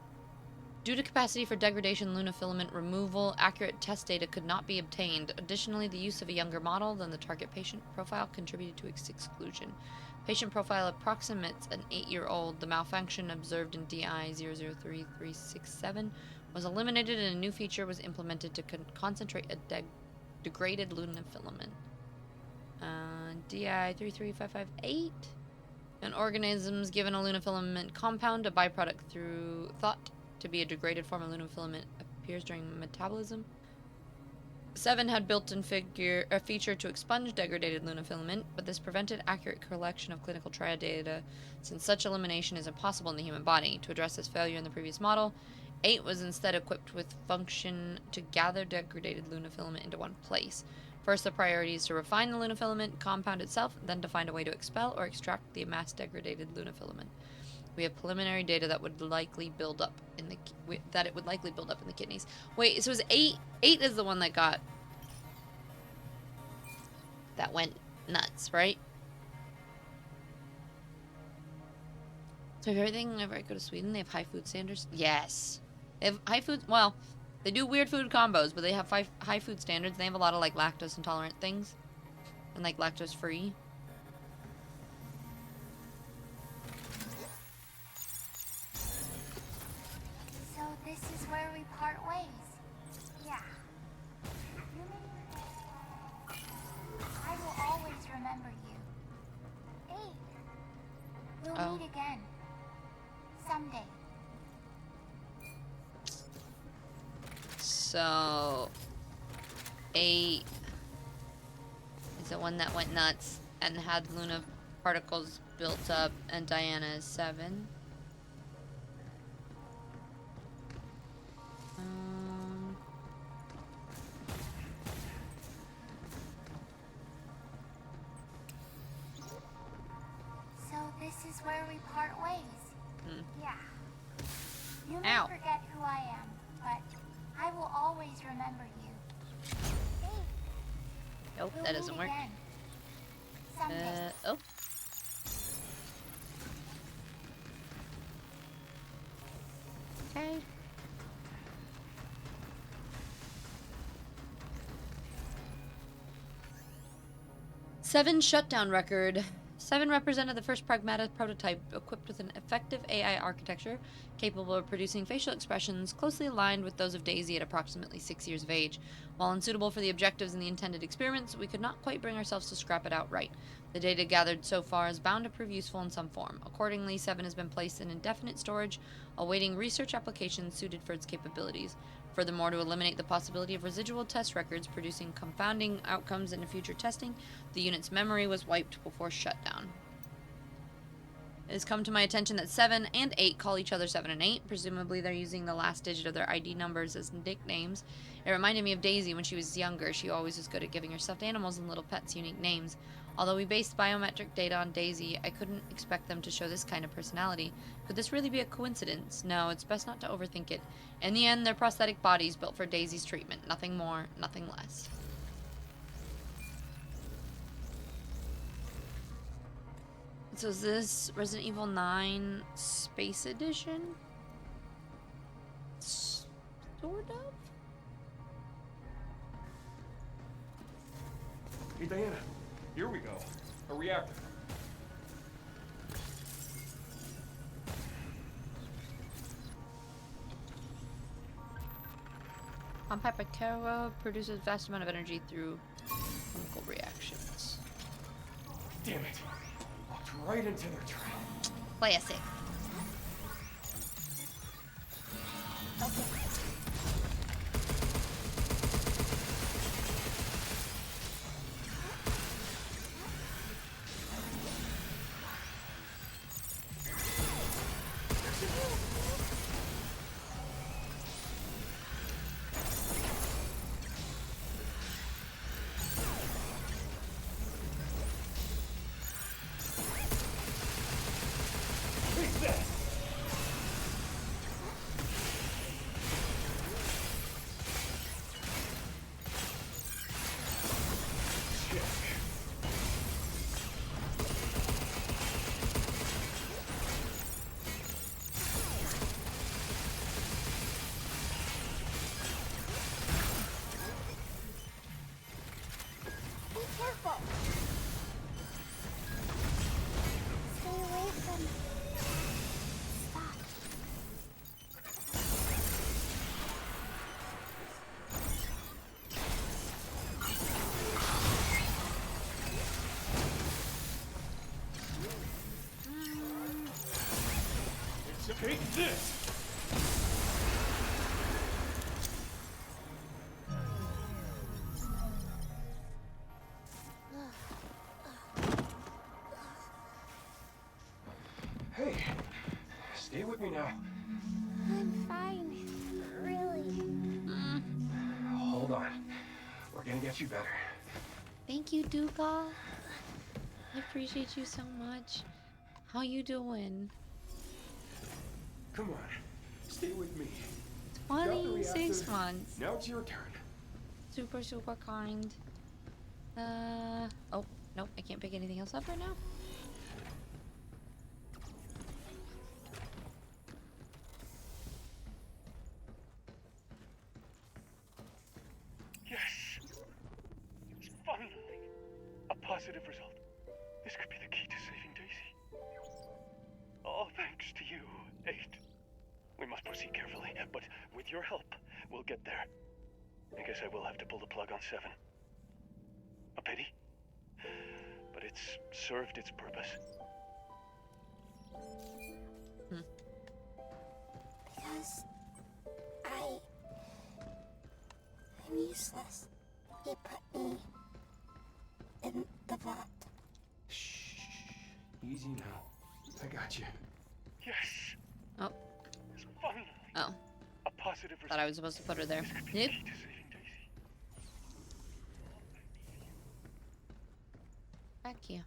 Due to capacity for degradation Luna filament removal, accurate test data could not be obtained. Additionally, the use of a younger model than the target patient profile contributed to its exclusion. Patient profile approximates an 8-year-old. The malfunction observed in DI-003367 was eliminated and a new feature was implemented to concentrate a degraded Luna filament. DI-33558. An organism's given a Luna filament compound, a byproduct through thought to be a degraded form of Luna filament appears during metabolism. 7 had built-in a feature to expunge degraded Luna filament, but this prevented accurate collection of clinical trial data since such elimination is impossible in the human body. To address this failure in the previous model, 8 was instead equipped with function to gather degraded Luna filament into one place. First, the priority is to refine the Luna filament compound itself, then to find a way to expel or extract the amassed degraded Luna filament. We have preliminary data that would likely build up in the kidneys. Wait, so it was 8? 8 is the one that went nuts, right? So if everything whenever I go to Sweden, they have high food standards. Yes, they have high food. Well, they do weird food combos, but they have high food standards. They have a lot of like lactose intolerant things, and like lactose free. So this is where we part ways. Yeah. I will always remember you. Hey, we'll meet again. Someday. So 8 is the one that went nuts and had Luna particles built up, and Diana is 7. So this is where we part ways. Yeah. You may Ow. forget who I am, but I will always remember you. Hey, Nope, we'll that doesn't meet work. again. Someday. Oh. Okay. Seven shutdown record. 7 represented the first Pragmata prototype equipped with an effective AI architecture capable of producing facial expressions closely aligned with those of Daisy at approximately 6 years of age. While unsuitable for the objectives in the intended experiments, we could not quite bring ourselves to scrap it outright. The data gathered so far is bound to prove useful in some form. Accordingly, 7 has been placed in indefinite storage, awaiting research applications suited for its capabilities. Furthermore, to eliminate the possibility of residual test records producing confounding outcomes in future testing, the unit's memory was wiped before shutdown. It has come to my attention that 7 and 8 call each other 7 and 8. Presumably they're using the last digit of their ID numbers as nicknames. It reminded me of Daisy when she was younger. She always was good at giving her stuffed animals and little pets unique names. Although we based biometric data on Daisy, I couldn't expect them to show this kind of personality. Could this really be a coincidence? No, it's best not to overthink it. In the end, they're prosthetic bodies built for Daisy's treatment. Nothing more, nothing less. So is this Resident Evil 9 Space Edition? Sort of? Hey, Diana, here we go. A reactor. Pampapakara produces vast amount of energy through chemical reactions. Damn it. Walked right into their trap. Classic. careful! Stay away from... Stop. Take this! Hey, stay with me now. I'm fine. Really. Hold on. We're gonna get you better. Thank you, Duka. I appreciate you so much. How you doing? Come on, stay with me. 26 reactor. months. Now it's your turn. Super, super kind. Oh, nope, I can't pick anything else up right now. Yes! It's finally a positive result. This could be the key to saving Daisy. All thanks to you, 8. We must proceed carefully, but with your help, we'll get there. I guess I will have to pull the plug on 7. A pity, but it's served its purpose. Because I'm useless. He put me in the vat. Shh. Easy now. I got you. Yes! Oh, It's finally oh. a positive result. Thought I was supposed to put her there. This could be the Nope. key to saving Daisy. Back here.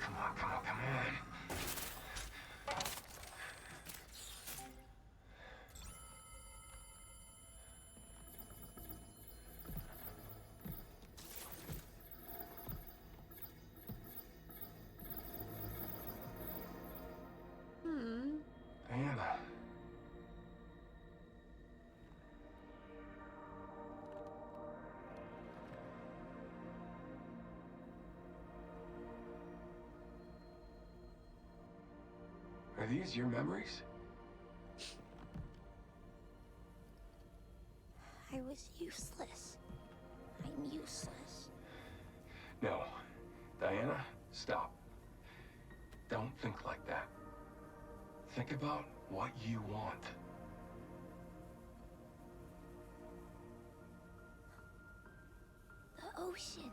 Come on, come on, come on. Diana. Are these your memories? I was useless. I'm useless. No. Diana, stop. Don't think like that. Think about what you want. The ocean.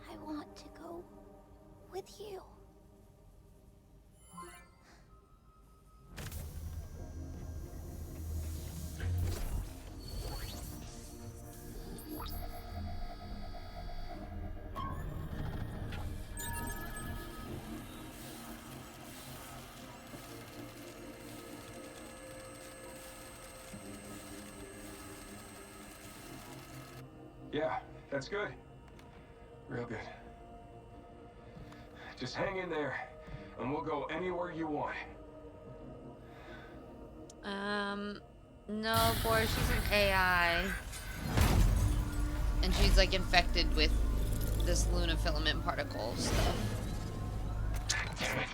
I want to go with you. Yeah, that's good. Real good. Just hang in there, and we'll go anywhere you want. No, boy, she's an AI. And she's like infected with this Luna filament particle stuff. Damn it.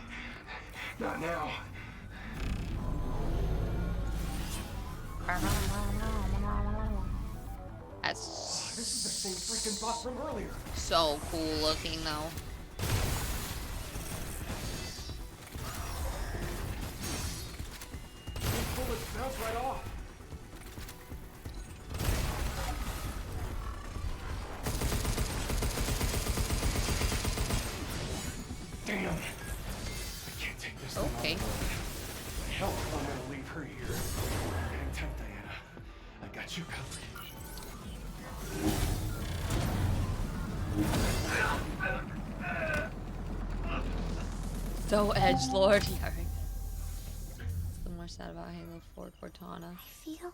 Not now. That's This is the same freaking bot from earlier. so cool looking though. These bullets bounce right off. Damn. I can't take this thing Okay. on board. Hell, if I'm gonna leave her here. Hang tight, Diana. I got you covered. So edgelord. Yeah, right. What's the more sad about Halo 4 Cortana? I feel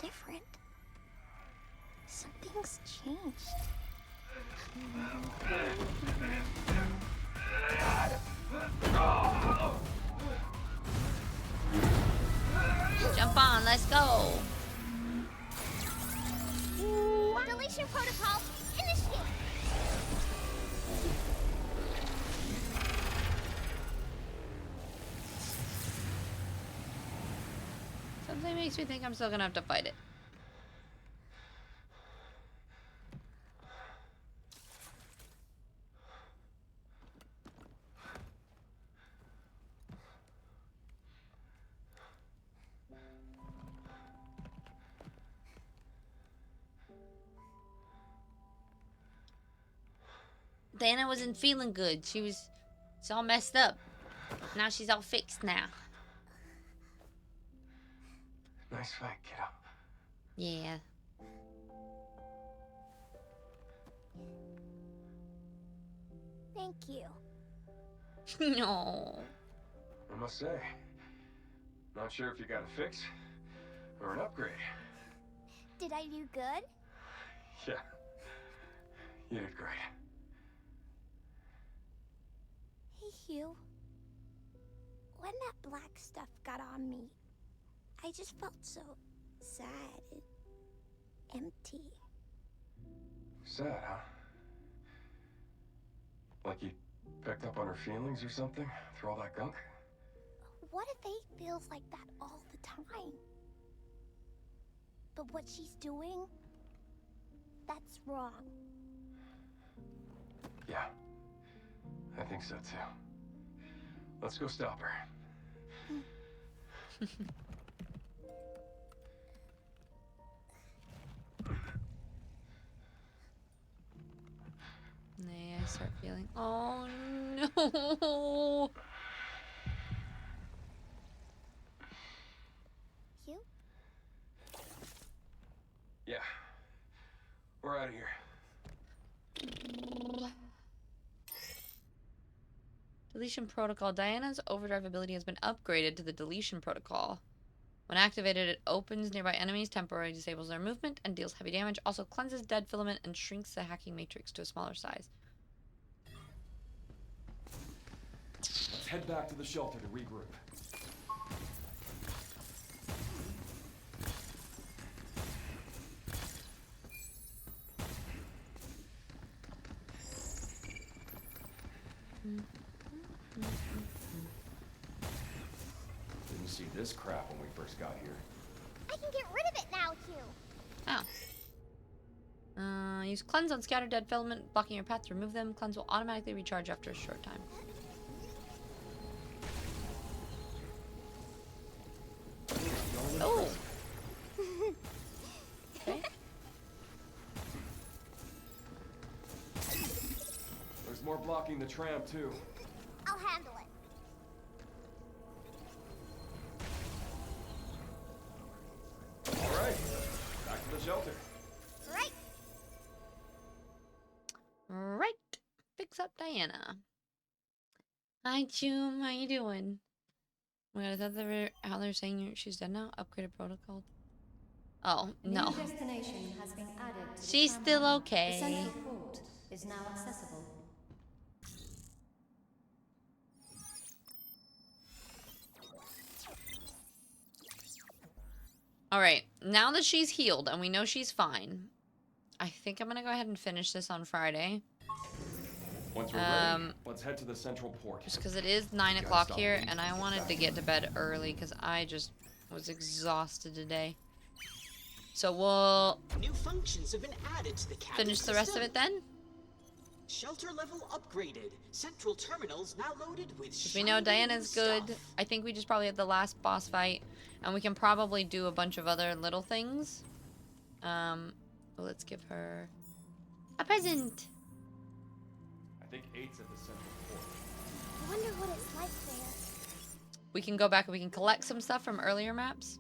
different. Something's changed. Let's go. Deletion protocol, initiate! Something makes me think I'm still gonna have to fight it. Diana wasn't feeling good. She's all messed up. Now she's all fixed now. Nice fight, kiddo. Yeah. Thank you. No. I must say, not sure if you got a fix or an upgrade. Did I do good? Yeah, you did great. Hey, Hugh. When that black stuff got on me, I just felt so sad and empty. Sad, huh? Like you picked up on her feelings or something through all that gunk? What if Faith feels like that all the time? But what she's doing, that's wrong. Yeah, I think so too. Let's go stop her. Nay, I start feeling. Oh no. Hugh? Yeah, we're out of here. Deletion protocol. Diana's overdrive ability has been upgraded to the deletion protocol. When activated, it opens nearby enemies, temporarily disables their movement, and deals heavy damage. Also cleanses dead filament and shrinks the hacking matrix to a smaller size. Let's head back to the shelter to regroup. Didn't see this crap when we first got here. I can get rid of it now, Hugh. Oh. Use cleanse on scattered dead filament, blocking your path to remove them. Cleanse will automatically recharge after a short time. Oh. Okay. There's more blocking the tram too. I'll handle it. All right, back to the shelter. Right. Right. Fix up Diana. Hi, Chum. How you doing? Oh my god, I thought they were how they're saying she's dead now. Upgraded protocol. Oh no. New destination has been added to the She's timeline. still The okay. central port is now accessible. All right. Now that she's healed and we know she's fine, I think I'm gonna go ahead and finish this on Friday. Once we're ready, let's head to the central port. Just because it is 9 o'clock here, and I wanted to get to bed early because I just was exhausted today. So we'll New functions have been added to the cabin finish the rest of it then. Shelter level upgraded. Central terminals now loaded with Because we know Diana's good. I think we just probably have the last boss fight, and we can probably do a bunch of other little things. Well, let's give her a present. I think 8's at the central port. I wonder what it's like there. We can go back and we can collect some stuff from earlier maps.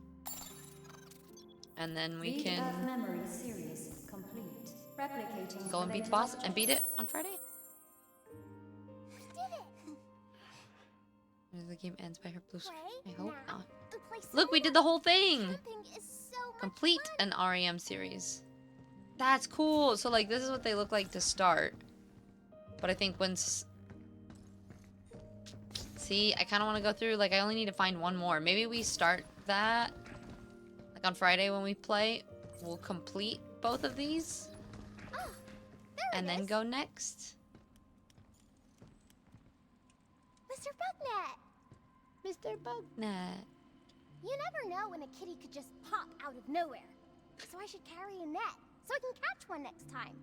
And then we Read Earth can Memory series complete. Replicating go and beat the boss and beat it on Friday. We did it. The game ends by her blue screen. Play I hope now. not. The place Look, we to did the whole thing. Camping is so much Complete fun. an REM series. That's cool. So like this is what they look like to start. But I think once... See, I kind of want to go through, like I only need to find one more. Maybe we start that Like on Friday when we play, we'll complete both of these. Oh, there And it then is. go next. Mr. Bugnut! Mr. Bugnut. You never know when a kitty could just pop out of nowhere. So I should carry a net, so I can catch one next time.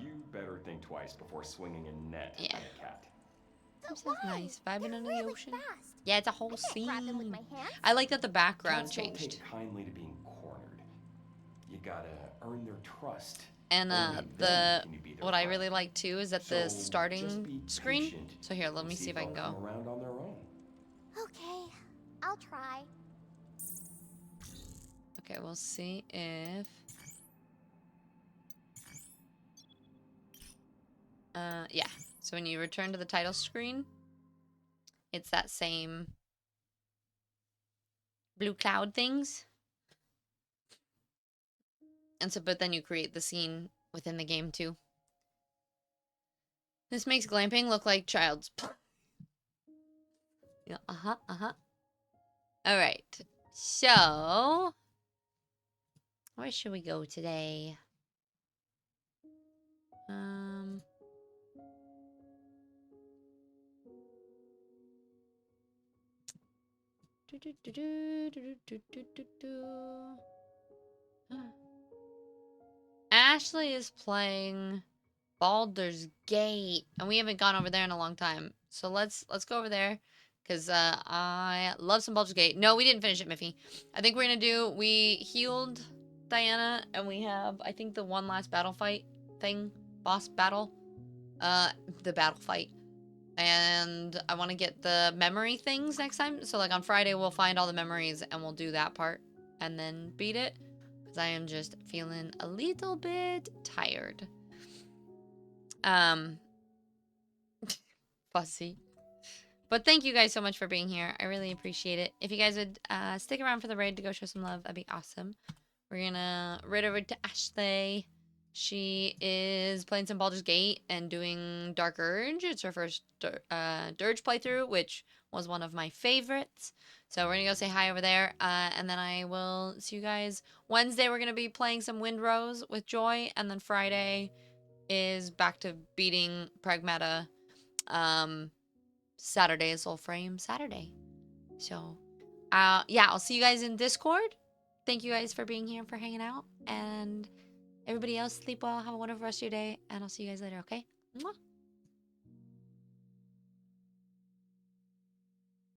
You better think twice before swinging a net at a cat. But Seems why? nice, vibing They're under really the ocean. fast. Yeah, it's a whole I can't grab them with scene. my hands. I like that the background Cats don't changed. take kindly to being cornered. You gotta earn their trust. And Only the then can you be their what I friend. really like too is that So the just starting be screen. patient So here, let and me see if I they'll can come go. around on their own. Okay, I'll try. Okay, we'll see if yeah. So when you return to the title screen, it's that same blue cloud things. And so but then you create the scene within the game too. This makes glamping look like child's play. Yeah, All right. So, where should we go today? Um Ashley is playing Baldur's Gate, and we haven't gone over there in a long time. So let's go over there, cause I love some Baldur's Gate. No, we didn't finish it, Miffy. I think we're gonna do. We healed Diana, and we have I think the one last battle fight thing, boss battle, the battle fight, and I want to get the memory things next time. So like on Friday we'll find all the memories and we'll do that part, and then beat it, cause I am just feeling a little bit tired. Fussy. But thank you guys so much for being here. I really appreciate it. If you guys would stick around for the raid to go show some love, that'd be awesome. We're gonna raid over to Ashley. She is playing some Baldur's Gate and doing Dark Urge. It's her first Dirge playthrough, which was one of my favorites. So we're gonna go say hi over there, and then I will see you guys Wednesday. We're gonna be playing some Windrose with Joy, and then Friday is back to beating Pragmata. Saturday is Soulframe Saturday. So, yeah, I'll see you guys in Discord. Thank you guys for being here, for hanging out, and everybody else sleep well. Have a wonderful rest of your day, and I'll see you guys later. Okay? Mwah.